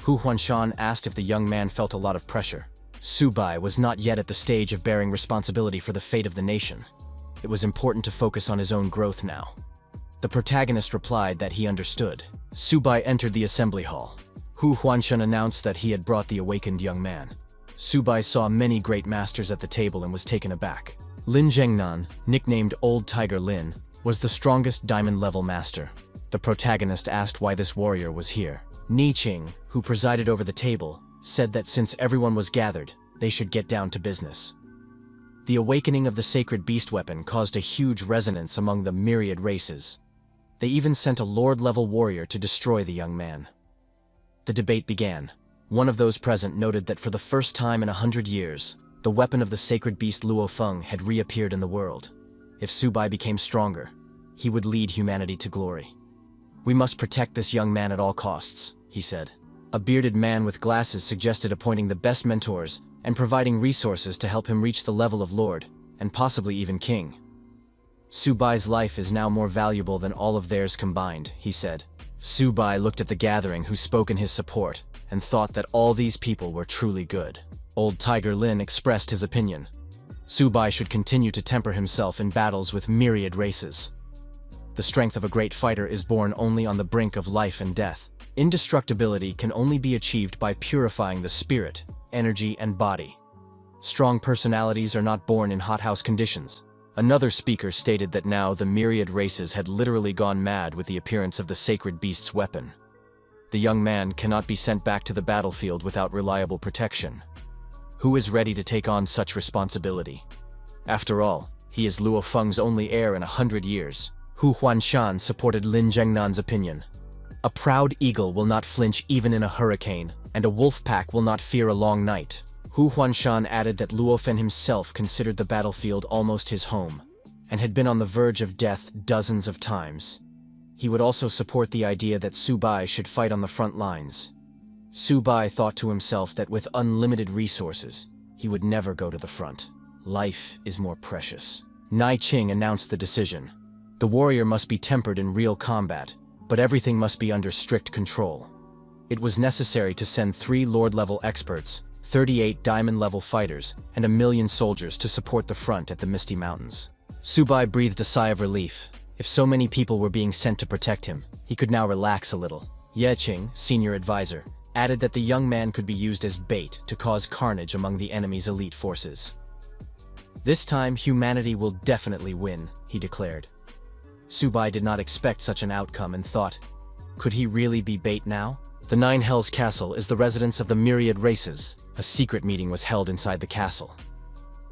Hu Huanshan asked if the young man felt a lot of pressure. Subai was not yet at the stage of bearing responsibility for the fate of the nation. It was important to focus on his own growth now. The protagonist replied that he understood. Subai entered the assembly hall. Hu Huanshan announced that he had brought the awakened young man. Subai saw many great masters at the table and was taken aback. Lin Zhengnan, nicknamed Old Tiger Lin, was the strongest diamond-level master. The protagonist asked why this warrior was here. Ni Qing, who presided over the table, said that since everyone was gathered, they should get down to business. The awakening of the sacred beast weapon caused a huge resonance among the myriad races. They even sent a lord-level warrior to destroy the young man. The debate began. One of those present noted that for the first time in 100 years, the weapon of the sacred beast Luo Feng had reappeared in the world. If Su Bai became stronger, he would lead humanity to glory. "We must protect this young man at all costs," he said. A bearded man with glasses suggested appointing the best mentors and providing resources to help him reach the level of lord, and possibly even king. "Su Bai's life is now more valuable than all of theirs combined," he said. Su Bai looked at the gathering who spoke in his support and thought that all these people were truly good. Old Tiger Lin expressed his opinion. Su Bai should continue to temper himself in battles with myriad races. The strength of a great fighter is born only on the brink of life and death. Indestructibility can only be achieved by purifying the spirit, energy, and body. Strong personalities are not born in hothouse conditions. Another speaker stated that now the myriad races had literally gone mad with the appearance of the sacred beast's weapon. The young man cannot be sent back to the battlefield without reliable protection. Who is ready to take on such responsibility? After all, he is Luo Feng's only heir in 100 years. Hu Huanshan supported Lin Zhengnan's opinion. A proud eagle will not flinch even in a hurricane, and a wolf pack will not fear a long night. Hu Huanshan added that Luo Fen himself considered the battlefield almost his home, and had been on the verge of death dozens of times. He would also support the idea that Su Bai should fight on the front lines. Su Bai thought to himself that with unlimited resources, he would never go to the front. Life is more precious. Nai Qing announced the decision. The warrior must be tempered in real combat, but everything must be under strict control. It was necessary to send 3 Lord-level experts, 38 Diamond-level fighters, and 1,000,000 soldiers to support the front at the Misty Mountains. Su Bai breathed a sigh of relief. If so many people were being sent to protect him, he could now relax a little. Ye Qing, senior advisor, added that the young man could be used as bait to cause carnage among the enemy's elite forces. "This time, humanity will definitely win," he declared. Su Bai did not expect such an outcome and thought, could he really be bait now? The Nine Hells Castle is the residence of the myriad races. A secret meeting was held inside the castle.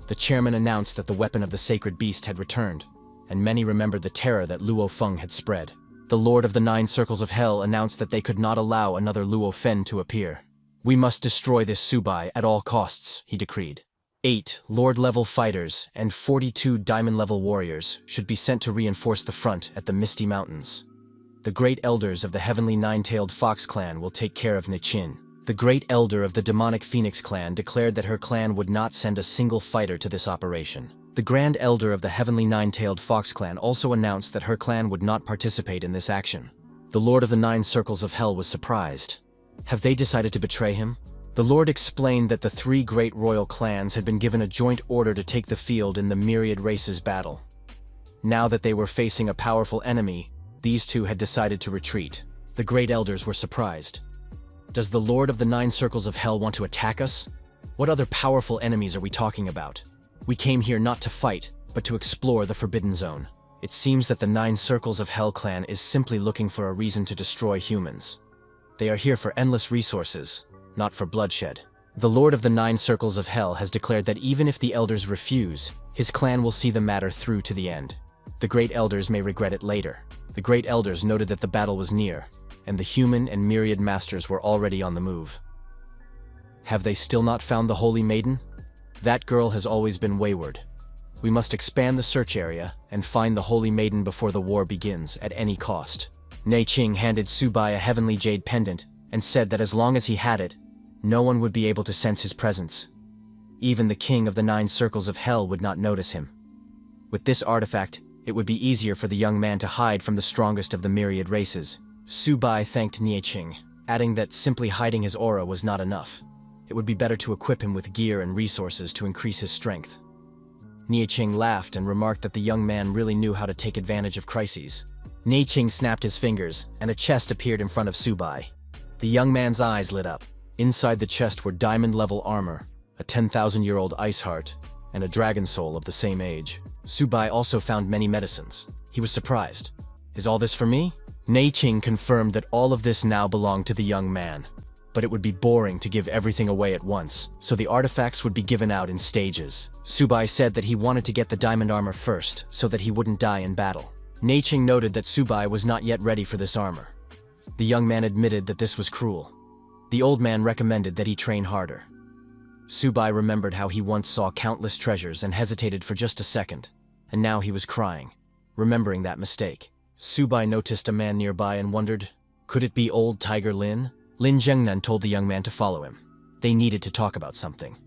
The chairman announced that the weapon of the sacred beast had returned, and many remembered the terror that Luo Feng had spread. The Lord of the 9 Circles of Hell announced that they could not allow another Luo Fen to appear. "We must destroy this Su Bai at all costs," he decreed. 8 Lord-level fighters and 42 Diamond-level warriors should be sent to reinforce the front at the Misty Mountains. The Great Elders of the Heavenly Nine-Tailed Fox clan will take care of Nichin. The Great Elder of the Demonic Phoenix clan declared that her clan would not send a single fighter to this operation. The Grand Elder of the Heavenly Nine-Tailed Fox clan also announced that her clan would not participate in this action. The Lord of the 9 Circles of Hell was surprised. Have they decided to betray him? The Lord explained that the 3 great royal clans had been given a joint order to take the field in the myriad races battle. Now that they were facing a powerful enemy, these 2 had decided to retreat. The Great Elders were surprised. Does the Lord of the 9 Circles of Hell want to attack us? What other powerful enemies are we talking about? We came here not to fight, but to explore the Forbidden Zone. It seems that the 9 Circles of Hell clan is simply looking for a reason to destroy humans. They are here for endless resources, not for bloodshed. The Lord of the 9 Circles of Hell has declared that even if the Elders refuse, his clan will see the matter through to the end. The Great Elders may regret it later. The Great Elders noted that the battle was near, and the human and myriad masters were already on the move. Have they still not found the Holy Maiden? That girl has always been wayward. We must expand the search area and find the Holy Maiden before the war begins at any cost. Nei Qing handed Su Bai a heavenly jade pendant and said that as long as he had it, no one would be able to sense his presence. Even the king of the 9 Circles of Hell would not notice him. With this artifact, it would be easier for the young man to hide from the strongest of the myriad races. Su Bai thanked Nei Qing, adding that simply hiding his aura was not enough. It would be better to equip him with gear and resources to increase his strength. Nei Qing laughed and remarked that the young man really knew how to take advantage of crises. Nei Qing snapped his fingers, and a chest appeared in front of Su Bai. The young man's eyes lit up. Inside the chest were diamond-level armor, a 10,000-year-old ice heart, and a dragon soul of the same age. Su Bai also found many medicines. He was surprised. "Is all this for me?" Nei Qing confirmed that all of this now belonged to the young man. But it would be boring to give everything away at once, so the artifacts would be given out in stages. Su Bai said that he wanted to get the diamond armor first, so that he wouldn't die in battle. Nei Qing noted that Su Bai was not yet ready for this armor. The young man admitted that this was cruel. The old man recommended that he train harder. Subai remembered how he once saw countless treasures and hesitated for just a second, and now he was crying, remembering that mistake. Subai noticed a man nearby and wondered, could it be old Tiger Lin? Lin Zhengnan told the young man to follow him. They needed to talk about something.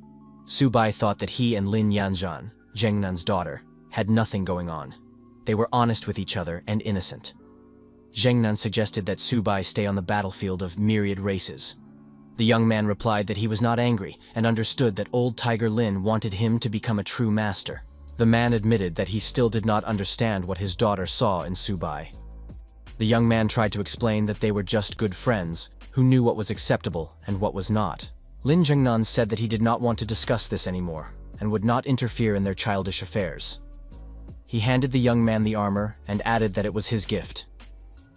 Subai thought that he and Lin Yanzhan, Zhengnan's daughter, had nothing going on. They were honest with each other and innocent. Zhengnan suggested that Subai stay on the battlefield of myriad races. The young man replied that he was not angry and understood that old Tiger Lin wanted him to become a true master. The man admitted that he still did not understand what his daughter saw in Subai. The young man tried to explain that they were just good friends who knew what was acceptable and what was not. Lin Zhengnan said that he did not want to discuss this anymore and would not interfere in their childish affairs. He handed the young man the armor and added that it was his gift.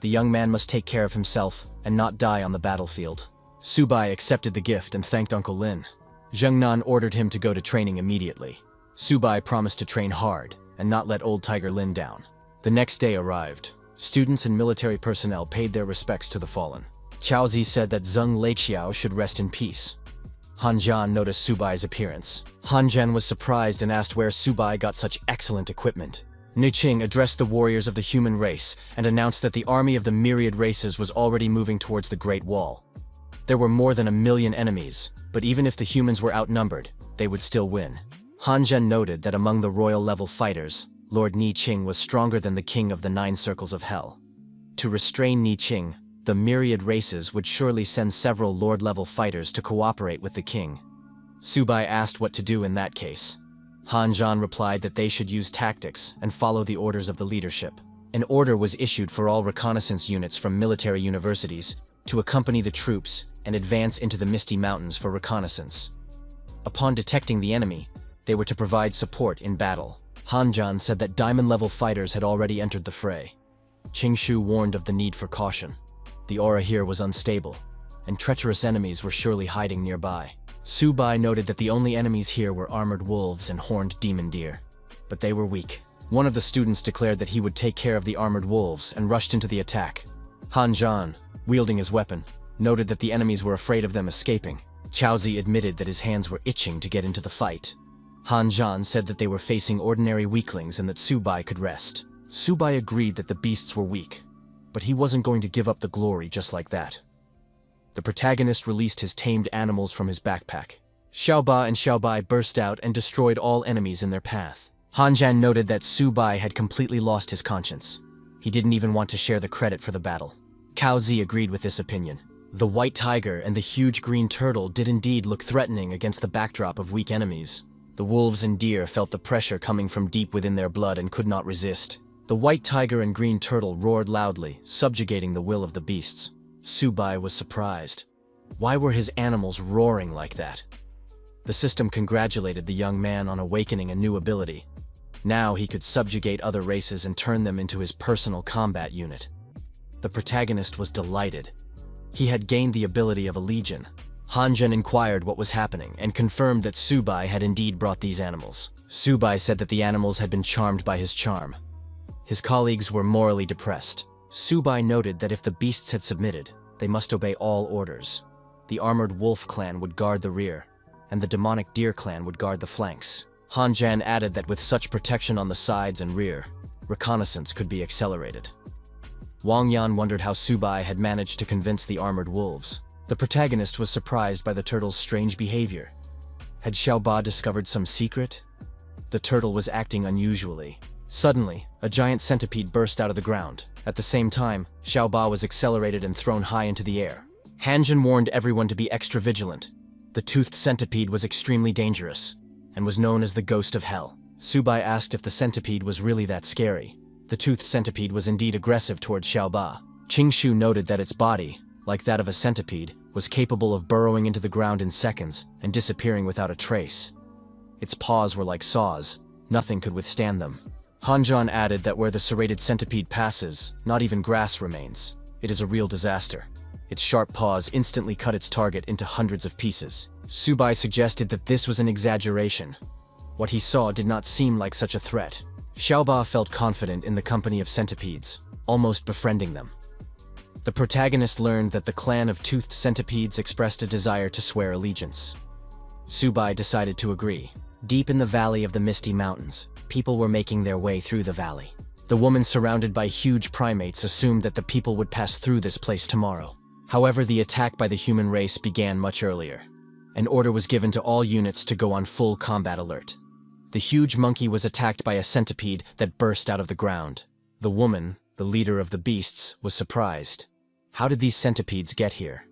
The young man must take care of himself and not die on the battlefield. Subai accepted the gift and thanked Uncle Lin. Zhengnan ordered him to go to training immediately. Subai promised to train hard and not let old Tiger Lin down. The next day arrived. Students and military personnel paid their respects to the fallen. Chaozi said that Zheng Leiqiao should rest in peace. Han Zhan noticed Subai's appearance. Han Zhan was surprised and asked where Subai got such excellent equipment. Nu Qing addressed the warriors of the human race and announced that the army of the myriad races was already moving towards the Great Wall. There were more than 1 million enemies, but even if the humans were outnumbered, they would still win. Han Zhen noted that among the royal-level fighters, Lord Ni Qing was stronger than the king of the 9 circles of hell. To restrain Ni Qing, the myriad races would surely send several lord-level fighters to cooperate with the king. Subai asked what to do in that case. Han Zhan replied that they should use tactics and follow the orders of the leadership. An order was issued for all reconnaissance units from military universities to accompany the troops and advance into the Misty Mountains for reconnaissance. Upon detecting the enemy, they were to provide support in battle. Han Zhan said that diamond-level fighters had already entered the fray. Qing Shu warned of the need for caution. The aura here was unstable, and treacherous enemies were surely hiding nearby. Subai noted that the only enemies here were armored wolves and horned demon deer, but they were weak. One of the students declared that he would take care of the armored wolves and rushed into the attack. Han Zhan, wielding his weapon, noted that the enemies were afraid of them escaping. Chaozi admitted that his hands were itching to get into the fight. Han Zhan said that they were facing ordinary weaklings and that Subai could rest. Subai agreed that the beasts were weak, but he wasn't going to give up the glory just like that. The protagonist released his tamed animals from his backpack. Xiaoba and Xiaobai burst out and destroyed all enemies in their path. Han Zhan noted that Subai had completely lost his conscience. He didn't even want to share the credit for the battle. Cao Zi agreed with this opinion. The white tiger and the huge green turtle did indeed look threatening against the backdrop of weak enemies. The wolves and deer felt the pressure coming from deep within their blood and could not resist. The white tiger and green turtle roared loudly, subjugating the will of the beasts. Subai was surprised. Why were his animals roaring like that? The system congratulated the young man on awakening a new ability. Now he could subjugate other races and turn them into his personal combat unit. The protagonist was delighted. He had gained the ability of a legion. Han Zhen inquired what was happening and confirmed that Subai had indeed brought these animals. Subai said that the animals had been charmed by his charm. His colleagues were morally depressed. Subai noted that if the beasts had submitted, they must obey all orders. The armored wolf clan would guard the rear, and the demonic deer clan would guard the flanks. Han Zhan added that with such protection on the sides and rear, reconnaissance could be accelerated. Wang Yan wondered how Subai had managed to convince the armored wolves. The protagonist was surprised by the turtle's strange behavior. Had Xiaoba discovered some secret? The turtle was acting unusually. Suddenly, a giant centipede burst out of the ground. At the same time, Xiaoba was accelerated and thrown high into the air. Han Zhen warned everyone to be extra vigilant. The toothed centipede was extremely dangerous, and was known as the ghost of hell. Subai asked if the centipede was really that scary. The toothed centipede was indeed aggressive towards Xiaoba. Qing Shu noted that its body, like that of a centipede, was capable of burrowing into the ground in seconds and disappearing without a trace. Its paws were like saws. Nothing could withstand them. Han Zhan added that where the serrated centipede passes, not even grass remains. It is a real disaster. Its sharp paws instantly cut its target into hundreds of pieces. Subai suggested that this was an exaggeration. What he saw did not seem like such a threat. Xiaoba felt confident in the company of centipedes, almost befriending them. The protagonist learned that the clan of toothed centipedes expressed a desire to swear allegiance. Subai decided to agree. Deep in the valley of the Misty Mountains, people were making their way through the valley. The woman surrounded by huge primates assumed that the people would pass through this place tomorrow. However, the attack by the human race began much earlier. An order was given to all units to go on full combat alert. The huge monkey was attacked by a centipede that burst out of the ground. The woman, the leader of the beasts, was surprised. How did these centipedes get here?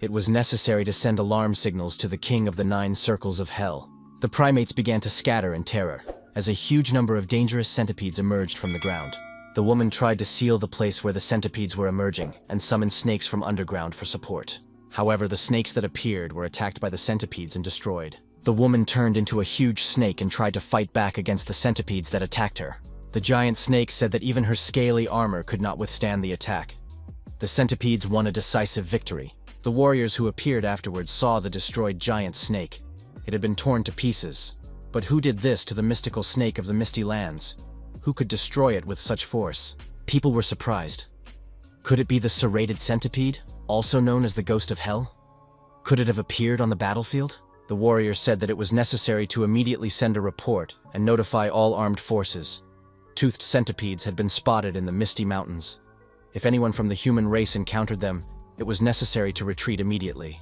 It was necessary to send alarm signals to the king of the 9 circles of hell. The primates began to scatter in terror, as a huge number of dangerous centipedes emerged from the ground. The woman tried to seal the place where the centipedes were emerging and summoned snakes from underground for support. However, the snakes that appeared were attacked by the centipedes and destroyed. The woman turned into a huge snake and tried to fight back against the centipedes that attacked her. The giant snake said that even her scaly armor could not withstand the attack. The centipedes won a decisive victory. The warriors who appeared afterwards saw the destroyed giant snake. It had been torn to pieces. But who did this to the mystical snake of the Misty Lands? Who could destroy it with such force? People were surprised. Could it be the serrated centipede, also known as the ghost of hell? Could it have appeared on the battlefield? The warriors said that it was necessary to immediately send a report and notify all armed forces. Toothed centipedes had been spotted in the Misty Mountains. If anyone from the human race encountered them, it was necessary to retreat immediately.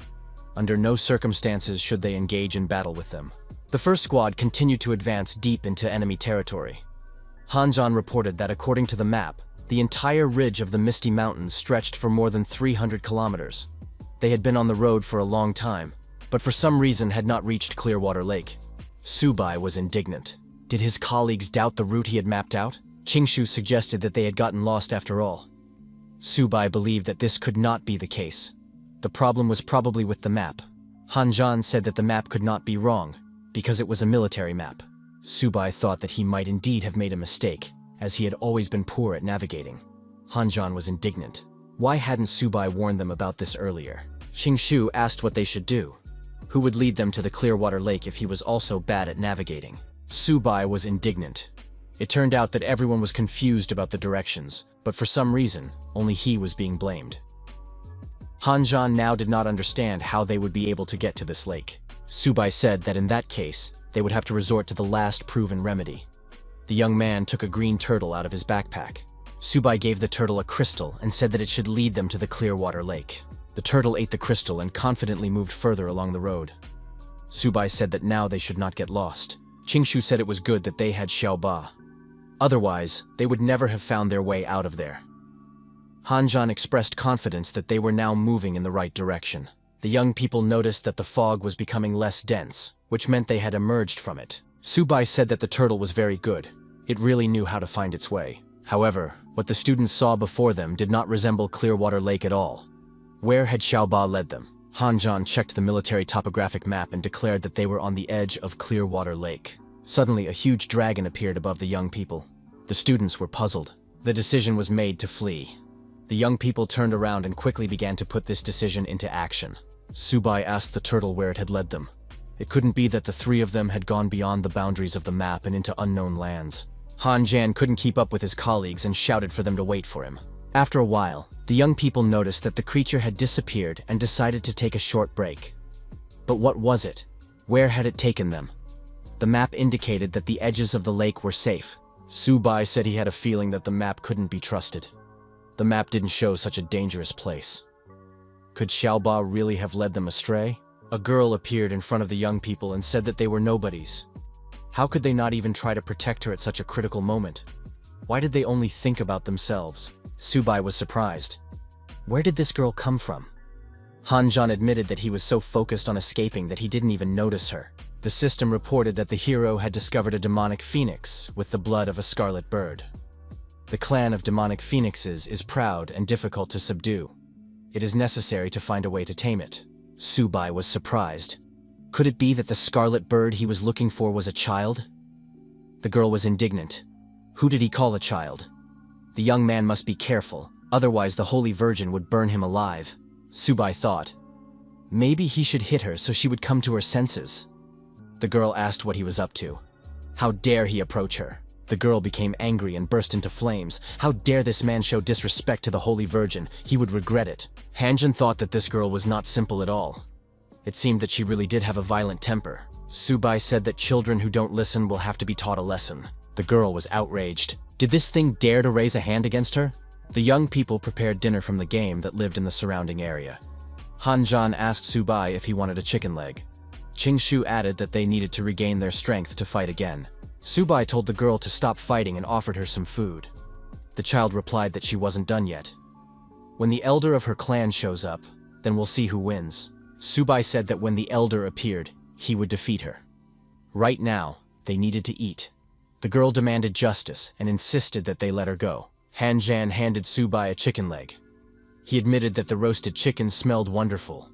Under no circumstances should they engage in battle with them. The first squad continued to advance deep into enemy territory. Hanjan reported that according to the map, the entire ridge of the Misty Mountains stretched for more than 300 kilometers. They had been on the road for a long time, but for some reason had not reached Clearwater Lake. Subai was indignant. Did his colleagues doubt the route he had mapped out? Qingshu suggested that they had gotten lost after all. Subai believed that this could not be the case. The problem was probably with the map. Hanjan said that the map could not be wrong, because it was a military map. Subai thought that he might indeed have made a mistake, as he had always been poor at navigating. Hanjan was indignant. Why hadn't Subai warned them about this earlier? Qingshu asked what they should do. Who would lead them to the Clearwater Lake if he was also bad at navigating? Subai was indignant. It turned out that everyone was confused about the directions, but for some reason, only he was being blamed. Hanjan now did not understand how they would be able to get to this lake. Subai said that in that case, they would have to resort to the last proven remedy. The young man took a green turtle out of his backpack. Subai gave the turtle a crystal and said that it should lead them to the Clearwater Lake. The turtle ate the crystal and confidently moved further along the road. Subai said that now they should not get lost. Qingshu said it was good that they had Xiaoba. Otherwise, they would never have found their way out of there. Hanjan expressed confidence that they were now moving in the right direction. The young people noticed that the fog was becoming less dense, which meant they had emerged from it. Subai said that the turtle was very good. It really knew how to find its way. However, what the students saw before them did not resemble Clearwater Lake at all. Where had Xiaoba led them? Hanjan checked the military topographic map and declared that they were on the edge of Clearwater Lake. Suddenly, a huge dragon appeared above the young people. The students were puzzled. The decision was made to flee. The young people turned around and quickly began to put this decision into action. Subai asked the turtle where it had led them. It couldn't be that the 3 of them had gone beyond the boundaries of the map and into unknown lands. Hanjan couldn't keep up with his colleagues and shouted for them to wait for him. After a while, the young people noticed that the creature had disappeared and decided to take a short break. But what was it? Where had it taken them? The map indicated that the edges of the lake were safe. Subai said he had a feeling that the map couldn't be trusted. The map didn't show such a dangerous place. Could Xiaoba really have led them astray? A girl appeared in front of the young people and said that they were nobodies. How could they not even try to protect her at such a critical moment? Why did they only think about themselves? Subai was surprised. Where did this girl come from? Hanjan admitted that he was so focused on escaping that he didn't even notice her. The system reported that the hero had discovered a demonic phoenix with the blood of a scarlet bird. The clan of demonic phoenixes is proud and difficult to subdue. It is necessary to find a way to tame it. Subai was surprised. Could it be that the scarlet bird he was looking for was a child? The girl was indignant. Who did he call a child? The young man must be careful, otherwise the Holy Virgin would burn him alive. Subai thought. Maybe he should hit her so she would come to her senses. The girl asked what he was up to. How dare he approach her? The girl became angry and burst into flames. How dare this man show disrespect to the Holy Virgin? He would regret it. Hanjin thought that this girl was not simple at all. It seemed that she really did have a violent temper. Subai said that children who don't listen will have to be taught a lesson. The girl was outraged. Did this thing dare to raise a hand against her? The young people prepared dinner from the game that lived in the surrounding area. Hanjan asked Subai if he wanted a chicken leg. Qingshu added that they needed to regain their strength to fight again. Subai told the girl to stop fighting and offered her some food. The child replied that she wasn't done yet. When the elder of her clan shows up, then we'll see who wins. Subai said that when the elder appeared, he would defeat her. Right now, they needed to eat. The girl demanded justice and insisted that they let her go. Hanjan handed Subai a chicken leg. He admitted that the roasted chicken smelled wonderful.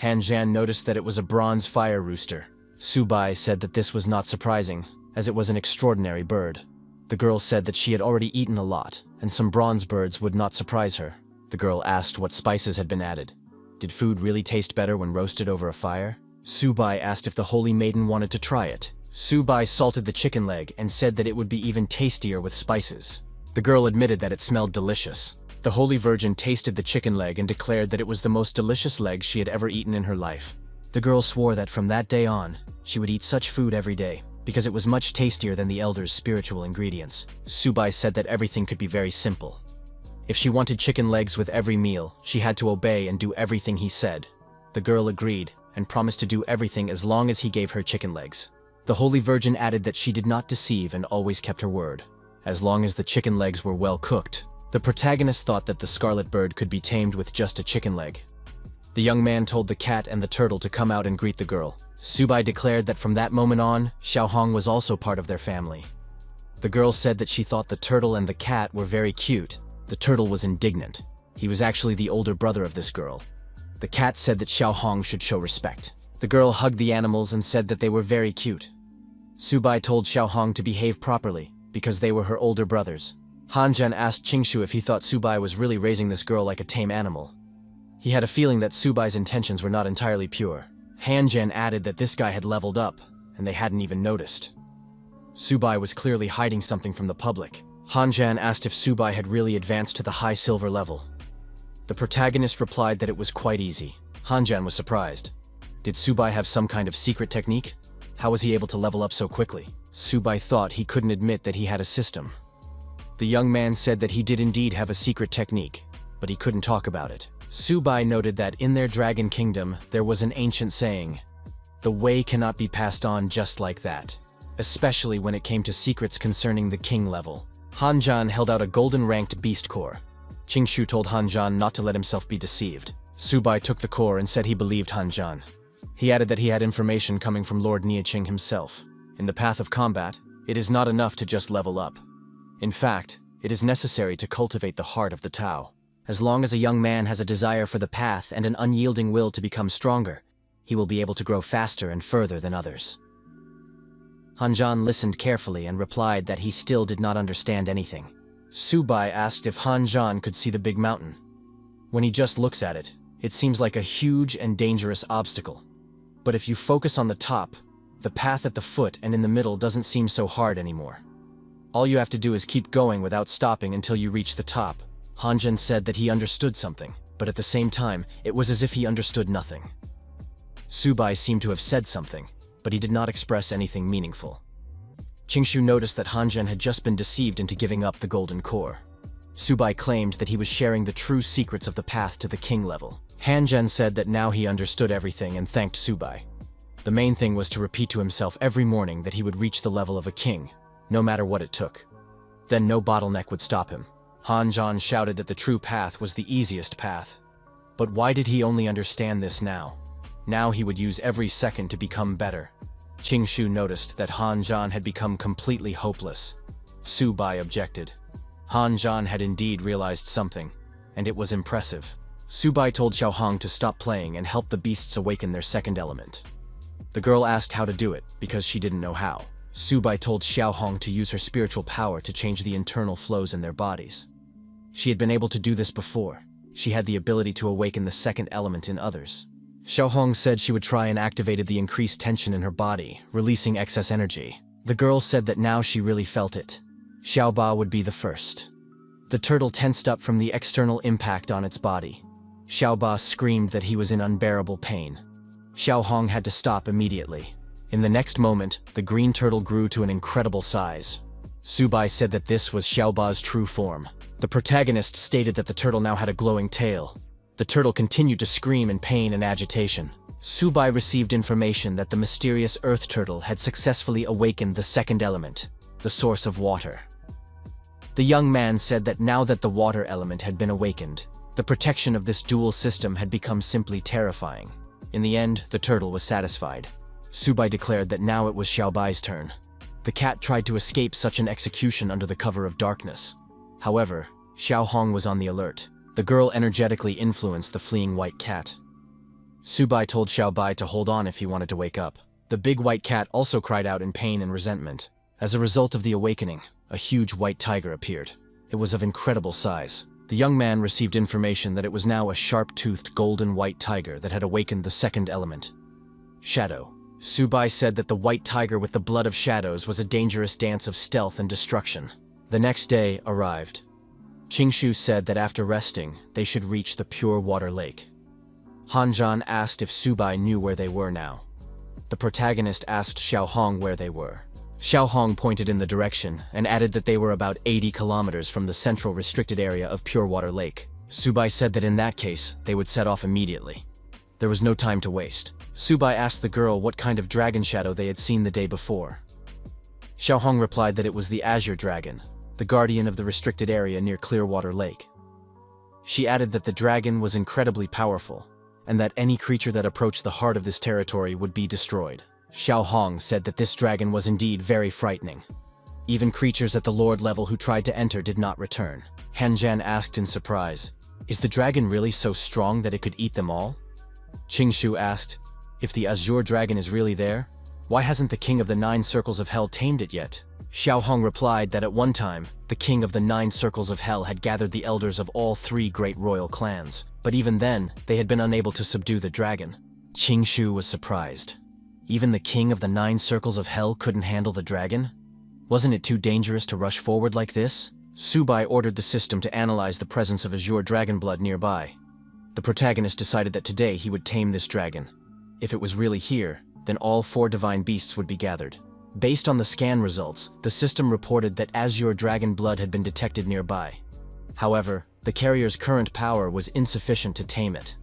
Hanjan noticed that it was a bronze fire rooster. Subai said that this was not surprising, as it was an extraordinary bird. The girl said that she had already eaten a lot, and some bronze birds would not surprise her. The girl asked what spices had been added. Did food really taste better when roasted over a fire? Subai asked if the holy maiden wanted to try it. Subai salted the chicken leg and said that it would be even tastier with spices. The girl admitted that it smelled delicious. The Holy Virgin tasted the chicken leg and declared that it was the most delicious leg she had ever eaten in her life. The girl swore that from that day on, she would eat such food every day, because it was much tastier than the elder's spiritual ingredients. Subai said that everything could be very simple. If she wanted chicken legs with every meal, she had to obey and do everything he said. The girl agreed and promised to do everything as long as he gave her chicken legs. The Holy Virgin added that she did not deceive and always kept her word. As long as the chicken legs were well cooked, the protagonist thought that the scarlet bird could be tamed with just a chicken leg. The young man told the cat and the turtle to come out and greet the girl. Subai declared that from that moment on, Xiaohong was also part of their family. The girl said that she thought the turtle and the cat were very cute. The turtle was indignant. He was actually the older brother of this girl. The cat said that Xiaohong should show respect. The girl hugged the animals and said that they were very cute. Subai told Xiaohong to behave properly, because they were her older brothers. Hanjan asked Qingshu if he thought Subai was really raising this girl like a tame animal. He had a feeling that Subai's intentions were not entirely pure. Hanjan added that this guy had leveled up, and they hadn't even noticed. Subai was clearly hiding something from the public. Hanjan asked if Subai had really advanced to the high silver level. The protagonist replied that it was quite easy. Hanjan was surprised. Did Subai have some kind of secret technique? How was he able to level up so quickly? Subai thought he couldn't admit that he had a system. The young man said that he did indeed have a secret technique, but he couldn't talk about it. Subai noted that in their dragon kingdom, there was an ancient saying, "The way cannot be passed on just like that," especially when it came to secrets concerning the king level. Hanjan held out a golden-ranked beast core. Qingshu told Hanjan not to let himself be deceived. Subai took the core and said he believed Hanjan. He added that he had information coming from Lord Niaqing himself. In the path of combat, it is not enough to just level up. In fact, it is necessary to cultivate the heart of the Tao. As long as a young man has a desire for the path and an unyielding will to become stronger, he will be able to grow faster and further than others. Hanjan listened carefully and replied that he still did not understand anything. Subai asked if Hanjan could see the big mountain. When he just looks at it, it seems like a huge and dangerous obstacle. But if you focus on the top, the path at the foot and in the middle doesn't seem so hard anymore. All you have to do is keep going without stopping until you reach the top. Hanjan said that he understood something, but at the same time, it was as if he understood nothing. Subai seemed to have said something, but he did not express anything meaningful. Qingshu noticed that Hanjan had just been deceived into giving up the golden core. Subai claimed that he was sharing the true secrets of the path to the king level. Hanjan said that now he understood everything and thanked Subai. The main thing was to repeat to himself every morning that he would reach the level of a king, no matter what it took. Then no bottleneck would stop him. Hanjan shouted that the true path was the easiest path. But why did he only understand this now? Now he would use every second to become better. Qingshu noticed that Hanjan had become completely hopeless. Subai objected. Hanjan had indeed realized something, and it was impressive. Subai told Xiaohong to stop playing and help the beasts awaken their second element. The girl asked how to do it because she didn't know how. Subai told Xiaohong to use her spiritual power to change the internal flows in their bodies. She had been able to do this before. She had the ability to awaken the second element in others. Xiaohong said she would try and activated the increased tension in her body, releasing excess energy. The girl said that now she really felt it. Xiaoba would be the first. The turtle tensed up from the external impact on its body. Xiaoba screamed that he was in unbearable pain. Xiaohong had to stop immediately. In the next moment, the green turtle grew to an incredible size. Subai said that this was Xiaoba's true form. The protagonist stated that the turtle now had a glowing tail. The turtle continued to scream in pain and agitation. Subai received information that the mysterious earth turtle had successfully awakened the second element, the source of water. The young man said that now that the water element had been awakened, the protection of this dual system had become simply terrifying. In the end, the turtle was satisfied. Subai declared that now it was Xiaobai's turn. The cat tried to escape such an execution under the cover of darkness. However, Xiaohong was on the alert. The girl energetically influenced the fleeing white cat. Subai told Xiaobai to hold on if he wanted to wake up. The big white cat also cried out in pain and resentment. As a result of the awakening, a huge white tiger appeared. It was of incredible size. The young man received information that it was now a sharp-toothed golden white tiger that had awakened the second element, shadow. Subai said that the white tiger with the blood of shadows was a dangerous dance of stealth and destruction. The next day arrived. Qingshu said that after resting, they should reach the pure water lake. Hanzhan asked if Subai knew where they were now. The protagonist asked Xiaohong where they were. Xiaohong pointed in the direction and added that they were about 80 kilometers from the central restricted area of Pure Water Lake. Subai said that in that case, they would set off immediately. There was no time to waste. Subai asked the girl what kind of dragon shadow they had seen the day before. Xiaohong replied that it was the Azure Dragon, the guardian of the restricted area near Clearwater Lake. She added that the dragon was incredibly powerful, and that any creature that approached the heart of this territory would be destroyed. Xiaohong said that this dragon was indeed very frightening. Even creatures at the Lord level who tried to enter did not return. Hanzhan asked in surprise, "Is the dragon really so strong that it could eat them all?" Qingshu asked, "If the Azure Dragon is really there, why hasn't the King of the Nine Circles of Hell tamed it yet?" Xiaohong replied that at one time, the King of the Nine Circles of Hell had gathered the elders of all three great royal clans, but even then, they had been unable to subdue the dragon. Qingshu was surprised. Even the King of the Nine Circles of Hell couldn't handle the dragon? Wasn't it too dangerous to rush forward like this? Subai ordered the system to analyze the presence of Azure Dragon blood nearby. The protagonist decided that today he would tame this dragon. If it was really here, then all four divine beasts would be gathered. Based on the scan results, the system reported that Azure Dragon blood had been detected nearby. However, the carrier's current power was insufficient to tame it.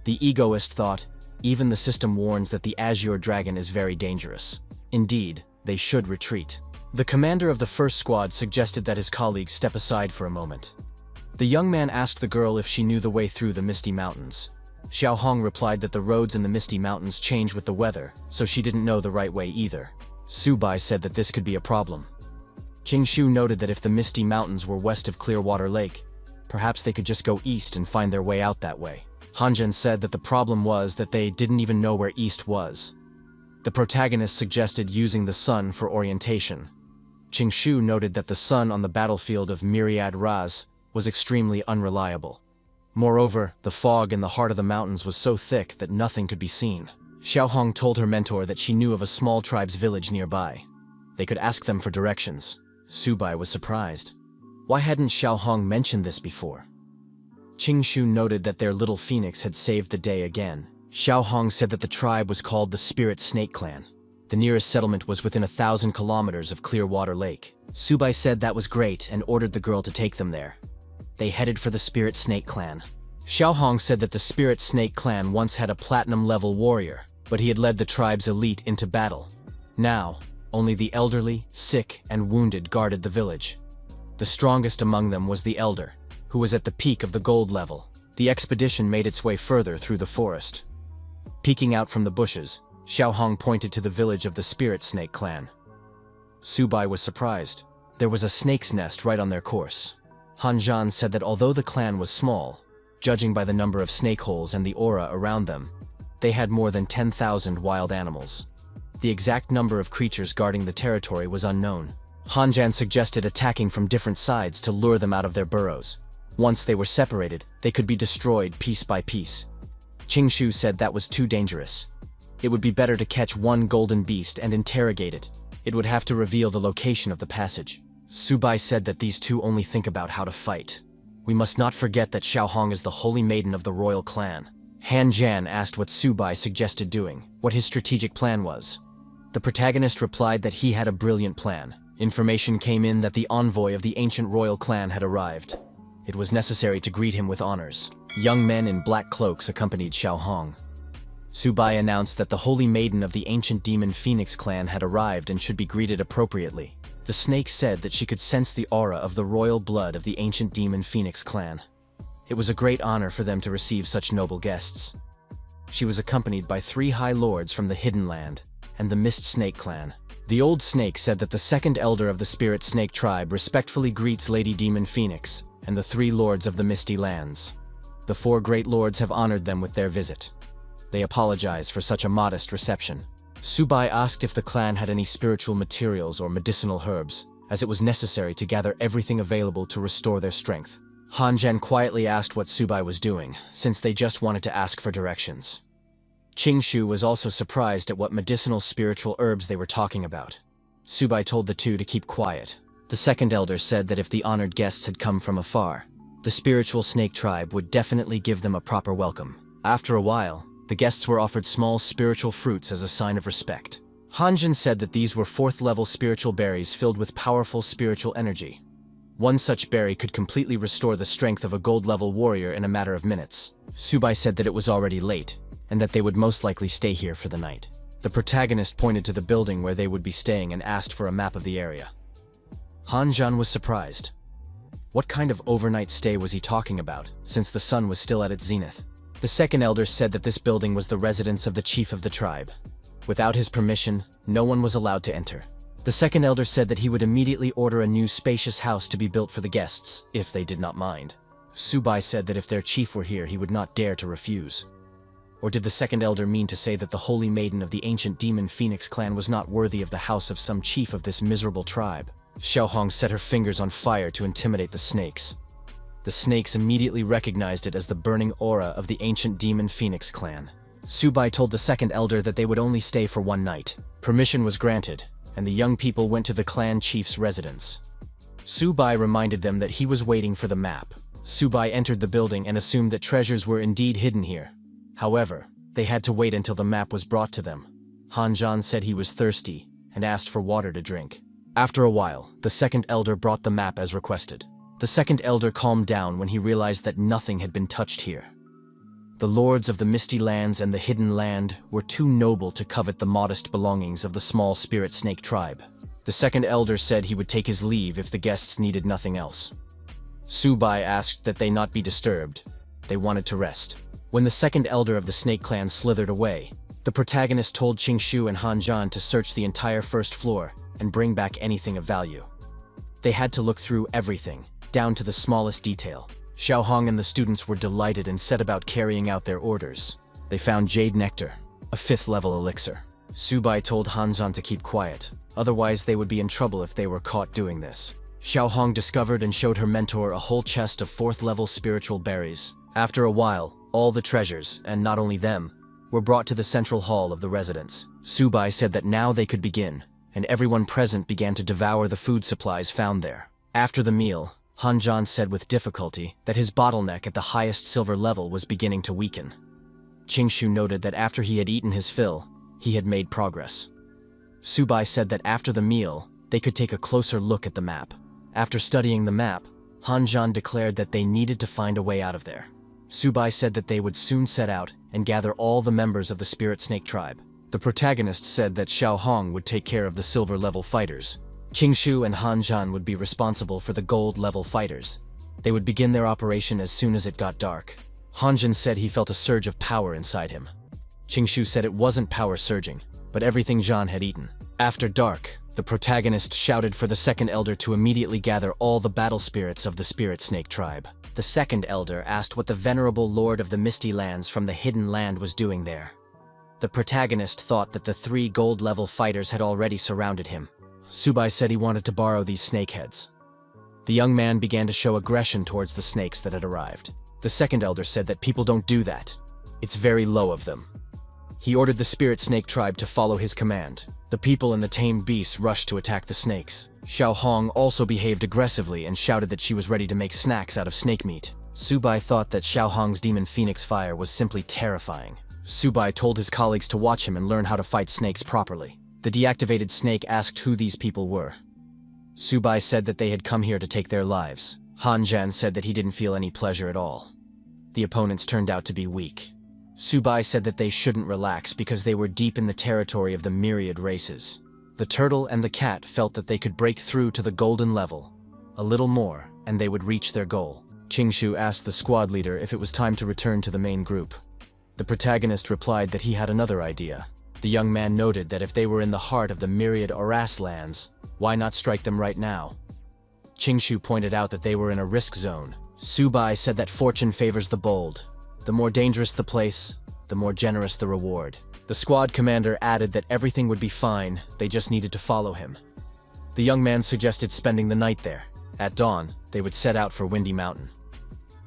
The egoist thought, even the system warns that the Azure Dragon is very dangerous. Indeed, they should retreat. The commander of the first squad suggested that his colleagues step aside for a moment. The young man asked the girl if she knew the way through the Misty Mountains. Xiaohong replied that the roads in the Misty Mountains change with the weather, so she didn't know the right way either. Subai said that this could be a problem. Qingshu noted that if the Misty Mountains were west of Clearwater Lake, perhaps they could just go east and find their way out that way. Hanzhan said that the problem was that they didn't even know where east was. The protagonist suggested using the sun for orientation. Qingshu noted that the sun on the battlefield of Myriad Raz was extremely unreliable. Moreover, the fog in the heart of the mountains was so thick that nothing could be seen. Xiaohong told her mentor that she knew of a small tribe's village nearby. They could ask them for directions. Subai was surprised. Why hadn't Xiaohong mentioned this before? Qingshu noted that their little phoenix had saved the day again. Xiaohong said that the tribe was called the Spirit Snake Clan. The nearest settlement was within 1,000 kilometers of Clearwater Lake. Subai said that was great and ordered the girl to take them there. They headed for the Spirit Snake Clan. Xiaohong said that the Spirit Snake Clan once had a platinum-level warrior, but he had led the tribe's elite into battle. Now, only the elderly, sick, and wounded guarded the village. The strongest among them was the elder, who was at the peak of the gold level. The expedition made its way further through the forest. Peeking out from the bushes, Xiaohong pointed to the village of the Spirit Snake Clan. Subai was surprised. There was a snake's nest right on their course. Hanzhan said that although the clan was small, judging by the number of snake holes and the aura around them, they had more than 10,000 wild animals. The exact number of creatures guarding the territory was unknown. Hanzhan suggested attacking from different sides to lure them out of their burrows. Once they were separated, they could be destroyed piece by piece. Qingshu said that was too dangerous. It would be better to catch one golden beast and interrogate it. it would have to reveal the location of the passage. Subai said that these two only think about how to fight. We must not forget that Xiaohong is the holy maiden of the royal clan. Han Jan asked what Subai suggested doing, what his strategic plan was. The protagonist replied that he had a brilliant plan. Information came in that the envoy of the ancient royal clan had arrived. It was necessary to greet him with honors. Young men in black cloaks accompanied Xiaohong. Subai announced that the holy maiden of the ancient demon Phoenix clan had arrived and should be greeted appropriately. The snake said that she could sense the aura of the royal blood of the ancient demon Phoenix clan. It was a great honor for them to receive such noble guests. She was accompanied by 3 high lords from the Hidden Land and the Mist Snake clan. The old snake said that the second elder of the Spirit Snake tribe respectfully greets Lady Demon Phoenix and the 3 lords of the Misty Lands. The 4 great lords have honored them with their visit. They apologize for such a modest reception. Subai asked if the clan had any spiritual materials or medicinal herbs, as it was necessary to gather everything available to restore their strength. Han Zhen quietly asked what Subai was doing, since they just wanted to ask for directions. Qing Shu was also surprised at what medicinal spiritual herbs they were talking about. Subai told the two to keep quiet. The second elder said that if the honored guests had come from afar, the spiritual snake tribe would definitely give them a proper welcome. After a while, the guests were offered small spiritual fruits as a sign of respect. Hanjin said that these were 4th-level spiritual berries filled with powerful spiritual energy. One such berry could completely restore the strength of a gold-level warrior in a matter of minutes. Subai said that it was already late, and that they would most likely stay here for the night. The protagonist pointed to the building where they would be staying and asked for a map of the area. Hanjan was surprised. What kind of overnight stay was he talking about, since the sun was still at its zenith? The second elder said that this building was the residence of the chief of the tribe. Without his permission, no one was allowed to enter. The second elder said that he would immediately order a new spacious house to be built for the guests, if they did not mind. Subai said that if their chief were here, he would not dare to refuse. Or did the second elder mean to say that the holy maiden of the ancient demon Phoenix clan was not worthy of the house of some chief of this miserable tribe? Xiaohong set her fingers on fire to intimidate the snakes. The snakes immediately recognized it as the burning aura of the ancient demon Phoenix clan. Subai told the second elder that they would only stay for 1 night. Permission was granted, and the young people went to the clan chief's residence. Subai reminded them that he was waiting for the map. Subai entered the building and assumed that treasures were indeed hidden here. However, they had to wait until the map was brought to them. Hanjan said he was thirsty and asked for water to drink. After a while, the second elder brought the map as requested. The second elder calmed down when he realized that nothing had been touched here. The lords of the Misty Lands and the Hidden Land were too noble to covet the modest belongings of the small spirit snake tribe. The second elder said he would take his leave if the guests needed nothing else. Subai asked that they not be disturbed. They wanted to rest. When the second elder of the snake clan slithered away, the protagonist told Qingshu and Hanjan to search the entire first floor and bring back anything of value. They had to look through everything, down to the smallest detail. Xiaohong and the students were delighted and set about carrying out their orders. They found Jade Nectar, a 5th-level elixir. Subai told Hanzan to keep quiet, otherwise they would be in trouble if they were caught doing this. Xiaohong discovered and showed her mentor a whole chest of 4th-level spiritual berries. After a while, all the treasures, and not only them, were brought to the central hall of the residence. Subai said that now they could begin, and everyone present began to devour the food supplies found there. After the meal, Hanjan said with difficulty that his bottleneck at the highest silver level was beginning to weaken. Qingshu noted that after he had eaten his fill, he had made progress. Subai said that after the meal, they could take a closer look at the map. After studying the map, Hanjan declared that they needed to find a way out of there. Subai said that they would soon set out and gather all the members of the Spirit Snake tribe. The protagonist said that Xiaohong would take care of the silver-level fighters. Qingshu and Hanjan would be responsible for the gold-level fighters. They would begin their operation as soon as it got dark. Hanjan said he felt a surge of power inside him. Qingshu said it wasn't power surging, but everything Zhan had eaten. After dark, the protagonist shouted for the second elder to immediately gather all the battle spirits of the Spirit Snake tribe. The second elder asked what the venerable lord of the Misty Lands from the Hidden Land was doing there. The protagonist thought that the 3 gold-level fighters had already surrounded him. Subai said he wanted to borrow these snake heads. The young man began to show aggression towards the snakes that had arrived. The second elder said that people don't do that. It's very low of them. He ordered the Spirit Snake tribe to follow his command. The people and the tamed beasts rushed to attack the snakes. Xiao Hong also behaved aggressively and shouted that she was ready to make snacks out of snake meat. Subai thought that Xiao Hong's demon phoenix fire was simply terrifying. Subai told his colleagues to watch him and learn how to fight snakes properly. The deactivated snake asked who these people were. Subai said that they had come here to take their lives. Han Zhan said that he didn't feel any pleasure at all. The opponents turned out to be weak. Subai said that they shouldn't relax because they were deep in the territory of the myriad races. The turtle and the cat felt that they could break through to the golden level. A little more, and they would reach their goal. Qingshu asked the squad leader if it was time to return to the main group. The protagonist replied that he had another idea. The young man noted that if they were in the heart of the myriad Oras lands, why not strike them right now? Qingshu pointed out that they were in a risk zone. Subai said that fortune favors the bold. The more dangerous the place, the more generous the reward. The squad commander added that everything would be fine, they just needed to follow him. The young man suggested spending the night there. At dawn, they would set out for Windy Mountain.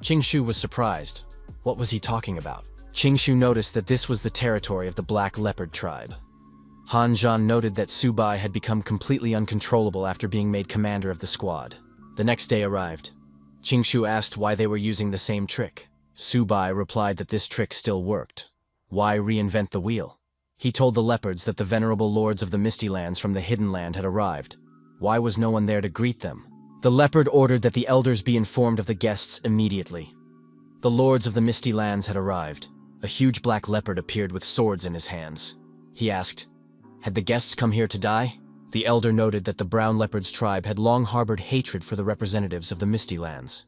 Qingshu was surprised. What was he talking about? Qingshu noticed that this was the territory of the Black Leopard tribe. Han Zhan noted that Subai had become completely uncontrollable after being made commander of the squad. The next day arrived. Qingshu asked why they were using the same trick. Subai replied that this trick still worked. Why reinvent the wheel? He told the leopards that the venerable lords of the Misty Lands from the Hidden Land had arrived. Why was no one there to greet them? The leopard ordered that the elders be informed of the guests immediately. The lords of the Misty Lands had arrived. A huge black leopard appeared with swords in his hands. He asked, "Had the guests come here to die?" The elder noted that the brown leopard's tribe had long harbored hatred for the representatives of the Misty Lands.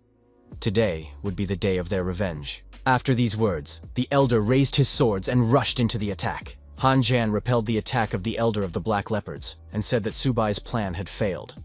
Today would be the day of their revenge. After these words, the elder raised his swords and rushed into the attack. Han Zhan repelled the attack of the elder of the Black Leopards and said that Subai's plan had failed.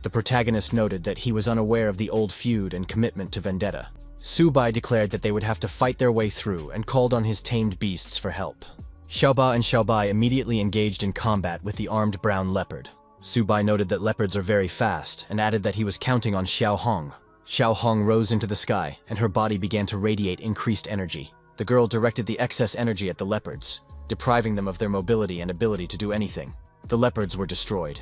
The protagonist noted that he was unaware of the old feud and commitment to vendetta. Subai declared that they would have to fight their way through and called on his tamed beasts for help. Xiaoba and Xiaobai immediately engaged in combat with the armed brown leopard. Subai noted that leopards are very fast and added that he was counting on Xiao Hong. Xiao Hong rose into the sky and her body began to radiate increased energy. The girl directed the excess energy at the leopards, depriving them of their mobility and ability to do anything. The leopards were destroyed.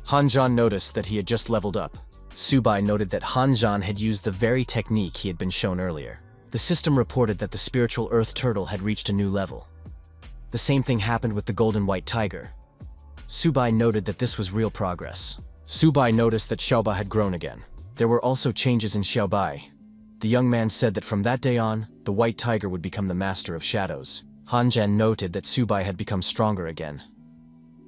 Han Zhan noticed that he had just leveled up. Subai noted that Han Zhan had used the very technique he had been shown earlier. The system reported that the spiritual earth turtle had reached a new level. The same thing happened with the golden white tiger. Subai noted that this was real progress. Subai noticed that Xiaoba had grown again. There were also changes in Xiaobai. The young man said that from that day on, the white tiger would become the master of shadows. Han Zhan noted that Subai had become stronger again.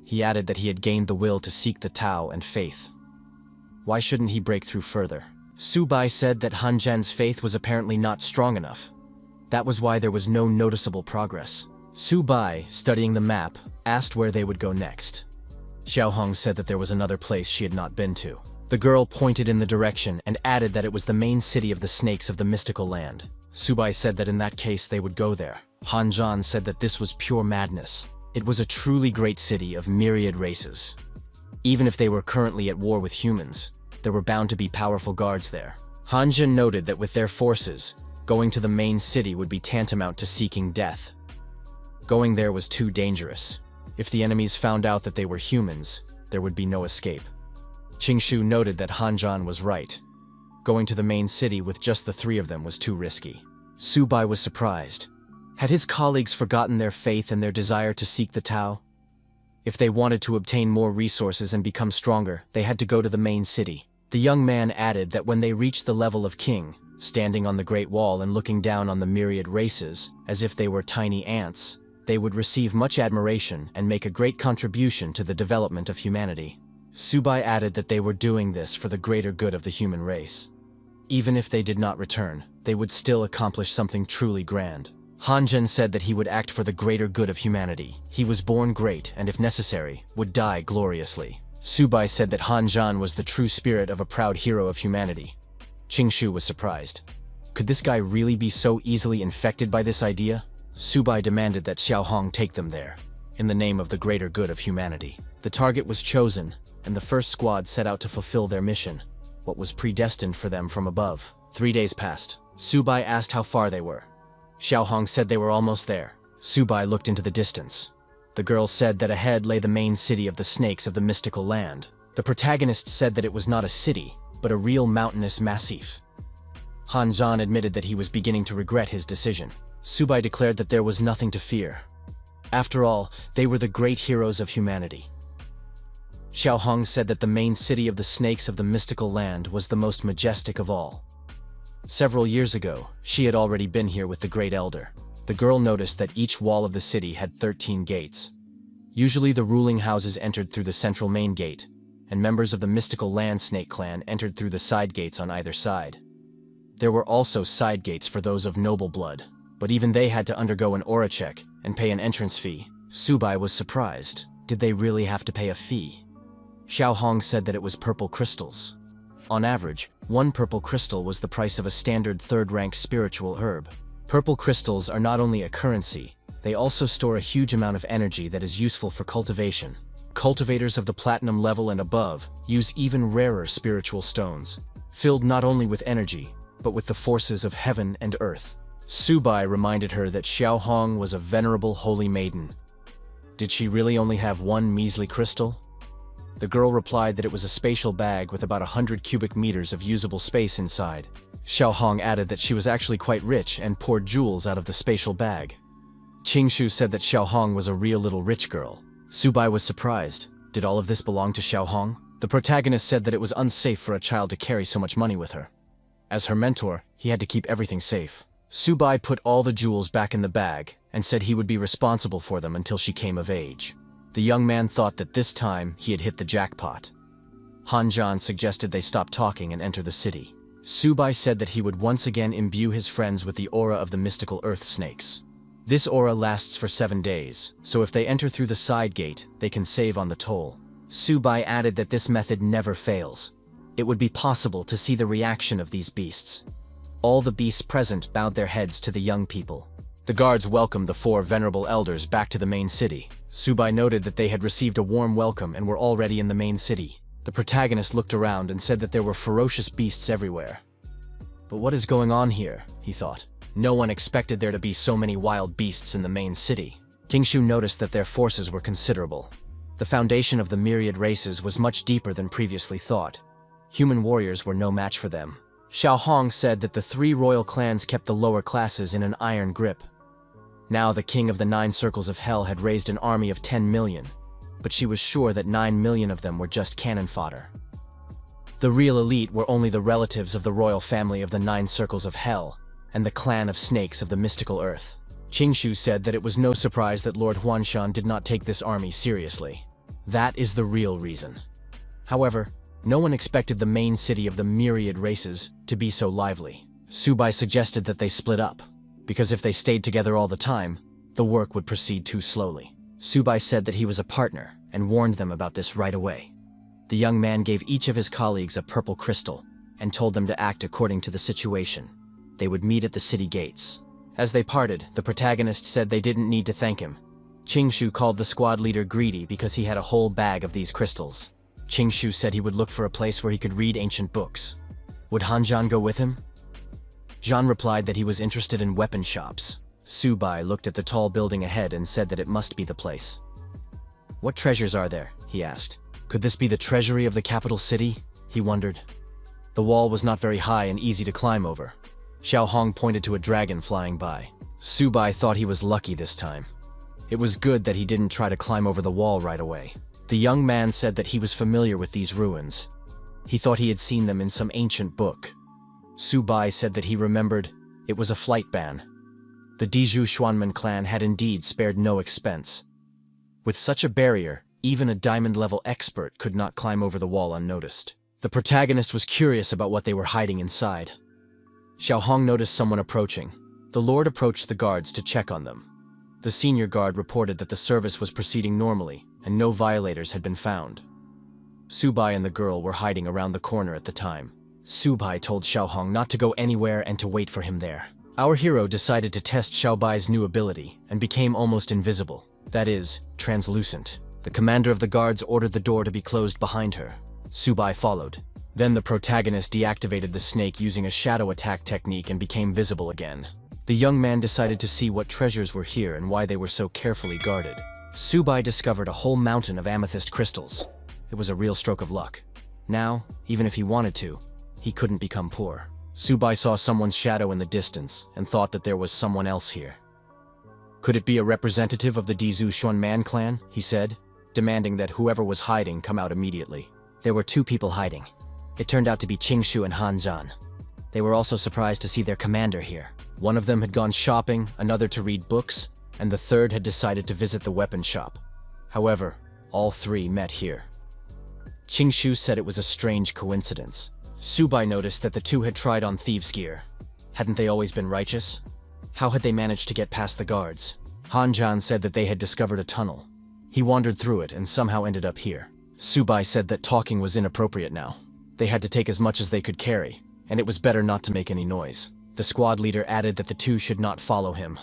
He added that he had gained the will to seek the Tao and faith. Why shouldn't he break through further? Subai said that Han Zhan's faith was apparently not strong enough. That was why there was no noticeable progress. Subai, studying the map, asked where they would go next. Xiao Hong said that there was another place she had not been to. The girl pointed in the direction and added that it was the main city of the snakes of the mystical land. Subai said that in that case they would go there. Han Zhan said that this was pure madness. It was a truly great city of myriad races. Even if they were currently at war with humans, there were bound to be powerful guards there. Han Zhan noted that with their forces, going to the main city would be tantamount to seeking death. Going there was too dangerous. If the enemies found out that they were humans, there would be no escape. Qingshu noted that Han Zhan was right. Going to the main city with just the three of them was too risky. Subai was surprised. Had his colleagues forgotten their faith and their desire to seek the Tao? If they wanted to obtain more resources and become stronger, they had to go to the main city. The young man added that when they reached the level of king, standing on the Great Wall and looking down on the myriad races, as if they were tiny ants, they would receive much admiration and make a great contribution to the development of humanity. Subai added that they were doing this for the greater good of the human race. Even if they did not return, they would still accomplish something truly grand. Han Zhen said that he would act for the greater good of humanity. He was born great and, if necessary, would die gloriously. Subai said that Han Zhan was the true spirit of a proud hero of humanity. Qingshu was surprised. Could this guy really be so easily infected by this idea? Subai demanded that Xiao Hong take them there, in the name of the greater good of humanity. The target was chosen, and the first squad set out to fulfill their mission, what was predestined for them from above. 3 days passed. Subai asked how far they were. Xiao Hong said they were almost there. Subai looked into the distance. The girl said that ahead lay the main city of the snakes of the mystical land. The protagonist said that it was not a city, but a real mountainous massif. Han Zhan admitted that he was beginning to regret his decision. Subai declared that there was nothing to fear. After all, they were the great heroes of humanity. Xiao Hong said that the main city of the snakes of the mystical land was the most majestic of all. Several years ago, she had already been here with the Great Elder. The girl noticed that each wall of the city had 13 gates. Usually the ruling houses entered through the central main gate, and members of the mystical land snake clan entered through the side gates on either side. There were also side gates for those of noble blood, but even they had to undergo an aura check and pay an entrance fee. Subai was surprised. Did they really have to pay a fee? Xiao Hong said that it was purple crystals. On average, one purple crystal was the price of a standard third-rank spiritual herb. Purple crystals are not only a currency, they also store a huge amount of energy that is useful for cultivation. Cultivators of the platinum level and above use even rarer spiritual stones, filled not only with energy, but with the forces of heaven and earth. Subai reminded her that Xiao Hong was a venerable holy maiden. Did she really only have one measly crystal? The girl replied that it was a spatial bag with about 100 cubic meters of usable space inside. Xiao Hong added that she was actually quite rich and poured jewels out of the spatial bag. Qingshu said that Xiao Hong was a real little rich girl. Subai was surprised. Did all of this belong to Xiao Hong? The protagonist said that it was unsafe for a child to carry so much money with her. As her mentor, he had to keep everything safe. Subai put all the jewels back in the bag and said he would be responsible for them until she came of age. The young man thought that this time he had hit the jackpot. Han Zhan suggested they stop talking and enter the city. Subai said that he would once again imbue his friends with the aura of the mystical earth snakes. This aura lasts for 7 days, so if they enter through the side gate, they can save on the toll. Subai added that this method never fails. It would be possible to see the reaction of these beasts. All the beasts present bowed their heads to the young people. The guards welcomed the 4 venerable elders back to the main city. Subai noted that they had received a warm welcome and were already in the main city. The protagonist looked around and said that there were ferocious beasts everywhere. But what is going on here, he thought. No one expected there to be so many wild beasts in the main city. Qingshu noticed that their forces were considerable. The foundation of the myriad races was much deeper than previously thought. Human warriors were no match for them. Xiao Hong said that the 3 royal clans kept the lower classes in an iron grip. Now the king of the 9 circles of hell had raised an army of 10 million, but she was sure that 9 million of them were just cannon fodder. The real elite were only the relatives of the royal family of the 9 circles of hell and the clan of snakes of the mystical earth. Qingshu said that it was no surprise that Lord Huanshan did not take this army seriously. That is the real reason. However, no one expected the main city of the myriad races to be so lively. Subai suggested that they split up, because if they stayed together all the time, the work would proceed too slowly. Subai said that he was a partner and warned them about this right away. The young man gave each of his colleagues a purple crystal and told them to act according to the situation. They would meet at the city gates. As they parted, the protagonist said they didn't need to thank him. Qingshu called the squad leader greedy because he had a whole bag of these crystals. Qingshu said he would look for a place where he could read ancient books. Would Han Zhan go with him? Zhan replied that he was interested in weapon shops. Subai looked at the tall building ahead and said that it must be the place. What treasures are there? He asked. Could this be the treasury of the capital city? He wondered. The wall was not very high and easy to climb over. Xiao Hong pointed to a dragon flying by. Subai thought he was lucky this time. It was good that he didn't try to climb over the wall right away. The young man said that he was familiar with these ruins. He thought he had seen them in some ancient book. Subai said that he remembered it was a flight ban. The Dizhu Xuanmen clan had indeed spared no expense. With such a barrier, even a diamond-level expert could not climb over the wall unnoticed. The protagonist was curious about what they were hiding inside. Xiao Hong noticed someone approaching. The lord approached the guards to check on them. The senior guard reported that the service was proceeding normally and no violators had been found. Subai and the girl were hiding around the corner at the time. Subai told Xiao Hong not to go anywhere and to wait for him there. Our hero decided to test Xiaobai's new ability and became almost invisible. That is, translucent. The commander of the guards ordered the door to be closed behind her. Subai followed. Then the protagonist deactivated the snake using a shadow attack technique and became visible again. The young man decided to see what treasures were here and why they were so carefully guarded. Subai discovered a whole mountain of amethyst crystals. It was a real stroke of luck. Now, even if he wanted to, he couldn't become poor. Subai saw someone's shadow in the distance and thought that there was someone else here. Could it be a representative of the Dizu Xuanman clan? He said, demanding that whoever was hiding come out immediately. There were two people hiding. It turned out to be Qingshu and Han Zhan. They were also surprised to see their commander here. One of them had gone shopping, another to read books, and the third had decided to visit the weapon shop. However, all three met here. Qingshu said it was a strange coincidence. Subai noticed that the two had tried on thieves' gear. Hadn't they always been righteous? How had they managed to get past the guards? Han Zhan said that they had discovered a tunnel. He wandered through it and somehow ended up here. Subai said that talking was inappropriate now. They had to take as much as they could carry, and it was better not to make any noise. The squad leader added that the two should not follow him.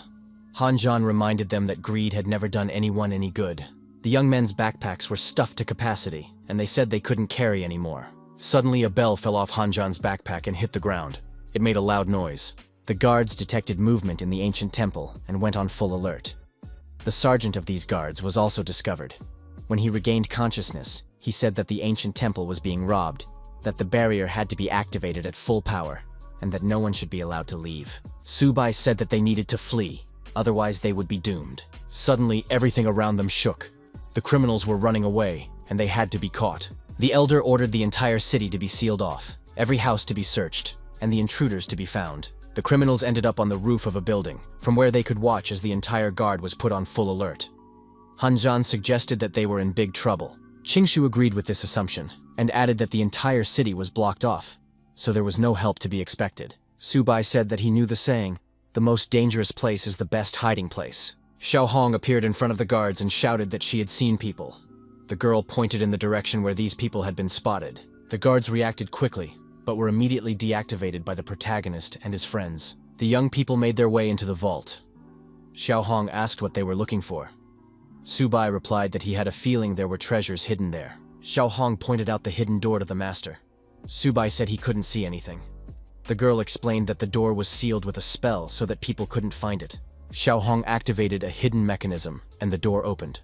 Han Zhan reminded them that greed had never done anyone any good. The young men's backpacks were stuffed to capacity, and they said they couldn't carry anymore. Suddenly, a bell fell off Han Zhan's backpack and hit the ground. It made a loud noise. The guards detected movement in the ancient temple and went on full alert. The sergeant of these guards was also discovered. When he regained consciousness, he said that the ancient temple was being robbed, that the barrier had to be activated at full power, and that no one should be allowed to leave. Subai said that they needed to flee, otherwise they would be doomed. Suddenly, everything around them shook. The criminals were running away, and they had to be caught. The elder ordered the entire city to be sealed off, every house to be searched, and the intruders to be found. The criminals ended up on the roof of a building, from where they could watch as the entire guard was put on full alert. Han Zhan suggested that they were in big trouble. Qingshu agreed with this assumption, and added that the entire city was blocked off, so there was no help to be expected. Subai said that he knew the saying, "The most dangerous place is the best hiding place." Xiao Hong appeared in front of the guards and shouted that she had seen people. The girl pointed in the direction where these people had been spotted. The guards reacted quickly, but were immediately deactivated by the protagonist and his friends. The young people made their way into the vault. Xiao Hong asked what they were looking for. Subai replied that he had a feeling there were treasures hidden there. Xiao Hong pointed out the hidden door to the master. Subai said he couldn't see anything. The girl explained that the door was sealed with a spell so that people couldn't find it. Xiao Hong activated a hidden mechanism, and the door opened.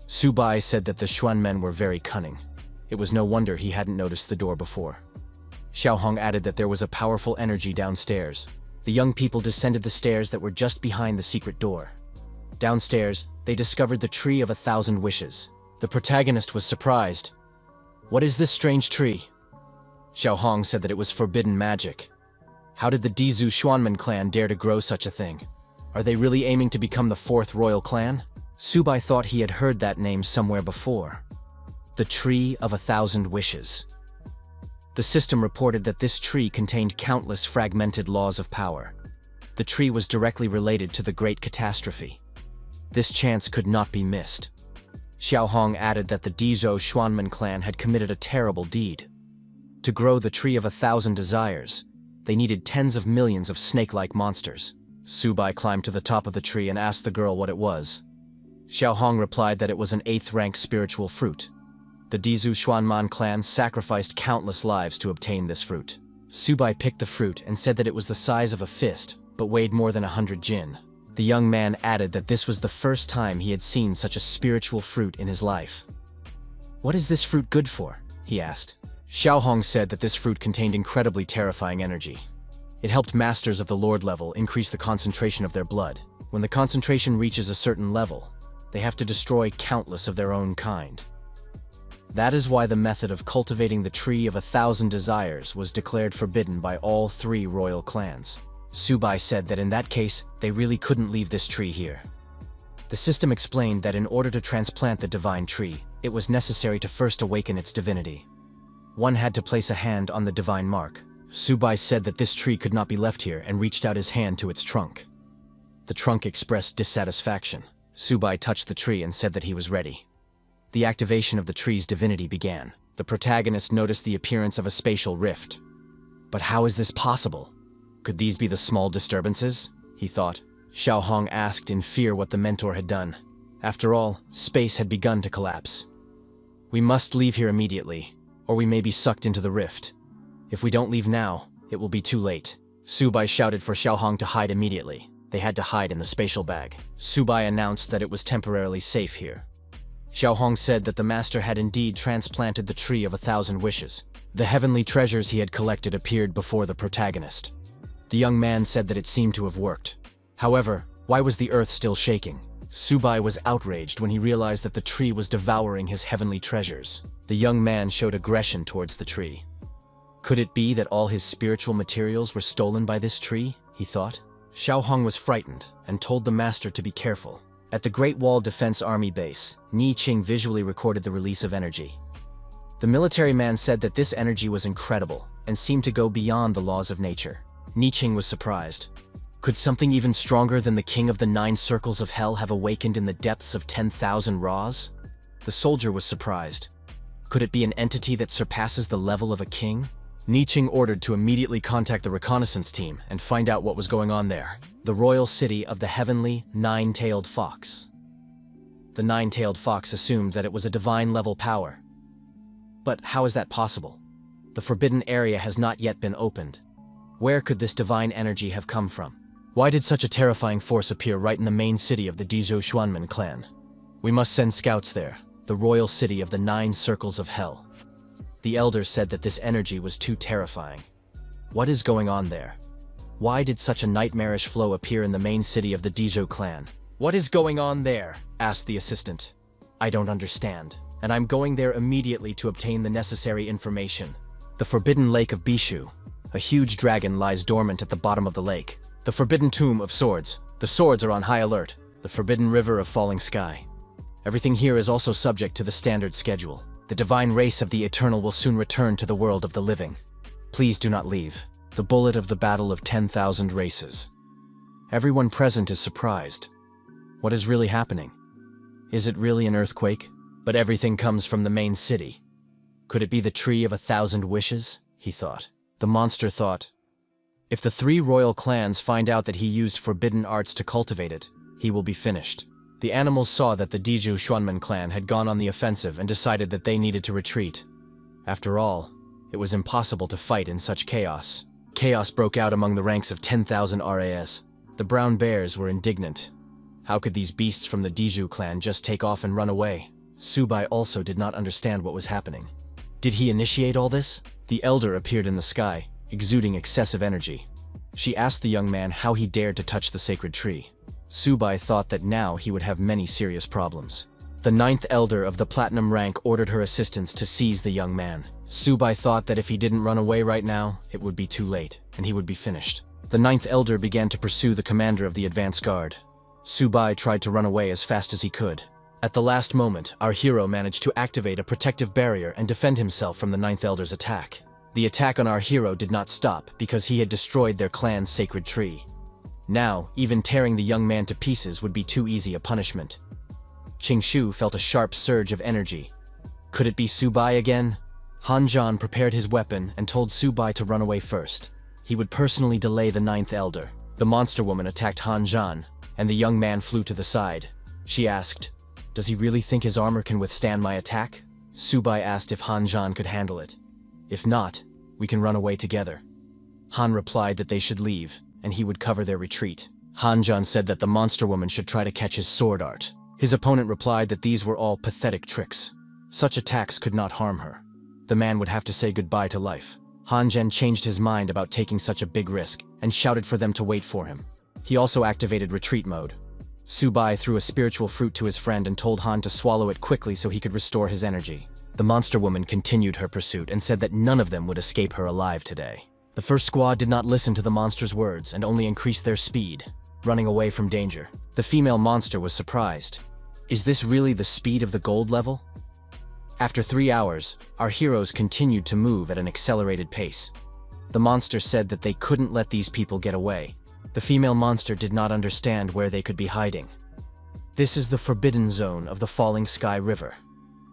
Subai said that the Xuanmen were very cunning. It was no wonder he hadn't noticed the door before. Xiao Hong added that there was a powerful energy downstairs. The young people descended the stairs that were just behind the secret door. Downstairs, they discovered the Tree of 1,000 Wishes. The protagonist was surprised. "What is this strange tree?" Xiao Hong said that it was forbidden magic. How did the Dizu Xuanmen clan dare to grow such a thing? Are they really aiming to become the fourth royal clan? Subai thought he had heard that name somewhere before. The Tree of 1,000 Wishes. The system reported that this tree contained countless fragmented laws of power. The tree was directly related to the Great Catastrophe. This chance could not be missed. Xiao Hong added that the Dizu Xuanmen clan had committed a terrible deed. To grow the Tree of 1,000 Desires, they needed tens of millions of snake-like monsters. Subai climbed to the top of the tree and asked the girl what it was. Xiao Hong replied that it was an 8th-rank spiritual fruit. The Dizu Xuanman clan sacrificed countless lives to obtain this fruit. Subai picked the fruit and said that it was the size of a fist, but weighed more than 100 jin. The young man added that this was the first time he had seen such a spiritual fruit in his life. "What is this fruit good for?" he asked. Xiao Hong said that this fruit contained incredibly terrifying energy. It helped masters of the Lord level increase the concentration of their blood. When the concentration reaches a certain level, they have to destroy countless of their own kind. That is why the method of cultivating the Tree of 1,000 Desires was declared forbidden by all 3 royal clans. Subai said that in that case, they really couldn't leave this tree here. The system explained that in order to transplant the divine tree, it was necessary to first awaken its divinity. One had to place a hand on the divine mark. Subai said that this tree could not be left here and reached out his hand to its trunk. The trunk expressed dissatisfaction. Subai touched the tree and said that he was ready. The activation of the tree's divinity began. The protagonist noticed the appearance of a spatial rift. But how is this possible? Could these be the small disturbances? He thought. Xiao Hong asked in fear what the mentor had done. After all, space had begun to collapse. "We must leave here immediately, or we may be sucked into the rift. If we don't leave now, it will be too late." Subai shouted for Xiao Hong to hide immediately. They had to hide in the spatial bag. Subai announced that it was temporarily safe here. Xiaohong said that the master had indeed transplanted the tree of 1,000 wishes. The heavenly treasures he had collected appeared before the protagonist. The young man said that it seemed to have worked. However, why was the earth still shaking? Subai was outraged when he realized that the tree was devouring his heavenly treasures. The young man showed aggression towards the tree. Could it be that all his spiritual materials were stolen by this tree? He thought. Xiaohong was frightened and told the master to be careful. At the Great Wall Defense Army base, Ni Qing visually recorded the release of energy. The military man said that this energy was incredible and seemed to go beyond the laws of nature. Ni Qing was surprised. Could something even stronger than the king of the 9 circles of hell have awakened in the depths of 10,000 raws? The soldier was surprised. Could it be an entity that surpasses the level of a king? Ni Qing ordered to immediately contact the reconnaissance team and find out what was going on there. The royal city of the heavenly 9-tailed fox. The 9-tailed fox assumed that it was a divine-level power. But how is that possible? The forbidden area has not yet been opened. Where could this divine energy have come from? Why did such a terrifying force appear right in the main city of the Dizhou Xuanmen clan? We must send scouts there, the royal city of the 9 circles of hell. The elders said that this energy was too terrifying. What is going on there? Why did such a nightmarish flow appear in the main city of the Dizhou clan? What is going on there? Asked the assistant. I don't understand, and I'm going there immediately to obtain the necessary information. The Forbidden Lake of Bishu. A huge dragon lies dormant at the bottom of the lake. The Forbidden Tomb of Swords. The swords are on high alert. The Forbidden River of Falling Sky. Everything here is also subject to the standard schedule. The divine race of the Eternal will soon return to the world of the living. Please do not leave. The bullet of the battle of 10,000 races. Everyone present is surprised. What is really happening? Is it really an earthquake? But everything comes from the main city. Could it be the tree of 1,000 wishes? He thought. The monster thought, if the 3 royal clans find out that he used forbidden arts to cultivate it, he will be finished. The animals saw that the Dizhou Xuanmen clan had gone on the offensive and decided that they needed to retreat. After all, it was impossible to fight in such chaos. Chaos broke out among the ranks of 10,000 RAS. The brown bears were indignant. How could these beasts from the Dizhou clan just take off and run away? Subai also did not understand what was happening. Did he initiate all this? The elder appeared in the sky, exuding excessive energy. She asked the young man how he dared to touch the sacred tree. Subai thought that now he would have many serious problems. The 9th elder of the platinum rank ordered her assistants to seize the young man. Subai thought that if he didn't run away right now, it would be too late, and he would be finished. The 9th elder began to pursue the commander of the advance guard. Subai tried to run away as fast as he could. At the last moment, our hero managed to activate a protective barrier and defend himself from the 9th elder's attack. The attack on our hero did not stop because he had destroyed their clan's sacred tree. Now, even tearing the young man to pieces would be too easy a punishment. Qingshu felt a sharp surge of energy. Could it be Subai again? Han Zhan prepared his weapon and told Subai to run away first. He would personally delay the 9th elder. The monster woman attacked Han Zhan, and the young man flew to the side. She asked, "Does he really think his armor can withstand my attack?" Subai asked if Han Zhan could handle it. If not, we can run away together. Han replied that they should leave, and he would cover their retreat. Han Zhan said that the monster woman should try to catch his sword art. His opponent replied that these were all pathetic tricks. Such attacks could not harm her. The man would have to say goodbye to life. Han Zhen changed his mind about taking such a big risk and shouted for them to wait for him. He also activated retreat mode. Subai threw a spiritual fruit to his friend and told Han to swallow it quickly so he could restore his energy. The monster woman continued her pursuit and said that none of them would escape her alive today. The first squad did not listen to the monster's words and only increased their speed, running away from danger. The female monster was surprised. Is this really the speed of the gold level? After 3 hours, our heroes continued to move at an accelerated pace. The monster said that they couldn't let these people get away. The female monster did not understand where they could be hiding. This is the forbidden zone of the Falling Sky River.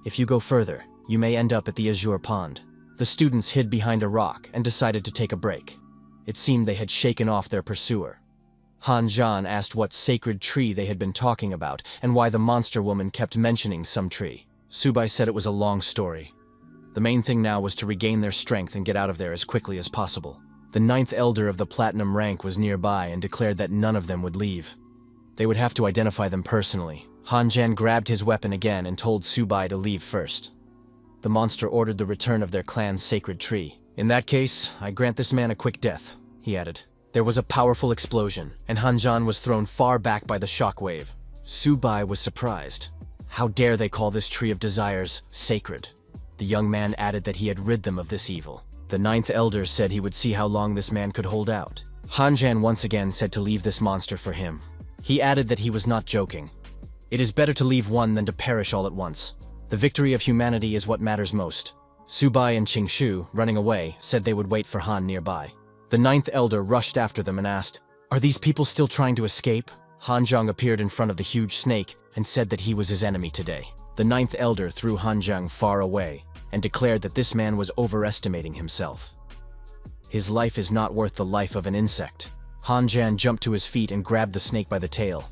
If you go further, you may end up at the Azure Pond. The students hid behind a rock and decided to take a break. It seemed they had shaken off their pursuer. Han Zhan asked what sacred tree they had been talking about and why the monster woman kept mentioning some tree. Subai said it was a long story. The main thing now was to regain their strength and get out of there as quickly as possible. The ninth elder of the platinum rank was nearby and declared that none of them would leave. They would have to identify them personally. Hanjan grabbed his weapon again and told Subai to leave first. The monster ordered the return of their clan's sacred tree. "In that case, I grant this man a quick death," he added. There was a powerful explosion, and Hanjan was thrown far back by the shockwave. Subai was surprised. How dare they call this tree of desires sacred? The young man added that he had rid them of this evil. The ninth elder said he would see how long this man could hold out. Hanjan once again said to leave this monster for him. He added that he was not joking. "It is better to leave one than to perish all at once. The victory of humanity is what matters most." Subai and Qingshu, running away, said they would wait for Han nearby. The ninth elder rushed after them and asked, "Are these people still trying to escape?" Hanzhang appeared in front of the huge snake and said that he was his enemy today. The ninth elder threw Hanzhang far away and declared that this man was overestimating himself. His life is not worth the life of an insect. Hanzhang jumped to his feet and grabbed the snake by the tail.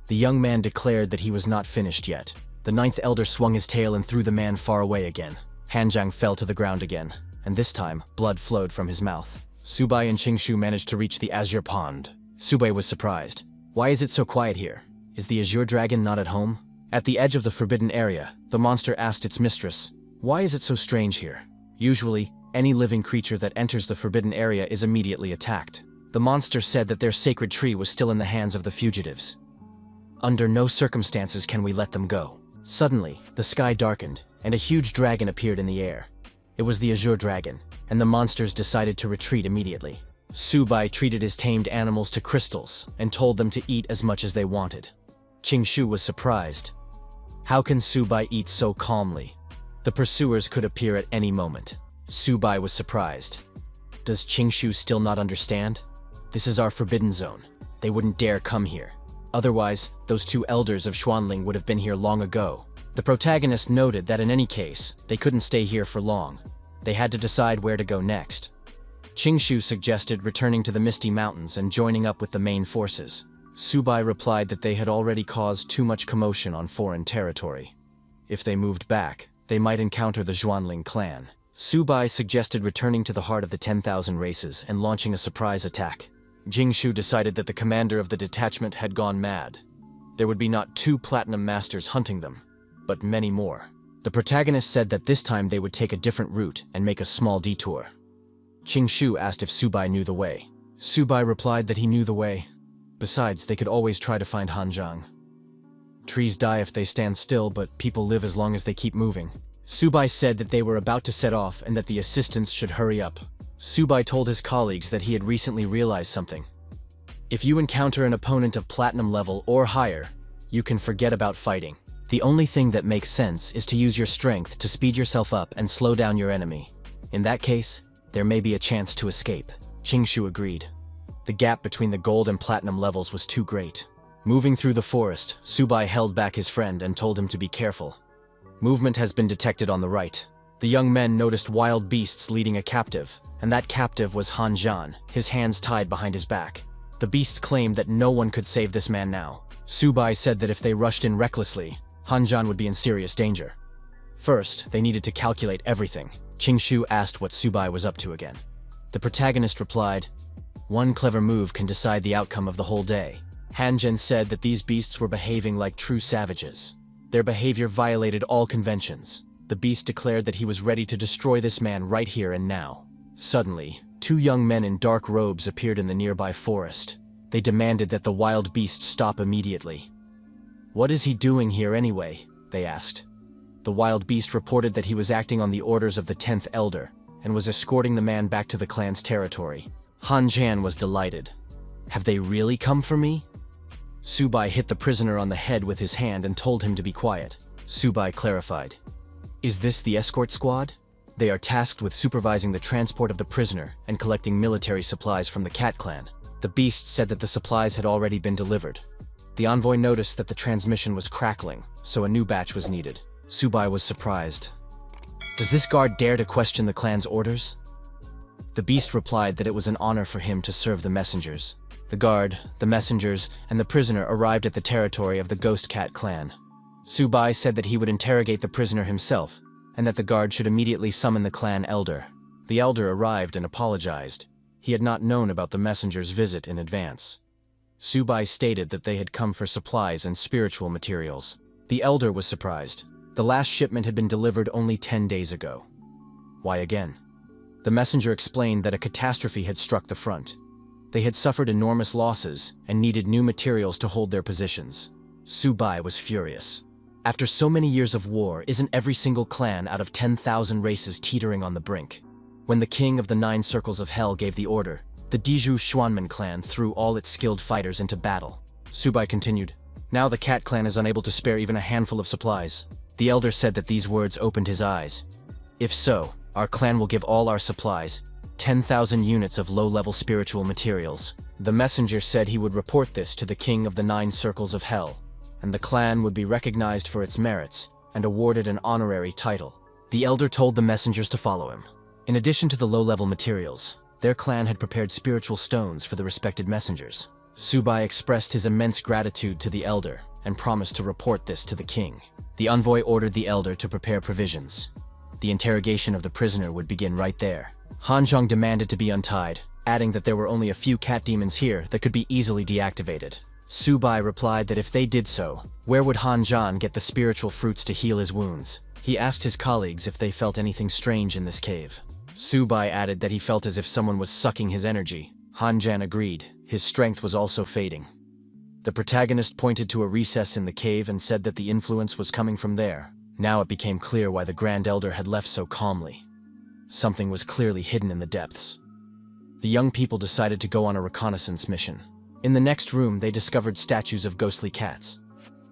The young man declared that he was not finished yet. The ninth elder swung his tail and threw the man far away again. Hanzhang fell to the ground again, and this time, blood flowed from his mouth. Subai and Qingshu managed to reach the Azure Pond. Subai was surprised. "Why is it so quiet here? Is the Azure Dragon not at home?" At the edge of the forbidden area, the monster asked its mistress, "Why is it so strange here? Usually, any living creature that enters the forbidden area is immediately attacked." The monster said that their sacred tree was still in the hands of the fugitives. "Under no circumstances can we let them go." Suddenly, the sky darkened, and a huge dragon appeared in the air. It was the Azure Dragon, and the monsters decided to retreat immediately. Subai treated his tamed animals to crystals and told them to eat as much as they wanted. Qingshu was surprised. How can Subai eat so calmly? The pursuers could appear at any moment. Subai was surprised. Does Qingshu still not understand? This is our forbidden zone. They wouldn't dare come here. Otherwise, those two elders of Xuanling would have been here long ago. The protagonist noted that in any case, they couldn't stay here for long. They had to decide where to go next. Qingshu suggested returning to the Misty Mountains and joining up with the main forces. Subai replied that they had already caused too much commotion on foreign territory. If they moved back, they might encounter the Xuanling clan. Subai suggested returning to the heart of the 10,000 races and launching a surprise attack. Qingshu decided that the commander of the detachment had gone mad. There would be not 2 platinum masters hunting them, but many more. The protagonist said that this time they would take a different route and make a small detour. Qingshu asked if Subai knew the way. Subai replied that he knew the way. Besides, they could always try to find Hanzhang. Trees die if they stand still, but people live as long as they keep moving. Subai said that they were about to set off and that the assistants should hurry up. Subai told his colleagues that he had recently realized something. If you encounter an opponent of platinum level or higher, you can forget about fighting. The only thing that makes sense is to use your strength to speed yourself up and slow down your enemy. In that case, there may be a chance to escape. Qingshu agreed. The gap between the gold and platinum levels was too great. Moving through the forest, Subai held back his friend and told him to be careful. Movement has been detected on the right. The young men noticed wild beasts leading a captive, and that captive was Hanzhan, his hands tied behind his back. The beasts claimed that no one could save this man now. Subai said that if they rushed in recklessly, Hanzhan would be in serious danger. First, they needed to calculate everything. Qingshu asked what Subai was up to again. The protagonist replied, "One clever move can decide the outcome of the whole day." Hanzhan said that these beasts were behaving like true savages. Their behavior violated all conventions. The beast declared that he was ready to destroy this man right here and now. Suddenly, 2 young men in dark robes appeared in the nearby forest. They demanded that the wild beast stop immediately. "What is he doing here anyway?" they asked. The wild beast reported that he was acting on the orders of the 10th elder and was escorting the man back to the clan's territory. Hanzhan was delighted. "Have they really come for me?" Subai hit the prisoner on the head with his hand and told him to be quiet. Subai clarified, "Is this the escort squad? They are tasked with supervising the transport of the prisoner and collecting military supplies from the Cat clan." The beast said that the supplies had already been delivered. The envoy noticed that the transmission was crackling, so a new batch was needed. Subai was surprised. "Does this guard dare to question the clan's orders?" The beast replied that it was an honor for him to serve the messengers. The guard, the messengers, and the prisoner arrived at the territory of the Ghost Cat clan. Subai said that he would interrogate the prisoner himself, and that the guard should immediately summon the clan elder. The elder arrived and apologized. He had not known about the messenger's visit in advance. Subai stated that they had come for supplies and spiritual materials. The elder was surprised. The last shipment had been delivered only 10 days ago. Why again? The messenger explained that a catastrophe had struck the front. They had suffered enormous losses and needed new materials to hold their positions. Subai was furious. After so many years of war, isn't every single clan out of 10,000 races teetering on the brink? When the king of the 9 circles of hell gave the order, the Diju Xuanmen clan threw all its skilled fighters into battle. Subai continued, "Now the Cat clan is unable to spare even a handful of supplies." The elder said that these words opened his eyes. "If so, our clan will give all our supplies, 10,000 units of low-level spiritual materials." The messenger said he would report this to the king of the 9 circles of hell, and the clan would be recognized for its merits and awarded an honorary title. The elder told the messengers to follow him. In addition to the low-level materials, their clan had prepared spiritual stones for the respected messengers. Subai expressed his immense gratitude to the elder and promised to report this to the king. The envoy ordered the elder to prepare provisions. The interrogation of the prisoner would begin right there. Han Zhang demanded to be untied, adding that there were only a few cat demons here that could be easily deactivated. Subai replied that if they did so, where would Han Zhang get the spiritual fruits to heal his wounds? He asked his colleagues if they felt anything strange in this cave. Subai added that he felt as if someone was sucking his energy. Han Zhang agreed. His strength was also fading. The protagonist pointed to a recess in the cave and said that the influence was coming from there. Now it became clear why the Grand Elder had left so calmly. Something was clearly hidden in the depths. The young people decided to go on a reconnaissance mission. In the next room, they discovered statues of ghostly cats.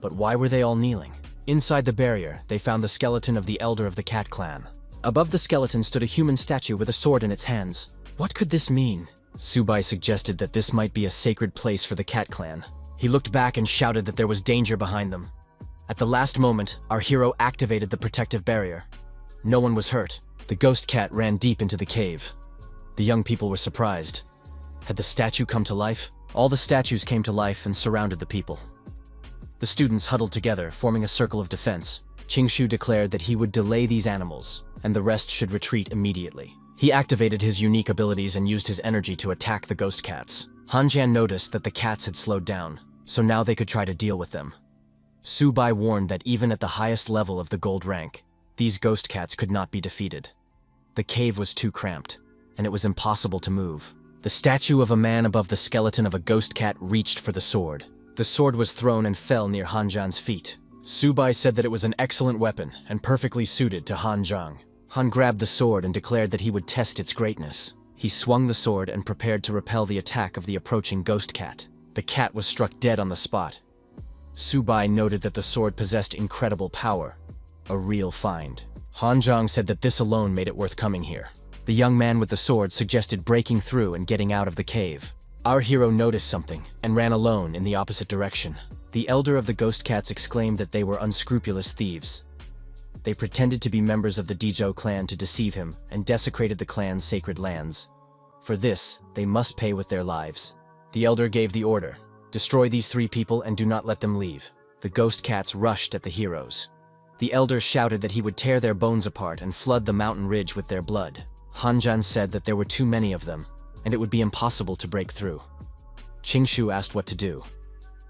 But why were they all kneeling? Inside the barrier, they found the skeleton of the elder of the Cat clan. Above the skeleton stood a human statue with a sword in its hands. What could this mean? Subai suggested that this might be a sacred place for the Cat clan. He looked back and shouted that there was danger behind them. At the last moment, our hero activated the protective barrier. No one was hurt. The ghost cat ran deep into the cave. The young people were surprised. Had the statue come to life? All the statues came to life and surrounded the people. The students huddled together, forming a circle of defense. Qingshu declared that he would delay these animals, and the rest should retreat immediately. He activated his unique abilities and used his energy to attack the ghost cats. Han Zhan noticed that the cats had slowed down, so now they could try to deal with them. Subai warned that even at the highest level of the gold rank, these ghost cats could not be defeated. The cave was too cramped, and it was impossible to move. The statue of a man above the skeleton of a ghost cat reached for the sword. The sword was thrown and fell near Han Zhan's feet. Subai said that it was an excellent weapon and perfectly suited to Han Zhang. Han grabbed the sword and declared that he would test its greatness. He swung the sword and prepared to repel the attack of the approaching ghost cat. The cat was struck dead on the spot. Subai noted that the sword possessed incredible power. A real find. Han Zhang said that this alone made it worth coming here. The young man with the sword suggested breaking through and getting out of the cave. Our hero noticed something and ran alone in the opposite direction. The elder of the ghost cats exclaimed that they were unscrupulous thieves. They pretended to be members of the Dizhou clan to deceive him and desecrated the clan's sacred lands. For this, they must pay with their lives. The elder gave the order, "Destroy these 3 people and do not let them leave." The ghost cats rushed at the heroes. The elder shouted that he would tear their bones apart and flood the mountain ridge with their blood. Han Zhan said that there were too many of them, and it would be impossible to break through. Qingshu asked what to do.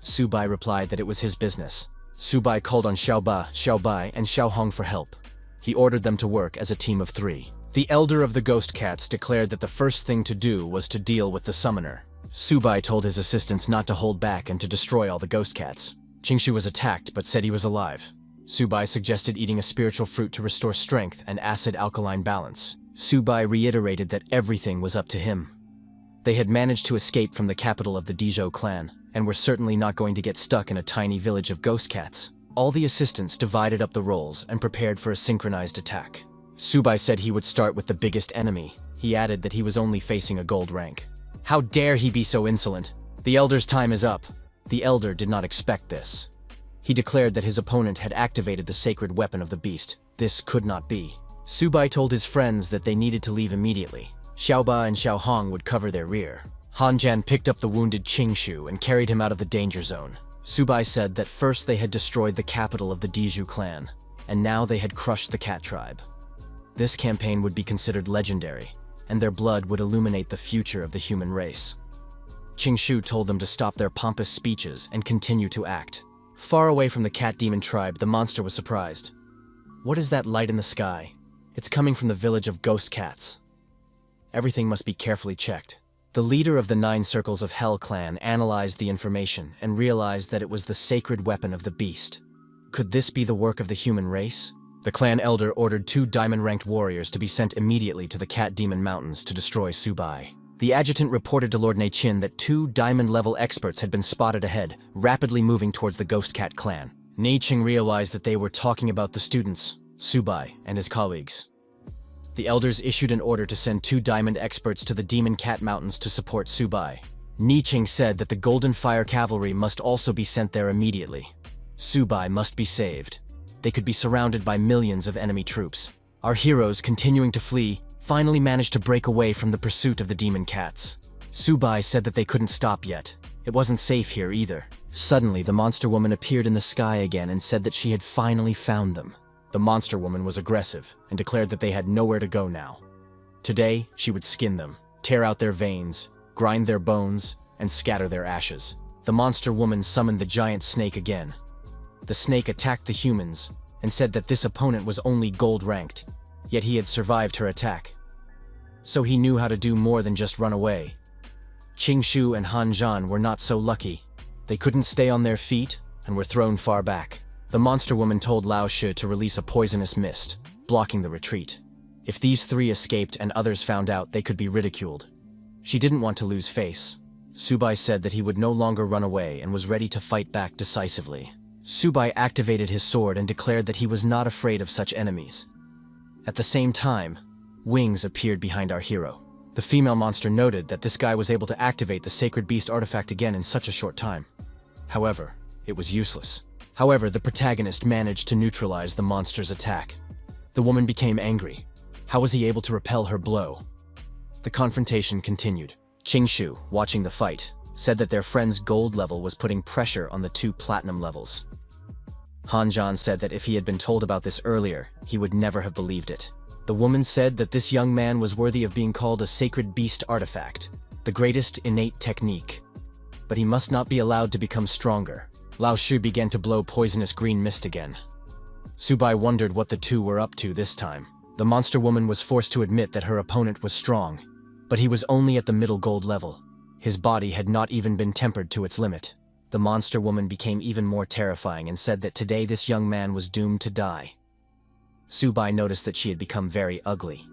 Subai replied that it was his business. Subai called on Xiaobai, and Xiaohong for help. He ordered them to work as a team of 3. The elder of the ghost cats declared that the first thing to do was to deal with the summoner. Subai told his assistants not to hold back and to destroy all the ghost cats. Qingshu was attacked but said he was alive. Subai suggested eating a spiritual fruit to restore strength and acid-alkaline balance. Subai reiterated that everything was up to him. They had managed to escape from the capital of the Dizhou clan, and were certainly not going to get stuck in a tiny village of ghost cats. All the assistants divided up the roles and prepared for a synchronized attack. Subai said he would start with the biggest enemy. He added that he was only facing a gold rank. How dare he be so insolent? The elder's time is up. The elder did not expect this. He declared that his opponent had activated the sacred weapon of the beast. This could not be. Subai told his friends that they needed to leave immediately. Xiaoba and Xiaohong would cover their rear. Han Zhan picked up the wounded Qingshu and carried him out of the danger zone. Subai said that first they had destroyed the capital of the Dizhou clan, and now they had crushed the cat tribe. This campaign would be considered legendary, and their blood would illuminate the future of the human race. Qingshu told them to stop their pompous speeches and continue to act. Far away from the cat demon tribe, the monster was surprised. What is that light in the sky? It's coming from the village of ghost cats. Everything must be carefully checked. The leader of the 9 Circles of Hell clan analyzed the information and realized that it was the sacred weapon of the beast. Could this be the work of the human race? The clan elder ordered 2 diamond-ranked warriors to be sent immediately to the Cat Demon Mountains to destroy Subai. The adjutant reported to Lord Neichin that 2 diamond-level experts had been spotted ahead, rapidly moving towards the Ghost Cat clan. Neichin realized that they were talking about the students, Subai, and his colleagues. The elders issued an order to send 2 diamond experts to the Demon Cat Mountains to support Subai. Neichin said that the Golden Fire Cavalry must also be sent there immediately. Subai must be saved. They could be surrounded by millions of enemy troops. Our heroes, continuing to flee, finally managed to break away from the pursuit of the demon cats. Subai said that they couldn't stop yet. It wasn't safe here either. Suddenly, the monster woman appeared in the sky again and said that she had finally found them. The monster woman was aggressive and declared that they had nowhere to go now. Today, she would skin them, tear out their veins, grind their bones, and scatter their ashes. The monster woman summoned the giant snake again. The snake attacked the humans and said that this opponent was only gold-ranked, yet he had survived her attack. So he knew how to do more than just run away. Qingshu and Han Zhan were not so lucky. They couldn't stay on their feet and were thrown far back. The monster woman told Lao Shi to release a poisonous mist, blocking the retreat. If these 3 escaped and others found out, they could be ridiculed. She didn't want to lose face. Subai said that he would no longer run away and was ready to fight back decisively. Subai activated his sword and declared that he was not afraid of such enemies. At the same time, wings appeared behind our hero. The female monster noted that this guy was able to activate the sacred beast artifact again in such a short time. However, it was useless. However, the protagonist managed to neutralize the monster's attack. The woman became angry. How was he able to repel her blow? The confrontation continued. Qingshu, watching the fight, said that their friend's gold level was putting pressure on the 2 platinum levels. Han Zhan said that if he had been told about this earlier, he would never have believed it. The woman said that this young man was worthy of being called a sacred beast artifact, the greatest innate technique. But he must not be allowed to become stronger. Lao Shi began to blow poisonous green mist again. Subai wondered what the 2 were up to this time. The monster woman was forced to admit that her opponent was strong, but he was only at the middle gold level. His body had not even been tempered to its limit. The monster woman became even more terrifying and said that today this young man was doomed to die. Subai noticed that she had become very ugly.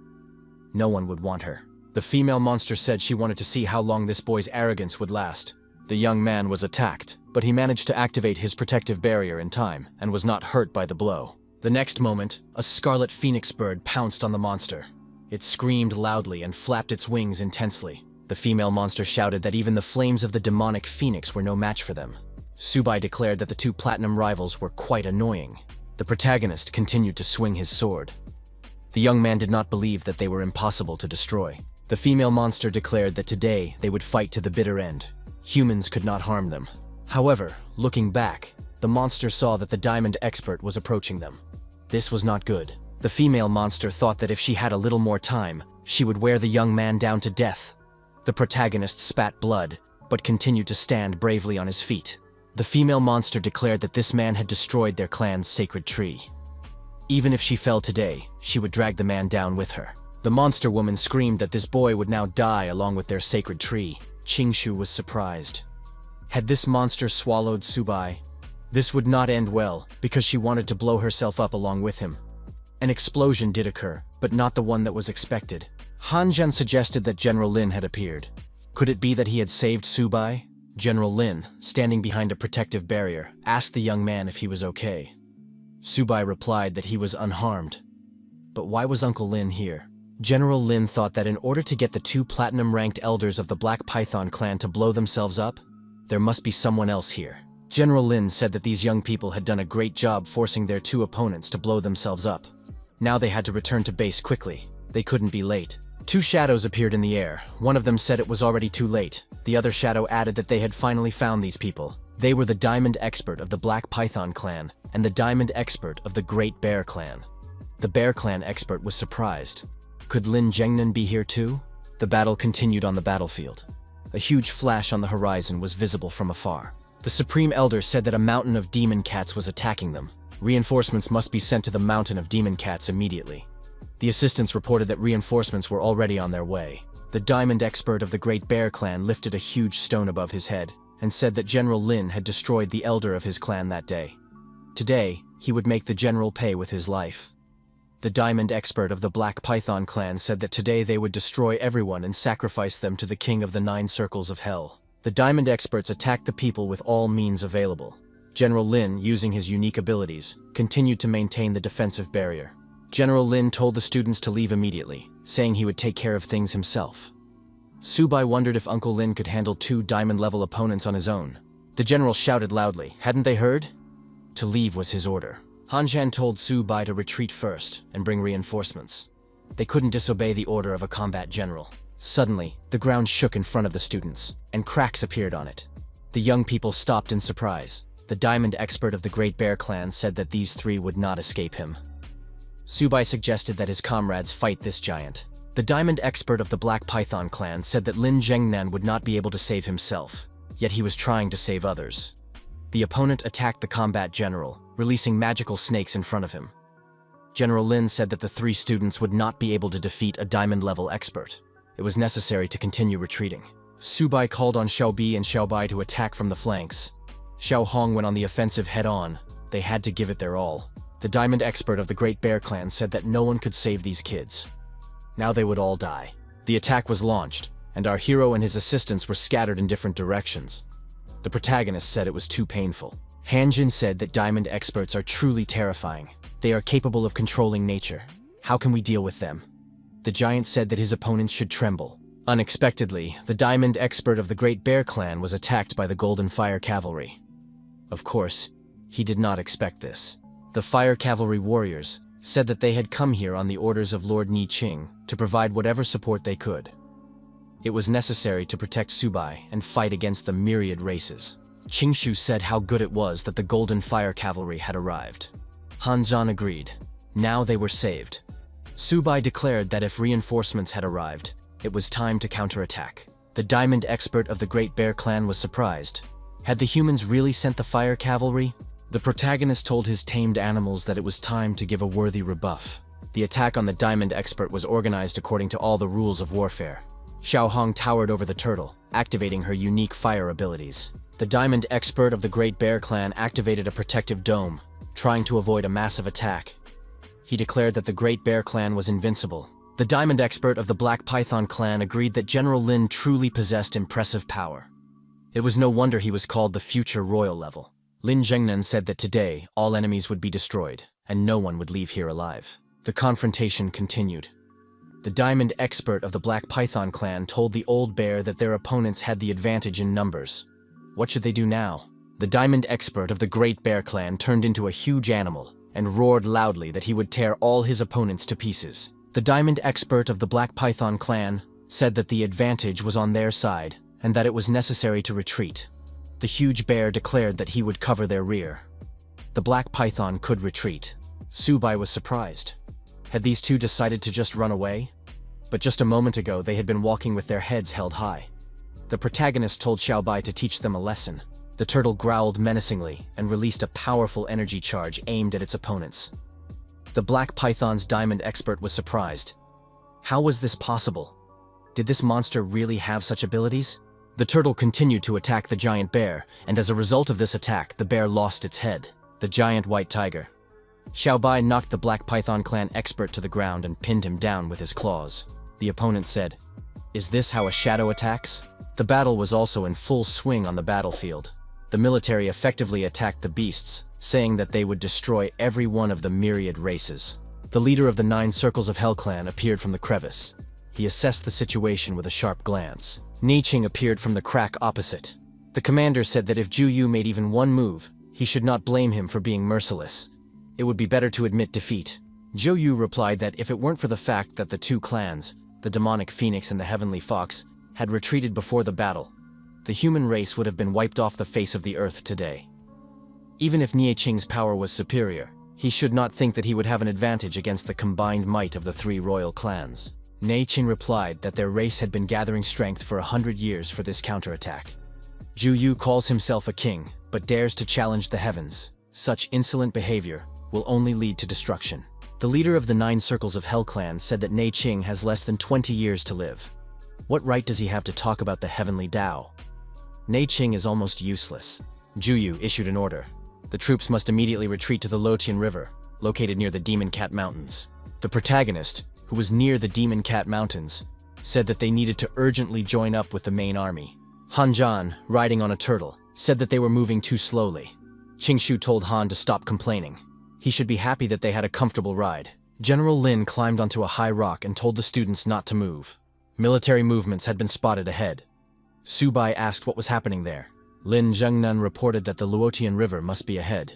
No one would want her. The female monster said she wanted to see how long this boy's arrogance would last. The young man was attacked, but he managed to activate his protective barrier in time and was not hurt by the blow. The next moment, a scarlet phoenix bird pounced on the monster. It screamed loudly and flapped its wings intensely. The female monster shouted that even the flames of the demonic phoenix were no match for them. Subai declared that the 2 platinum rivals were quite annoying. The protagonist continued to swing his sword. The young man did not believe that they were impossible to destroy. The female monster declared that today they would fight to the bitter end. Humans could not harm them. However, looking back, the monster saw that the diamond expert was approaching them. This was not good. The female monster thought that if she had a little more time, she would wear the young man down to death. The protagonist spat blood, but continued to stand bravely on his feet. The female monster declared that this man had destroyed their clan's sacred tree. Even if she fell today, she would drag the man down with her. The monster woman screamed that this boy would now die along with their sacred tree. Qingshu was surprised. Had this monster swallowed Subai? This would not end well, because she wanted to blow herself up along with him. An explosion did occur, but not the one that was expected. Han Zhan suggested that General Lin had appeared. Could it be that he had saved Subai? General Lin, standing behind a protective barrier, asked the young man if he was okay. Subai replied that he was unharmed. But why was Uncle Lin here? General Lin thought that in order to get the 2 platinum-ranked elders of the Black Python clan to blow themselves up, there must be someone else here. General Lin said that these young people had done a great job forcing their 2 opponents to blow themselves up. Now they had to return to base quickly. They couldn't be late. 2 shadows appeared in the air. One of them said it was already too late. The other shadow added that they had finally found these people. They were the Diamond Expert of the Black Python clan and the Diamond Expert of the Great Bear clan. The Bear clan expert was surprised. Could Lin Zhengnan be here too? The battle continued on the battlefield. A huge flash on the horizon was visible from afar. The Supreme Elder said that a mountain of demon cats was attacking them. Reinforcements must be sent to the mountain of demon cats immediately. The assistants reported that reinforcements were already on their way. The diamond expert of the Great Bear clan lifted a huge stone above his head and said that General Lin had destroyed the elder of his clan that day. Today, he would make the general pay with his life. The diamond expert of the Black Python clan said that today they would destroy everyone and sacrifice them to the king of the 9 circles of hell. The diamond experts attacked the people with all means available. General Lin, using his unique abilities, continued to maintain the defensive barrier. General Lin told the students to leave immediately, saying he would take care of things himself. Subai wondered if Uncle Lin could handle 2 diamond-level opponents on his own. The general shouted loudly, "Hadn't they heard?" To leave was his order. Hanzhan told Subai to retreat first and bring reinforcements. They couldn't disobey the order of a combat general. Suddenly, the ground shook in front of the students, and cracks appeared on it. The young people stopped in surprise. The diamond expert of the Great Bear clan said that these 3 would not escape him. Subai suggested that his comrades fight this giant. The diamond expert of the Black Python clan said that Lin Zhengnan would not be able to save himself, yet he was trying to save others. The opponent attacked the combat general, releasing magical snakes in front of him. General Lin said that the 3 students would not be able to defeat a diamond-level expert. It was necessary to continue retreating. Subai called on Xiaobi and Xiaobai to attack from the flanks. Xiao Hong went on the offensive head-on. They had to give it their all. The diamond expert of the Great Bear clan said that no one could save these kids. Now they would all die. The attack was launched, and our hero and his assistants were scattered in different directions. The protagonist said it was too painful. Hanjin said that diamond experts are truly terrifying. They are capable of controlling nature. How can we deal with them? The giant said that his opponents should tremble. Unexpectedly, the diamond expert of the Great Bear clan was attacked by the Golden Fire Cavalry. Of course, he did not expect this. The Fire Cavalry warriors said that they had come here on the orders of Lord Ni Qing to provide whatever support they could. It was necessary to protect Subai and fight against the myriad races. Qingshu said how good it was that the Golden Fire Cavalry had arrived. Han Zhan agreed. Now they were saved. Subai declared that if reinforcements had arrived, it was time to counterattack. The diamond expert of the Great Bear clan was surprised. Had the humans really sent the Fire Cavalry? The protagonist told his tamed animals that it was time to give a worthy rebuff. The attack on the diamond expert was organized according to all the rules of warfare. Xiao Hong towered over the turtle, activating her unique fire abilities. The diamond expert of the Great Bear clan activated a protective dome, trying to avoid a massive attack. He declared that the Great Bear clan was invincible. The diamond expert of the Black Python clan agreed that General Lin truly possessed impressive power. It was no wonder he was called the future royal level. Lin Zhengnan said that today, all enemies would be destroyed, and no one would leave here alive. The confrontation continued. The diamond expert of the Black Python clan told the old bear that their opponents had the advantage in numbers. What should they do now? The diamond expert of the Great Bear clan turned into a huge animal and roared loudly that he would tear all his opponents to pieces. The diamond expert of the Black Python clan said that the advantage was on their side and that it was necessary to retreat. The huge bear declared that he would cover their rear. The Black Python could retreat. Subai was surprised. Had these 2 decided to just run away? But just a moment ago, they had been walking with their heads held high. The protagonist told Xiaobai to teach them a lesson. The turtle growled menacingly and released a powerful energy charge aimed at its opponents. The Black Python's diamond expert was surprised. How was this possible? Did this monster really have such abilities? The turtle continued to attack the giant bear, and as a result of this attack, the bear lost its head. The giant white tiger. Xiaobai knocked the Black Python clan expert to the ground and pinned him down with his claws. The opponent said, "Is this how a shadow attacks?" The battle was also in full swing on the battlefield. The military effectively attacked the beasts, saying that they would destroy every one of the myriad races. The leader of the 9 Circles of Hell clan appeared from the crevice. He assessed the situation with a sharp glance. Ni Qing appeared from the crack opposite. The commander said that if Zhu Yu made even one move, he should not blame him for being merciless. It would be better to admit defeat. Zhou Yu replied that if it weren't for the fact that the 2 clans, the Demonic Phoenix and the Heavenly Fox, had retreated before the battle, the human race would have been wiped off the face of the earth today. Even if Nie Qing's power was superior, he should not think that he would have an advantage against the combined might of the 3 royal clans. Nei Qing replied that their race had been gathering strength for 100 years for this counterattack. Zhu Yu calls himself a king, but dares to challenge the heavens. Such insolent behavior will only lead to destruction. The leader of the 9 Circles of Hell clan said that Nei Qing has less than 20 years to live. What right does he have to talk about the heavenly Tao? Nei Qing is almost useless. Zhu Yu issued an order. The troops must immediately retreat to the Lotian River, located near the Demon Cat Mountains. The protagonist, who was near the Demon Cat Mountains, said that they needed to urgently join up with the main army. Han Zhan, riding on a turtle, said that they were moving too slowly. Qingshu told Han to stop complaining. He should be happy that they had a comfortable ride. General Lin climbed onto a high rock and told the students not to move. Military movements had been spotted ahead. Su Bai asked what was happening there. Lin Zhengnan reported that the Luotian River must be ahead.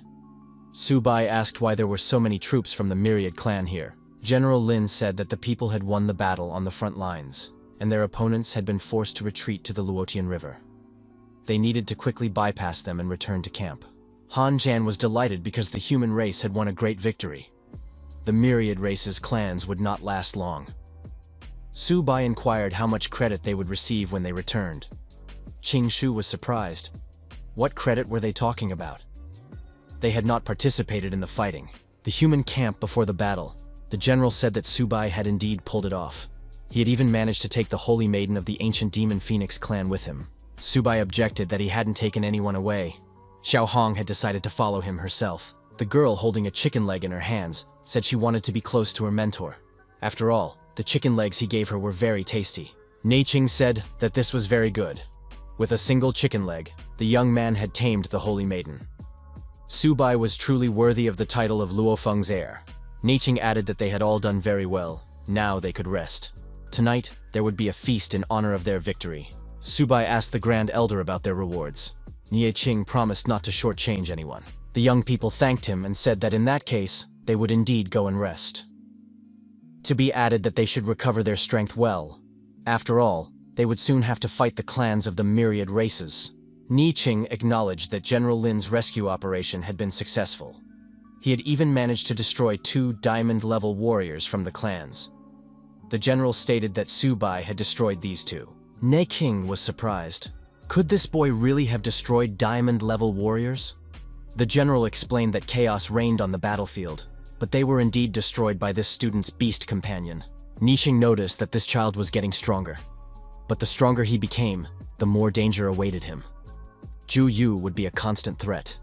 Su Bai asked why there were so many troops from the Myriad clan here. General Lin said that the people had won the battle on the front lines, and their opponents had been forced to retreat to the Luotian River. They needed to quickly bypass them and return to camp. Han Zhan was delighted because the human race had won a great victory. The Myriad race's clans would not last long. Su Bai inquired how much credit they would receive when they returned. Qingshu was surprised. What credit were they talking about? They had not participated in the fighting. The human camp before the battle. The general said that Su Bai had indeed pulled it off. He had even managed to take the Holy Maiden of the ancient Demon Phoenix clan with him. Su Bai objected that he hadn't taken anyone away. Xiao Hong had decided to follow him herself. The girl, holding a chicken leg in her hands, said she wanted to be close to her mentor. After all, the chicken legs he gave her were very tasty. Nei Qing said that this was very good. With a single chicken leg, the young man had tamed the Holy Maiden. Su Bai was truly worthy of the title of Luofeng's heir. Nei Qing added that they had all done very well. Now they could rest. Tonight, there would be a feast in honor of their victory. Su Bai asked the Grand Elder about their rewards. Nei Qing promised not to shortchange anyone. The young people thanked him and said that in that case, they would indeed go and rest. To be added that they should recover their strength well. After all, they would soon have to fight the clans of the Myriad races. Nei Qing acknowledged that General Lin's rescue operation had been successful. He had even managed to destroy 2 diamond-level warriors from the clans. The general stated that Su Bai had destroyed these 2. Nei Qing was surprised. Could this boy really have destroyed diamond-level warriors? The general explained that chaos reigned on the battlefield, but they were indeed destroyed by this student's beast companion. Nei Qing noticed that this child was getting stronger. But the stronger he became, the more danger awaited him. Zhu Yu would be a constant threat.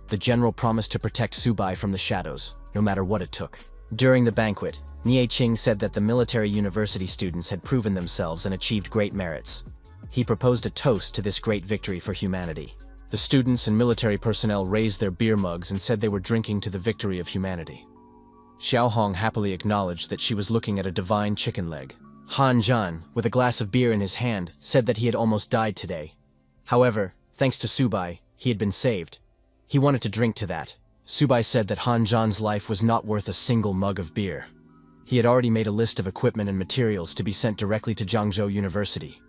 The general promised to protect Su Bai from the shadows, no matter what it took. During the banquet, Nei Qing said that the military university students had proven themselves and achieved great merits. He proposed a toast to this great victory for humanity. The students and military personnel raised their beer mugs and said they were drinking to the victory of humanity. Xiao Hong happily acknowledged that she was looking at a divine chicken leg. Han Zhan, with a glass of beer in his hand, said that he had almost died today. However, thanks to Su Bai, he had been saved. He wanted to drink to that. Su Bai said that Han Zhan's life was not worth a single mug of beer. He had already made a list of equipment and materials to be sent directly to Jiangzhou University.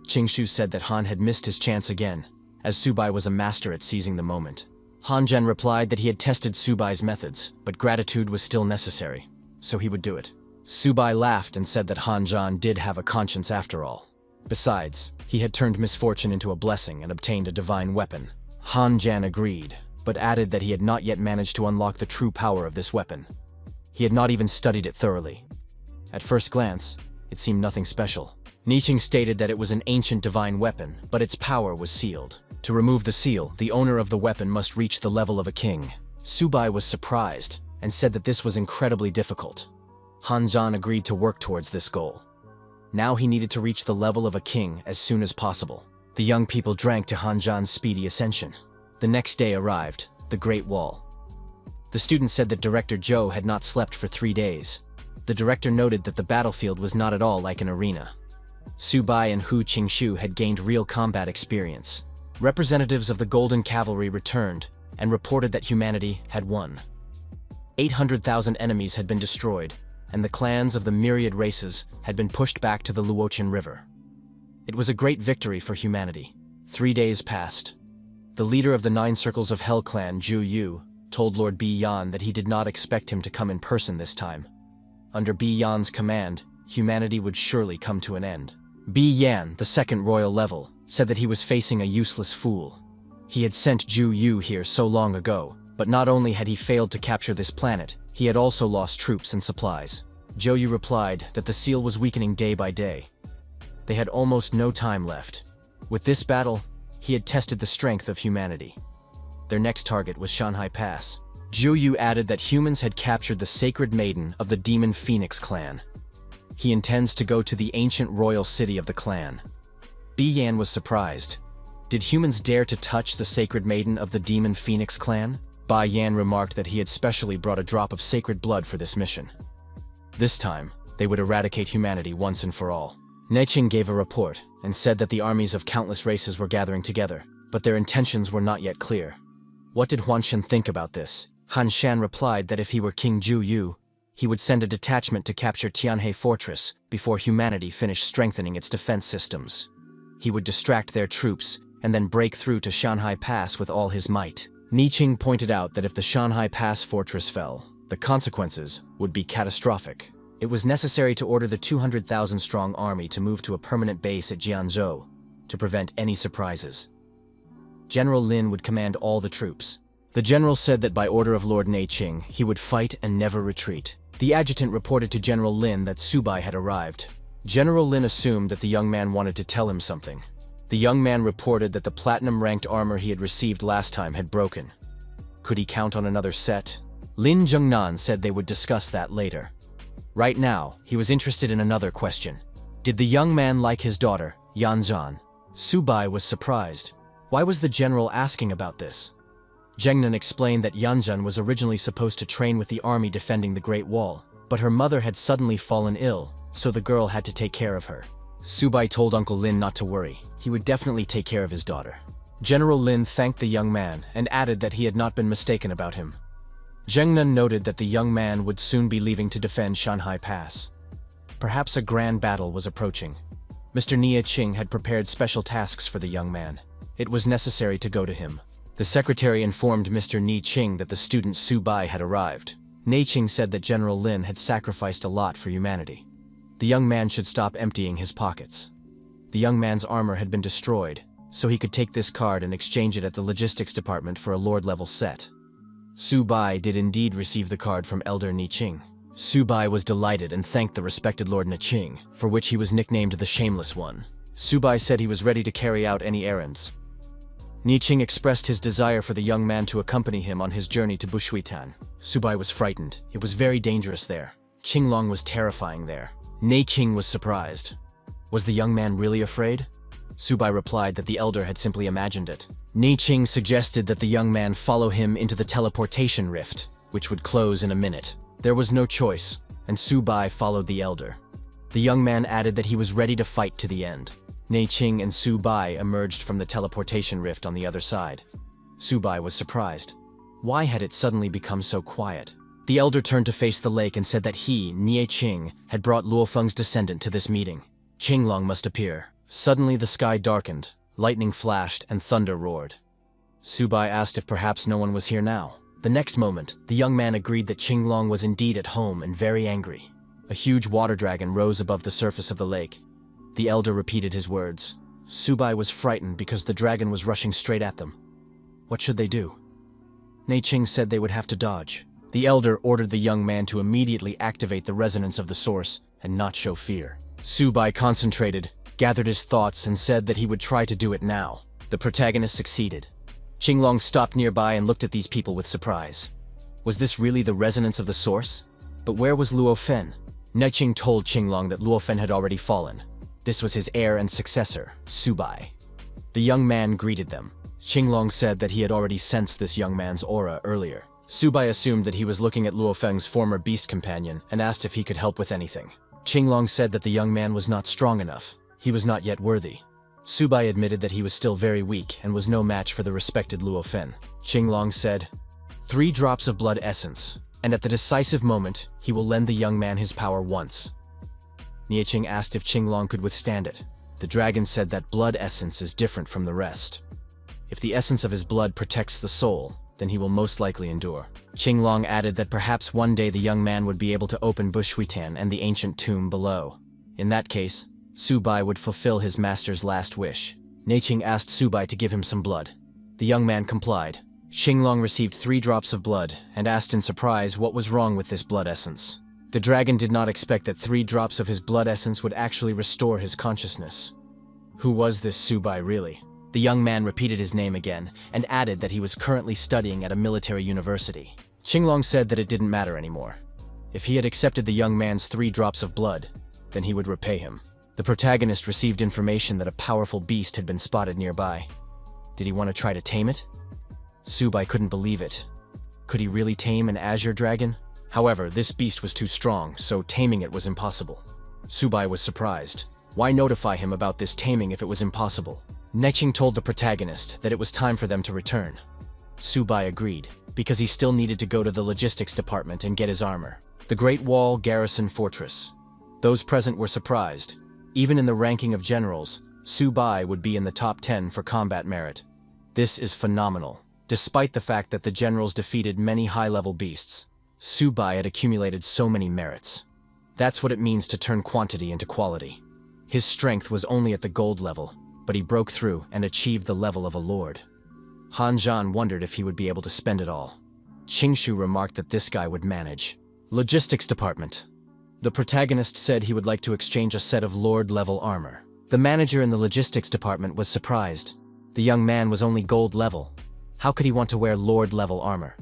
Qingshu said that Han had missed his chance again, as Su Bai was a master at seizing the moment. Han Zhen replied that he had tested Su Bai's methods, but gratitude was still necessary, so he would do it. Su Bai laughed and said that Han Zhan did have a conscience after all. Besides, he had turned misfortune into a blessing and obtained a divine weapon. Han Zhan agreed, but added that he had not yet managed to unlock the true power of this weapon. He had not even studied it thoroughly. At first glance, it seemed nothing special. Nei Qing stated that it was an ancient divine weapon, but its power was sealed. To remove the seal, the owner of the weapon must reach the level of a king. Su Bai was surprised and said that this was incredibly difficult. Han Zhan agreed to work towards this goal. Now he needed to reach the level of a king as soon as possible. The young people drank to Han Zhan's speedy ascension. The next day arrived, the Great Wall. The students said that Director Zhou had not slept for 3 days. The director noted that the battlefield was not at all like an arena. Su Bai and Hu Qingshu had gained real combat experience. Representatives of the Golden Cavalry returned and reported that humanity had won. 800,000 enemies had been destroyed, and the clans of the Myriad races had been pushed back to the Luotian River. It was a great victory for humanity. 3 days passed. The leader of the 9 Circles of Hell clan, Zhu Yu, told Lord Bi Yan that he did not expect him to come in person this time. Under Bi Yan's command, humanity would surely come to an end. Bi Yan, the second royal level, said that he was facing a useless fool. He had sent Zhu Yu here so long ago, but not only had he failed to capture this planet, he had also lost troops and supplies. Zhou Yu replied that the seal was weakening day by day. They had almost no time left. With this battle, he had tested the strength of humanity. Their next target was Shanhai Pass. Zhou Yu added that humans had captured the sacred maiden of the Demon Phoenix clan. He intends to go to the ancient royal city of the clan. Bi Yan was surprised. Did humans dare to touch the sacred maiden of the Demon Phoenix clan? Bai Yan remarked that he had specially brought a drop of sacred blood for this mission. This time, they would eradicate humanity once and for all. Neching gave a report and said that the armies of countless races were gathering together, but their intentions were not yet clear. What did Huanshan think about this? Han Shan replied that if he were King Zhu Yu, he would send a detachment to capture Tianhe Fortress before humanity finished strengthening its defense systems. He would distract their troops and then break through to Shanhai Pass with all his might. Niqing pointed out that if the Shanhai Pass fortress fell, the consequences would be catastrophic. It was necessary to order the 200,000-strong army to move to a permanent base at Jianzhou to prevent any surprises. General Lin would command all the troops. The general said that by order of Lord Neiqing, he would fight and never retreat. The adjutant reported to General Lin that Subai had arrived. General Lin assumed that the young man wanted to tell him something. The young man reported that the platinum-ranked armor he had received last time had broken. Could he count on another set? Lin Zhengnan said they would discuss that later. Right now, he was interested in another question. Did the young man like his daughter, Yanzhan? Subai was surprised. Why was the general asking about this? Zhengnan explained that Yanzhan was originally supposed to train with the army defending the Great Wall, but her mother had suddenly fallen ill, so the girl had to take care of her. Subai told Uncle Lin not to worry. He would definitely take care of his daughter. General Lin thanked the young man and added that he had not been mistaken about him. Zhengnan noted that the young man would soon be leaving to defend Shanhai Pass. Perhaps a grand battle was approaching. Mr. Niqing had prepared special tasks for the young man. It was necessary to go to him. The secretary informed Mr. Niqing that the student Subai had arrived. Niqing said that General Lin had sacrificed a lot for humanity. The young man should stop emptying his pockets. The young man's armor had been destroyed, so he could take this card and exchange it at the logistics department for a lord-level set. Subai did indeed receive the card from Elder Niqing. Subai was delighted and thanked the respected Lord Niqing, for which he was nicknamed the Shameless One. Subai said he was ready to carry out any errands. Niqing expressed his desire for the young man to accompany him on his journey to Bushuitan. Subai was frightened. It was very dangerous there. Qinglong was terrifying there. Niqing was surprised. Was the young man really afraid? Subai replied that the elder had simply imagined it. Niqing suggested that the young man follow him into the teleportation rift, which would close in a minute. There was no choice, and Subai followed the elder. The young man added that he was ready to fight to the end. Niqing and Subai emerged from the teleportation rift on the other side. Subai was surprised. Why had it suddenly become so quiet? The elder turned to face the lake and said that he, Niqing, had brought Luofeng's descendant to this meeting. Qinglong must appear. Suddenly the sky darkened, lightning flashed, and thunder roared. Subai asked if perhaps no one was here now. The next moment, the young man agreed that Qinglong was indeed at home and very angry. A huge water dragon rose above the surface of the lake. The elder repeated his words. Subai was frightened because the dragon was rushing straight at them. What should they do? Niqing said they would have to dodge. The elder ordered the young man to immediately activate the resonance of the source and not show fear. Subai concentrated, gathered his thoughts, and said that he would try to do it now. The protagonist succeeded. Qinglong stopped nearby and looked at these people with surprise. Was this really the resonance of the source? But where was Luofen? Niqing told Qinglong that Luofen had already fallen. This was his heir and successor, Subai. The young man greeted them. Qinglong said that he had already sensed this young man's aura earlier. Subai assumed that he was looking at Luofeng's former beast companion and asked if he could help with anything. Qinglong said that the young man was not strong enough. He was not yet worthy. Subai admitted that he was still very weak and was no match for the respected Luofen. Qinglong said, 3 drops of blood essence, and at the decisive moment, he will lend the young man his power once. Niqing asked if Qinglong could withstand it. The dragon said that blood essence is different from the rest. If the essence of his blood protects the soul, then he will most likely endure. Qinglong added that perhaps one day the young man would be able to open Bushuitan and the ancient tomb below. In that case, Subai would fulfill his master's last wish. Neiqing asked Subai to give him some blood. The young man complied. Qinglong received 3 drops of blood and asked in surprise what was wrong with this blood essence. The dragon did not expect that 3 drops of his blood essence would actually restore his consciousness. Who was this Subai really? The young man repeated his name again and added that he was currently studying at a military university. Qinglong said that it didn't matter anymore. If he had accepted the young man's 3 drops of blood, then he would repay him. The protagonist received information that a powerful beast had been spotted nearby. Did he want to try to tame it? Subai couldn't believe it. Could he really tame an azure dragon? However, this beast was too strong, so taming it was impossible. Subai was surprised. Why notify him about this taming if it was impossible? Neiqing told the protagonist that it was time for them to return. Subai agreed, because he still needed to go to the logistics department and get his armor. The Great Wall Garrison Fortress. Those present were surprised. Even in the ranking of generals, Subai would be in the top 10 for combat merit. This is phenomenal. Despite the fact that the generals defeated many high-level beasts, Subai had accumulated so many merits. That's what it means to turn quantity into quality. His strength was only at the gold level, but he broke through and achieved the level of a lord. Han Zhan wondered if he would be able to spend it all. Qingshu remarked that this guy would manage. Logistics department. The protagonist said he would like to exchange a set of lord-level armor. The manager in the logistics department was surprised. The young man was only gold level. How could he want to wear lord-level armor?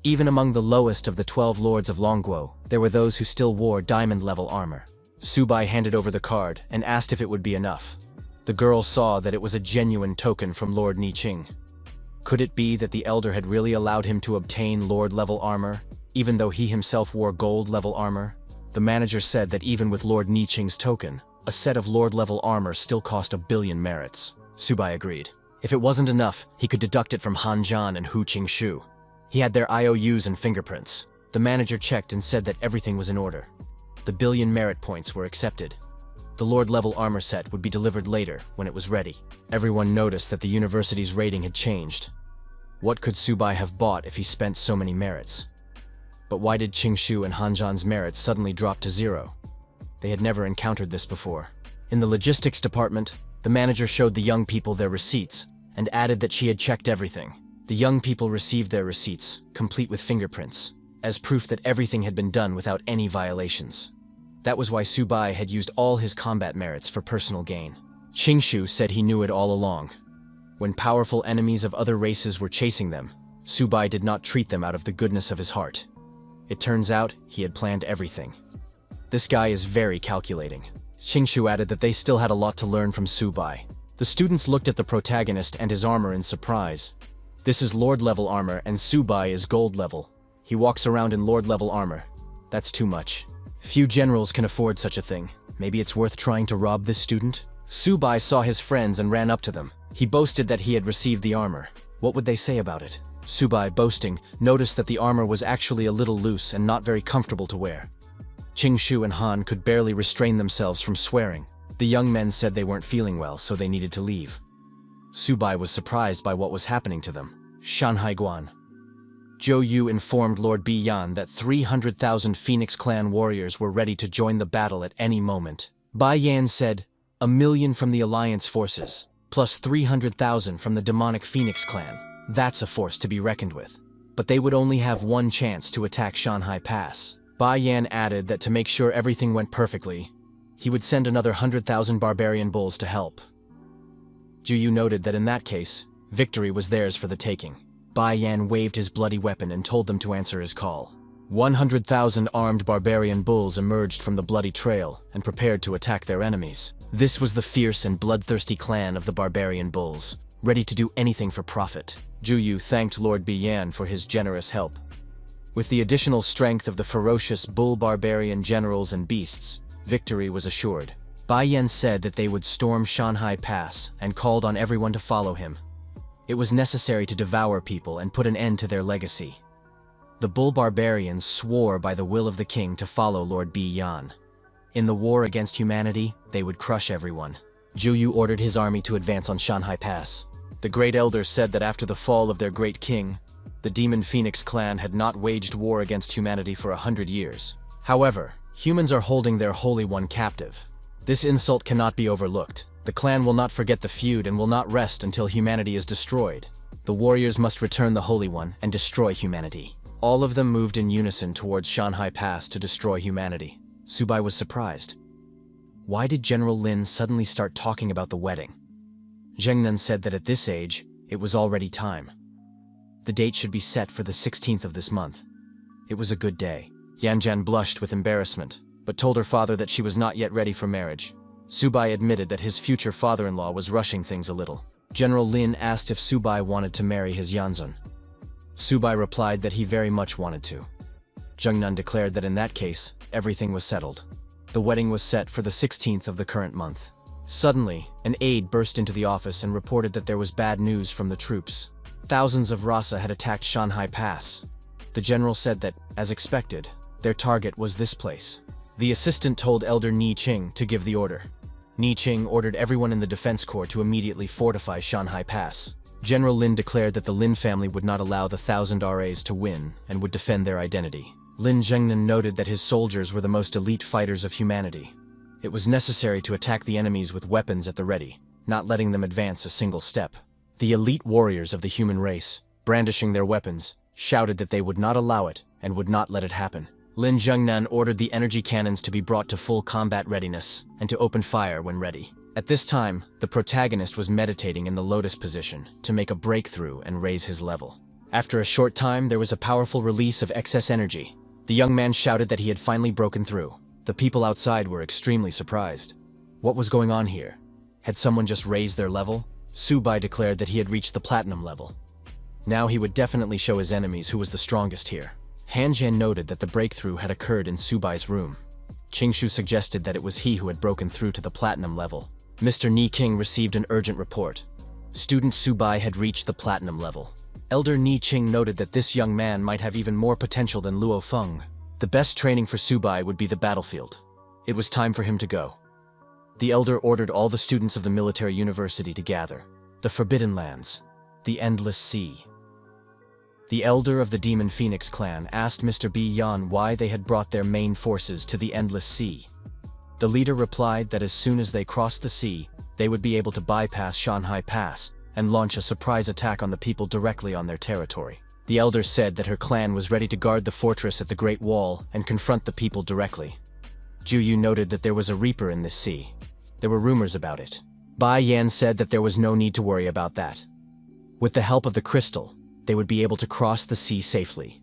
Even among the lowest of the 12 lords of Longguo, there were those who still wore diamond-level armor. Subai handed over the card and asked if it would be enough. The girl saw that it was a genuine token from Lord Neiqing. Could it be that the elder had really allowed him to obtain lord-level armor, even though he himself wore gold-level armor? The manager said that even with Lord Neiqing's token, a set of lord-level armor still cost 1 billion merits. Subai agreed. If it wasn't enough, he could deduct it from Han Zhan and Hu Qingshu. He had their IOUs and fingerprints. The manager checked and said that everything was in order. The 1 billion merit points were accepted. The lord-level armor set would be delivered later, when it was ready. Everyone noticed that the university's rating had changed. What could Subai have bought if he spent so many merits? But why did Qingshu and Han Zhan's merits suddenly drop to 0? They had never encountered this before. In the logistics department, the manager showed the young people their receipts and added that she had checked everything. The young people received their receipts, complete with fingerprints, as proof that everything had been done without any violations. That was why Subai had used all his combat merits for personal gain. Qingshu said he knew it all along. When powerful enemies of other races were chasing them, Subai did not treat them out of the goodness of his heart. It turns out he had planned everything. This guy is very calculating. Qingshu added that they still had a lot to learn from Subai. The students looked at the protagonist and his armor in surprise. This is lord-level armor and Subai is gold level. He walks around in lord-level armor. That's too much. Few generals can afford such a thing. Maybe it's worth trying to rob this student? Subai saw his friends and ran up to them. He boasted that he had received the armor. What would they say about it? Subai, boasting, noticed that the armor was actually a little loose and not very comfortable to wear. Qingshu and Han could barely restrain themselves from swearing. The young men said they weren't feeling well, so they needed to leave. Subai was surprised by what was happening to them. Shanhai Guan. Zhou Yu informed Lord Biyan that 300,000 Phoenix Clan warriors were ready to join the battle at any moment. Bai Yan said, 1 million from the Alliance forces, plus 300,000 from the demonic Phoenix Clan. That's a force to be reckoned with. But they would only have one chance to attack Shanhai Pass. Bai Yan added that to make sure everything went perfectly, he would send another 100,000 barbarian bulls to help. Zhou Yu noted that in that case, victory was theirs for the taking. Bai Yan waved his bloody weapon and told them to answer his call. 100,000 armed barbarian bulls emerged from the bloody trail and prepared to attack their enemies. This was the fierce and bloodthirsty clan of the barbarian bulls, ready to do anything for profit. Zhou Yu thanked Lord Biyan for his generous help. With the additional strength of the ferocious bull barbarian generals and beasts, victory was assured. Bai Yan said that they would storm Shanhai Pass and called on everyone to follow him. It was necessary to devour people and put an end to their legacy. The bull barbarians swore by the will of the king to follow Lord Biyan. In the war against humanity, they would crush everyone. Zhou Yu ordered his army to advance on Shanhai Pass. The Great Elder said that after the fall of their great king, The Demon Phoenix clan had not waged war against humanity for 100 years. However, humans are holding their Holy One captive. This insult cannot be overlooked. The clan will not forget the feud and will not rest until humanity is destroyed. The warriors must return the Holy One and destroy humanity. All of them moved in unison towards Shanhai Pass to destroy humanity. Subai was surprised. Why did General Lin suddenly start talking about the wedding? Zhengnan said that at this age, it was already time. The date should be set for the 16th of this month. It was a good day. Yanjian blushed with embarrassment, but told her father that she was not yet ready for marriage. Subai admitted that his future father-in-law was rushing things a little. General Lin asked if Subai wanted to marry his Yanzun. Subai replied that he very much wanted to. Zhengnan declared that in that case, everything was settled. The wedding was set for the 16th of the current month. Suddenly, an aide burst into the office and reported that there was bad news from the troops. Thousands of Rasa had attacked Shanhai Pass. The general said that, as expected, their target was this place. The assistant told Elder Ni Qing to give the order. Ni Qing ordered everyone in the defense corps to immediately fortify Shanhai Pass. General Lin declared that the Lin family would not allow the 1,000 RAs to win and would defend their identity. Lin Zhengnan noted that his soldiers were the most elite fighters of humanity. It was necessary to attack the enemies with weapons at the ready, not letting them advance a single step. The elite warriors of the human race, brandishing their weapons, shouted that they would not allow it and would not let it happen. Lin Zhengnan ordered the energy cannons to be brought to full combat readiness and to open fire when ready. At this time, the protagonist was meditating in the lotus position to make a breakthrough and raise his level. After a short time, there was a powerful release of excess energy. The young man shouted that he had finally broken through. The people outside were extremely surprised. What was going on here? Had someone just raised their level? Subai declared that he had reached the platinum level. Now he would definitely show his enemies who was the strongest here. Hanjian noted that the breakthrough had occurred in Subai's room. Qingshu suggested that it was he who had broken through to the platinum level. Mr. Ni King received an urgent report. Student Subai had reached the platinum level. Elder Ni Qing noted that this young man might have even more potential than Luo Feng. The best training for Subai would be the battlefield. It was time for him to go. The elder ordered all the students of the military university to gather. The Forbidden Lands. The Endless Sea. The elder of the Demon Phoenix clan asked Mr. B. Yan why they had brought their main forces to the Endless Sea. The leader replied that as soon as they crossed the sea, they would be able to bypass Shanhai Pass and launch a surprise attack on the people directly on their territory. The elder said that her clan was ready to guard the fortress at the Great Wall and confront the people directly. Juyu noted that there was a reaper in this sea. There were rumors about it. Bai Yan said that there was no need to worry about that. With the help of the crystal, they would be able to cross the sea safely.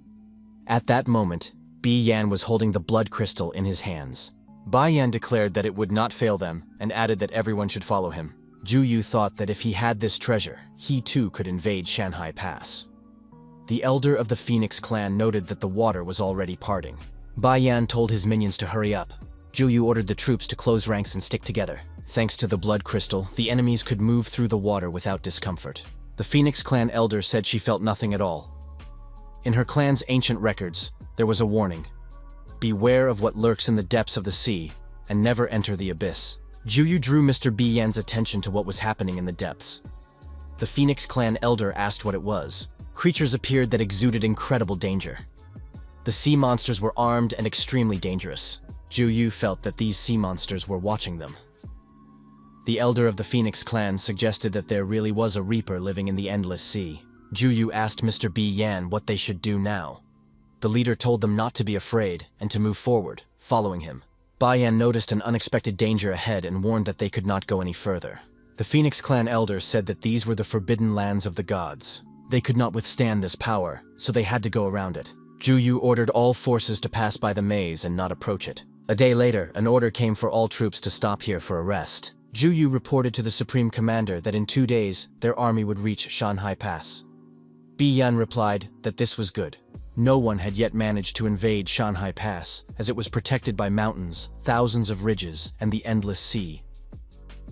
At that moment, Bi Yan was holding the blood crystal in his hands. Bai Yan declared that it would not fail them and added that everyone should follow him. Juyu thought that if he had this treasure, he too could invade Shanhai Pass. The elder of the Phoenix clan noted that the water was already parting. Bai Yan told his minions to hurry up. Juyu ordered the troops to close ranks and stick together. Thanks to the blood crystal, the enemies could move through the water without discomfort. The Phoenix clan elder said she felt nothing at all. In her clan's ancient records, there was a warning. Beware of what lurks in the depths of the sea, and never enter the abyss. Juyu drew Mr. B Yan's attention to what was happening in the depths. The Phoenix clan elder asked what it was. Creatures appeared that exuded incredible danger. The sea monsters were armed and extremely dangerous. Juyu felt that these sea monsters were watching them. The elder of the Phoenix clan suggested that there really was a reaper living in the Endless Sea. Juyu asked Mr. B Yan what they should do now. The leader told them not to be afraid and to move forward, following him. Bai Yan noticed an unexpected danger ahead and warned that they could not go any further. The Phoenix clan elder said that these were the forbidden lands of the gods. They could not withstand this power, so they had to go around it. Juyu ordered all forces to pass by the maze and not approach it. A day later, an order came for all troops to stop here for a rest. Juyu reported to the Supreme Commander that in 2 days, their army would reach Shanhai Pass. Bi Yan replied that this was good. No one had yet managed to invade Shanhai Pass, as it was protected by mountains, thousands of ridges, and the Endless Sea.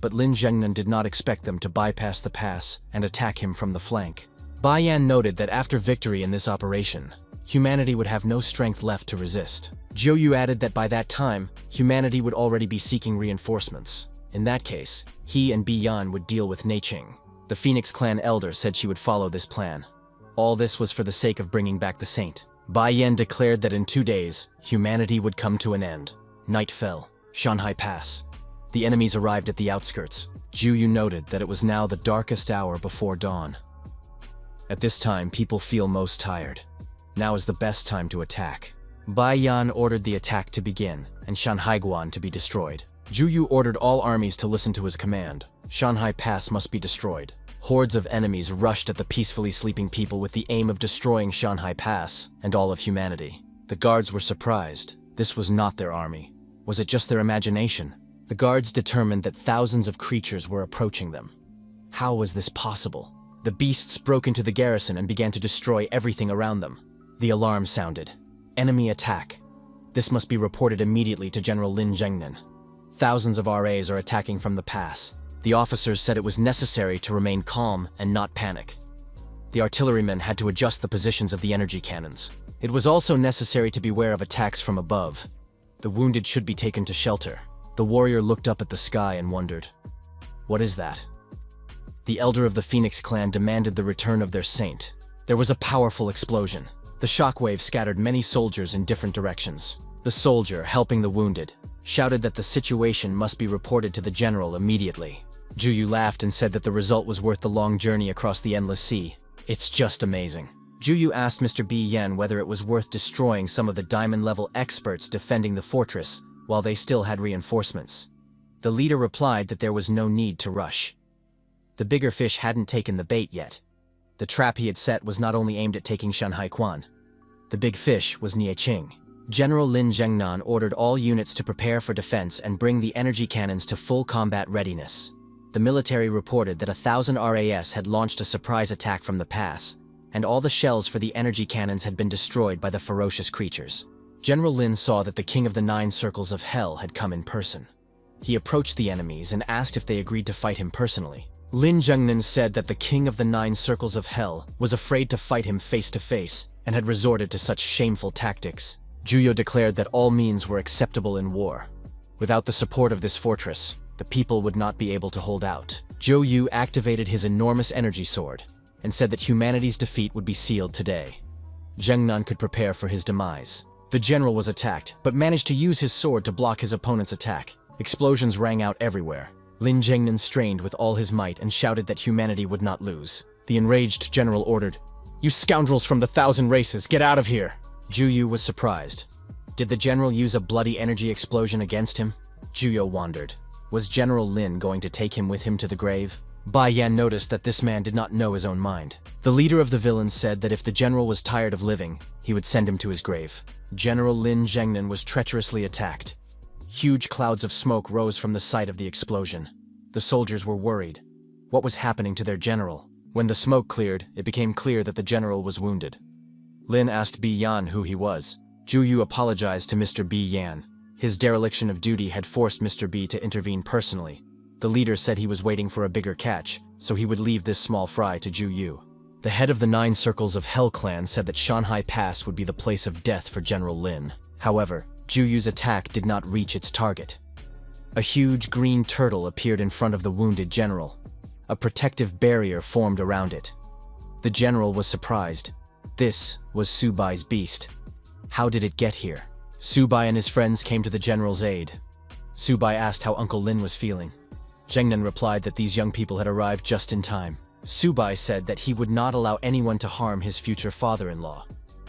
But Lin Zhengnan did not expect them to bypass the pass and attack him from the flank. Bai Yan noted that after victory in this operation, humanity would have no strength left to resist. Jiuyu added that by that time, humanity would already be seeking reinforcements. In that case, he and Bi Yan would deal with Neiqing. The Phoenix clan elder said she would follow this plan. All this was for the sake of bringing back the saint. Bai Yan declared that in 2 days, humanity would come to an end. Night fell. Shanghai Pass. The enemies arrived at the outskirts. Zhu Yu noted that it was now the darkest hour before dawn. At this time, people feel most tired. Now is the best time to attack. Bai Yan ordered the attack to begin, and Shanhaiguan to be destroyed. Zhu Yu ordered all armies to listen to his command. Shanghai Pass must be destroyed. Hordes of enemies rushed at the peacefully sleeping people with the aim of destroying Shanghai Pass and all of humanity. The guards were surprised. This was not their army. Was it just their imagination? The guards determined that thousands of creatures were approaching them. How was this possible? The beasts broke into the garrison and began to destroy everything around them. The alarm sounded. Enemy attack. This must be reported immediately to General Lin Zhengnan. Thousands of RAs are attacking from the pass. The officers said it was necessary to remain calm and not panic. The artillerymen had to adjust the positions of the energy cannons. It was also necessary to beware of attacks from above. The wounded should be taken to shelter. The warrior looked up at the sky and wondered, "What is that?" The elder of the Phoenix clan demanded the return of their saint. There was a powerful explosion. The shockwave scattered many soldiers in different directions. The soldier, helping the wounded, shouted that the situation must be reported to the general immediately. Zhu Yu laughed and said that the result was worth the long journey across the endless sea. It's just amazing. Zhu Yu asked Mr. B Yen whether it was worth destroying some of the diamond-level experts defending the fortress while they still had reinforcements. The leader replied that there was no need to rush. The bigger fish hadn't taken the bait yet. The trap he had set was not only aimed at taking Shanhaiguan. The big fish was Nie Qing. General Lin Zhengnan ordered all units to prepare for defense and bring the energy cannons to full combat readiness. The military reported that 1,000 RAS had launched a surprise attack from the pass, and all the shells for the energy cannons had been destroyed by the ferocious creatures. General Lin saw that the King of the 9 Circles of Hell had come in person. He approached the enemies and asked if they agreed to fight him personally. Lin Zhengnan said that the King of the 9 Circles of Hell was afraid to fight him face to face and had resorted to such shameful tactics. Zhu Yu declared that all means were acceptable in war. Without the support of this fortress, the people would not be able to hold out. Zhou Yu activated his enormous energy sword and said that humanity's defeat would be sealed today. Zhengnan could prepare for his demise. The general was attacked, but managed to use his sword to block his opponent's attack. Explosions rang out everywhere. Lin Zhengnan strained with all his might and shouted that humanity would not lose. The enraged general ordered, "You scoundrels from the 1,000 races, get out of here!" Zhu Yu was surprised. Did the general use a bloody energy explosion against him? Zhu Yu wondered. Was General Lin going to take him with him to the grave? Bai Yan noticed that this man did not know his own mind. The leader of the villains said that if the general was tired of living, he would send him to his grave. General Lin Zhengnan was treacherously attacked. Huge clouds of smoke rose from the site of the explosion. The soldiers were worried. What was happening to their general? When the smoke cleared, it became clear that the general was wounded. Lin asked Bi Yan who he was. Zhu Yu apologized to Mr. Bi Yan. His dereliction of duty had forced Mr. B to intervene personally. The leader said he was waiting for a bigger catch, so he would leave this small fry to Zhu Yu. The head of the 9 Circles of Hell clan said that Shanghai Pass would be the place of death for General Lin. However, Zhu Yu's attack did not reach its target. A huge green turtle appeared in front of the wounded general. A protective barrier formed around it. The general was surprised. This was Subai's beast. How did it get here? Subai and his friends came to the general's aid. Subai asked how Uncle Lin was feeling. Zhengnan replied that these young people had arrived just in time. Subai said that he would not allow anyone to harm his future father-in-law.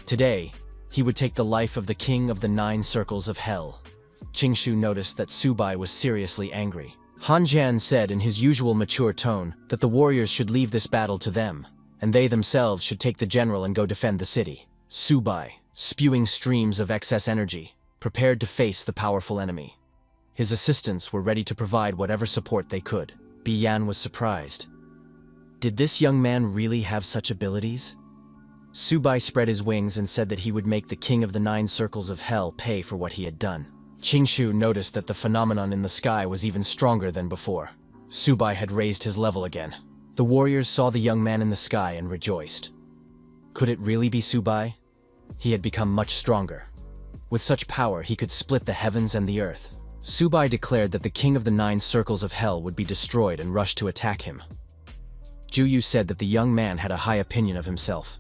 Today, he would take the life of the King of the 9 Circles of Hell. Qingshu noticed that Subai was seriously angry. Han Jian said in his usual mature tone that the warriors should leave this battle to them, and they themselves should take the general and go defend the city. Subai, spewing streams of excess energy, prepared to face the powerful enemy. His assistants were ready to provide whatever support they could. Bi Yan was surprised. Did this young man really have such abilities? Subai spread his wings and said that he would make the King of the 9 Circles of Hell pay for what he had done. Qingshu noticed that the phenomenon in the sky was even stronger than before. Subai had raised his level again. The warriors saw the young man in the sky and rejoiced. Could it really be Subai? He had become much stronger. With such power, he could split the heavens and the earth. Subai declared that the King of the 9 Circles of Hell would be destroyed and rushed to attack him. Zhu Yu said that the young man had a high opinion of himself.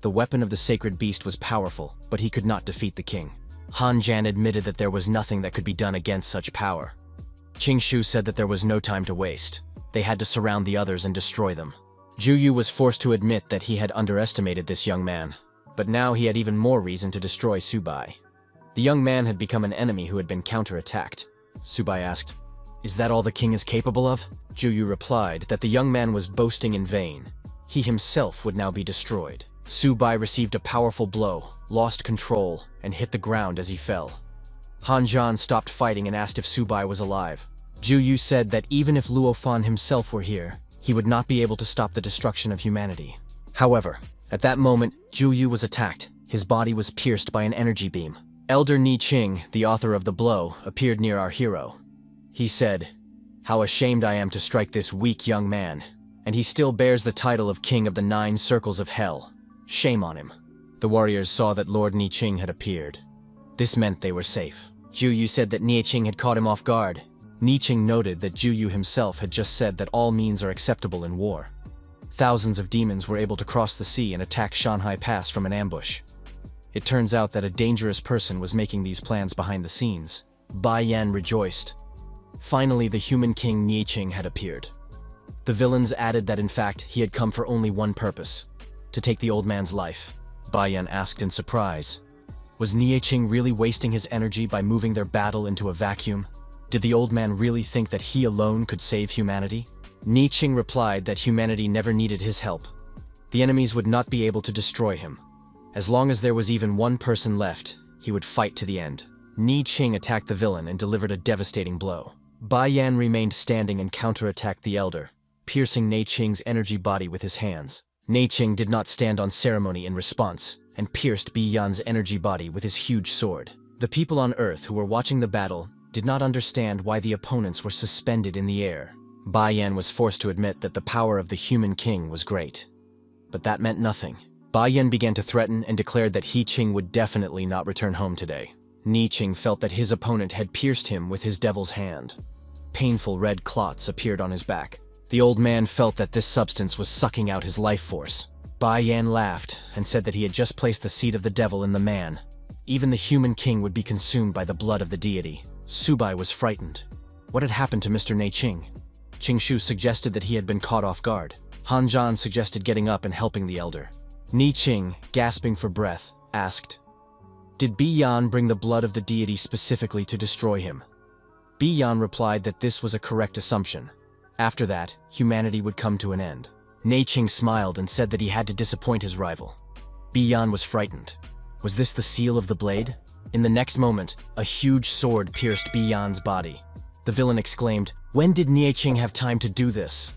The weapon of the sacred beast was powerful, but he could not defeat the king. Han Jan admitted that there was nothing that could be done against such power. Qing Shu said that there was no time to waste. They had to surround the others and destroy them. Zhu Yu was forced to admit that he had underestimated this young man, but now he had even more reason to destroy Subai. The young man had become an enemy who had been counterattacked. Subai asked, "Is that all the king is capable of?" Zhu Yu replied that the young man was boasting in vain. He himself would now be destroyed. Subai received a powerful blow, lost control, and hit the ground as he fell. Han Zhan stopped fighting and asked if Subai was alive. Zhu Yu said that even if Luo Fan himself were here, he would not be able to stop the destruction of humanity. However, at that moment, Zhu Yu was attacked. His body was pierced by an energy beam. Elder Ni Qing, the author of the blow, appeared near our hero. He said, "How ashamed I am to strike this weak young man, and he still bears the title of King of the 9 Circles of Hell. Shame on him." The warriors saw that Lord Ni Qing had appeared. This meant they were safe. Zhu Yu said that Ni Qing had caught him off guard. Ni Qing noted that Zhu Yu himself had just said that all means are acceptable in war. Thousands of demons were able to cross the sea and attack Shanhai Pass from an ambush. It turns out that a dangerous person was making these plans behind the scenes. Bai Yan rejoiced. Finally, the human king Ni Qing had appeared. The villains added that in fact he had come for only one purpose: to take the old man's life. Bai Yan asked in surprise, was Ni Qing really wasting his energy by moving their battle into a vacuum? Did the old man really think that he alone could save humanity? Ni Qing replied that humanity never needed his help. The enemies would not be able to destroy him. As long as there was even one person left, he would fight to the end. Ni Qing attacked the villain and delivered a devastating blow. Bai Yan remained standing and counterattacked the elder, piercing Ni Qing's energy body with his hands. Ni Qing did not stand on ceremony in response, and pierced Bi Yan's energy body with his huge sword. The people on Earth who were watching the battle did not understand why the opponents were suspended in the air. Bai Yan was forced to admit that the power of the human king was great. But that meant nothing. Bai Yan began to threaten and declared that He Qing would definitely not return home today. Ni Qing felt that his opponent had pierced him with his devil's hand. Painful red clots appeared on his back. The old man felt that this substance was sucking out his life force. Bai Yan laughed and said that he had just placed the seed of the devil in the man. Even the human king would be consumed by the blood of the deity. Subai was frightened. What had happened to Mr. Ni Qing? Qing Shu suggested that he had been caught off guard. Han Zhan suggested getting up and helping the elder. Ni Qing, gasping for breath, asked, "Did Bi Yan bring the blood of the deity specifically to destroy him?" Bi Yan replied that this was a correct assumption. After that, humanity would come to an end. Ni Qing smiled and said that he had to disappoint his rival. Bi Yan was frightened. Was this the seal of the blade? In the next moment, a huge sword pierced Bi Yan's body. The villain exclaimed, "When did Ni Qing have time to do this?"